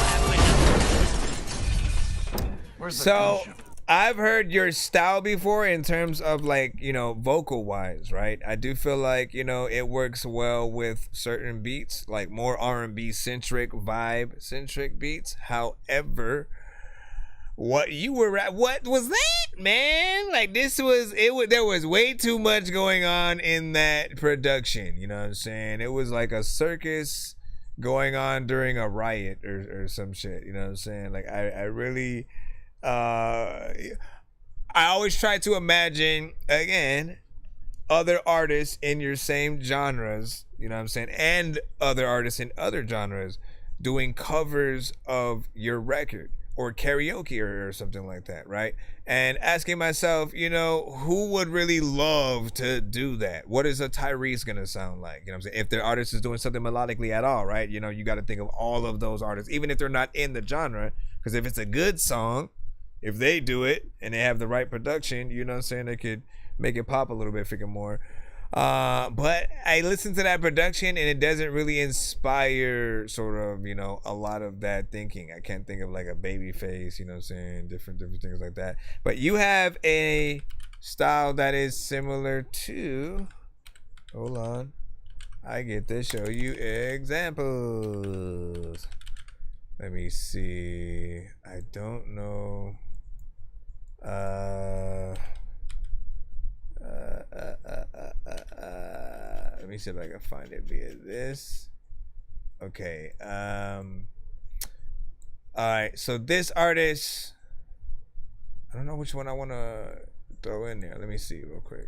happened. So I've heard your style before in terms of like, you know, vocal wise, right? I do feel like, you know, it works well with certain beats, like more R&B centric, vibe centric beats. However, what was that, man? Like there was way too much going on in that production, you know what I'm saying? It was like a circus going on during a riot or some shit, you know what I'm saying? Like I really I always try to imagine, again, other artists in your same genres, you know what I'm saying, and other artists in other genres doing covers of your record or karaoke or something like that, right? And asking myself, you know, who would really love to do that? What is a Tyrese gonna sound like? You know what I'm saying? If the artist is doing something melodically at all, right? You know, you got to think of all of those artists, even if they're not in the genre, because if it's a good song, if they do it and they have the right production, you know what I'm saying, they could make it pop a little bit freaking more. But I listen to that production and it doesn't really inspire sort of, you know, a lot of that thinking. I can't think of like a Babyface, you know what I'm saying, different things like that. But you have a style that is similar to, hold on, I get to show you examples. Let me see. I don't know. Let me see if I can find it via this. Okay. All right. So this artist, I don't know which one I want to throw in there. Let me see real quick.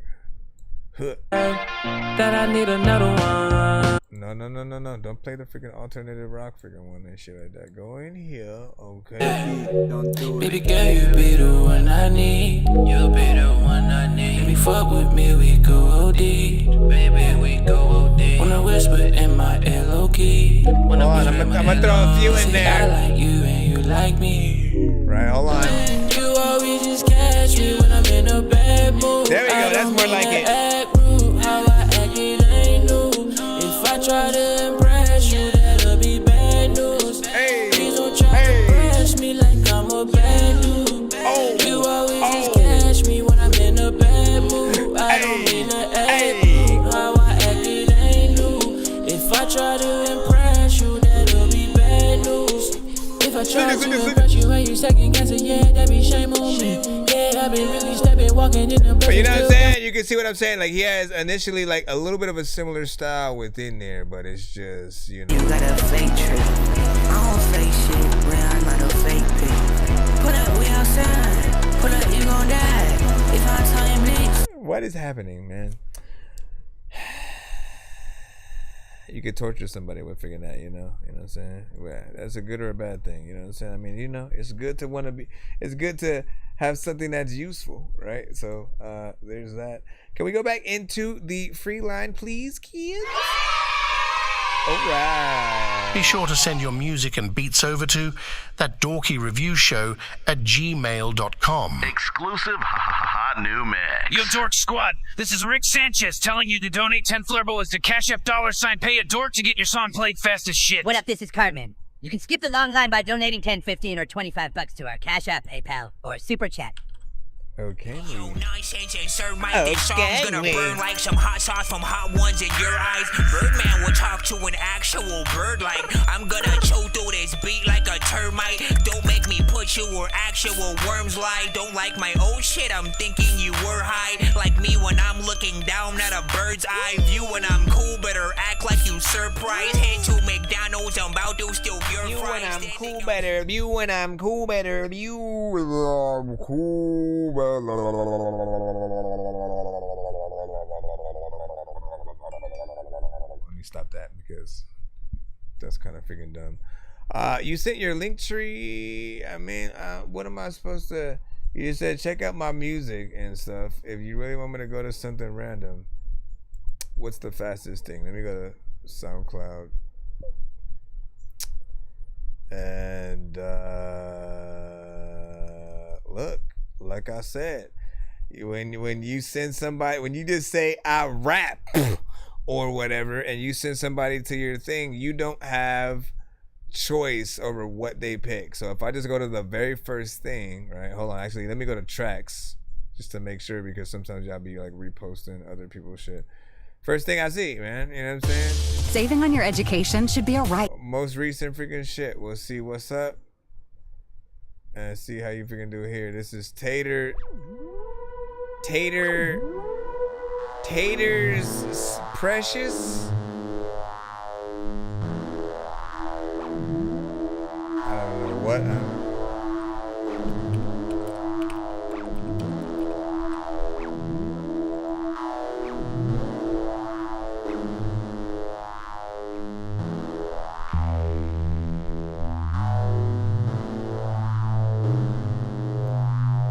That I need another one. No. Don't play the freaking alternative rock freaking one and shit like that. Go in here. Okay. Don't do it. Baby girl, you be the one I need. You be the one I need. Baby, fuck with me, we go OD. Baby, we go OD. Wanna whisper in my ear low key. I'm gonna throw a few in there. I like you and you like me. Right, hold on. You always just catch me when I'm in a bad mood. There we go, that's more like it. How I act, it ain't new. If I try to impress you, that'll be bad news. Please don't try to impress me like I'm a bad dude. You always just catch me when I'm in a bad mood. I don't mean to act rude. How I act, it ain't new. If I try to impress you, that'll be bad news. If I try to impress you and you second guess it, yeah, that be shame on me. Yeah, I've been really stepping, walking in the But you know what I'm saying? You can see what I'm saying. Like, he has initially like a little bit of a similar style within there, but it's just, you know. You got a fake trip. I don't fake shit when I'm not a fake pick. Put up, we outside. Put up, you gon' die. If I time leaks. What is happening, man? You could torture somebody with figuring that, you know what I'm saying? Well, that's a good or a bad thing, you know what I'm saying? I mean, you know, it's good to want to be, it's good to have something that's useful, right? So there's that. Can we go back into the free line, please, kids? All right. Be sure to send your music and beats over to That Dorky Review Show at gmail.com. Exclusive hot new mix. Yo, Dork Squad, this is Rick Sanchez telling you to donate 10 flurbles to Cash App $ pay a dork to get your song played fast as shit. What up, this is Cartman. You can skip the long line by donating 10, 15, or 25 bucks to our Cash App, PayPal, or Super Chat. Okay. Nonsense and Sir Mike, this song's gonna burn like some hot sauce from hot ones in your eyes. Birdman will talk to an actual bird like I'm gonna choke through this beat like a termite. Don't make me put you where actual worms lie. Don't like my old shit, I'm thinking you were high. Like me when I'm looking down at a bird's eye view. When I'm cool, better act like you surprised. Head to McDonald's, I'm about to steal your You fries. when I'm cool better, you when I'm cool better, you I'm cool better. Let me stop that because that's kind of freaking dumb. You sent your link tree. I mean, what am I supposed to? You said check out my music and stuff. If you really want me to go to something random, what's the fastest thing? Let me go to SoundCloud. And look, like I said, when you send somebody, when you just say I rap or whatever, and you send somebody to your thing, you don't have choice over what they pick. So if I just go to the very first thing, right? Hold on, actually, let me go to tracks just to make sure, because sometimes y'all be like reposting other people's shit. First thing I see, man, you know what I'm saying? Saving on your education should be a right. Most recent freaking shit. We'll see what's up and see how you freaking do here. This is Taters Precious. I don't know what.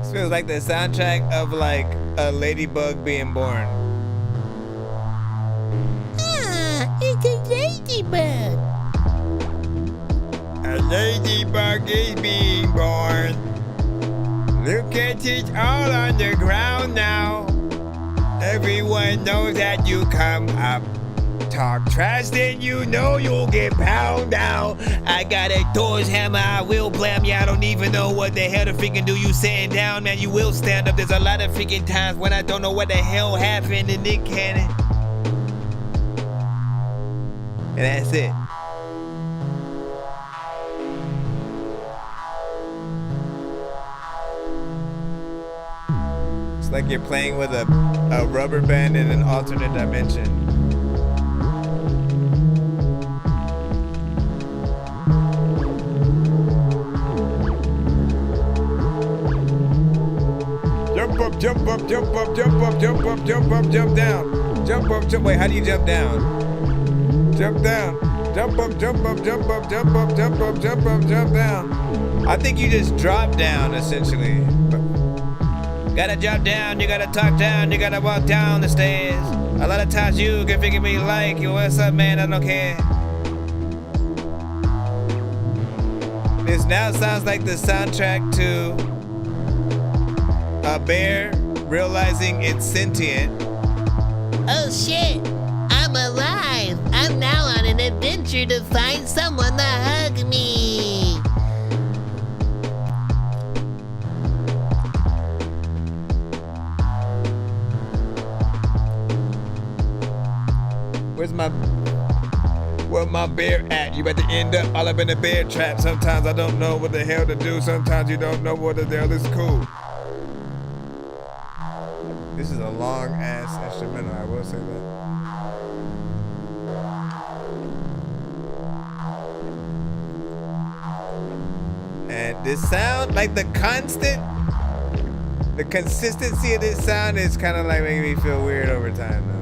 This feels like the soundtrack of like a ladybug being born. It's a ladybug. A ladybug is being born. Look at it all on the ground now. Everyone knows that you come up. Talk trash, then you know you'll get pound down. I got a Thor's hammer, I will blam you. I don't even know what the hell to freaking do. You sitting down, man, you will stand up. There's a lot of freaking times when I don't know what the hell happened in Nick Cannon. And that's it. It's like you're playing with a rubber band in an alternate dimension. up, jump up, jump up, jump up, jump up, jump up, jump down. Jump up, jump. Wait, how do you jump down? Jump down. Jump up, jump up, jump up, jump up, jump up, jump up, jump down. I think you just drop down essentially. Gotta jump down, you gotta talk down, you gotta walk down the stairs. A lot of times you can figure me like, what's up, man? I don't care. This now sounds like the soundtrack to a bear realizing it's sentient. Oh shit, I'm alive. I'm now on an adventure to find someone to hug me. Where my bear at? You about to end up all up in a bear trap. Sometimes I don't know what the hell to do. Sometimes you don't know what the hell is cool. This is a long ass instrumental, I will say that. And this sound, like the consistency of this sound is kind of like making me feel weird over time though.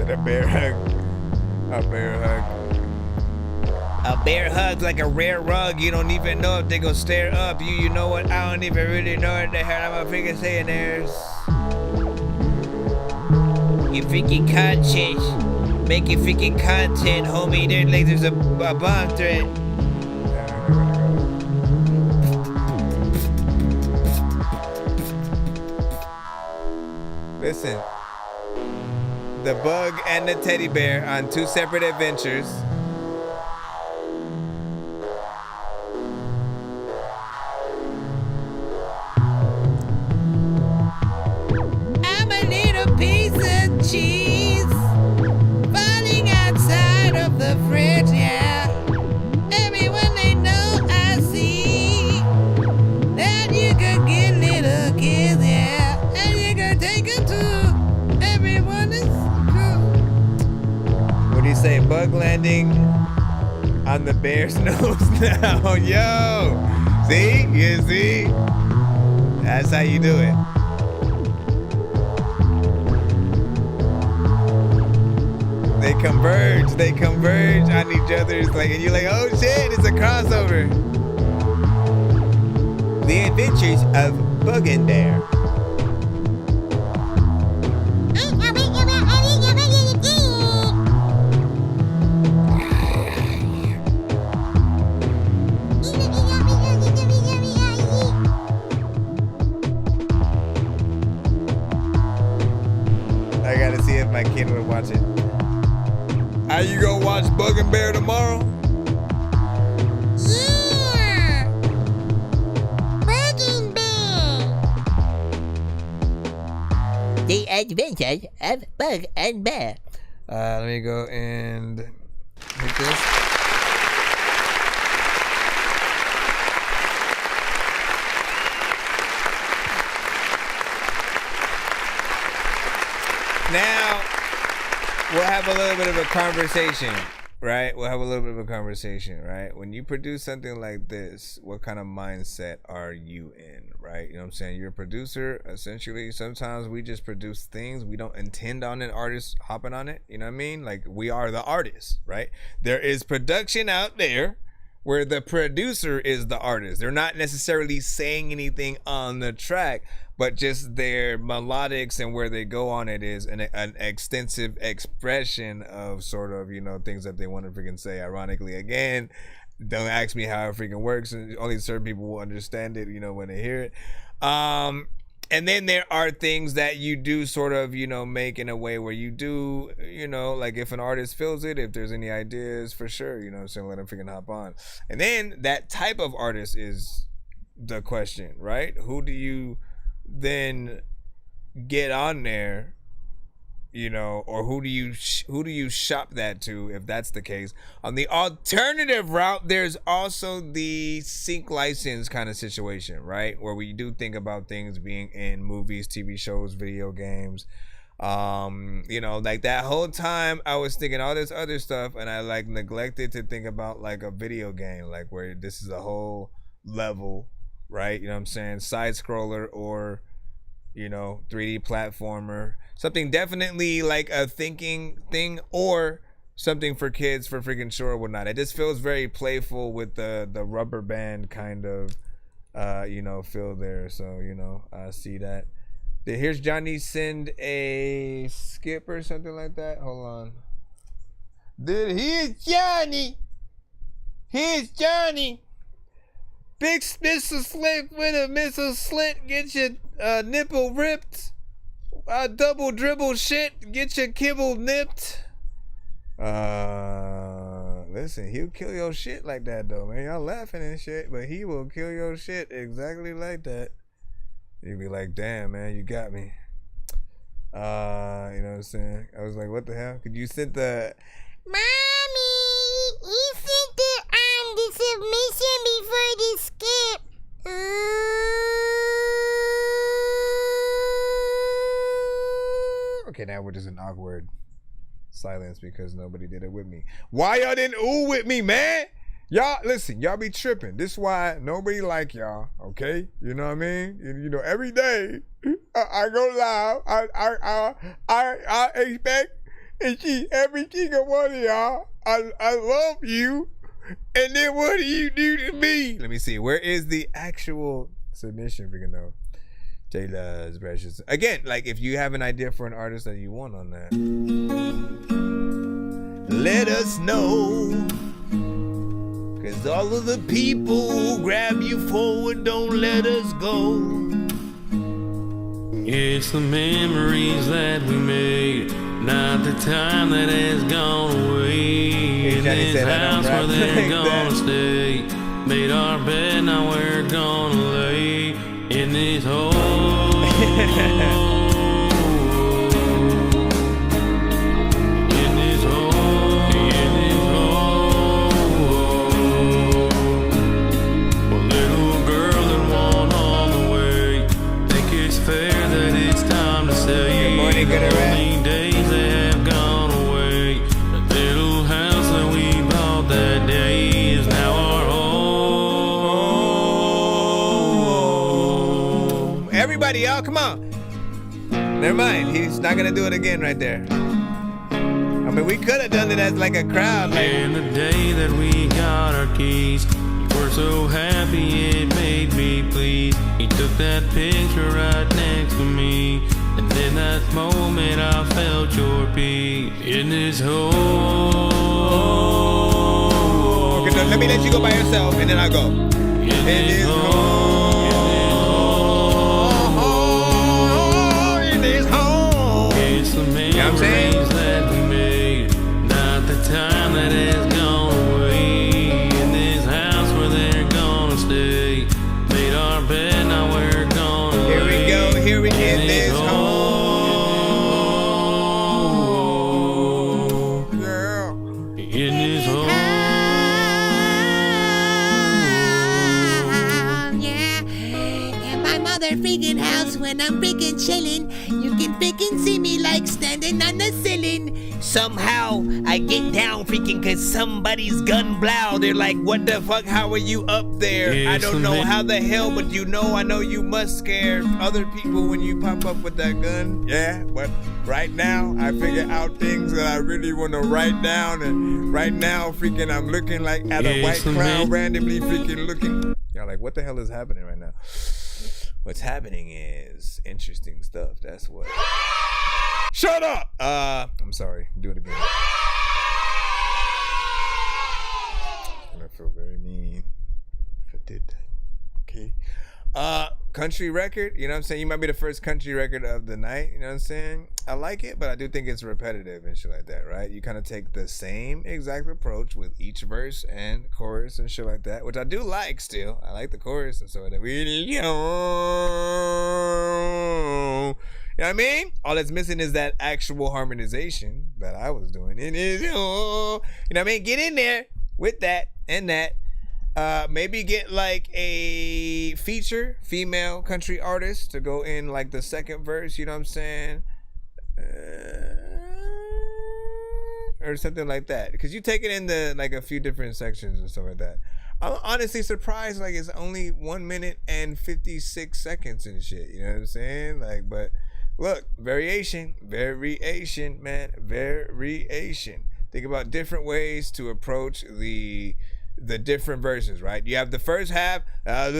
A bear hug. A bear hug. A bear hug's like a rare rug. You don't even know if they gonna stare up. You know what? I don't even really know what the hell I'm freaking saying there's. You freaking content. Make your freaking content, homie. There's a bomb threat. Listen. The bug and the teddy bear on two separate adventures. I'm a little piece of cheese falling outside of the fridge, yeah. Everyone they know I see that you could get little kids, yeah. And you could take them to everyone is. What do you say? Bug landing on the bear's nose now. Yo! See? You see? That's how you do it. They converge on each other's like, and you're like, oh shit, it's a crossover. The Adventures of Bug and Bear. I gotta see if my kid would watch it. Are you gonna watch Bug and Bear tomorrow? Yeah! Bug and Bear! The Adventures of Bug and Bear. Let me go and hit this. Now, we'll have a little bit of a conversation, right? When you produce something like this, what kind of mindset are you in, right? You know what I'm saying? You're a producer, essentially. Sometimes we just produce things. We don't intend on an artist hopping on it. You know what I mean? Like, we are the artist, right? There is production out there where the producer is the artist. They're not necessarily saying anything on the track, but just their melodics and where they go on it is an extensive expression of sort of, you know, things that they want to freaking say. Ironically, again, don't ask me how it freaking works. Only certain people will understand it, you know, when they hear it. And then there are things that you do sort of, you know, make in a way where you do, you know, like if an artist feels it, if there's any ideas, for sure, you know what I'm saying, let them freaking hop on. And then that type of artist is the question, right? Who do you then get on there, you know, or who do you shop that to if that's the case? On the alternative route, there's also the sync license kind of situation, right, where we do think about things being in movies, TV shows, video games, You know, like that whole time I was thinking all this other stuff, and I like neglected to think about like a video game, like where this is a whole level, right? You know what I'm saying? Side scroller, or, you know, 3D platformer, something definitely like a thinking thing, or something for kids for freaking sure or whatnot. It just feels very playful with the rubber band kind of you know, feel there. So, you know, I see that. Here's Johnny send a skip or something like that. Hold on. Dude, here's Johnny. Here's Johnny. Big Mr. Slit with a Mr. Slit. Get your nipple ripped. Double dribble shit. Get your kibble nipped. Listen, he'll kill your shit like that though, man. Y'all laughing and shit, but he will kill your shit exactly like that. You'd be like, damn, man, you got me. You know what I'm saying? I was like, what the hell? Could you send the... Mommy, you sent the submission before the skip. Okay, now we're just in awkward silence because nobody did it with me. Why y'all didn't ooh with me, man? Y'all, listen, y'all be tripping. This is why nobody like y'all, okay? You know what I mean? You know, every day I go live. I expect every single one of y'all. I love you. And then what do you do to me? Let me see. Where is the actual submission? Freaking know. Taylor's precious. Again, like if you have an idea for an artist that you want on that, let us know. Cause all of the people who grab you forward don't let us go. It's the memories that we made, not the time that has gone away. In this house where they're gonna stay, made our bed, now we're gonna lay in this hole. Days that have gone away. The little house that we bought that day is now our home. Everybody, y'all, come on. Never mind, he's not gonna do it again right there. I mean, we could have done it as like a crowd. Like. And the day that we got our keys, we're so happy it made me please. He took that picture right next to me. And in that moment I felt your peace in this hole. Okay, no, let me let you go by yourself and then I'll go. In this hole. In this hole. It's the memories that we made, not the time that has gone away. In this house where they're gonna stay, made our bed, now we're gonna lay. Here we go, here we get this hole. Freaking house when I'm freaking chillin'. You can freaking see me like standing on the ceiling. Somehow I get down freaking cause somebody's gun blow. They're like, what the fuck, how are you up there? I don't know how the hell, but you know, I know you must scare other people when you pop up with that gun. Yeah, but right now I figure out things that I really want to write down. And right now freaking I'm looking like at a white cloud randomly freaking looking. Y'all like, what the hell is happening right now? What's happening is interesting stuff. That's what. Shut up! I'm sorry. Do it again. I feel very mean if I did that. Okay. Country record. You know what I'm saying? You might be the first country record of the night. You know what I'm saying? I like it, but I do think it's repetitive and shit like that, right? You kind of take the same exact approach with each verse and chorus and shit like that, which I do like still. I like the chorus and so that we, you know what I mean? All that's missing is that actual harmonization that I was doing. It is, you know what I mean? Get in there with that and that. Maybe get like a feature female country artist to go in like the second verse, you know what I'm saying? or something like that, because you take it into like a few different sections and stuff like that. I'm honestly surprised, like it's only 1 minute and 56 seconds and shit. You know what I'm saying? Like, but look, variation, man, variation. Think about different ways to approach the different verses, right? You have the first half. You know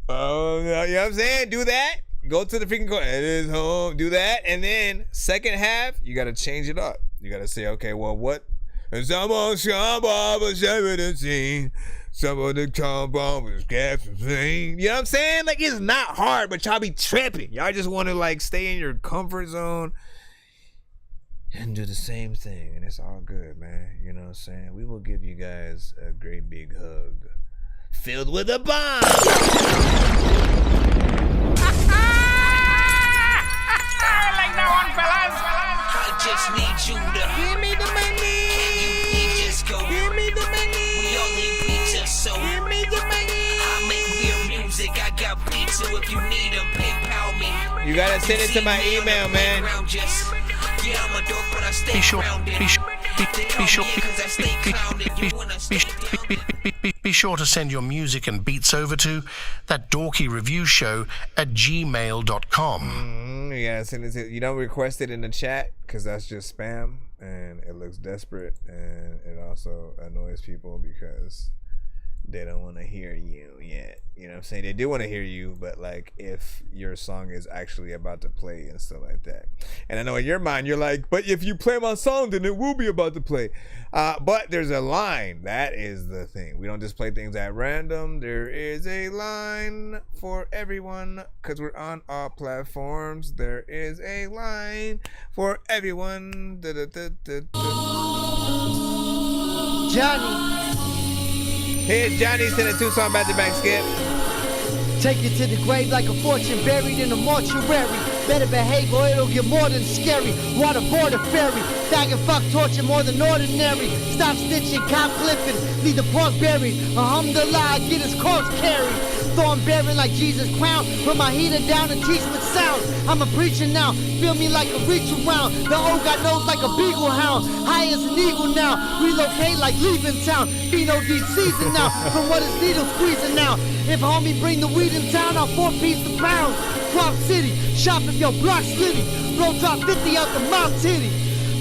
what I'm saying? Do that. Go to the freaking chorus. It is home. Do that. And then second half, you got to change it up. You got to say, okay, well, what? Some of the compound gas. You know what I'm saying? Like, it's not hard, but y'all be tripping. Y'all just want to, like, stay in your comfort zone and do the same thing. And it's all good, man. You know what I'm saying? We will give you guys a great big hug filled with a bomb. Like that one, fellas. I just need you to give me the money. Can you please just go? Give me the money. We all need pizza, so give me the money. I make weird music. I got pizza. If you need them, PayPal me. You gotta send it to my email, man. Yeah, I'm a dork, but I stay Be sure to send your music and beats over to That Dorky Review Show at gmail.com. You gotta send it to, you don't request it in the chat because that's just spam and it looks desperate, and it also annoys people because they don't want to hear you yet. You know what I'm saying? They do want to hear you, but like if your song is actually about to play and stuff like that. And I know in your mind you're like, but if you play my song, then it will be about to play. But there's a line. That is the thing. We don't just play things at random. There is a line for everyone because we're on all platforms. There is a line for everyone. Johnny. Here's Johnny sending 2 songs back to back, Skip. Take it to the grave like a fortune buried in a mortuary. Better behave or it'll get more than scary. Waterboard a ferry. Fag and fuck torture more than ordinary. Stop snitching, cop clipping. Leave the pork buried. Alhamdulillah, get his corpse carried. Thorn bearing like Jesus' crown. Put my heater down and teach with sound. I'm a preacher now. Feel me like a reach around. The old got nose like a beagle hound. High as an eagle now. Relocate like leaving town. Be no deep season now. From what is needle squeezing now. If homie bring the weed in town, I'll 4-piece the pound. Guap City, shop if your block slitty. Roll drop 50 out the mouth titty.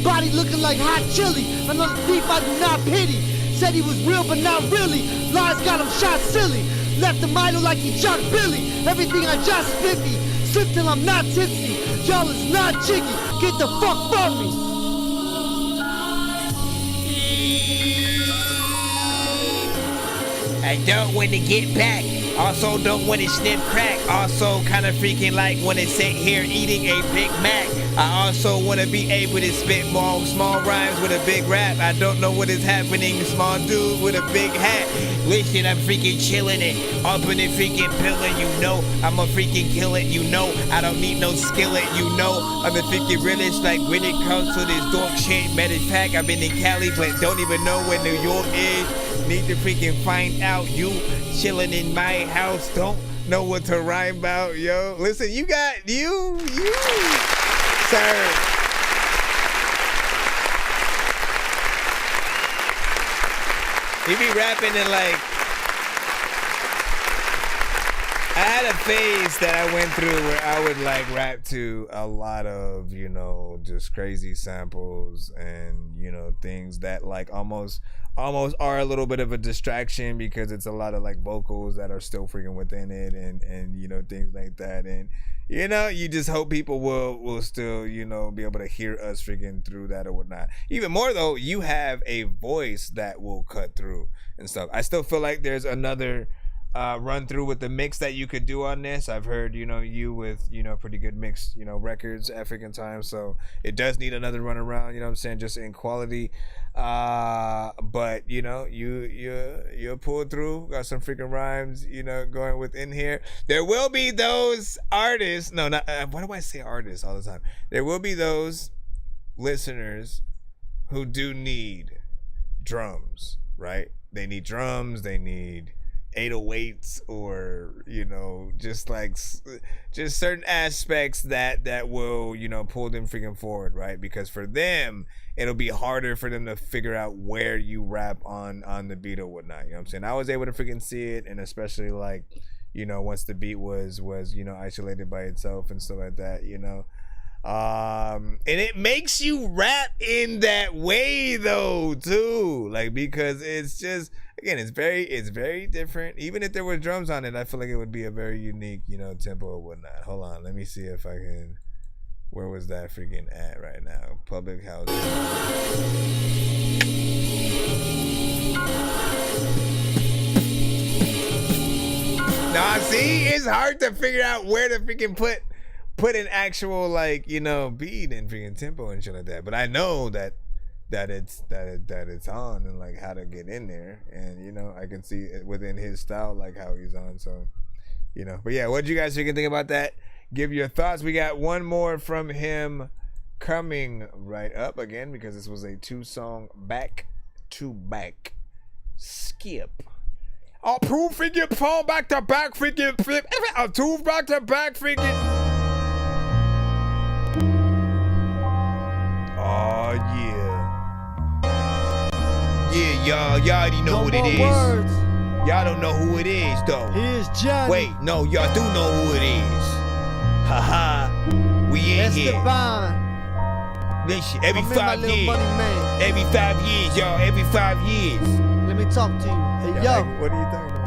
Body looking like hot chili. Another thief I do not pity. Said he was real but not really. Lies got him shot silly. Left him idle like he shot Billy. Everything I just 50. Slip till I'm not tipsy. Y'all is not jiggy. Get the fuck from me. I don't want to get back. Also don't want to sniff crack. Also kind of freaking like want to sit here eating a Big Mac. I also want to be able to spit more small rhymes with a big rap. I don't know what is happening. Small dude with a big hat. Listen, I'm freaking chilling it. Up in the freaking pillin', you know. I'm a freaking kill it, you know. I don't need no skillet, you know. I'm a freaking realist like when it comes to this dork shit. Matter of fact, I've been in Cali but don't even know where New York is. Need to freaking find out. You chilling in my house, don't know what to rhyme about, yo. Listen, you got you, sir. You be rapping and like, I had a phase that I went through where I would like rap to a lot of, you know, just crazy samples and, you know, things that like almost are a little bit of a distraction because it's a lot of like vocals that are still freaking within it and you know, things like that. And you know, you just hope people will still, you know, be able to hear us freaking through that or whatnot. Even more though, you have a voice that will cut through and stuff. I still feel like there's another run through with the mix that you could do on this. I've heard, you know, you with, you know, pretty good mix, you know, records, African time. So it does need another run around, you know what I'm saying, just in quality. But you know, you pull through, got some freaking rhymes, you know, going within here. There will be those artists, no, not why do I say artists all the time? There will be those listeners who do need drums, right? They need drums, they need 808s or, you know, just certain aspects that will, you know, pull them freaking forward, right? Because for them, it'll be harder for them to figure out where you rap on the beat or whatnot. You know what I'm saying? I was able to freaking see it, and especially like, you know, once the beat was you know, isolated by itself and stuff like that, you know. And it makes you rap in that way though too, like, because it's just, again, it's very different. Even if there were drums on it, I feel like it would be a very unique, you know, tempo or whatnot. Hold on, let me see if I can. Where was that freaking at right now? Public housing. Nah, see, it's hard to figure out where to freaking put an actual, like, you know, beat and freaking tempo and shit like that. But I know that it's on, and like how to get in there, and you know, I can see it within his style, like how he's on. So, you know, but yeah, what do you guys freaking think about that? Give your thoughts. We got one more from him coming right up again, because this was a 2-song back-to-back skip. Oh, proof freaking fall back to back freaking flip. A 2 back to back freaking. Oh yeah. Yeah, y'all already know what it is. Y'all don't know who it is though. Here's Johnny. Wait, no, y'all do know who it is. Haha. We in here. Listen, every 5 years. Every 5 years, y'all. Every 5 years. Let me talk to you. Hey, yo. What are you talking about?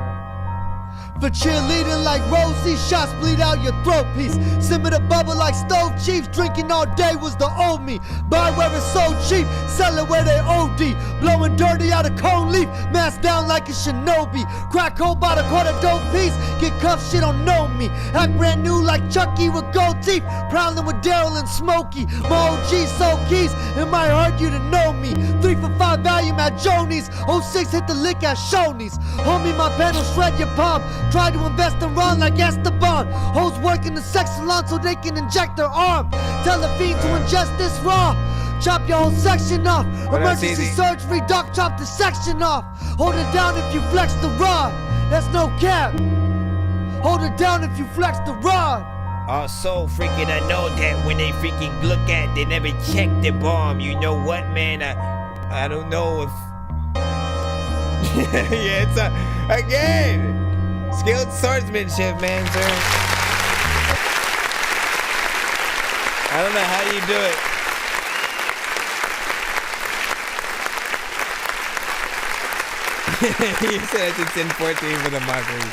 For cheerleading like Rosie, shots bleed out your throat piece. Simmer the bubble like stove chiefs. Drinking all day was the old me. Buy where it's so cheap, sell it where they OD. Blowing dirty out of cone leaf, mask down like a shinobi. Crack hole by the quarter dope piece. Get cuffed, shit don't know me. Act brand new like Chucky with gold teeth. Prowling with Daryl and Smokey. My OG sold keys, it might hurt you to know me. 3 for 5 value at Jonies. 06 hit the lick at Shoney's. Homie, my pen will shred your palm. Try to invest and run like Esteban. Hoes working the sex salon so they can inject their arm. Tell the fiend to ingest this raw. Chop your whole section off. Emergency surgery, doc, chop the section off. Hold it down if you flex the rod. That's no cap. Hold it down if you flex the rod. Also, freaking, I know that when they freaking look at, they never check the bomb. You know what, man? I don't know if. Yeah, it's again. Skilled swordsmanship, man, sir. I don't know how you do it. You said it's 10-14 for the mockery.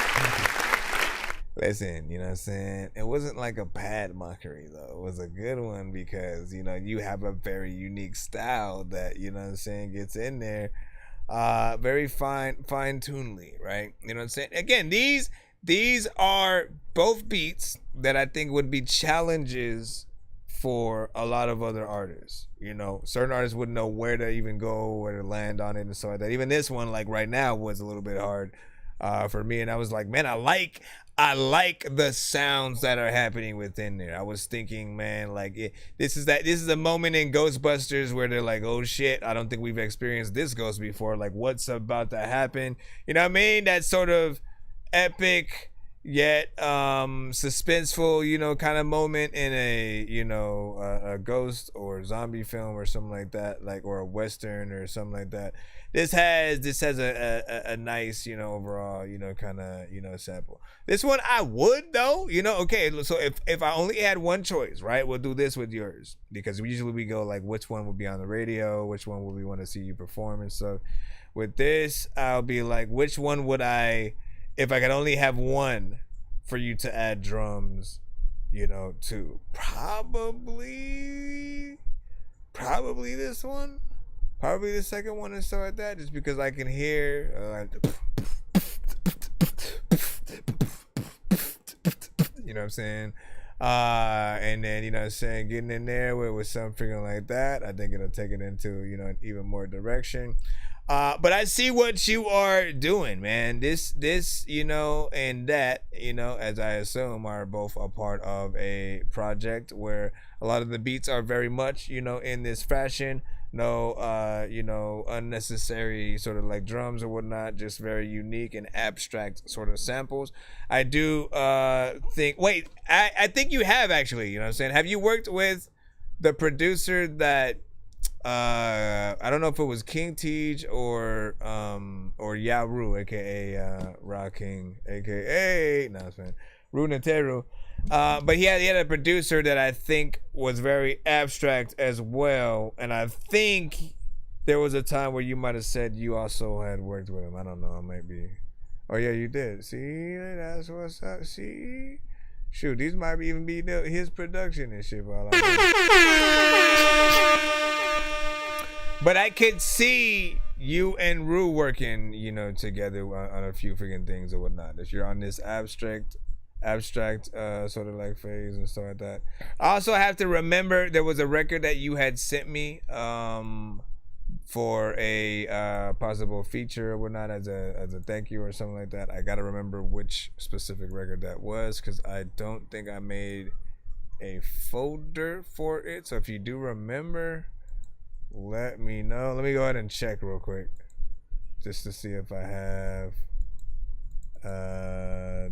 Listen, you know what I'm saying? It wasn't like a bad mockery, though. It was a good one because, you know, you have a very unique style that, you know what I'm saying, gets in there. Very fine-tunedly, right? You know what I'm saying? Again, these are both beats that I think would be challenges for a lot of other artists. You know, certain artists wouldn't know where to even go, where to land on it and stuff like that. Even this one, like right now, was a little bit hard for me, and I was like, man, I like the sounds that are happening within there. I was thinking, man, like this is a moment in Ghostbusters where they're like, oh shit, I don't think we've experienced this ghost before. Like, what's about to happen? You know what I mean? That sort of epic yet suspenseful, you know, kind of moment in a, you know, a ghost or zombie film or something like that, like, or a western or something like that. This has a nice, you know, overall, you know, kind of, you know, sample. This one I would though, you know, okay, so if I only had one choice, right, we'll do this with yours, because usually we go like which one would be on the radio, which one would we want to see you perform and stuff. With this, I'll be like, which one would I, if I could only have one for you to add drums, you know, to? Probably this one. Probably the second one and stuff like that, just because I can hear you know what I'm saying? And then, you know what I'm saying, getting in there with something like that, I think it'll take it into, you know, even more direction. But I see what you are doing, man. This, you know, and that, you know, as I assume, are both a part of a project where a lot of the beats are very much, you know, in this fashion. you know, unnecessary sort of like drums or whatnot, just very unique and abstract sort of samples. I do think, wait, I think you have actually, you know what I'm saying? Have you worked with the producer that, I don't know if it was King Tej or Yaru, aka Ra King, aka, no, it's man, Ru Nateru. But he had a producer that I think was very abstract as well, and I think there was a time where you might have said you also had worked with him. I don't know, I might be. Oh yeah, you did. See, that's what's up. See, shoot, these might even be his production and shit. But I could see you and Ru working, you know, together on a few freaking things or whatnot. If you're on this abstract sort of like phase and stuff like that. I also have to remember there was a record that you had sent me for a possible feature or whatnot as a thank you or something like that. I gotta remember which specific record that was, because I don't think I made a folder for it. So if you do remember, let me know. Let me go ahead and check real quick just to see if I have yeah,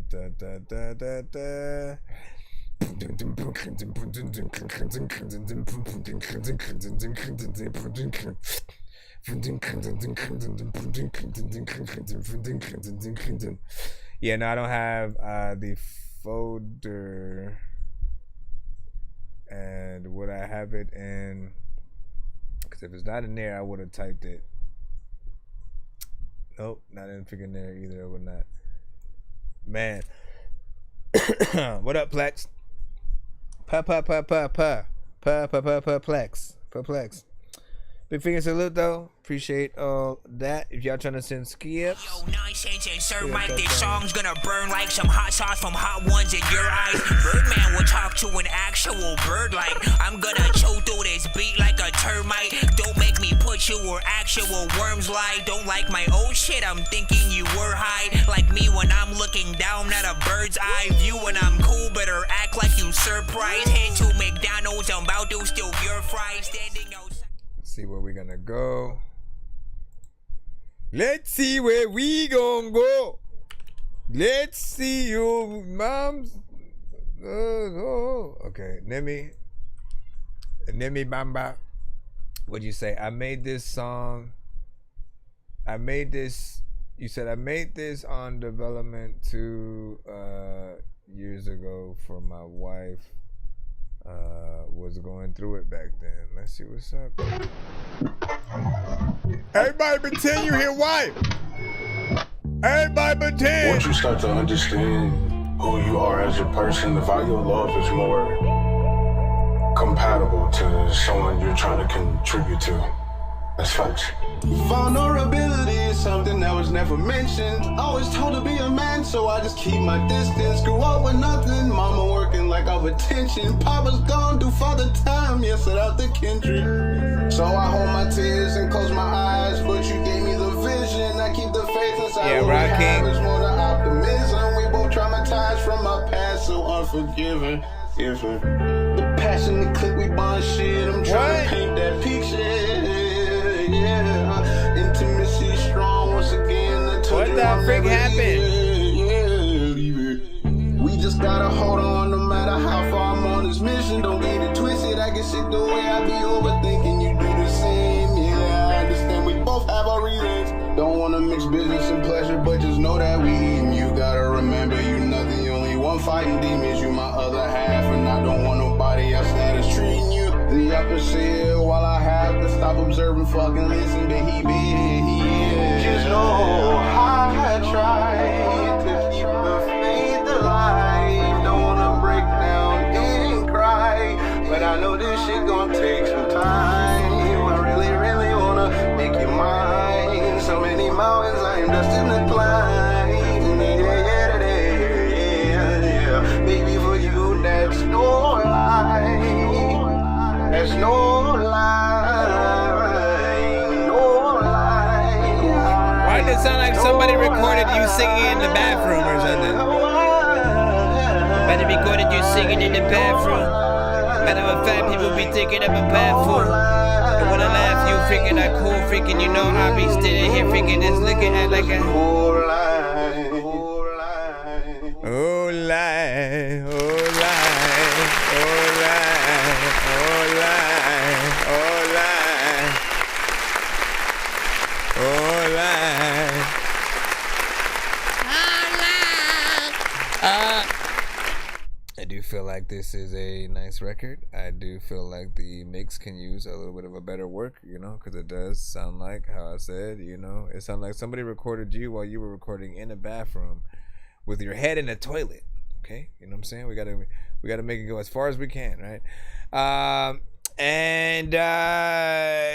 no, I don't have the folder. And would I have it in? Because if it's not in there, I would have typed it. Nope, not in freaking there either. I would not. Man. What up, Plex? Plex. Big finger salute though. Appreciate all that. If y'all trying to send skips. Yo, Nonsenze and Sir Mike, this song's gonna burn like some hot sauce from hot ones in your eyes. Birdman will talk to an actual bird like I'm gonna choke through this beat like a termite. Don't make me put you where actual worms lie. Don't like my old shit, I'm thinking you were high. Like me when I'm looking down at a bird's eye view. When I'm cool, better act like you surprised. Head to McDonald's, I'm about to steal your fries. Standing outside. See where we're gonna go. Let's see where we gonna go. Let's see you, moms. Okay, Nemi Bamba. What'd you say? I made this song. You said I made this on development 2 years ago for my wife. Was going through it back then. Let's see what's up. Everybody pretend you hear wife. Everybody pretend. Once you start to understand who you are as a person, the value of love is more compatible to someone you're trying to contribute to. That's facts. Vulnerability is something that was never mentioned. Always told to be a man, so I just keep my distance. Grew up with nothing, mama working like of attention. Papa's gone through father time, yes, without the kindred. So I hold my tears and close my eyes, but you gave me the vision. I keep the faith inside. Yeah, right, King. There's more to optimism. We both traumatized from our past, so unforgiving. The passion, the click, we bond shit. I'm trying to paint that picture. Yeah, intimacy strong once again. What the frick happened? We just gotta hold on no matter how far I'm on this mission. Don't get it twisted, I get sick the way I be overthinking. You do the same, yeah, I understand we both have our reasons. Don't wanna mix business and pleasure, but just know that we eating. You gotta remember you nothing, you only one fighting demons. You my other half, and I don't want nobody else that is treating you the opposite. While I have to stop observing, fucking listen to he be, yeah. Just know I try to keep the faith alive. Don't wanna break down and cry, but I know this shit gon' take some time. I really, really wanna make you mine. So many mountains I am destined to climb. Yeah. Baby, for you that's no lie. There's no lie, no lie. Why did it sound like somebody recorded you singing in the bathroom or something? Somebody recorded you singing in the bathroom. Matter of fact, people be thinking I'm a bad fool. And when I laugh, you freaking I cool, freaking, you know I be standing here freaking just looking at like a oh lie, oh lie, oh lie, oh lie, oh lie, oh lie. I do feel like this is a nice record. I do feel like the mix can use a little bit of a better work, you know, because it does sound like how I said, you know, it sounded like somebody recorded you while you were recording in a bathroom with your head in a toilet. Okay, you know what I'm saying? We gotta make it go as far as we can, right?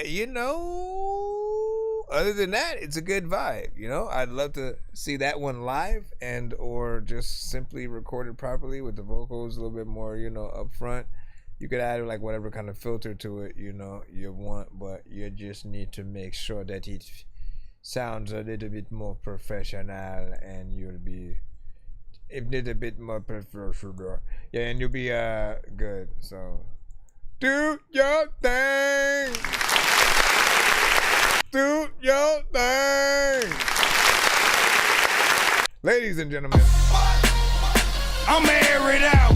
You know, other than that, it's a good vibe. You know, I'd love to see that one live and or just simply recorded properly with the vocals a little bit more, you know, up front. You could add like whatever kind of filter to it, you know, you want, but you just need to make sure that it sounds a little bit more professional, and you'll be a little bit more professional. Yeah, and you'll be good. So do your thing. Do your thing. Ladies and gentlemen, I'ma air it out.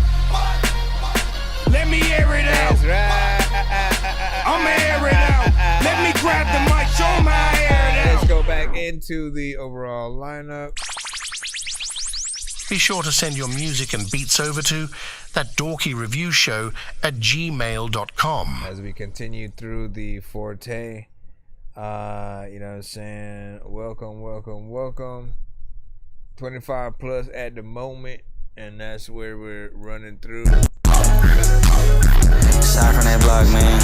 Let me air it out. That's right. I'ma air it out. Let me grab the mic, show 'em how I air it out. Let's go back into the overall lineup. Be sure to send your music and beats over to That Dorky Review Show at gmail.com. As we continue through the forte, you know what I'm saying? Welcome. 25 plus at the moment, and that's where we're running through. Aside from that block, man.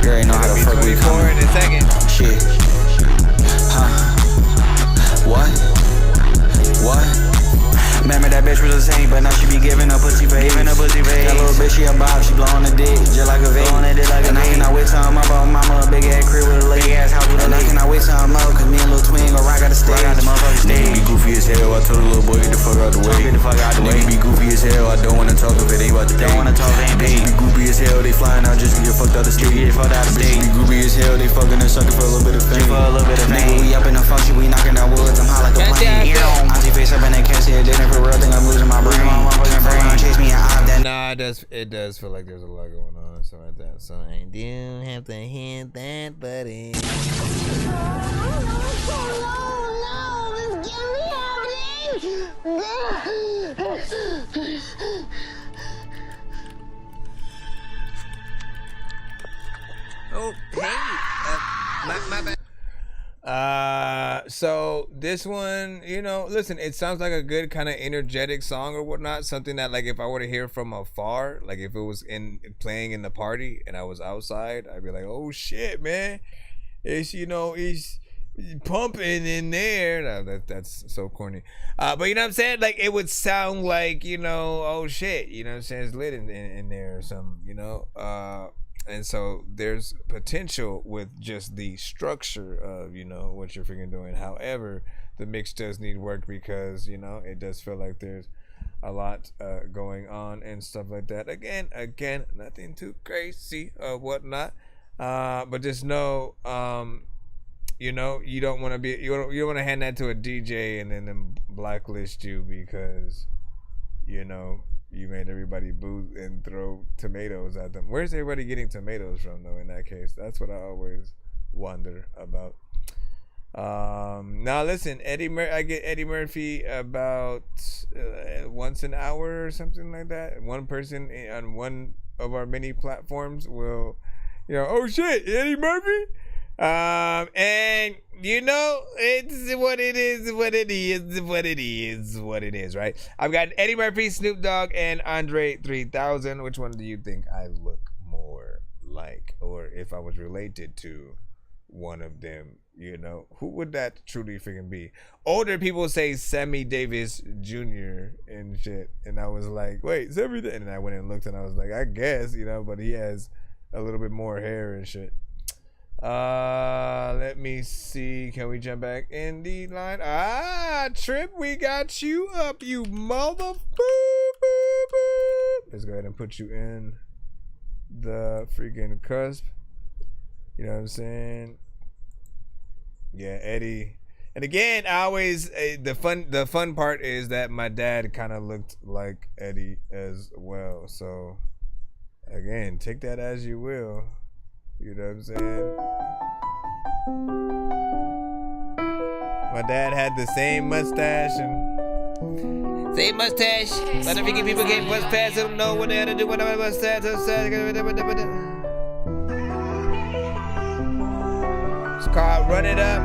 You already know how the fuck we coming. In a second. Shit. Huh? What? Remember that bitch was the same, but now she be giving a pussy face. That little bitch, she a bob, she blowing the dick, just like a vape. And I cannot wait till I'm up on mama, a big ass crib with a lake ass house with a lake. And I cannot wait till I'm up, cause me and Lil Twin gon' rock out the stage. Nigga be goofy as hell, I told the little boy get the fuck out the way. Nigga be goofy as hell, I don't wanna talk if it ain't about the day. Bitches be goofy as hell, they flying out just to get fucked out the stage. Bitches be goofy as hell, they fucking and sucking for a little bit of fame. Nigga, we up in the function, we knocking down woods, I'm hot like a plane. Auntie face up in that casket, dinner for real, think I'm losing my brain. Chase me and I'm that. Nah, it does feel like there's a lot going on, so at that, so I do have to hit that button. Oh, hey, my bad. So this one, you know, listen, it sounds like a good kind of energetic song or whatnot. Something that, like, if I were to hear from afar, like if it was playing in the party and I was outside, I'd be like, oh shit, man, it's, you know, it's pumping in there. No, that's so corny. But you know what I'm saying? Like, it would sound like, you know, oh shit, you know what I'm saying? It's lit in there or something, you know? And so there's potential with just the structure of, you know, what you're freaking doing. However, the mix does need work because, you know, it does feel like there's a lot going on and stuff like that. Again, nothing too crazy or whatnot. But just know, you know, you don't want to hand that to a DJ and then them blacklist you because, you know, you made everybody boo and throw tomatoes at them. Where's everybody getting tomatoes from, though, in that case? That's what I always wonder about. Now, listen, I get Eddie Murphy about once an hour or something like that. One person on one of our many platforms will, you know, oh, shit, Eddie Murphy? And you know, it's what it is, right? I've got Eddie Murphy, Snoop Dogg, and Andre 3000. Which one do you think I look more like? Or if I was related to one of them, you know, who would that truly freaking be? Older people say Sammy Davis Jr. and shit. And I was like, wait, Sammy Davis? And I went and looked and I was like, I guess, you know, but he has a little bit more hair and shit. Let me see. Can we jump back in the line? Trip, we got you up, you mother. Let's go ahead and put you in the freaking cusp. You know what I'm saying? Yeah, Eddie. And again, I always the fun part is that my dad kind of looked like Eddie as well. So again, take that as you will. You know what I'm saying? My dad had the same mustache and same mustache. A lot of freaking people get mustache. They don't know what they had to do with my mustache. It's called Run It Up.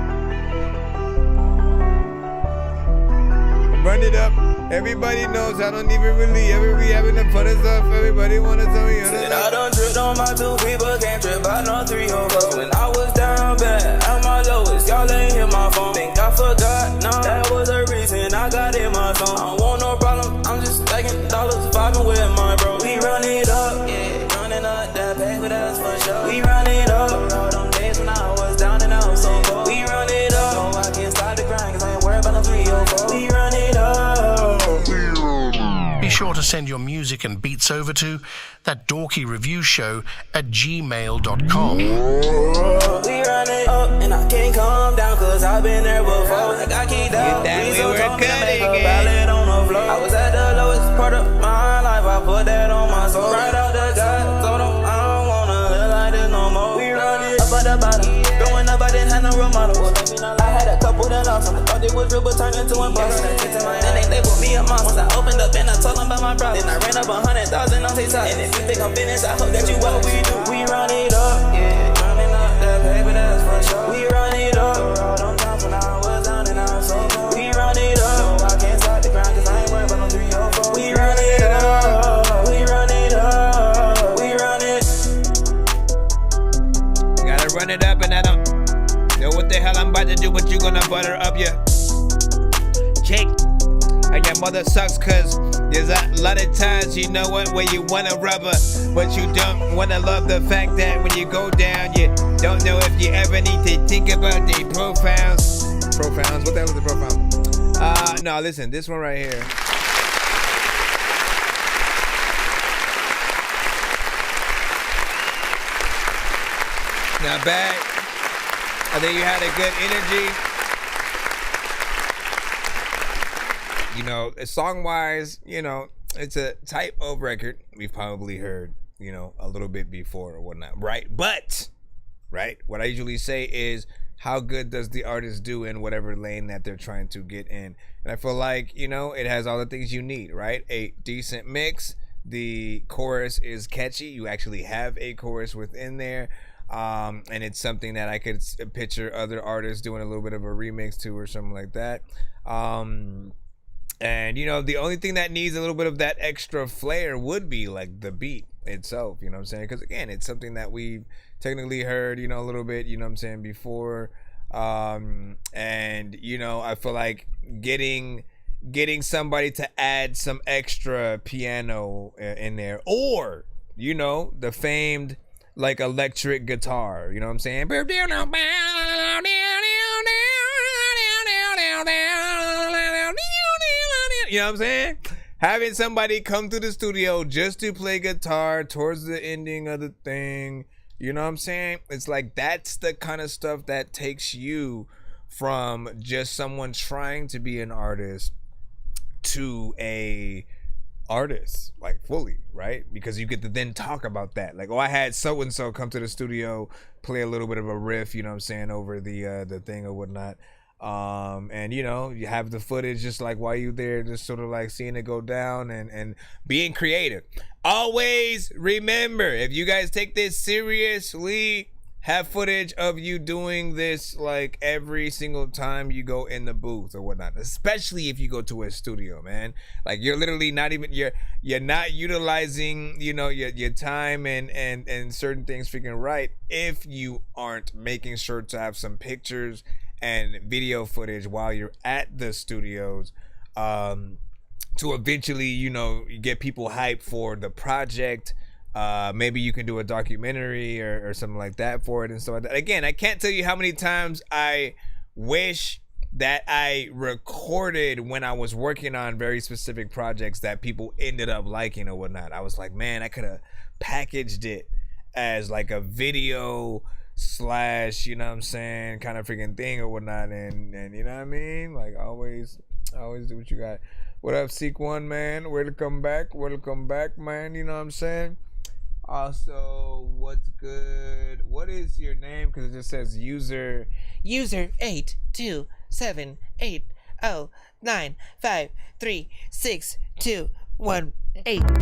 Run it up. Everybody knows I don't even really ever be having the fun and stuff. Everybody wanna tell me Said I done tripped on my 2 people, can't trip out no 3 or 4. When I was down bad, at my lowest, y'all ain't hit my phone. Think I forgot, nah, that was the reason I got in my zone. I don't want no problem, I'm just stacking dollars, vibing with my bro. We run it up, yeah, running up that paper, that's for sure. We run it up, all them days when I was down and I was so cold. We run it up, no, I can't stop the grind, cause I ain't worried about no 3 or 4. We run it up. Be sure to send your music and beats over to That Dorky Review Show at gmail.com. We run it up and I can't calm down cause I've been there before. Like I can't down. We so told me to make a ballad on the floor. I was at the lowest part of my life. I put that on my soul. Right out the gut. Told them I don't wanna live like this no more. We run it up at the bottom. Growing up I didn't have no role model. I had a couple that lost them. Thought they was real but turned into impossible. Then they put me a monster. I opened up and I told them about my problems. Then I ran up 100,000 on TikTok. And if you think I'm finished, I hope that you what we do. We run it up, yeah. Running up that paper, that's for sure. We run it up. All them times when I was down and I was so cold. We run it up. No, I can't stop the grind cause I ain't worried about no 3 or 4. We run it up. We run it up. We run it. You gotta run it up and I don't know what the hell I'm about to do, but you gonna butter up your cake. And your mother sucks cause there's a lot of times, you know what, where you wanna rub her, but you don't wanna love the fact that when you go down, you don't know if you ever need to think about the profounds. Profounds? What the hell is the profound? No, listen, this one right here. Not bad. I think you had a good energy. You know, song-wise, you know, it's a type of record we've probably heard, you know, a little bit before or whatnot, right? But, right, what I usually say is, how good does the artist do in whatever lane that they're trying to get in? And I feel like, you know, it has all the things you need, right? A decent mix. The chorus is catchy. You actually have a chorus within there. And it's something that I could picture other artists doing a little bit of a remix to or something like that. And, you know, the only thing that needs a little bit of that extra flair would be like the beat itself, you know what I'm saying? Because, again, it's something that we've technically heard, you know, a little bit, you know what I'm saying, before. And, you know, I feel like getting somebody to add some extra piano in there, or, you know, the famed like electric guitar, you know what I'm saying? You know what I'm saying? Having somebody come to the studio just to play guitar towards the ending of the thing, you know what I'm saying? It's like that's the kind of stuff that takes you from just someone trying to be an artist to a artist, like fully, right? Because you get to then talk about that, like, oh, I had so and so come to the studio, play a little bit of a riff, you know what I'm saying, over the thing or whatnot. And you know, you have the footage just like while you there, just sort of like seeing it go down and being creative. Always remember, if you guys take this seriously, have footage of you doing this like every single time you go in the booth or whatnot, especially if you go to a studio, man. Like you're literally not even, you're not utilizing, you know, your time and certain things freaking right if you aren't making sure to have some pictures and video footage while you're at the studios, to eventually, you know, get people hyped for the project. Maybe you can do a documentary or something like that for it and stuff like that. Again, I can't tell you how many times I wish that I recorded when I was working on very specific projects that people ended up liking or whatnot. I was like, man, I could have packaged it as like a video / you know what I'm saying, kind of freaking thing or whatnot, and you know what I mean, like always do what you got. What up, Seek One, man? Welcome back, man. You know what I'm saying? Also, what's good? What is your name? Because it just says user 82780953621.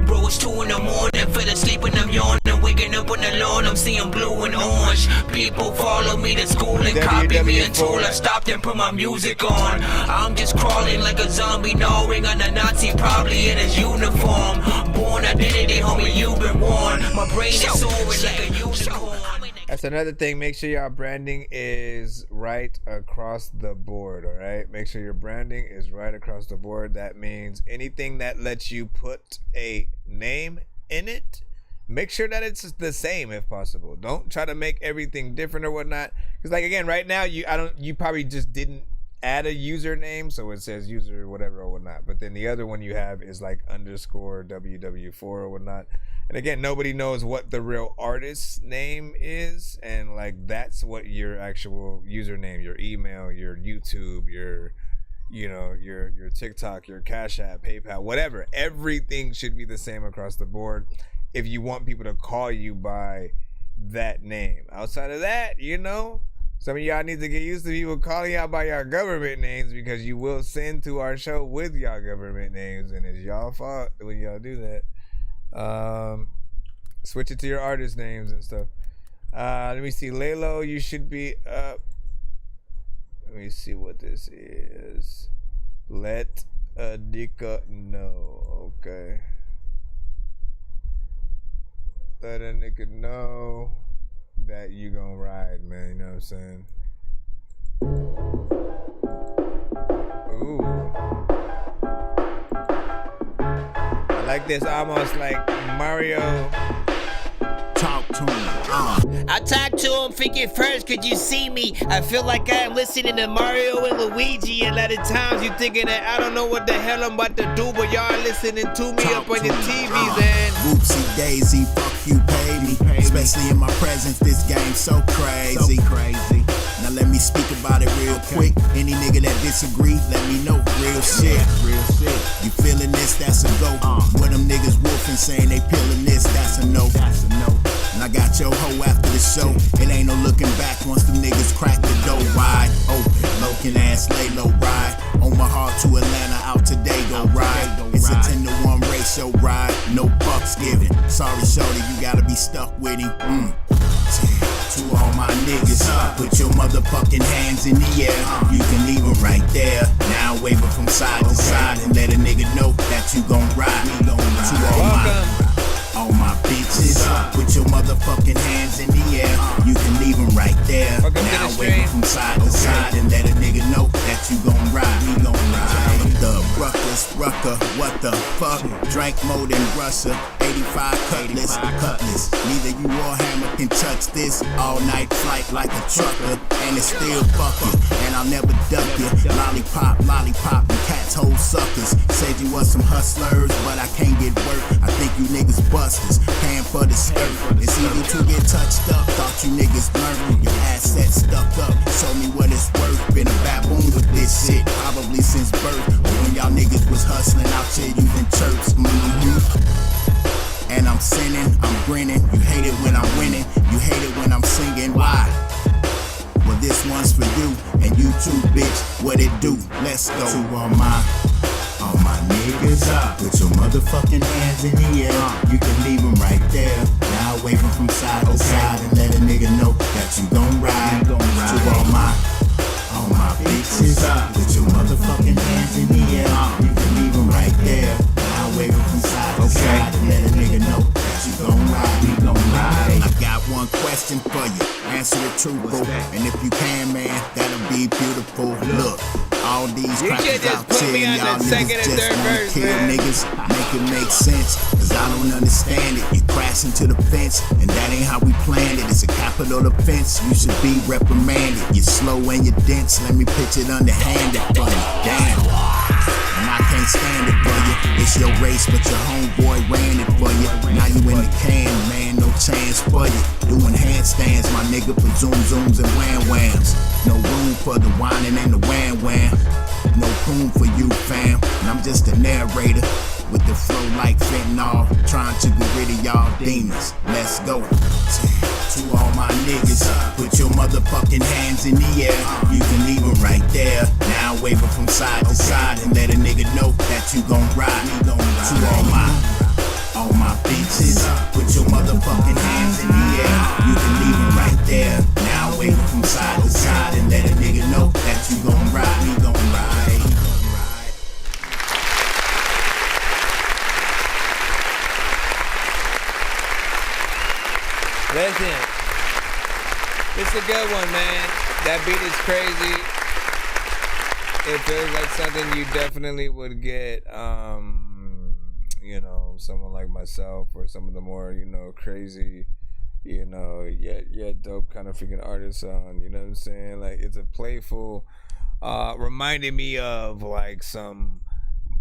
Bro, it's 2 in the morning, fell asleep and I'm yawning. Waking up on the lawn, I'm seeing blue and orange. People follow me to school and copy me until I stopped and put my music on. I'm just crawling like a zombie, gnawing on a Nazi, probably in his uniform. Born identity, homie, you've been warned. My brain is soaring like a unicorn. That's another thing. Make sure your branding is right across the board, all right? Make sure your branding is right across the board. That means anything that lets you put a name in it, make sure that it's the same if possible. Don't try to make everything different or whatnot. Because, like, again, right now, you probably just didn't add a username, so it says user whatever or whatnot. But then the other one you have is like _ WW4 or whatnot. And again, nobody knows what the real artist's name is, and like that's what your actual username, your email, your YouTube, your TikTok, your Cash App, PayPal, whatever. Everything should be the same across the board if you want people to call you by that name. Outside of that, some of y'all need to get used to people calling y'all by y'all government names, because you will send to our show with y'all government names, and it's y'all fault when y'all do that. Switch it to your artist names and stuff. Let me see. Lalo, you should be up. Let me see what this is. Let a nigga know. Okay. Let a nigga know that you gonna ride, man. You know what I'm saying? Ooh. I like this, almost like Mario. Talk to him. I talk to him thinking first, could you see me? I feel like I'm listening to Mario and Luigi. A lot of times you thinking that I don't know what the hell I'm about to do, but y'all listening to me up on your TVs and whoopsie daisy, fuck you, pay me. Especially in my presence, this game's so crazy. Now let me speak about it real quick. Any nigga that disagree, let me know. Real shit. You feeling this? That's a go. Where them niggas wolfing saying they peeling this? That's a no. And I got your hoe after the show. It ain't no looking back once them niggas crack the door wide open. Lokin' ass, lay low ride. Omaha to Atlanta, out today, go ride. It's a 10-to-1 ratio ride. No fucks given. Sorry, shorty, you gotta be stuck with him. To all my niggas, put your motherfucking hands in the air. You can leave them right there. Now wave it from side to side and let a nigga know that you gon' ride. To all my bitches, put your motherfucking hands in the air. You can leave them right there. Now wave it from side to side and let a nigga know that you gon' ride. We gon' ride. The rucker, what the fuck? Drank more than Russia. 85 cutlass. Neither you or Hammer can touch this. All night flight like a trucker, and it's still fucking. And I'll never duck you. Lollipop, and cats hold suckers. Said you was some hustlers, but I can't get work. I think you niggas busters, paying for the skirt. It's easy to get touched up. Thought you niggas learned. Your assets stuck up. Show me what it's worth. Been a baboon with this shit probably since birth. When y'all niggas was hustling out here using chirps. And I'm sinning, I'm grinning. You hate it when I'm winning. You hate it when I'm singing. Why? Well, this one's for you. And you too, bitch. What it do? Let's go. To all my niggas, put your motherfucking hands in the air. You can leave them right there. Now wave them from side to side and let a nigga know that you gon' ride. To all my bitches, put your motherfucking hands in the air. You can leave them right there. Now wave them from side to side and let a nigga know that you gon' ride. We gon' ride. I got one question for you. Answer it truthful. And if you can, man, that'll be beautiful. Look. All all these You crackers should just out put here, me on y'all the second niggas and just third wanna verse, kill man. niggas. Make it make sense, cause I don't understand it. You crash into the fence, and that ain't how we planned it. It's a capital offense, you should be reprimanded. You're slow and you're dense, let me pitch it underhanded for you. Damn. And I can't stand it for you. It's your race, but your homeboy ran it for you. Now you in the can, man, no chance for you. Doing handstands, my nigga, for zoom zooms and wham whams. No room for the whining and the wham wham. No room for you, fam. And I'm just a narrator with the flow like fentanyl, trying to get rid of y'all demons. Let's go. To all my niggas, put your motherfucking hands in the air. You can leave them right there. Now wave them from side to side and let a nigga know that you gon' ride. To all my bitches, put your motherfucking hands in the air. You can leave them right there. Now wave them from side to side and let a nigga know that you gon' ride. We gon' ride. Listen, it's a good one, man. That beat is crazy. It feels like something you definitely would get, you know, someone like myself or some of the more, you know, crazy, you know, yet dope kind of freaking artists on, you know what I'm saying? Like, it's a playful, reminding me of like some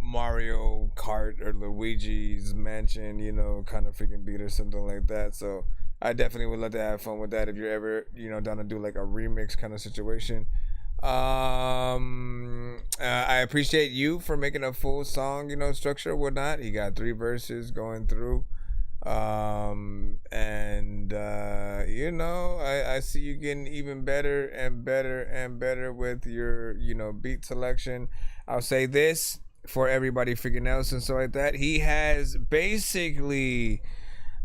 Mario Kart or Luigi's Mansion, you know, kind of freaking beat or something like that. So I definitely would love to have fun with that if you're ever, you know, down to do like a remix kind of situation. I appreciate you for making a full song, you know, structure or whatnot. He got 3 verses going through. You know, I see you getting even better and better and better with your, you know, beat selection. I'll say this for everybody freaking else and so like that. He has basically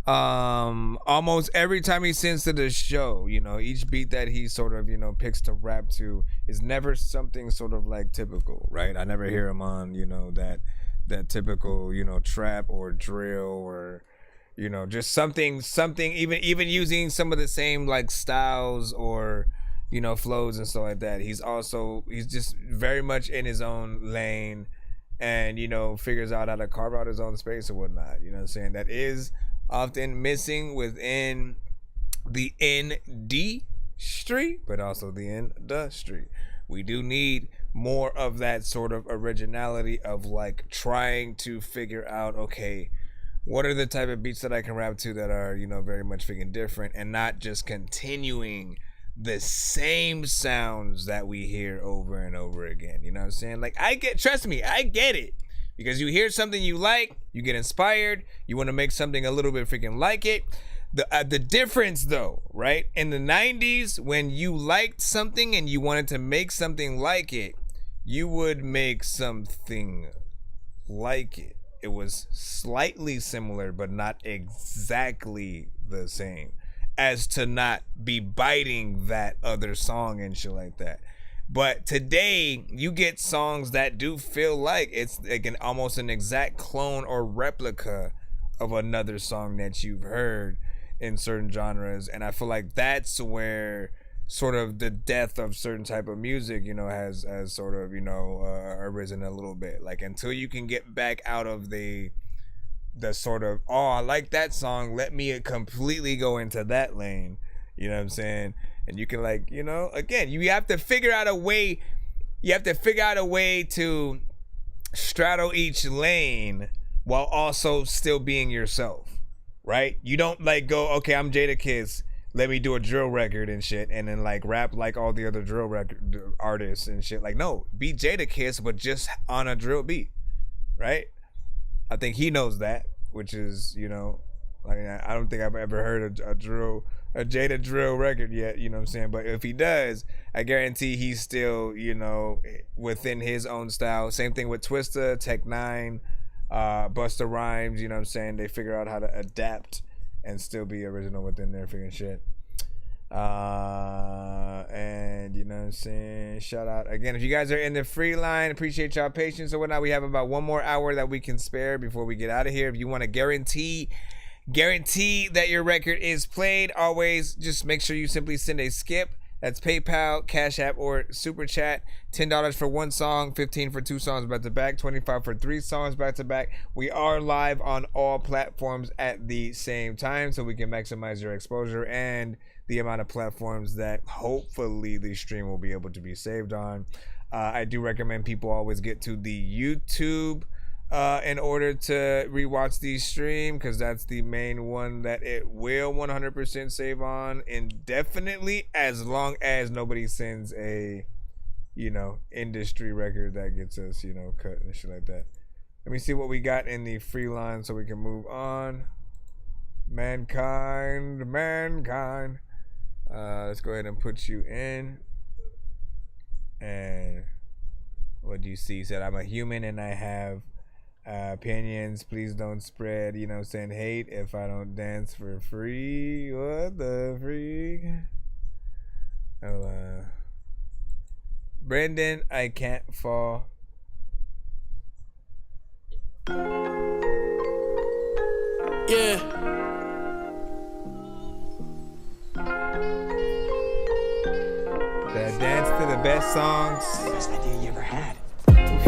almost every time he sends to the show, you know, each beat that he sort of, you know, picks to rap to is never something sort of like typical, right? I never hear him on, you know, that typical, you know, trap or drill or, you know, just something even using some of the same like styles or, you know, flows and stuff like that. He's just very much in his own lane and, you know, figures out how to carve out his own space or whatnot. You know what I'm saying? That is often missing within the industry, but also the industry. We do need more of that sort of originality of like trying to figure out, okay, what are the type of beats that I can rap to that are, you know, very much freaking different and not just continuing the same sounds that we hear over and over again. You know what I'm saying? Like, trust me, I get it. Because you hear something you like, you get inspired, you want to make something a little bit freaking like it. The difference though, right? In the 90s, when you liked something and you wanted to make something like it, you would make something like it. It was slightly similar, but not exactly the same as to not be biting that other song and shit like that. But today, you get songs that do feel like it's like almost an exact clone or replica of another song that you've heard in certain genres. And I feel like that's where sort of the death of certain type of music, you know, has sort of, you know, arisen a little bit. Like, until you can get back out of the sort of, oh, I like that song, let me completely go into that lane. You know what I'm saying? And you can, like, you know, again, you have to figure out a way to straddle each lane while also still being yourself, right? You don't like go, okay, I'm Jadakiss, let me do a drill record and shit, and then like rap like all the other drill record artists and shit. Like, no, be Jadakiss, but just on a drill beat, right? I think he knows that, which is, you know, I mean, I don't think I've ever heard a Jada drill record yet, you know what I'm saying? But if he does, I guarantee he's still, you know, within his own style. Same thing with Twista, Tech 9, Busta Rhymes, you know what I'm saying? They figure out how to adapt and still be original within their freaking shit. And you know what I'm saying, shout out again if you guys are in the free line, appreciate y'all patience or whatnot. We have about 1 more hour that we can spare before we get out of here. If you want to guarantee that your record is played, always just make sure you simply send a skip That's PayPal, Cash App, or Super Chat. $10 for one song, $15 for two songs back to back, $25 for three songs back to back. We are live on all platforms at the same time, so we can maximize your exposure and the amount of platforms that hopefully the stream will be able to be saved on. I do recommend people always get to the YouTube in order to rewatch the stream, because that's the main one that it will 100% save on indefinitely, as long as nobody sends a, you know, industry record that gets us, you know, cut and shit like that. Let me see what we got in the free line so we can move on. Mankind. Let's go ahead and put you in. And what do you see? He said, I'm a human and I have opinions. Please don't spread, you know, saying hate if I don't dance for free. What the freak? Brendan, I can't fall. Yeah. The dance to the best songs. Best idea you ever had.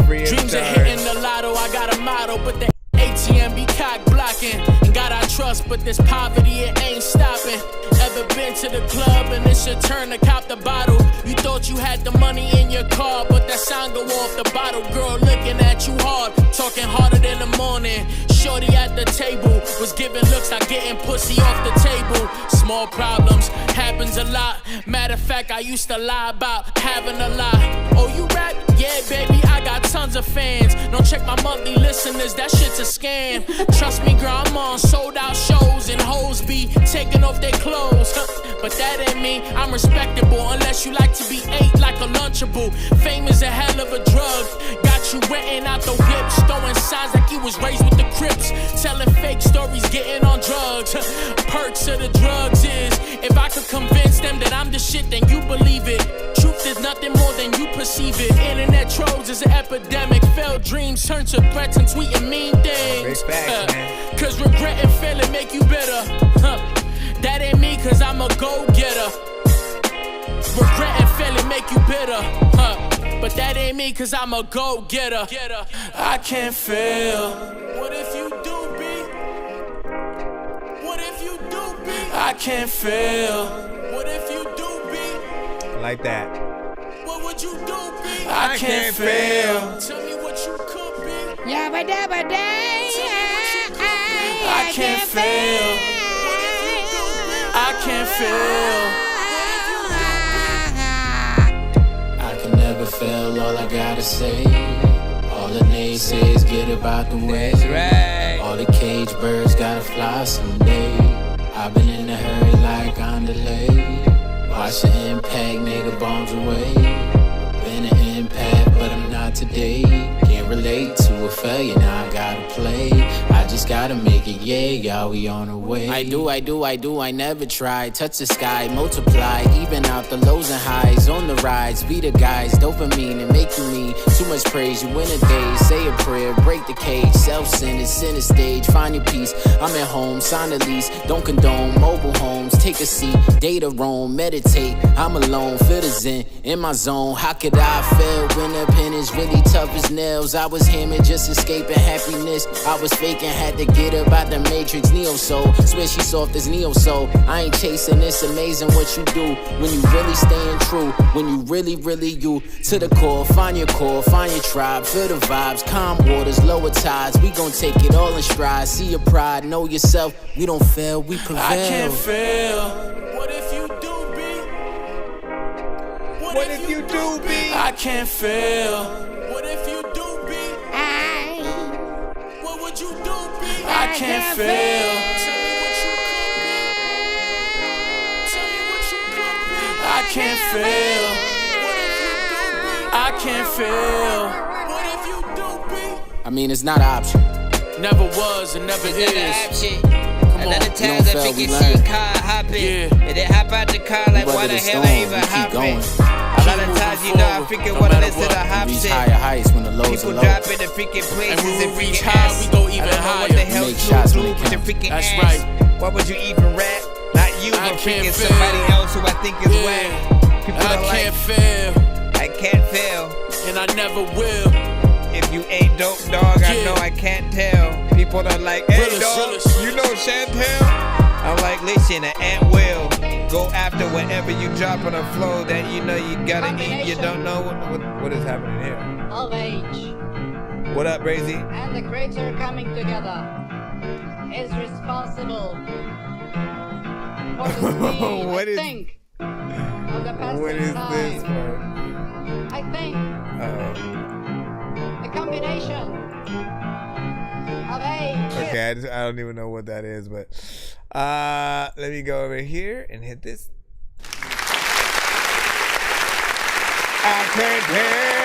Free Dreams of hitting the lotto, I got a motto, but the ATM be cock blocking. And God I trust, but this poverty, it ain't stopping. Ever been to the club and it's your turn to cop the bottle? You thought you had the money in your car, but that sound go off the bottle. Girl looking at you hard, talking harder than the morning. Shorty at the table was giving looks, not getting pussy off the table. Small problems, happens a lot. Matter of fact, I used to lie about having a lot. Oh, you rap? Yeah, baby, I got tons of fans. Don't check my monthly listeners, that shit's a scam. Trust me, girl, I'm on sold out shows and hoes be taking off their clothes. But that ain't me, I'm respectable unless you like to be ate like a Lunchable. Fame is a hell of a drug. Got you wetting out the whips, throwing signs like you was raised with the Crips. Telling fake stories, getting on drugs. Perks of the drugs is, if I could convince them that I'm the shit, then you believe it. Truth is nothing more than you perceive it. Internet trolls is an epidemic. Failed dreams turn to threats and tweeting mean things. Cause regret and failing make you bitter. That ain't me, cause I'm a go-getter. Regret and failing make you bitter. But that ain't me, cause I'm a go-getter. I can't fail. What if you do, B? What if you do, B? I can't fail. What if you do, B? Like that. What would you do, B? I can't fail. Tell me what you could be. Yabba dabba day. I can't fail. I can't fail. I can never fail, all I gotta say. All the naysayers get about the way. That's right. All the cage birds gotta fly someday. I've been in a hurry like on delay. Watch the impact, nigga bombs away. Been an impact, but I'm not today. Can't relate to a failure, now I gotta play. I just gotta make it, yeah, y'all, we on the way. I do, I never try. Touch the sky, multiply, even out the lows and highs. On the rides, be the guys, dopamine and make you mean. Too much praise, you win a day. Say a prayer, break the cage. Self-centered, center stage, find your peace. I'm at home, sign a lease, don't condone mobile homes. Take a seat, data roam, meditate. I'm alone, feel the zen, in my zone. How could I fail when the pen is really tough as nails? I was hammered, just escaping happiness. I was faking, had to get up out the matrix. Neo soul, swear she soft as Neo soul. I ain't chasing, it's amazing what you do when you really staying true. When you really you to the core, find your tribe, feel the vibes, calm waters, lower tides. We gon' take it all in stride. See your pride, know yourself. We don't fail, we prevail. I can't fail. What if you do, B? What if you do, B? I can't fail. What if you do, B? What would you do, B? I can't fail. Tell me what you could be. Tell me what you could be. I can't fail. What if you do, B? I can't fail. What if you do, B? I mean, it's not an option. Never was and never is. A lot of times I think you see a car hopping, and they hop out the car like, why the hell I even hopping? A lot of times, you know, I freaking wanna listen to hop shit. People dropping the freaking places and freaking ass. We go even I don't know higher. what the hell you do with the freaking That's ass. right. Why would you even rap? Not you, but freaking somebody else who I think is whack. can't fail. I can't fail. And I never will. If you ain't dope, dog, I know I can't tell. People are like, hey, dog, you know Chantel? I'm like, listen, an ant will go after whatever you drop on a flow that you know you gotta eat. You don't know what is happening here. Of age. What up, Brazy? And the creature coming together is responsible for the speed, What is- of the passing What is time. this, bro? I think the combination of age. Okay, I don't even know what that is, but let me go over here and hit this. I can't tell.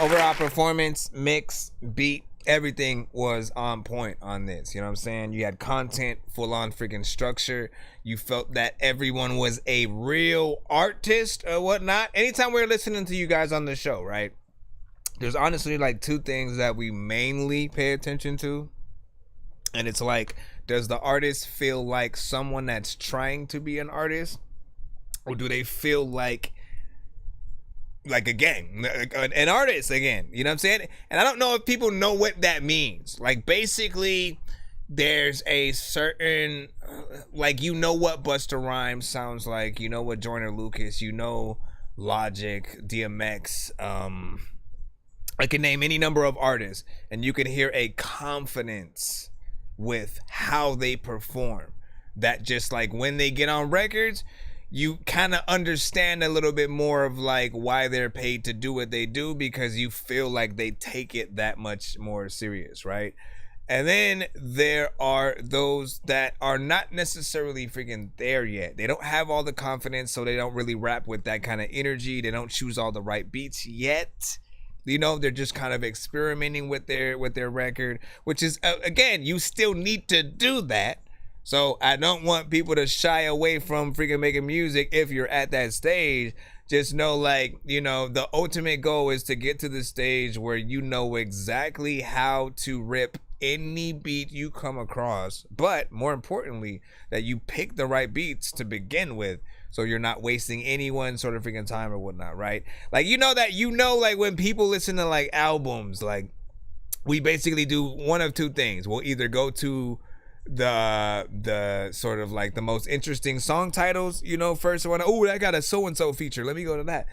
Overall performance, mix, beat, everything was on point on this. You know what I'm saying? You had content, full on freaking structure. You felt that everyone was a real artist or whatnot. Anytime we're listening to you guys on the show, right? There's honestly like two things that we mainly pay attention to. And it's like, does the artist feel like someone that's trying to be an artist? Or do they feel like again, an artist again, you know what I'm saying? And I don't know if people know what that means. Like, basically, there's a certain, like, you know what Busta Rhymes sounds like, you know what Joyner Lucas, you know Logic, DMX, I can name any number of artists, and you can hear a confidence with how they perform. That just like when they get on records, you kind of understand a little bit more of like why they're paid to do what they do, because you feel like they take it that much more serious, right? And then there are those that are not necessarily freaking there yet. They don't have all the confidence, so they don't really rap with that kind of energy. They don't choose all the right beats yet. You know, they're just kind of experimenting with their record, which is, again, you still need to do that. So I don't want people to shy away from freaking making music if you're at that stage. Just know, like, you know, the ultimate goal is to get to the stage where you know exactly how to rip any beat you come across. But more importantly, that you pick the right beats to begin with, so you're not wasting anyone's sort of freaking time or whatnot, right? Like, like when people listen to like albums, like we basically do one of two things. We'll either go to the sort of like the most interesting song titles, you know, first one. Oh, that got a so-and-so feature, let me go to that.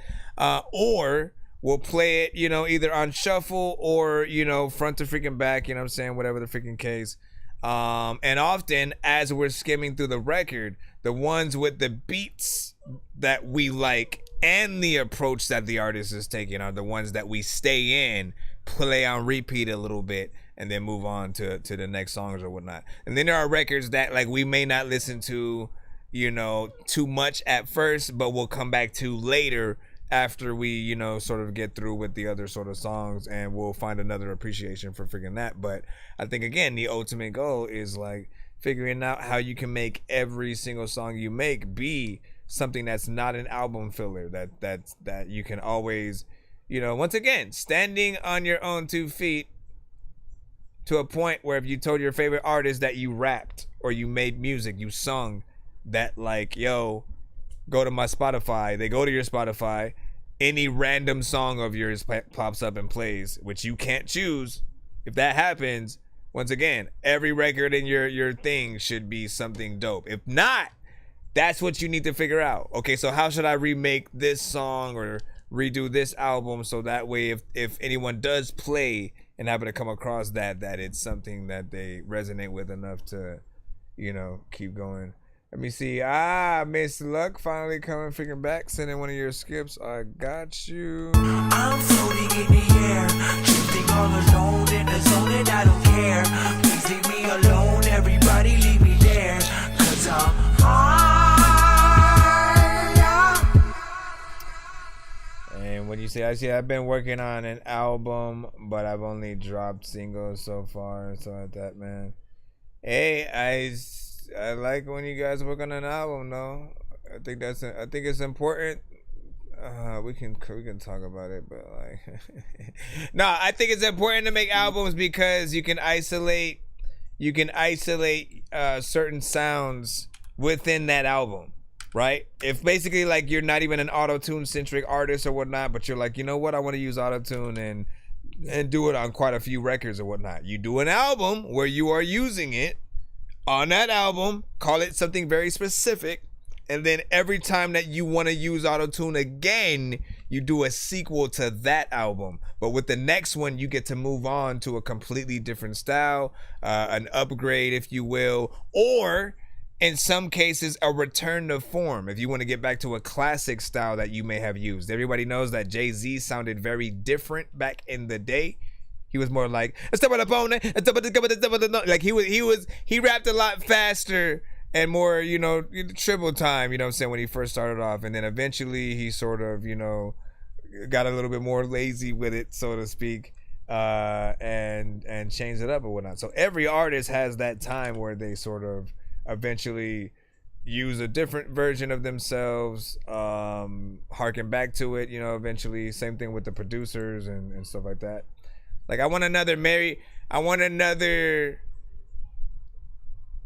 Or we'll play it, you know, either on shuffle or, you know, front to freaking back, you know what I'm saying, whatever the freaking case. And often as we're skimming through the record, the ones with the beats that we like and the approach that the artist is taking are the ones that we stay in, play on repeat a little bit, and then move on to the next songs or whatnot. And then there are records that like we may not listen to, you know, too much at first, but we'll come back to later after we, you know, sort of get through with the other sort of songs, and we'll find another appreciation for freaking that. But I think, again, the ultimate goal is like figuring out how you can make every single song you make be something that's not an album filler, that you can always, you know, once again, standing on your own 2 feet, to a point where if you told your favorite artist that you rapped or you made music, you sung, that like, yo, go to my Spotify, they go to your Spotify, any random song of yours pops up and plays, which you can't choose. If that happens, once again, every record in your thing should be something dope. If not, that's what you need to figure out. Okay, so how should I remake this song or redo this album, so that way if anyone does play and happen to come across that it's something that they resonate with enough to, you know, keep going. Let me see. Miss Luck finally coming freaking back, sending one of your skips. I got you. I'm floating in the air, drifting all alone in the zone, and I don't care. Please leave me alone, everybody leave me there, 'cause I'm high. And what you say? I've been working on an album, but I've only dropped singles so far, and so like that, man. Hey, I like when you guys work on an album, though. I think it's important. we can talk about it, but like, no, I think it's important to make albums because you can isolate certain sounds within that album, right? If basically like you're not even an auto-tune centric artist or whatnot, but you're like, you know what, I want to use auto-tune and do it on quite a few records or whatnot. You do an album where you are using it on that album, call it something very specific, and then every time that you want to use auto-tune again, you do a sequel to that album. But with the next one, you get to move on to a completely different style, an upgrade, if you will, or in some cases, a return to form. If you want to get back to a classic style that you may have used. Everybody knows that Jay-Z sounded very different back in the day. He was more like, like he rapped a lot faster and more, you know, triple time, you know what I'm saying, when he first started off. And then eventually he sort of, you know, got a little bit more lazy with it, so to speak, and changed it up or whatnot. So every artist has that time where they sort of eventually use a different version of themselves, harken back to it, you know, eventually. Same thing with the producers and stuff like that. Like,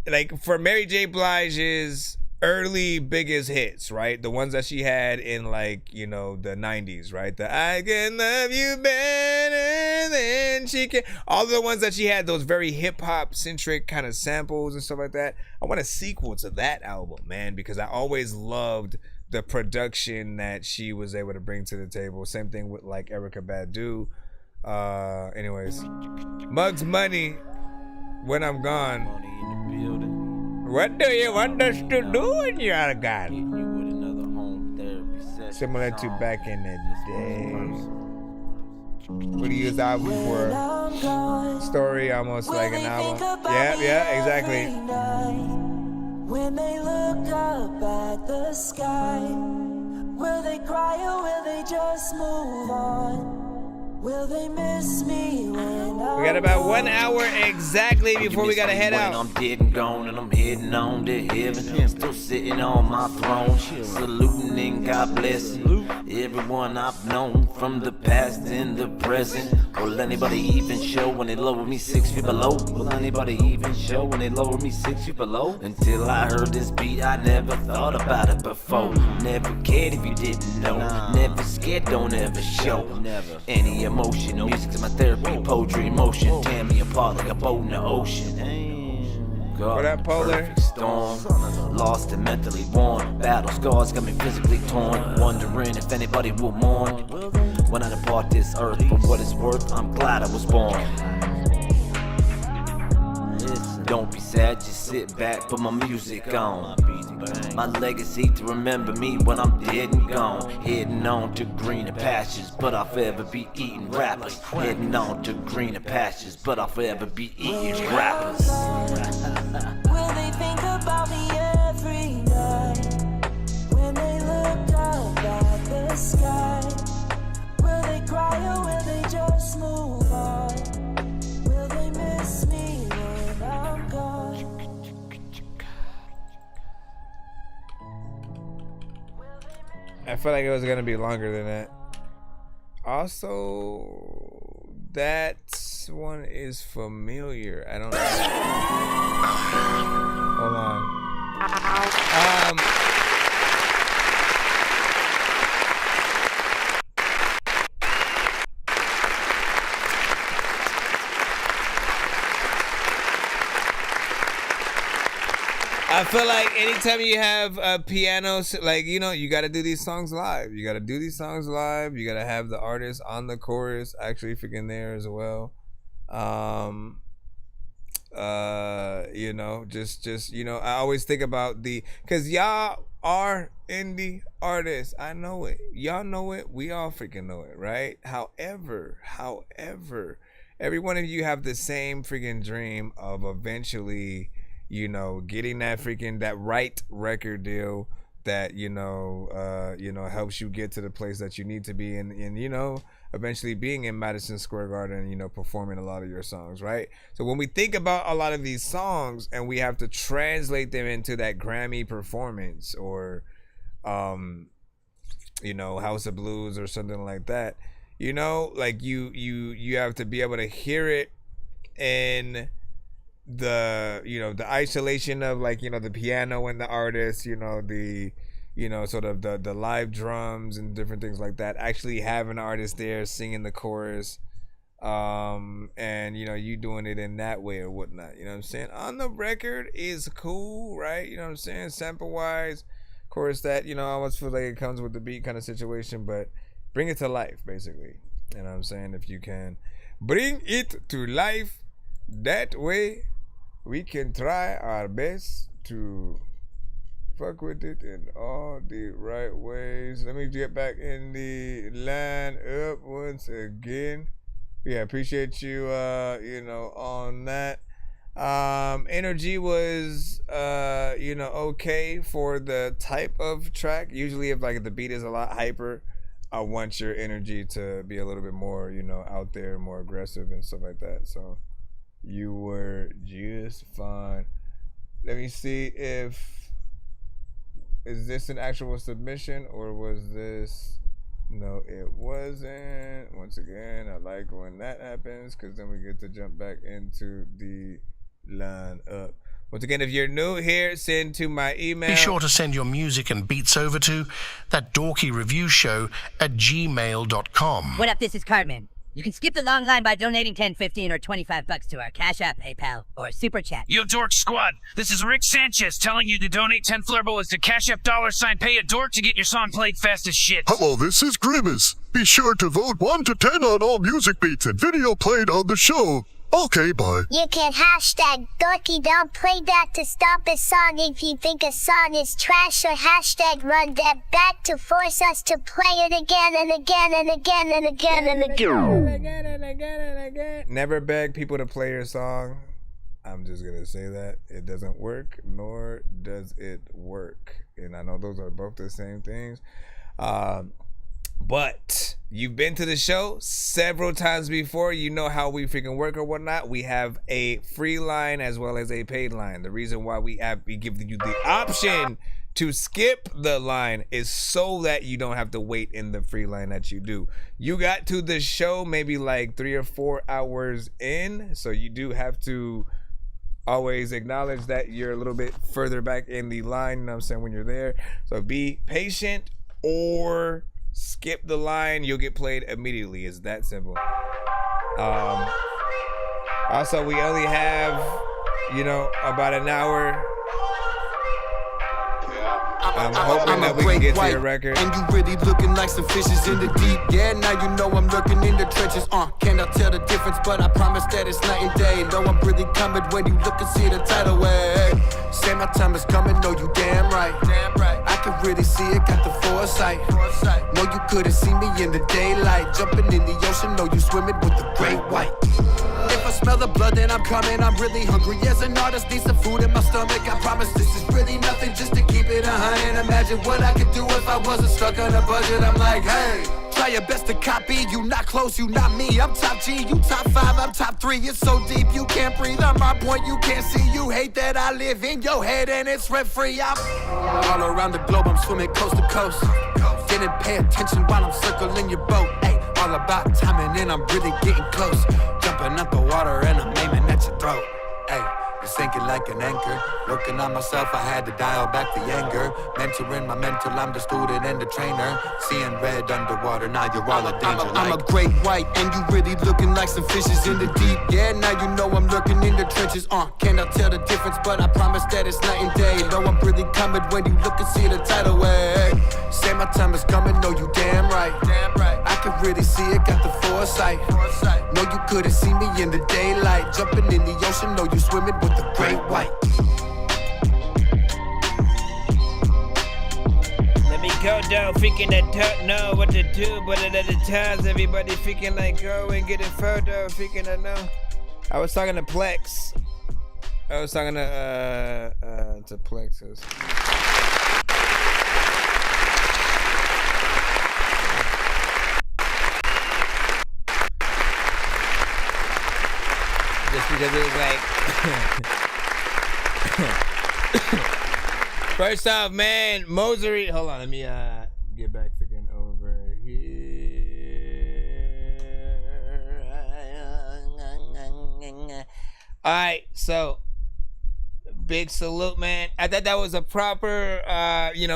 like for Mary J. Blige's early biggest hits, right? The ones that she had in, like, you know, the 90s, right? The I can love you better than she can. All the ones that she had, those very hip hop centric kind of samples and stuff like that. I want a sequel to that album, man, because I always loved the production that she was able to bring to the table. Same thing with like Erykah Badu. Anyways, Muggs Money, When I'm Gone. What do you want us to do when you are gone? Similar to back in the day. What do you use album for? Story, almost like an album. Yeah, exactly. When they look up at the sky, will they cry or will they just move on? Will they miss me when we got about 1 hour exactly before we gotta head out. I'm dead and gone and I'm heading on to heaven. Still sitting on my throne, saluting and God bless everyone I've known from the past and the present. Will anybody even show when they lower me 6 feet below? Will anybody even show when they lower me 6 feet below? Until I heard this beat, I never thought about it before. Never cared if you didn't know. Never scared, don't ever show. Any emotion, music's my therapy, poetry, emotion. Tear me apart like a boat in the ocean. God, what up, Polar? Perfect storm, lost and mentally worn. Battle scars got me physically torn. Wondering if anybody will mourn when I depart this earth. For what it's worth, I'm glad I was born. Don't be sad, just sit back, put my music on. My legacy to remember me when I'm dead and gone. Heading on to greener pastures, but I'll forever be eating rappers. Heading on to greener pastures, but I'll forever be eating rappers. Will they think about me every night? When they look up at the sky, will they cry or will they just move on? Will they miss me when I'm gone? I feel like it was gonna be longer than that. Also, that one is familiar. I don't know. Hold on. I feel like anytime you have a piano, like, you know, you got to do these songs live. You got to do these songs live. You got to have the artist on the chorus actually freaking there as well. You know, just you know, I always think about because y'all are indie artists. I know it. Y'all know it. We all freaking know it, right? However, every one of you have the same freaking dream of eventually, you know, getting that right record deal that, you know, helps you get to the place that you need to be and you know, eventually being in Madison Square Garden, you know, performing a lot of your songs, right? So when we think about a lot of these songs and we have to translate them into that Grammy performance or you know, House of Blues or something like that. You know, like you have to be able to hear it in the, you know, the isolation of, like, you know, the piano and the artist, you know, the, you know, sort of the live drums and different things like that. Actually have an artist there singing the chorus, and, you know, you doing it in that way or whatnot. You know what I'm saying? On the record is cool, right? You know what I'm saying? Sample wise, of course, that, you know, I almost feel like it comes with the beat kind of situation, but bring it to life, basically. You know what I'm saying? If you can bring it to life, that way we can try our best to fuck with it in all the right ways. Let me get back in the line up once again. Yeah, appreciate you, you know, on that. Energy was, you know, okay for the type of track. Usually if, like, the beat is a lot hyper, I want your energy to be a little bit more, you know, out there, more aggressive and stuff like that. So you were just fine. Let me see if, is this an actual submission or was this, no, it wasn't. Once again, I like when that happens because then we get to jump back into the line up. Once again, if you're new here, send to my email. Be sure to send your music and beats over to That Dorky Review Show at gmail.com. What up, this is Cartman. You can skip the long line by donating $10, $15, or $25 to our Cash App, PayPal, or Super Chat. Yo, Dork Squad, this is Rick Sanchez telling you to donate 10 flurballs to Cash App $ pay a dork to get your song played fast as shit. Hello, this is Grimace. Be sure to vote 1 to 10 on all music beats and video played on the show. Okay, bye. You can hashtag dorky don't play that to stop a song if you think a song is trash, or hashtag run that back to force us to play it again and again and again and again and again. Never beg people to play your song. I'm just gonna say that it doesn't work, nor does it work. And I know those are both the same things. But you've been to the show several times before. You know how we freaking work or whatnot. We have a free line as well as a paid line. The reason why we give you the option to skip the line is so that you don't have to wait in the free line that you do. You got to the show maybe like 3 or 4 hours in, so you do have to always acknowledge that you're a little bit further back in the line, you know what I'm saying, when you're there. So be patient or skip the line. You'll get played immediately. It's that simple. Also, we only have, you know, about an hour. I'm hoping that we can get to the record. And you really looking like some fishes in the deep. Yeah, now you know I'm lurking in the trenches. Cannot tell the difference, but I promise that it's night and day. Know I'm really coming when you look and see the tidal wave. Say my time is coming, know you damn right. I can really see it, got the foresight. Know you couldn't see me in the daylight. Jumping in the ocean, know you swimming with the great white. If I smell the blood, then I'm coming. I'm really hungry as an artist, need some food in my stomach. I promise this is really nothing, just to keep it 100. Imagine what I could do if I wasn't stuck on a budget. I'm like, hey, try your best to copy. You not close, you not me. I'm top G, you top 5, I'm top 3. It's so deep, you can't breathe. I'm on point, you can't see. You hate that I live in your head and it's rent-free. I'm all around the globe, I'm swimming coast to coast. Didn't pay attention while I'm circling your boat. Hey, all about timing and I'm really getting close. Jumping up the water and I'm aiming at your throat. Hey, it's sinking like an anchor. Working on myself, I had to dial back the anger. Mentoring my mental, I'm the student and the trainer. Seeing red underwater, now you're all a danger. I'm a great white, and you really looking like some fishes in the deep. Yeah, now you know I'm lurking in the trenches. Cannot tell the difference, but I promise that it's night and day. Know I'm really coming when you look and see the tidal wave. Say my time is coming, know you damn right. I can really see it, got the foresight. Know you couldn't see me in the daylight. Jumping in the ocean, know you swimming with the great white. Let me go down, freaking that don't know what to do, but at other times everybody freaking like go and get a photo, freaking I know. I was talking to Plex. I was talking to Plexus. Just because it was like first off, man, Mosery. Hold on, let me get back freaking All right, so big salute, man. I thought that was a proper,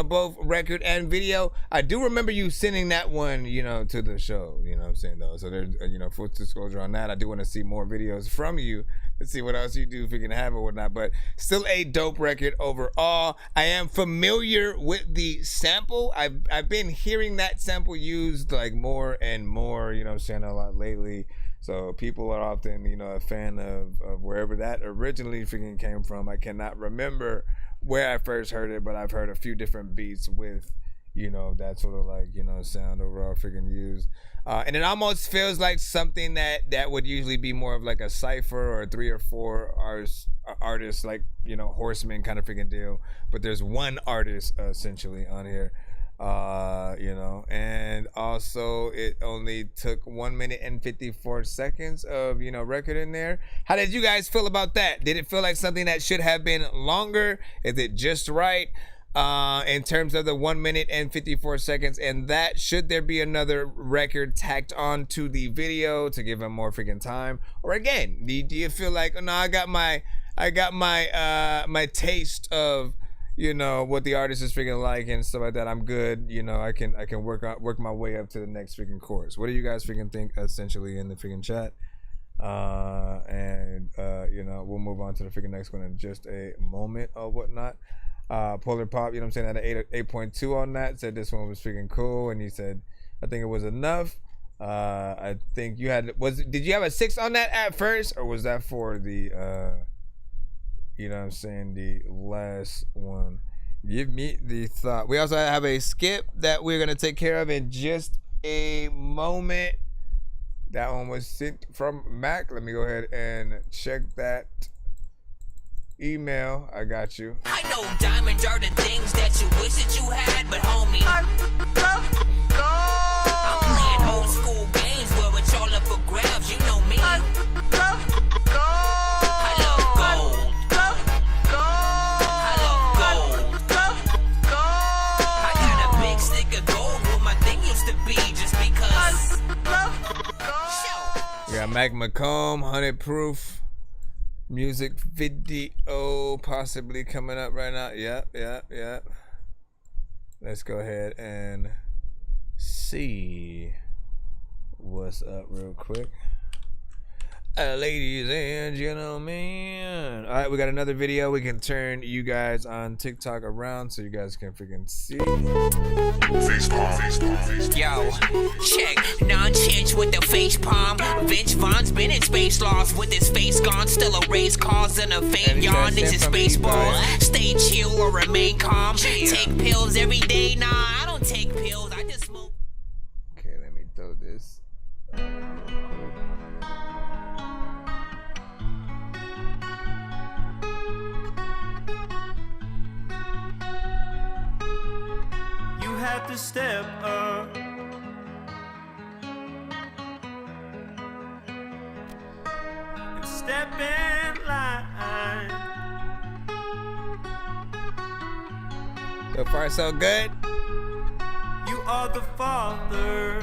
both record and video. I do remember you sending that one, to the show. You know what I'm saying, though. So there's, full disclosure on that. I do want to see more videos from you to see what else you do if you can have it or whatnot. But still a dope record overall. I am familiar with the sample. I've been hearing that sample used like more and more, a lot lately. So people are often, a fan of wherever that originally freaking came from. I cannot remember where I first heard it, but I've heard a few different beats with, that sort of like, sound overall freaking used. And it almost feels like something that would usually be more of like a cypher or 3 or 4 artists like, Horseman kind of freaking deal. But there's one artist essentially on here. And also it only took 1 minute and 54 seconds of, record in there. How did you guys feel about that? Did it feel like something that should have been longer? Is it just right? In terms of the 1 minute and 54 seconds, and that should there be another record tacked on to the video to give them more freaking time? Or again, do you feel like, no, I got my taste of, what the artist is freaking like and stuff like that. I'm good. I can work my way up to the next freaking chorus. What do you guys freaking think essentially in the freaking chat? We'll move on to the freaking next one in just a moment or whatnot. Polar Pop, at an 8.2 on that, said this one was freaking cool, and he said, I think it was enough. I think you had, did you have a 6 on that at first, or was that for the, the last one? Give me the thought. We also have a skip that we're going to take care of in just a moment. That one was sent from Mac. Let me go ahead and check that email. I got you. I know diamonds are the things that you wish that you had, but homie, I'm playing old school games where it's all up for grabs. You know me. I love gold. I got a big stick of gold where my thing used to be just because. We got Mac McComb, 100 Proof. Music video possibly coming up right now. Yep. Let's go ahead and see what's up real quick. Ladies and gentlemen. All right, we got another video. We can turn you guys on TikTok around so you guys can freaking see. Yo, check. Nonsenze with the face palm. Vince Vaughn's been in space lost with his face gone. Still a race cause and a fake yawn. This is baseball. Stay chill or remain calm. Take pills every day. Nah, I don't take pills. I just smoke. Okay, let me throw this. Have to step up. And step in line. So far, so good. You are the father.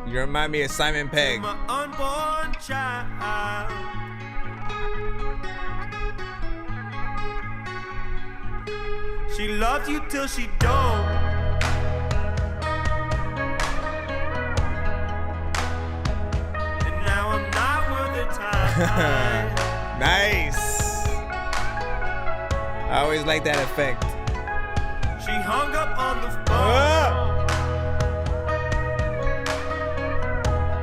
You remind me of Simon Pegg. My unborn child. She loved you till she don't. And now I'm not worth the time. Nice. I always like that effect. She hung up on the phone.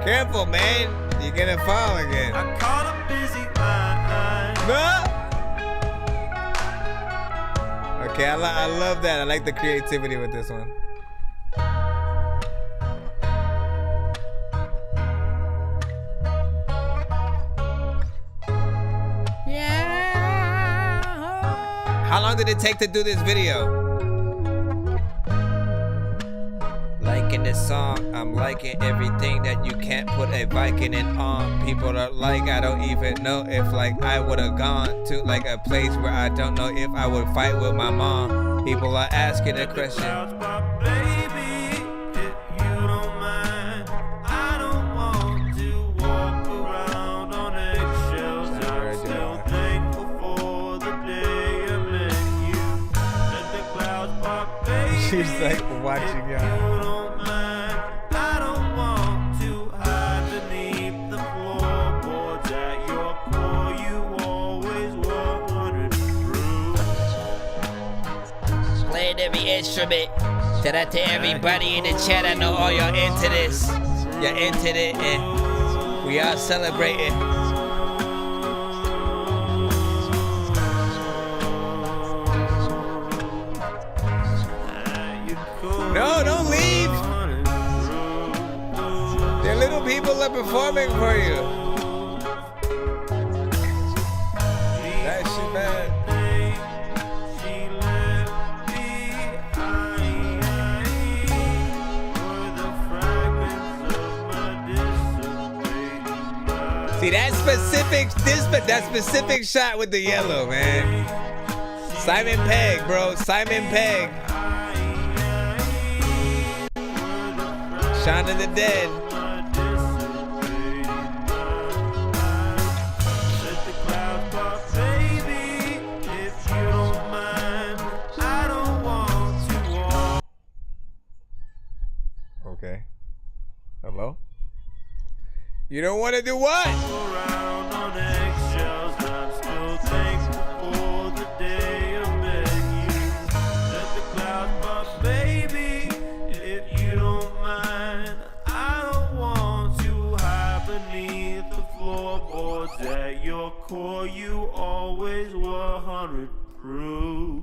Careful, man. You're gonna fall again. I caught a busy line. No. Okay, I love that. I like the creativity with this one. Yeah. How long did it take to do this video? Liking this song, I'm liking everything that you can't put a Viking in on. People are like, I don't even know if like I would have gone to like a place where I don't know if I would fight with my mom. People are asking a question. Baby, if you don't mind, I don't want to She's like watching y'all. I don't want to hide beneath the floorboards at your core. You always were 100 proof. Playing every instrument. Shout out to everybody in the chat. I know all y'all into this. You're into it, and we are celebrating. No, don't leave. The little people are performing for you. That shit bad. See that specific shot with the yellow, man. Simon Pegg, bro. Simon Pegg. Shaun of the Dead. Okay. Hello? You don't want to do what? Around on eggshells, I'm still thankful for the day I met you. Let the clouds part, baby, if you don't mind. I don't want to hide beneath the floorboards at your core. You always were 100 proof.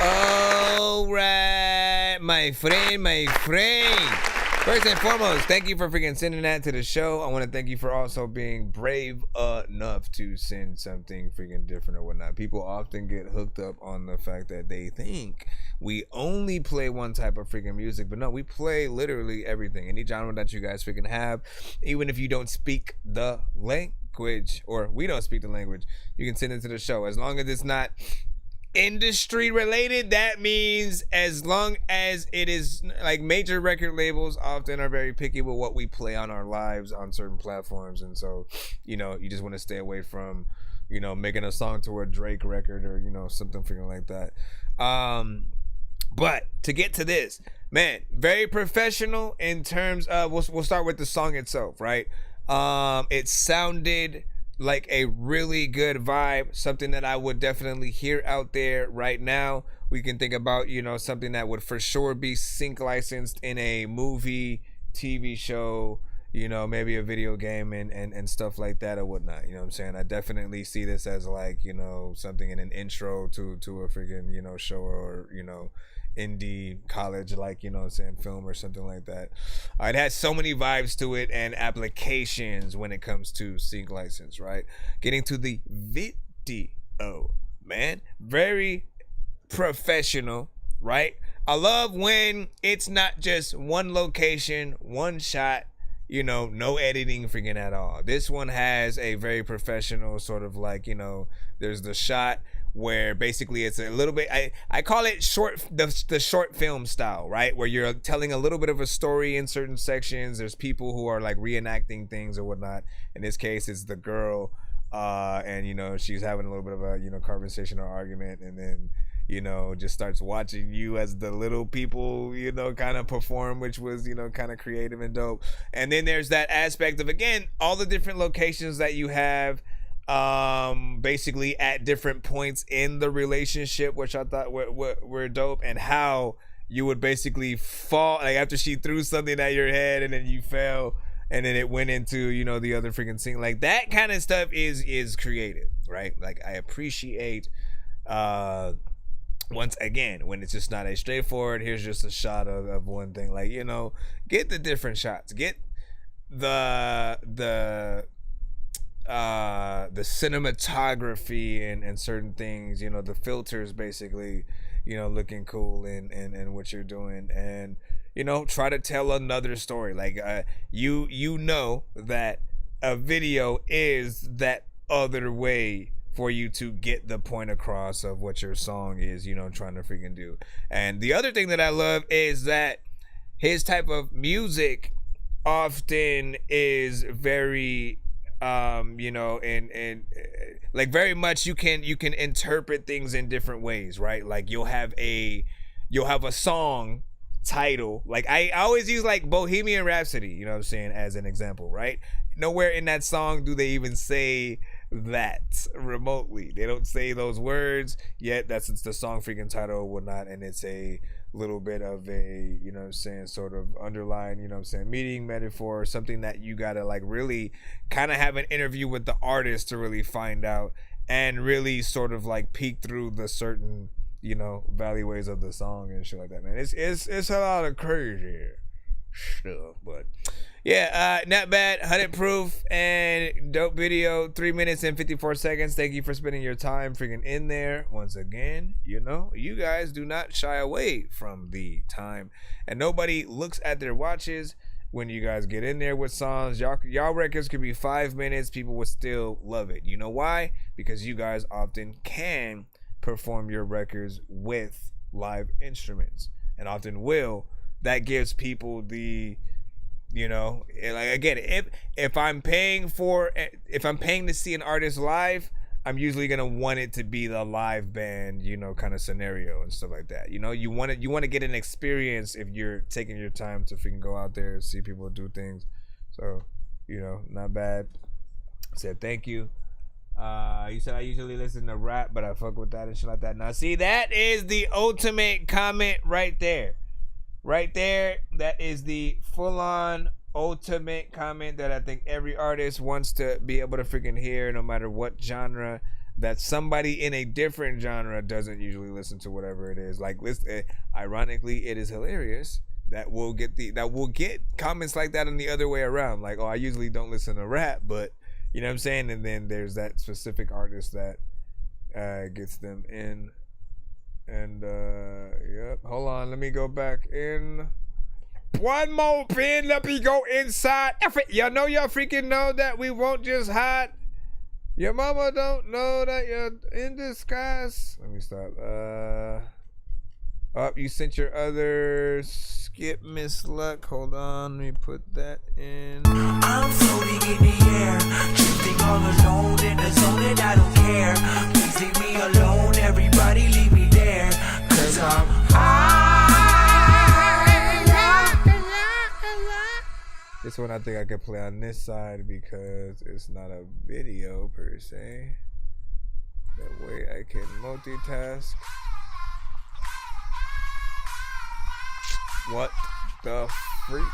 Alright, my friend. First and foremost, thank you for freaking sending that to the show. I want to thank you for also being brave enough to send something freaking different or whatnot. People often get hooked up on the fact that they think we only play one type of freaking music, but no, we play literally everything. Any genre that you guys freaking have, even if you don't speak the language, or we don't speak the language, you can send it to the show. As long as it's not industry related, that means as long as it is, like, major record labels often are very picky with what we play on our lives on certain platforms, and so, you know, you just want to stay away from, you know, making a song to a Drake record or, you know, something freaking like that. But to get to this, man, very professional in terms of, we'll start with the song itself, right? It sounded like a really good vibe, something that I would definitely hear out there right now. We can think about, you know, something that would for sure be sync licensed in a movie, TV show, you know, maybe a video game and stuff like that or whatnot. You know what I'm saying? I definitely see this as, like, you know, something in an intro to a freaking, you know, show or, you know, indie college, like, you know what I'm saying, film or something like that. It has so many vibes to it and applications when it comes to sync license, right? Getting to the video, man, very professional, right? I love when it's not just one location, one shot, you know, no editing freaking at all. This one has a very professional sort of, like, you know, there's the shot where basically it's a little bit, I call it the short film style, right? Where you're telling a little bit of a story in certain sections. There's people who are like reenacting things or whatnot. In this case, it's the girl, and, you know, she's having a little bit of a, you know, conversation or argument, and then, you know, just starts watching you as the little people, you know, kind of perform, which was, you know, kind of creative and dope. And then there's that aspect of, again, all the different locations that you have, basically at different points in the relationship, which I thought were dope, and how you would basically fall, like, after she threw something at your head and then you fell and then it went into, you know, the other freaking scene. Like, that kind of stuff is creative, right? Like, I appreciate, once again, when it's just not a straightforward, here's just a shot of one thing. Like, you know, get the different shots, get the cinematography and certain things, you know, the filters basically, you know, looking cool and what you're doing, and, you know, try to tell another story. Like, you know that a video is that other way for you to get the point across of what your song is, you know, trying to freaking do. And the other thing that I love is that his type of music often is very you know, and like very much you can interpret things in different ways, right? Like you'll have a song title, like I always use like Bohemian Rhapsody, you know what I'm saying, as an example, right? Nowhere in that song do they even say that remotely. They don't say those words, yet that's the song freaking title or whatnot, and it's a little bit of a, you know what I'm saying, sort of underlying, you know what I'm saying, meaning, metaphor, something that you gotta like really kind of have an interview with the artist to really find out and really sort of like peek through the certain, you know, valleyways of the song and shit like that, man. It's a lot of crazy stuff, but yeah, not bad. 100 proof and dope video. 3 minutes and 54 seconds. Thank you for spending your time freaking in there. Once again, you know, you guys do not shy away from the time, and nobody looks at their watches when you guys get in there with songs. Y'all records could be 5 minutes. People would still love it. You know why? Because you guys often can perform your records with live instruments, and often will. That gives people the, you know, like again, if I'm paying to see an artist live, I'm usually gonna want it to be the live band, you know, kind of scenario and stuff like that. You know, you want to get an experience if you're taking your time to freaking go out there and see people do things. So, you know, not bad. Said thank you. You said I usually listen to rap, but I fuck with that and shit like that. Now, see, that is the ultimate comment right there. Right there, that is the full-on ultimate comment that I think every artist wants to be able to freaking hear, no matter what genre, that somebody in a different genre doesn't usually listen to whatever it is. Like, ironically, it is hilarious that we'll get comments like that on the other way around. Like, oh, I usually don't listen to rap, but you know what I'm saying? And then there's that specific artist that gets them in. And yep, hold on, let me go back in. One more pin, let me go inside. Y'all know, y'all freaking know that we won't just hide. Your mama don't know that you're in disguise. Let me stop. Oh, you sent your other skip, Miss Luck. Hold on, let me put that in. I'm floating in the air, drifting all alone in the zone, and I don't care. Please leave me alone, everybody leave me there, 'cause I'm high. This one I think I could play on this side because it's not a video per se. That way I can multitask. What the freak, man?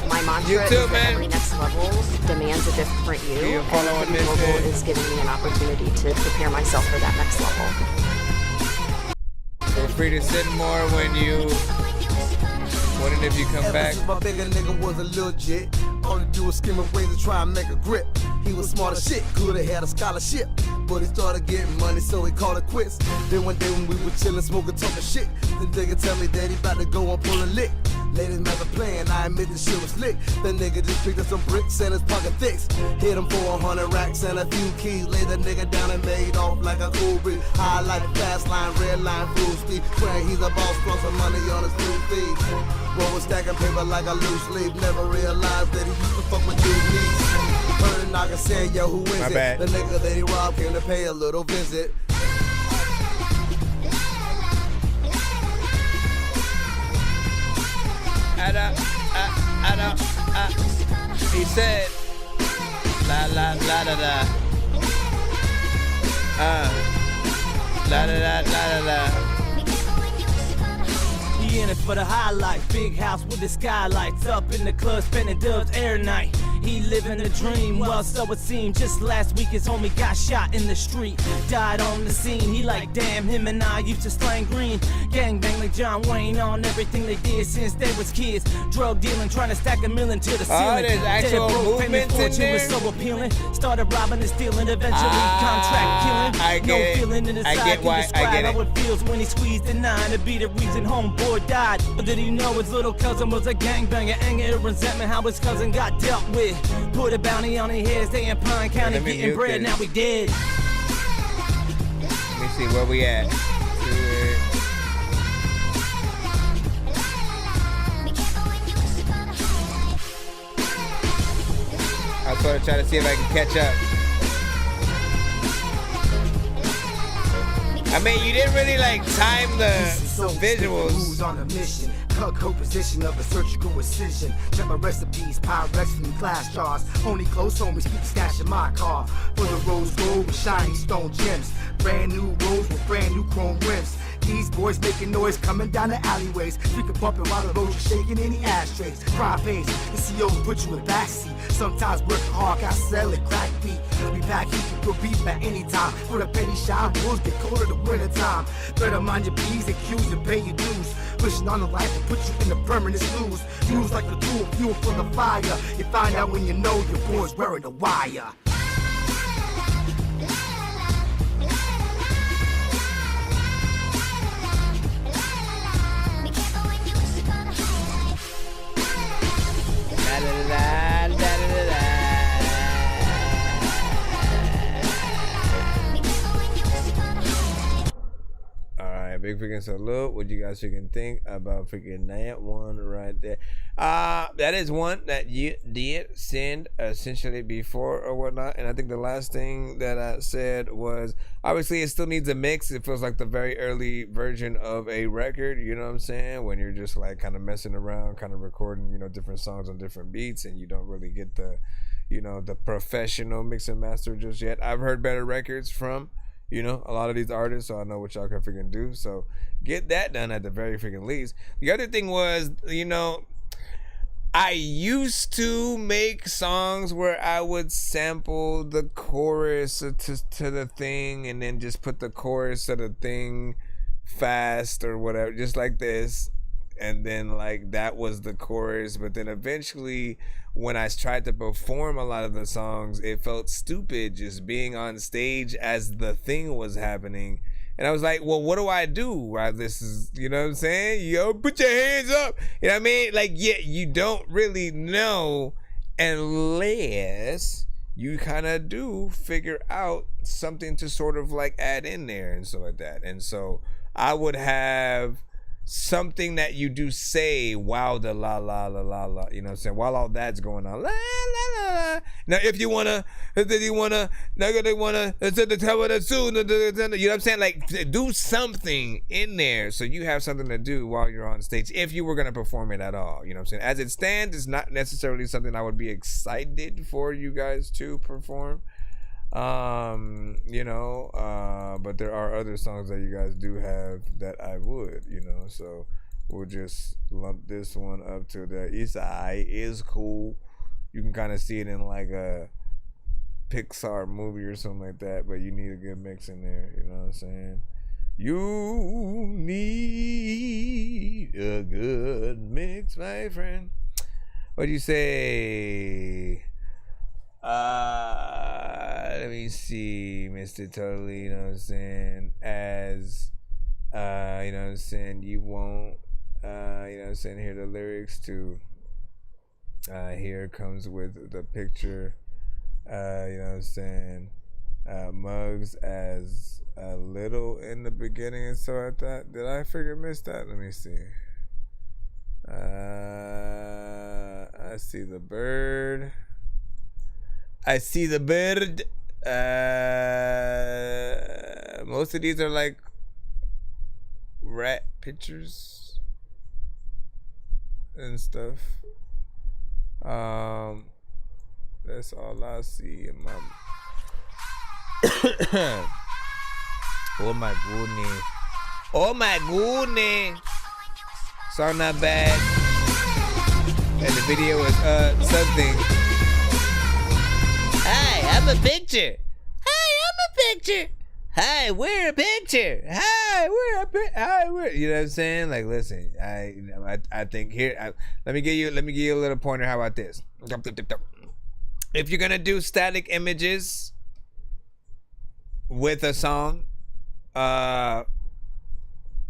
My mantra is that every next level demands a different you, and Pretty Mobile is giving me an opportunity to prepare myself for that next level. Feel free to send more when you wondering if you come back. My bigger nigga was a legit. All he do was skim up ways to try and make a grip. He was smart as shit, could have had a scholarship, but he started getting money, so he called it quits. Then one day when we were chilling, smoking, talking shit, the nigga tell me that he about to go and pull a lick. Ladies man a plan, I admit the shit was slick. The nigga just picked up some bricks and his pocket fixed. Hit him for 100 racks and a few keys. Laid the nigga down and made off like a cool breeze. High like fast line, red line, full speed. Swearing he's a boss, throwing some money on his blue feet. Roll stacking paper like a loose leaf. Never realized that he used to fuck with dude knees. Heard a knocker say, yo, who is it? Bad. The nigga that he robbed came to pay a little visit. He said, la la la da da. La da da la da da. He in it for the highlight, big house with the skylights, up in the club spending dubs every night. He living a dream, well so it seemed. Just last week his homie got shot in the street, died on the scene. He like, damn, him and I used to slang green. Gang bang like John Wayne on everything they did since they was kids. Drug dealing, trying to stack a million to the ceiling. There's actual movements in there? Was so appealing. Started robbing and stealing, eventually contract killing. I get no it. feeling in his I side get can why- I describe get it. how it feels when he squeezed the 9 to be the reason homeboy died. But did he know his little cousin was a gangbanger? Anger and resentment, how his cousin got dealt with. did. Put a bounty on their heads, they in Pine County getting bread, now we dead. Let me see where we at. I was going to try to see if I can catch up. I mean, you didn't really like time the visuals. On a mission, cut co-position of a surgical incision. Check my recipes, Pyrex from glass jars. Only close homies keep the stash in my car. For the rose gold with shiny stone gems. Brand new roads with brand new chrome rims. These boys making noise coming down the alleyways. Freaking bumping while the roads are shaking any ashtrays. Crime pays, the COs put you in backseat. Sometimes working hard, got selling crack beat. We back here for beef at any time. For the penny shine, bulls get colder the winter time. Better mind your P's and Q's and pay your dues. Pushing on the life to put you in the permanent snooze. Use like the tool, fuel for the fire. You find out when you know your boy's wearing a wire. Alright, big freaking salute. What you guys freaking think about freaking that one right there? That is one that you did send essentially before or whatnot. And I think the last thing that I said was, obviously it still needs a mix. It feels like the very early version of a record, you know what I'm saying? When you're just like kind of messing around, kind of recording, you know, different songs on different beats, and you don't really get the, you know, the professional mix and master just yet. I've heard better records from, you know, a lot of these artists, so I know what y'all can freaking do. So get that done at the very freaking least. The other thing was, you know, I used to make songs where I would sample the chorus to the thing and then just put the chorus to the thing fast or whatever, just like this. And then like that was the chorus. But then eventually when I tried to perform a lot of the songs, it felt stupid just being on stage as the thing was happening. And I was like, well, what do I do while this is, you know what I'm saying? Yo, put your hands up. You know what I mean? Like, yeah, you don't really know unless you kind of do figure out something to sort of like add in there and stuff like that. And so I would have something that you do say while the la la la la la, you know what I'm saying, while all that's going on, la la la la. Now if you wanna now they wanna the tell that soon, you know what I'm saying, like do something in there so you have something to do while you're on stage, if you were gonna perform it at all, you know what I'm saying. As it stands, it's not necessarily something I would be excited for you guys to perform, you know, but there are other songs that you guys do have that I would, you know, so we'll just lump this one up to the East Eye is cool. You can kind of see it in like a Pixar movie or something like that, but you need a good mix in there, you know what I'm saying. You need a good mix, my friend. What do you say? Let me see, Mr. Totally, you know what I'm saying, as you know what I'm saying, you won't you know what I'm saying, hear the lyrics to here comes with the picture, you know what I'm saying, mugs as a little in the beginning and so like that. Did I miss that? Let me see. I see the bird. I see the bird. Most of these are like rat pictures and stuff. That's all I see in my. Oh my goodness! Oh my goodness! Song not bad, and the video is something. Hi, I'm a picture. Hi, I'm a picture. Hi, we're a picture. Hi, we're a picture. Hi, we're. You know what I'm saying? Like, listen, I think here. Let me give you a little pointer. How about this? If you're gonna do static images with a song,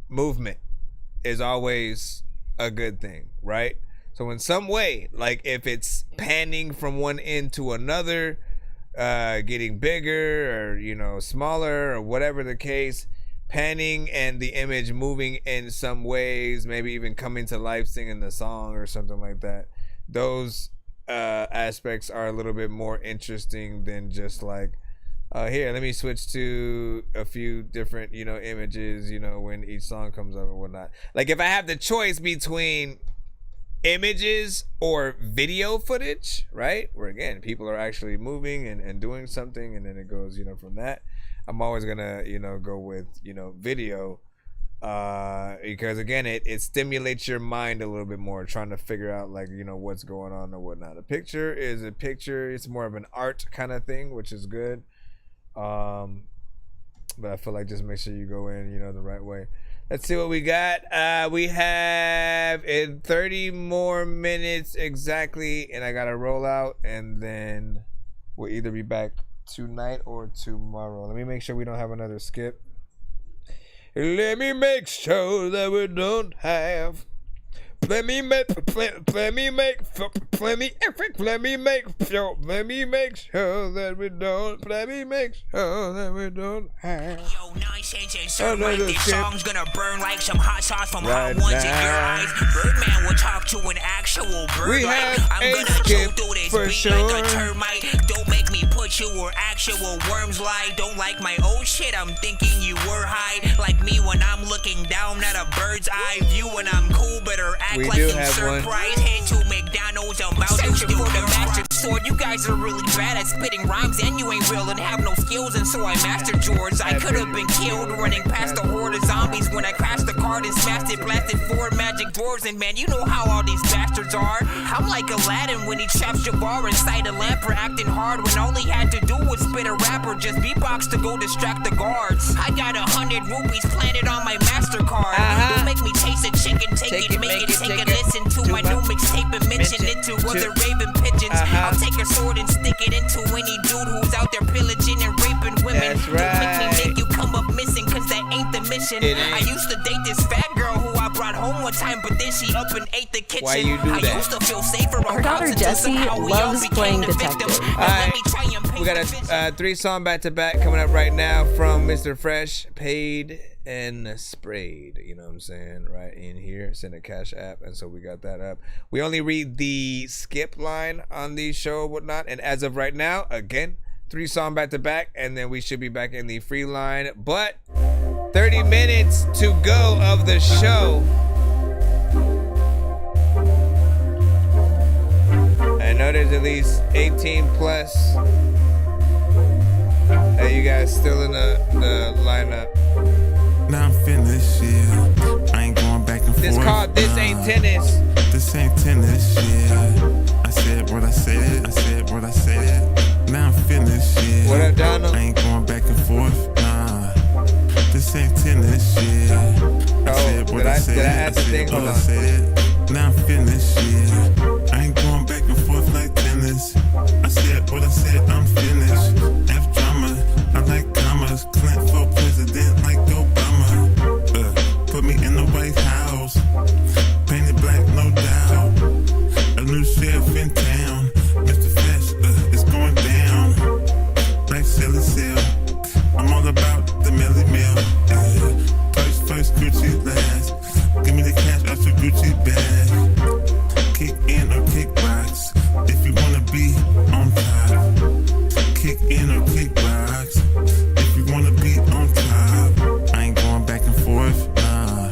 movement is always a good thing, right? So in some way, like if it's panning from one end to another, getting bigger or, you know, smaller or whatever the case, panning and the image moving in some ways, maybe even coming to life singing the song or something like that. Those aspects are a little bit more interesting than just like, here, let me switch to a few different, you know, images, you know, when each song comes up and whatnot. Like if I have the choice between images or video footage, right, where again people are actually moving and doing something, and then it goes, you know, from that, I'm always gonna, you know, go with, you know, video, because again it stimulates your mind a little bit more, trying to figure out like, you know, what's going on or whatnot. A picture is a picture, it's more of an art kind of thing, which is good, but I feel like just make sure you go in, you know, the right way. Let's see what we got. We have in 30 more minutes exactly, and I gotta roll out, and then we'll either be back tonight or tomorrow. Let me make sure we don't have another skip. Let me make sure that we don't have. Let me make sure that we don't have. Yo, Nonsenze and Sir Mike, this song's gonna burn like some hot sauce from hot ones in your eyes. Birdman will talk to an actual bird. We like, have I'm a gonna skip chew through this for beat sure. like a termite. Don't make me put you where actual worms lie. Don't like my old shit, I'm thinking you were high. Like me when I'm looking down at a bird's eye view. When I'm cool, better act We like do you have one. surprised. Head to McDonald's, I'm about to steal the master sword. You guys are really bad at spitting rhymes, and you ain't real and have no skills, and so I mastered yours. I could have been killed running past a horde of zombies when I crashed the car and smashed it, blasted 4 magic doors, and man, you know how all these bastards are. I'm like Aladdin when he traps Jabbar inside a lamp for acting hard when all he had to do was spit a rap or just beatbox to go distract the guards. I got 100 rupees planted on my MasterCard. Don't make me chase a chicken, take it, make it, take a listen to my new mixtape and mention it to other raven pigeons. I'll take a sword and stick it into any dude who's out there pillaging and raping women. That's Don't make me right. make you come up missing, cause that ain't the mission. I used to date this fat girl who I brought home one time, but then she up and ate the kitchen. Why you do I that? used to feel safer Her daughter Jessie loves playing detective. We got a 3-song back-to-back coming up right now from Mr. Fresh, Paid and Sprayed, you know what I'm saying, right in here. Send a Cash App, and so we got that up. We only read the skip line on the show, whatnot, and as of right now, again, 3-song back-to-back, and then we should be back in the free line, but 30 minutes to go of the show. I know there's at least 18 plus. Hey, you guys still in the lineup? Now I'm finished, yeah. I ain't going back and forth. This called This Ain't Tennis. This ain't tennis, yeah. I said what I said. I said what I said. Now I'm finished, yeah. What up, Donald? I ain't going back and forth, nah. This ain't tennis, yeah. I said what I said. Did I add the thing? What Hold I on. said. Now I'm finished, yeah. I ain't going back and forth like tennis. I said what I said. I'm finished. F drama. I like commas. Clint for president like Obama. Put me in the White House. Painted black, no doubt. A new sheriff in town. Mr. Fresh, it's going down. Black Silly Cell. I'm all about the Melly Mill. First, Gucci last. Give me the cash out your Gucci bag. Kick in or kickbox. If you wanna be on top. Kick in or kickbox. If you wanna be on top. I ain't going back and forth, nah.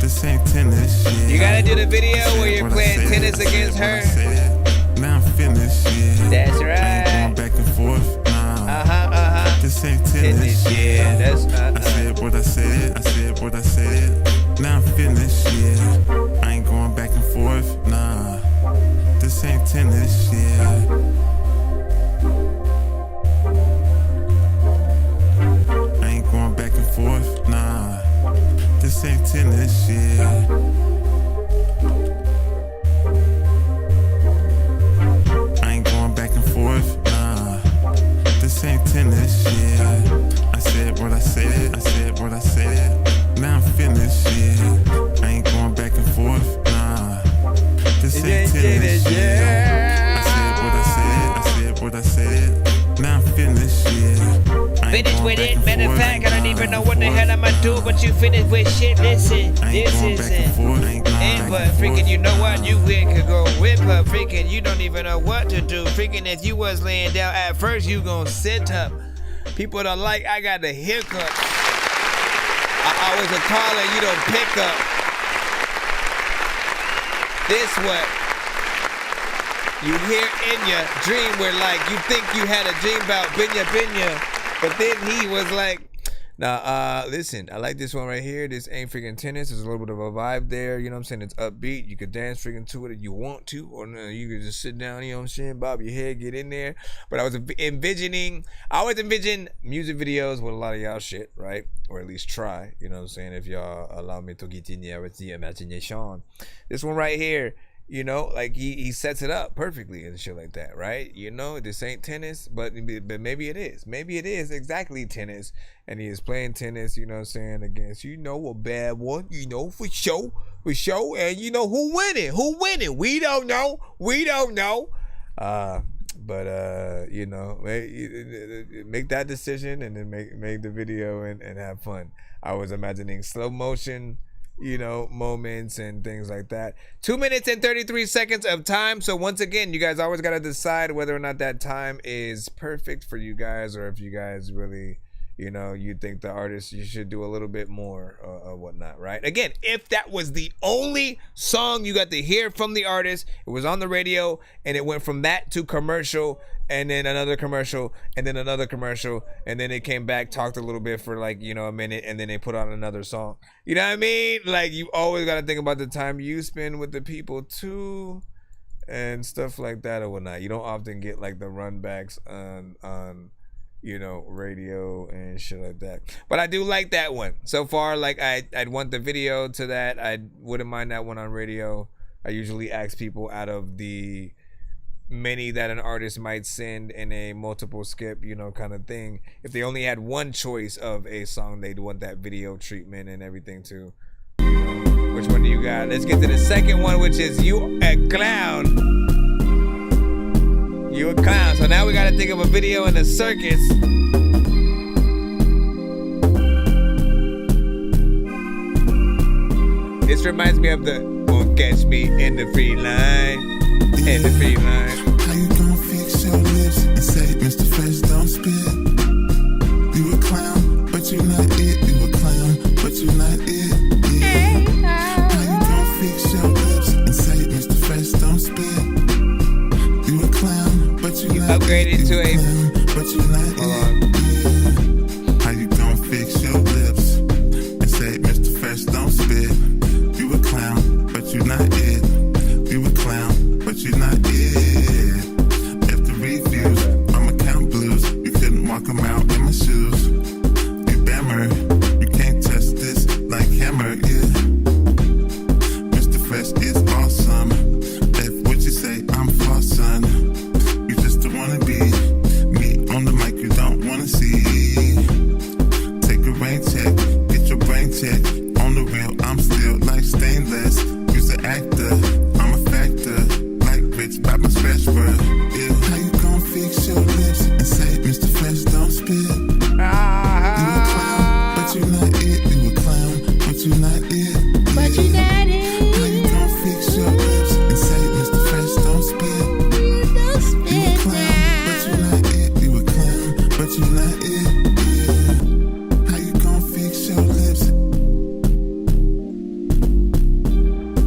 This ain't tennis, yeah. You gotta do the video where you're playing tennis against her. Now I'm finished, yeah. That's right. I ain't going back and forth, nah. This ain't tennis, yeah. That's I said what I said. I said what I said. Now I'm finished, yeah. I ain't going back and forth, nah. This ain't tennis, yeah. I ain't going back and forth, nah. This ain't tennis, yeah. I ain't going back and forth, nah. This ain't tennis, yeah. I said what I said. I said what I said. Now I'm finished, yeah. I ain't going back and forth, nah. This finished, yeah. Finish with it. Matter of fact, I don't even know what the hell I'ma do, but you finish with shit. Listen, this is it. But freaking, you know what? You could go whip her. Freaking, you don't even know what to do. Freaking, if you was laying down at first, you gonna sit up. People don't like, I got the hiccups. I was a caller, you don't pick up. This what you hear in your dream where like you think you had a dream about binya, but then he was like, nah, listen, I like this one right here. This ain't freaking tennis. There's a little bit of a vibe there. You know what I'm saying? It's upbeat. You could dance freaking to it if you want to, or no, you could just sit down, you know what I'm saying? Bob your head, get in there. But I always envision music videos with a lot of y'all shit, right? Or at least try, you know what I'm saying? If y'all allow me to get in there with the imagination. This one right here, you know, like he sets it up perfectly and shit like that, right? You know, this ain't tennis, but maybe it is. Maybe it is exactly tennis. And he is playing tennis, you know what I'm saying, against, you know, a bad one, you know, for sure. And you know, who winning? We don't know. But you know, make that decision and then make the video and have fun. I was imagining slow motion, you know, moments and things like that. 2 minutes and 33 seconds of time. So once again, you guys always got to decide whether or not that time is perfect for you guys, or if you guys really, you know, you think the artist, you should do a little bit more or whatnot, right? Again, if that was the only song you got to hear from the artist, it was on the radio, and it went from that to commercial, and then another commercial, and then another commercial, and then it came back, talked a little bit for like, you know, a minute, and then they put on another song. You know what I mean? Like, you always got to think about the time you spend with the people too, and stuff like that or whatnot. You don't often get like the runbacks on you know, radio and shit like that. But I do like that one. So far, like, I'd want the video to that. I wouldn't mind that one on radio. I usually ask people out of the many that an artist might send in a multiple skip, you know, kind of thing. If they only had one choice of a song, they'd want that video treatment and everything too. You know, which one do you got? Let's get to the second one, which is You a Clown. You a clown. So now we gotta think of a video in a circus. This reminds me of the Won't Catch Me in the Free Line. In the Free Line. How you gon' fix your lips and say Mr. Fresh don't spit? You a clown, but you not it. You a clown, but you not it. Yeah. How you gon' fix your lips and say Mr. Fresh don't spit? You a clown, but you not upgraded to a but you not it. How you gon' fix your lips and say Mr. Fresh don't spit? You a clown, but you not it. You a clown, but you not it. After reviews, I'ma count blues. You couldn't walk them out in my shoes. You bammer, you can't touch this like hammer, yeah. Mr. Fresh is awesome. If what you say, I'm for son. You just don't wanna be me on the mic, you don't wanna see. Take a rain check, get your brain check. On the real, I'm still like stainless. You's an actor, I'm a factor. Like rich by my scratch word. Yeah. How you gon' fix your lips and say Mr. Fresh don't spit? You a clown, but you not it. You a clown, but you not it. But you not it. How you gon' fix your lips and say Mr. Fresh don't spit? You a clown, but you not it. You a clown, but you not it. Yeah. How you gon' fix your lips?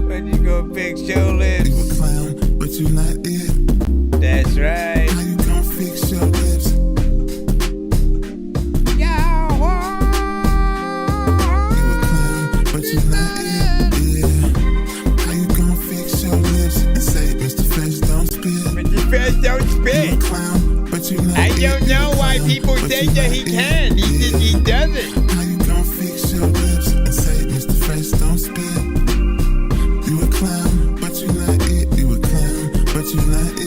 When you go fix your lips. You a clown, but you not it. That's right. How you gon' fix your lips? You a clown, but you not it. Yeah. How you gon' fix your lips and say Mr. Fresh don't spit? Mr. Fresh don't spit. You a clown, but you not I don't know why people say that he can. He doesn't. How you gon' fix your lips and say Mr. Fresh don't spit? You a clown, but you not it. You a clown, but you not it.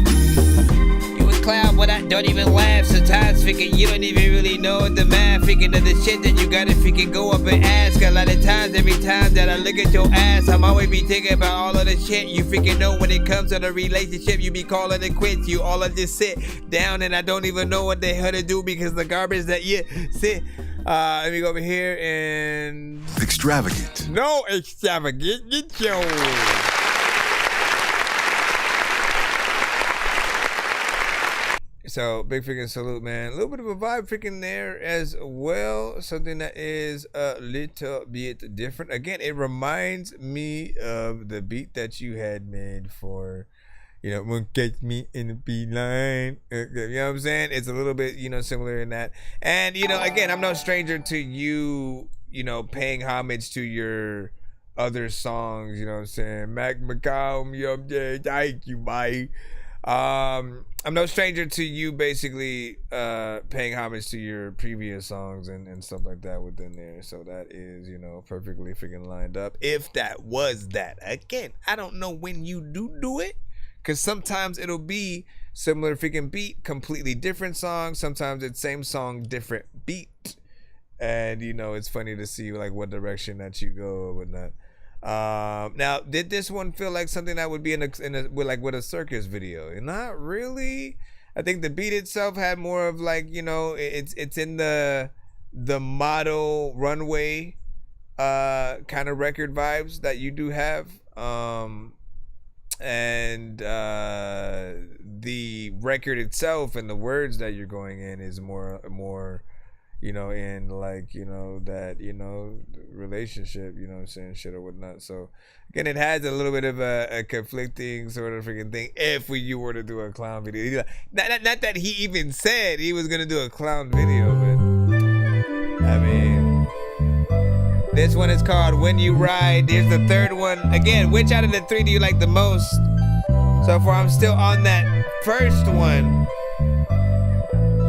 Yeah. You a clown, but I don't don't even laugh sometimes, freaking you don't even really know the math, freaking of the shit that you gotta freaking go up and ask. A lot of times, every time that I look at your ass, I'm always be thinking about all of the shit you freaking know when it comes to the relationship. You be calling it quits, you all of just sit down and I don't even know what the hell to do because the garbage that you sit. Let me go over here and extravagant. No extravagant, get your. So big freaking salute, man. A little bit of a vibe freaking there as well. Something that is a little bit different. Again, it reminds me of the beat that you had made for, you know, won't catch me in the beeline. You know what I'm saying? It's a little bit, you know, similar in that. And, you know, again, I'm no stranger to you, you know, paying homage to your other songs, you know what I'm saying? Mac McCown, yo, thank you, bye. I'm no stranger to you basically paying homage to your previous songs and stuff like that within there. So that is, you know, perfectly freaking lined up. If that was that. Again, I don't know when you do it, because sometimes it'll be similar freaking beat, completely different song. Sometimes it's same song, different beat. And, you know, it's funny to see like what direction that you go or whatnot. Now, did this one feel like something that would be with a circus video? Not really. I think the beat itself had more of like, you know, it's in the model runway kind of record vibes that you do have. And the record itself and the words that you're going in is more, you know, in like, you know, that, you know, relationship, you know what I'm saying, shit or whatnot. So again, it has a little bit of a conflicting sort of freaking thing if you were to do a clown video. Not that he even said he was gonna do a clown video, but I mean, this one is called When You Ride. Here's the third one. Again, which out of the three do you like the most? So far, I'm still on that first one.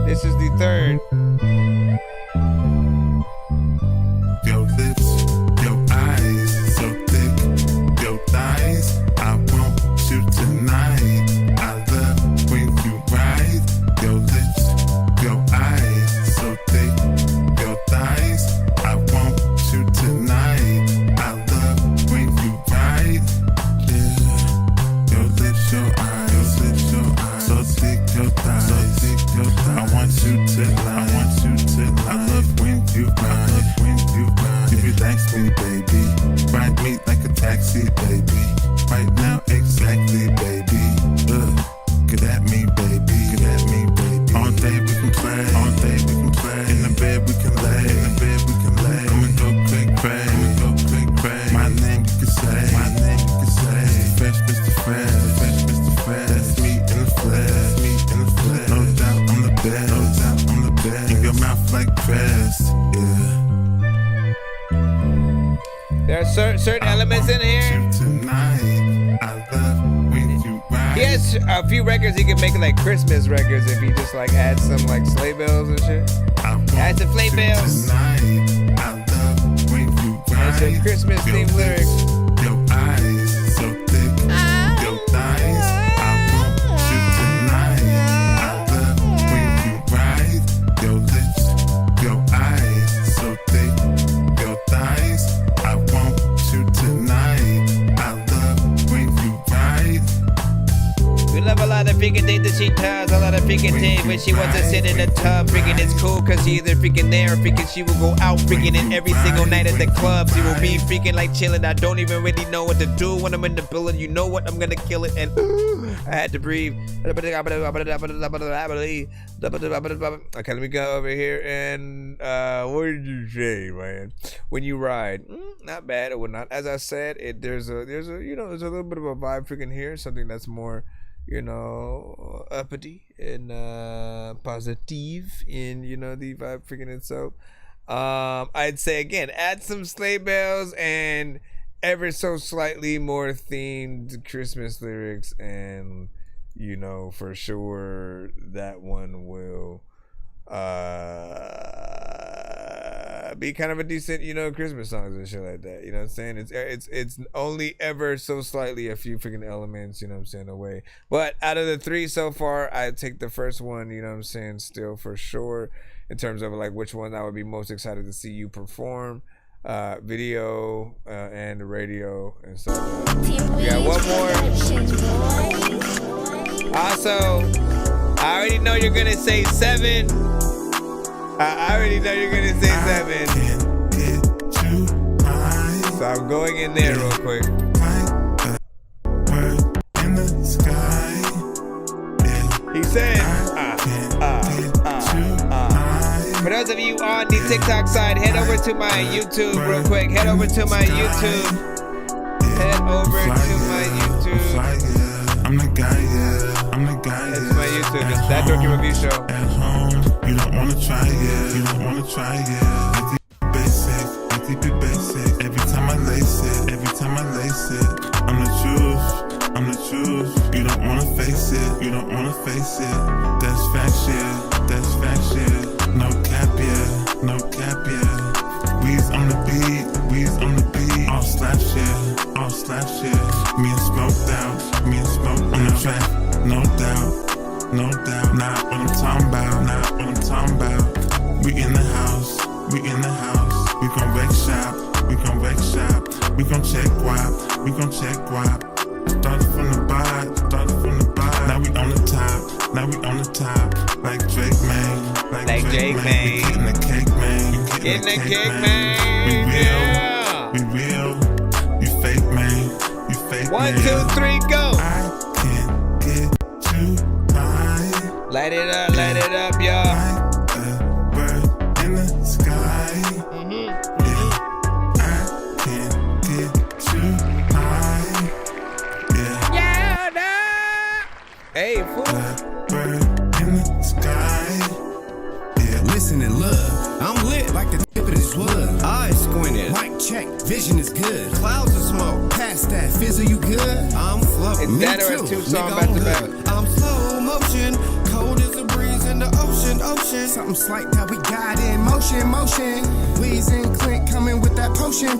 This is the third. Your lips, your eyes, so thick, your thighs, I want you tonight. I love when you ride. Your lips, your eyes, so thick, your thighs, I want you tonight. I love when you ride. Yeah, your lips, your eyes, so thick, your thighs, so thick, your thighs. I want you to lie. I love when you ride. You relax me, baby. Ride me like a taxi, baby. Right now, exactly, baby. Get at me, baby. Get at me, baby. All day we can play. All day we can play. In the bed we can lay. In the bed we can lay. I'ma go quick, cray. I'ma go quick, cray. My name you can say. My name you can say. Fresh Mr. Fresh. Fresh Mr. Fresh. That's me in the flesh. That's me in the flesh. No doubt on the bed. No doubt on the bed. In your mouth like press. Yeah. There are certain elements in here. He has a few records he can make like Christmas records if he just like adds some like sleigh bells and shit. Add some sleigh bells. And some Christmas themed lyrics. Your eyes so thick, your thighs. I want you tonight. I love when you ride. Your lips, your eyes so thick, your thighs. I want you tonight. I love when you ride. We love a lot of freaking things that she does, a lot of freaking things when she wants to sit in the tub. Freaking it's cool cause she either freaking there or freaking she will go out freaking in every single night at the club. She will be freaking like chilling. I don't even really know what to do when I'm in the building. You know what? I'm gonna kill it and I had to breathe. Okay, let me go over here and what did you say, man? When you ride, not bad or whatnot. As I said, there's a you know, there's a little bit of a vibe freaking here, something that's more, you know, uppity and positive in, you know, the vibe freaking itself. I'd say again, add some sleigh bells and ever so slightly more themed Christmas lyrics, and you know for sure that one will be kind of a decent, you know, Christmas songs and shit like that. You know what I'm saying? It's only ever so slightly a few freaking elements, you know what I'm saying, away. But out of the 3 so far, I take the first one, you know what I'm saying, still for sure, in terms of like which one I would be most excited to see you perform. Video and radio and stuff. We got one more. Also, I already know you're gonna say 7. I already know you're gonna say 7. So I'm going in there real quick. He said, For those of you on the TikTok side, head over to my YouTube real quick. Head over to my YouTube. I'm the guy, yeah. I'm the guy, yeah. It's my YouTube. It's That Dorky Review Show. At home, you don't wanna try it. You don't wanna try it. I keep it basic. I keep it basic. Every time I lace it. Every time I lace it. I'm the truth. I'm the truth. You don't wanna face it. You don't wanna face it. That's facts, yeah. That's facts, yeah. No cap, yeah. No cap, yeah. We's on the beat. We's on the beat. All slaps, yeah. All slaps, yeah. Me and Smoked Out. Me and Smoked on the track. No doubt. No doubt. Not what I'm talking about. Not what I'm talking about. We in the house. We in the house. We gon' wreck shop. We gon' wreck shop. We gon' check WAP. We gon' check WAP. Started from the bottom. Started from the bottom. Now we on the top. Now we on the top. Like Drake, man. Like Drake, man. We getting the cake, man. Getting the cake, man. We real. Yeah. We real. You fake, man. You fake, 1, 2, 3, go. I can't get too high. Light it up, y'all. Like a bird in the sky. Yeah. I can't get too high. Yeah. Hey, fool. Bird in the sky. Yeah. Listen and love. I'm lit like the tip of this wood. Eyes squinted. Mic check. Vision is good. Clouds of smoke. Past that. Fizzle, you good? I'm floating. Is that or 2 songs back to back? I'm slow motion. Cold as a breeze in the ocean. Something slight that we got in motion. Weeze and Clint coming with that potion.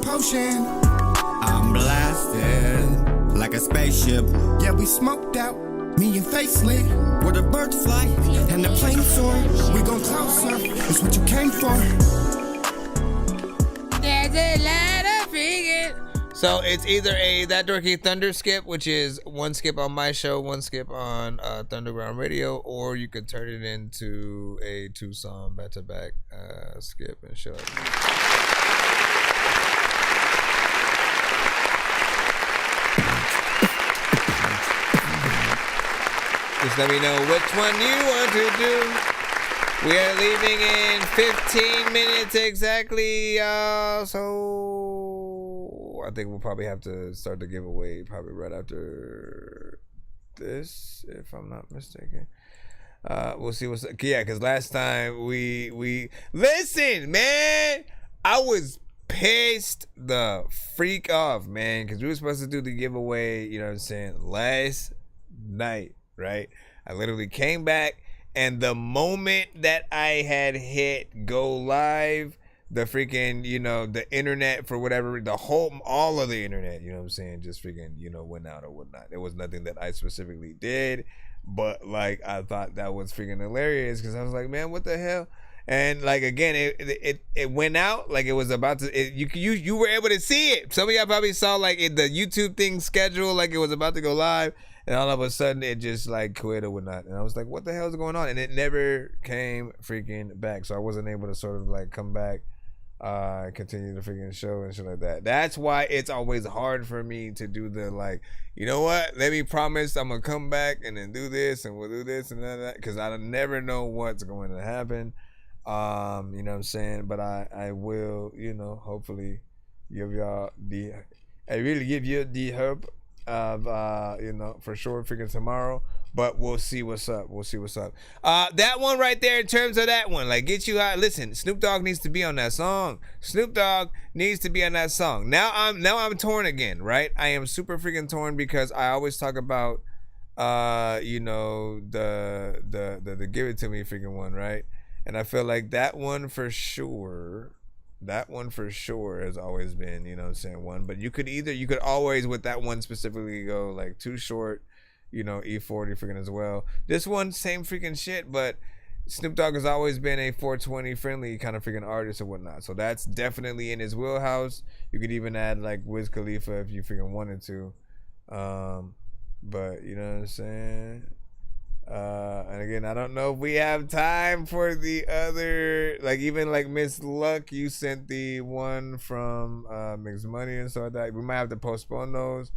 I'm blasted like a spaceship. Yeah, we smoked out. Me and Face lit, where the birds fly and the planes soar. We gon' cloud surf, it's what you came for. There's a lot of figures. So it's either a That Dorky Thunder skip, which is 1 skip on my show, 1 skip on Thunderground Radio, or you could turn it into a 2-song back-to-back skip and show. Just let me know which one you want to do. We are leaving in 15 minutes exactly, so I think we'll probably have to start the giveaway probably right after this, if I'm not mistaken. We'll see what's because last time we listen, man. I was pissed the freak off, man, because we were supposed to do the giveaway. You know what I'm saying? Last night. Right, I literally came back, and the moment that I had hit go live, the freaking, you know, the internet for whatever, all of the internet, you know what I'm saying, just freaking, you know, went out or whatnot. It was nothing that I specifically did, but like I thought that was freaking hilarious because I was like, man, what the hell? And like again, it went out like it was about to. You were able to see it. Some of y'all probably saw like the YouTube thing scheduled like it was about to go live. And all of a sudden, it just like quit or whatnot. And I was like, what the hell is going on? And it never came freaking back. So I wasn't able to sort of like come back, continue the freaking show and shit like that. That's why it's always hard for me to do the like, you know what? Let me promise I'm going to come back and then do this and we'll do this and that. Because I never know what's going to happen. You know what I'm saying? But I will, you know, hopefully give y'all I really give you the hope of you know, for sure freaking tomorrow, but we'll see what's up. That one right there, in terms of that one, like get you out. Listen, Snoop Dogg needs to be on that song. Now I'm torn again, right? I am super freaking torn because I always talk about you know, the Give It To Me freaking one, right? And I feel like that one for sure That one for sure has always been, you know what I'm saying, one. But you could always with that one specifically go like Too Short, you know, E40 freaking as well. This one, same freaking shit, but Snoop Dogg has always been a 420 friendly kind of freaking artist or whatnot. So that's definitely in his wheelhouse. You could even add like Wiz Khalifa if you freaking wanted to. But you know what I'm saying? And again, I don't know if we have time for the other, like even like Miss Luck, you sent the one from Mixed Money and stuff like that. We might have to postpone those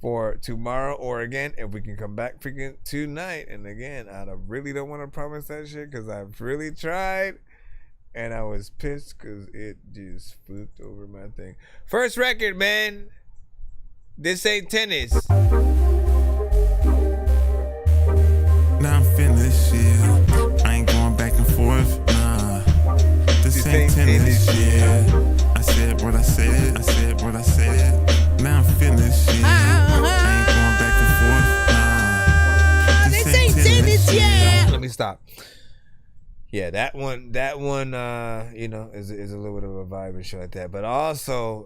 for tomorrow, or again, if we can come back freaking tonight. And again, I really don't want to promise that shit because I've really tried and I was pissed because it just flipped over my thing. First record, man. This ain't tennis. Now I'm finished, yeah. I ain't going back and forth, nah. This ain't tennis, yeah. I said what I said, I said what I said. Now I'm finished, yeah. I ain't going back and forth, nah. This ain't tennis, yeah. Let me stop. Yeah, that one, you know, is a little bit of a vibe and shit like that. But also,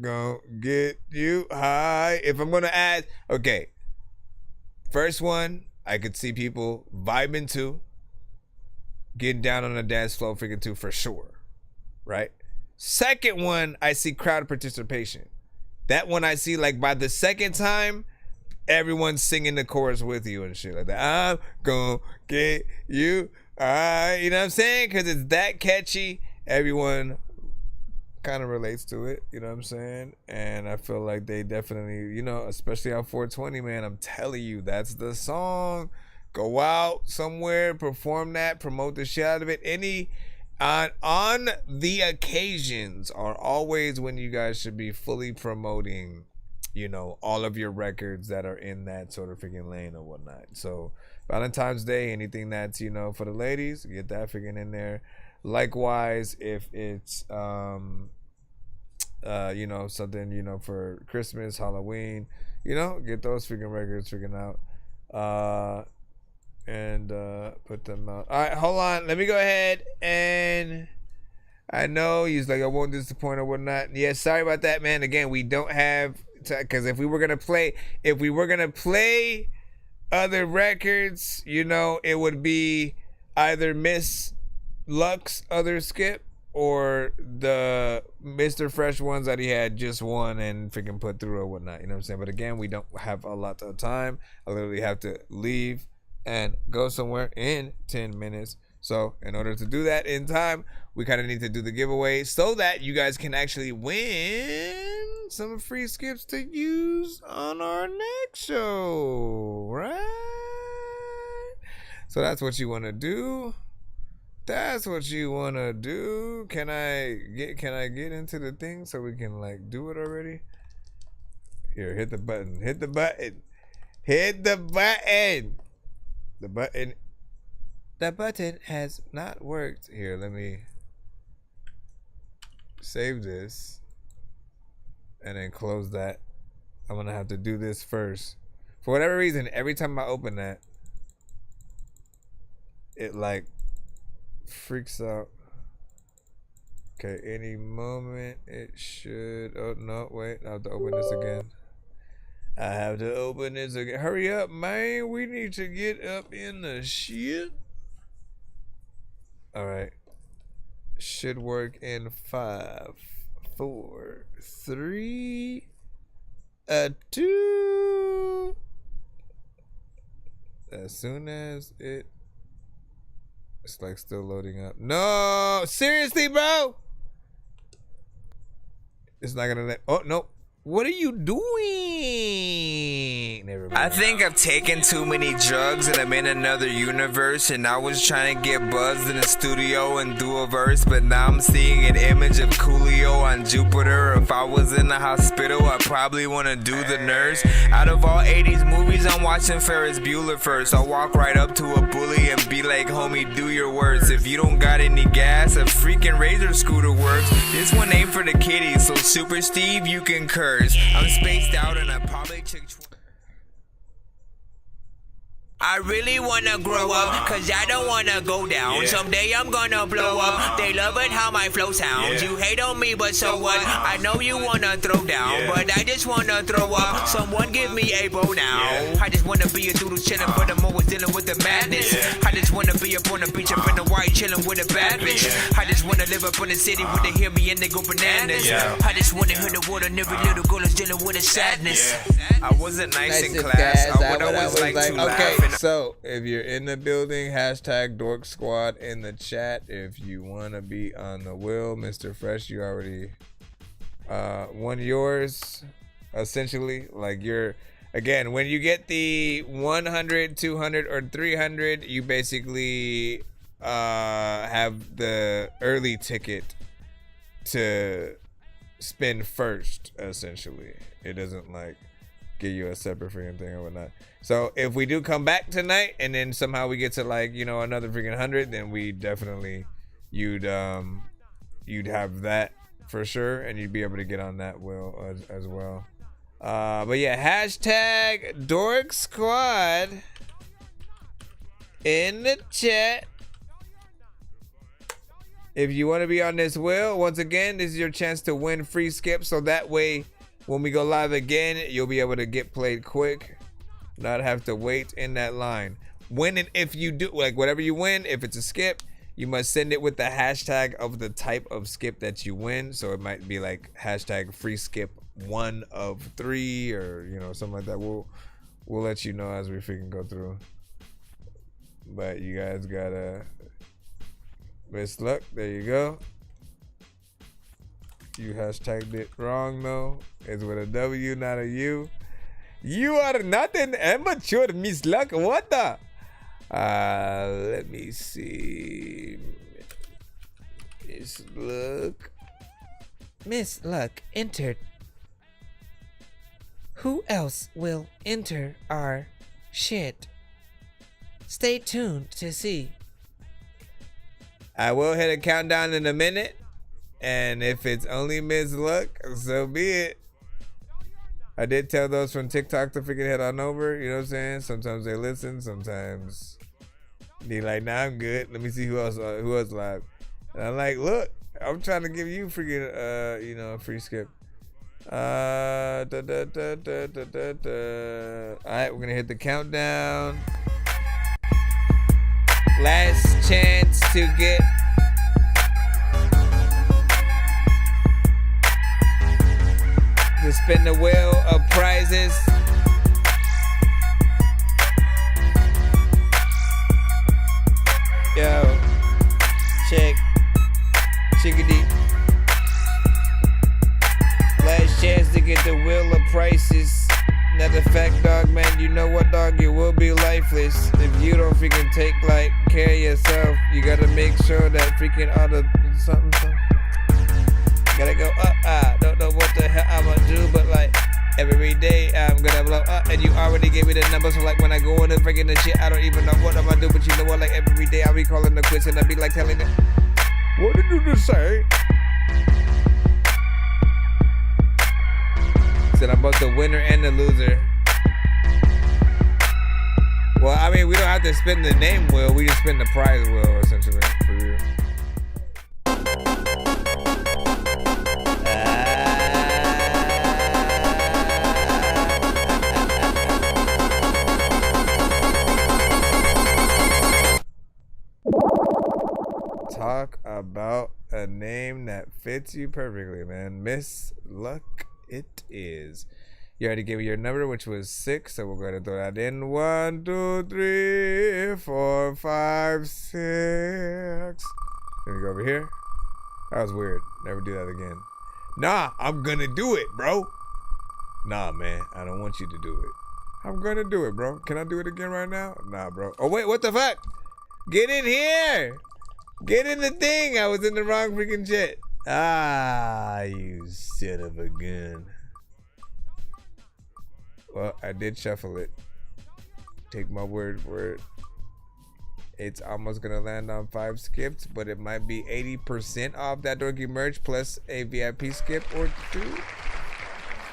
go get you high. If I'm gonna add, okay, first one, I could see people vibing to, getting down on the dance floor, freaking to for sure, right? Second one, I see crowd participation. That one I see like by the second time, everyone's singing the chorus with you and shit like that. I'm gonna get you. You know what I'm saying? Because it's that catchy. Everyone kind of relates to it. You know what I'm saying? And I feel like they definitely, you know, especially on 420, man, I'm telling you, that's the song. Go out somewhere, perform that, promote the shit out of it. On the occasions are always when you guys should be fully promoting, you know, all of your records that are in that sort of freaking lane or whatnot. So Valentine's Day, anything that's, you know, for the ladies, get that freaking in there. Likewise, if it's you know, something, you know, for Christmas, Halloween, you know, get those freaking records freaking out. And put them out. All right, hold on. Let me go ahead and I know he's like, I won't disappoint or whatnot. Yeah, sorry about that, man. Again, we don't have because if we were gonna play other records, you know, it would be either Miss Luck's other skip or the Mr. Fresh ones that he had just one and freaking put through or whatnot. You know what I'm saying? But again, we don't have a lot of time. I literally have to leave and go somewhere in 10 minutes. So in order to do that in time, we kind of need to do the giveaway so that you guys can actually win some free skips to use on our next show, right? So that's what you want to do. That's what you want to do. Can I get into the thing so we can like do it already? Here, hit the button. Hit the button. Hit the button. The button has not worked. Here, let me save this and then close that. I'm gonna have to do this first. For whatever reason, every time I open that, it like freaks out. Okay, any moment it should. Oh no, wait, I have to open this again. Hurry up, man. We need to get up in the shit. All right. Should work in 5, 4, 3, 2. As soon as it's like still loading up. No, seriously, bro. It's not gonna let. Oh no. What are you doing? Never mind. I think I've taken too many drugs and I'm in another universe, and I was trying to get buzzed in the studio and do a verse, but now I'm seeing an image of Coolio on Jupiter. If I was in the hospital, I'd probably want to do the nurse. Out of all 80s movies, I'm watching Ferris Bueller first. I'll walk right up to a bully and be like, homie, do your worst. If you don't got any gas, a freaking Razor scooter works. This one ain't for the kiddies, so Super Steve, you can curse. I'm spaced out and I probably took I really wanna grow up, cause I don't wanna go down. Someday I'm gonna blow up. They love it how my flow sounds. You hate on me, but so what? I know you wanna throw down, but I just wanna throw up. Someone give me a bow now. I just wanna be a doodle chillin', but I'm always dealing with the madness. I just wanna be up on the beach, up in the white, chillin' with a bad bitch. I just wanna live up in the city where they hear me and they go bananas. I just wanna hear the word and every little girl is dealing with a sadness. I wasn't nice in class. I would always like to laugh. Okay, so if you're in the building, hashtag Dork Squad in the chat. If you want to be on the wheel, Mr. Fresh, you already won yours. Essentially, like again, when you get the 100, 200, or 300, you basically have the early ticket to spin first. Essentially, it doesn't like give you a separate freaking thing or whatnot. So if we do come back tonight and then somehow we get to like, you know, another freaking 100, then we definitely you'd have that for sure, and you'd be able to get on that wheel as well. But yeah, hashtag Dork Squad in the chat. If you want to be on this wheel, once again, this is your chance to win free skip. So that way, when we go live again, you'll be able to get played quick, not have to wait in that line. When and if you do, like whatever you win, if it's a skip, you must send it with the hashtag of the type of skip that you win. So it might be like hashtag free skip 1 of 3 or, you know, something like that. We'll let you know as we freaking go through. But you guys gotta Miss Luck, there you go. You hashtagged it wrong though. It's with a W, not a U. You are not an amateur, Miss Luck. What the? Let me see. Miss Luck. Miss Luck entered. Who else will enter our shit? Stay tuned to see. I will hit a countdown in a minute, and if it's only Miss Luck, so be it. I did tell those from TikTok to freaking head on over, you know what I'm saying? Sometimes they listen, sometimes they like, nah, I'm good. Let me see who else live. And I'm like, look, I'm trying to give you freaking, you know, a free skip. Alright, we're gonna hit the countdown. Last chance to get to spin the wheel of prizes. Yo, check, chickadee. Last chance to get the wheel of prices. Matter of fact, dog, man, you know what, dog? You will be lifeless if you don't freaking take like care of yourself. You gotta make sure that freaking all the something. Gotta go up. Don't know what the hell I'ma do, but like every day I'm gonna blow up. And you already gave me the number, so like when I go in and freaking the shit, I don't even know what I'm gonna do. But you know what? Like every day I'll be calling the quits and I'll be like telling them, what did you just say? Said I'm both the winner and the loser. Well, I mean, we don't have to spin the name wheel. We just spin the prize wheel, essentially, for you. Talk about a name that fits you perfectly, man. Miss Luck. It is. You already gave me your number, which was 6, so we're gonna throw that in. 1, 2, 3, 4, 5, 6. Let me go over here. That was weird. Never do that again. Nah, I'm gonna do it, bro. Nah, man, I don't want you to do it. I'm gonna do it, bro. Can I do it again right now? Nah, bro. Oh wait, what the fuck? Get in here. Get in the thing. I was in the wrong freaking shit. Ah, you son of a gun. Well, I did shuffle it. Take my word for it. It's almost gonna land on 5 skips, but it might be 80% off that dorky merch plus a VIP skip or 2.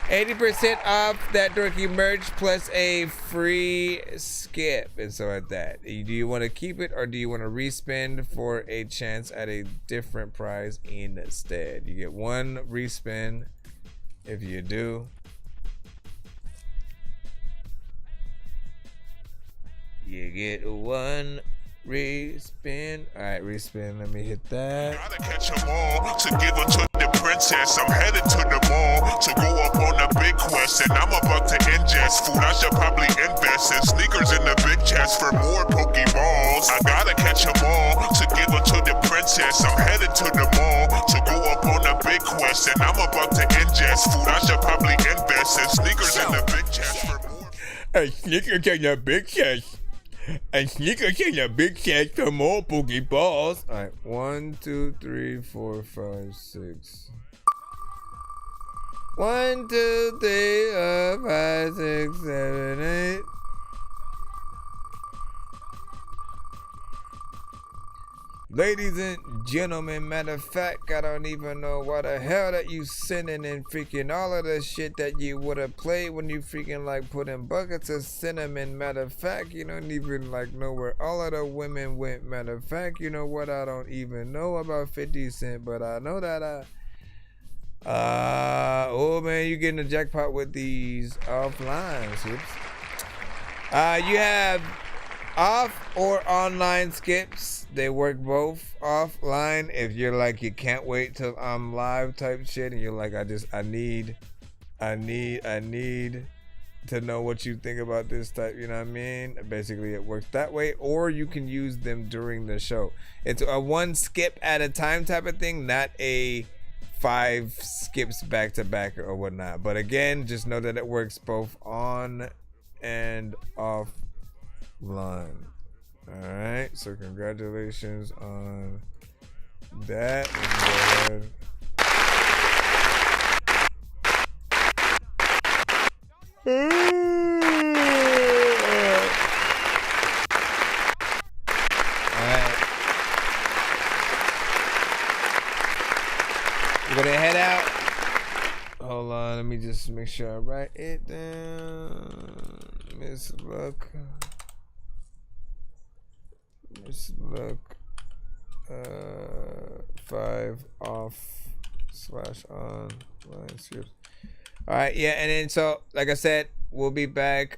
80% off That Dorky merch plus a free skip and so like that. Do you want to keep it or do you want to respin for a chance at a different prize instead? You get one respin if you do. You get one respin. All right, respin. Let me hit that. Gotta catch 'em all to give her to the princess. I'm headed to the mall to go up on a big quest, and I'm about to ingest food. I should probably invest in sneakers in the big chest for more Pokeballs. I gotta catch 'em all to give her to the princess. I'm headed to the mall to go up on a big quest, and I'm about to ingest food. I should probably invest in sneakers in the big chest for more. Sneakers in the big chest. And sneakers in a big chest for more Pokeballs. All right, 1, 2, 3, 4, 5, 6. 1, 2, 3, 4, 5, 6, 7, 8. Ladies and gentlemen, matter of fact, I don't even know what the hell that you sending in freaking all of the shit that you would have played when you freaking like put in buckets of cinnamon. Matter of fact, you don't even like know where all of the women went. Matter of fact, you know what? I don't even know about 50 Cent, but I know that oh man, you getting a jackpot with these offline skips. You have off or online skips. They work both. Offline, if you're like you can't wait till I'm live type shit, and you're like I need to know what you think about this type, you know what I mean? Basically it works that way, or you can use them during the show. It's a one skip at a time type of thing, not a 5 skips back to back or whatnot. But again, just know that it works both on and offline. All right, so congratulations on that. We're gonna head out. Hold on, let me just make sure I write it down. Miss Luck. Miss Luck. 5 off/online scripts. All right, yeah, and then so like I said, we'll be back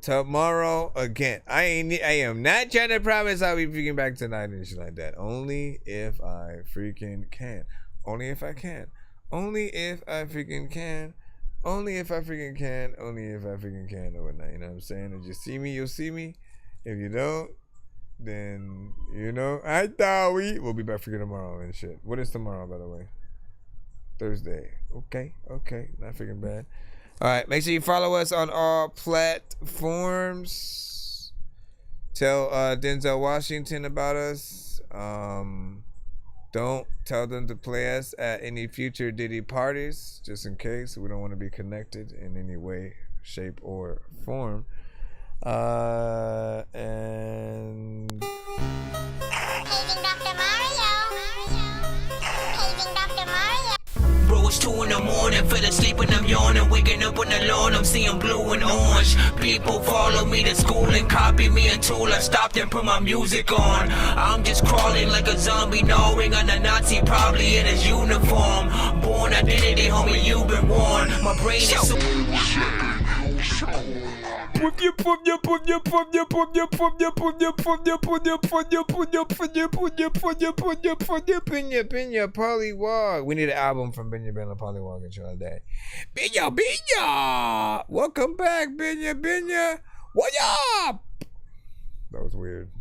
tomorrow again. I am not trying to promise I'll be freaking back tonight and shit like that. Only if I freaking can. Only if I can. Only if I freaking can. Only if I freaking can. Only if I freaking can or whatnot. You know what I'm saying? If you see me, you'll see me. If you don't, then you know. I thought we'll be back freaking tomorrow and shit. What is tomorrow, by the way? Thursday. Okay, not freaking bad. All right, make sure you follow us on all platforms. Tell Denzel Washington about us. Don't tell them to play us at any future Diddy parties, just in case. We don't want to be connected in any way, shape, or form. And Paging Dr. Mario. Paging Dr. Mario. Bro, it's 2 in the morning, fell asleep and I'm yawning. Waking up on the lawn, I'm seeing blue and orange. People follow me to school and copy me until I stopped and put my music on. I'm just crawling like a zombie, gnawing on a Nazi, probably in his uniform. Born identity, homie, you've been warned. My brain is so... Pollywog. We need an album from Benya Benya Pollywog and shit like that. Benya! Welcome back, Benya! What up? That was weird.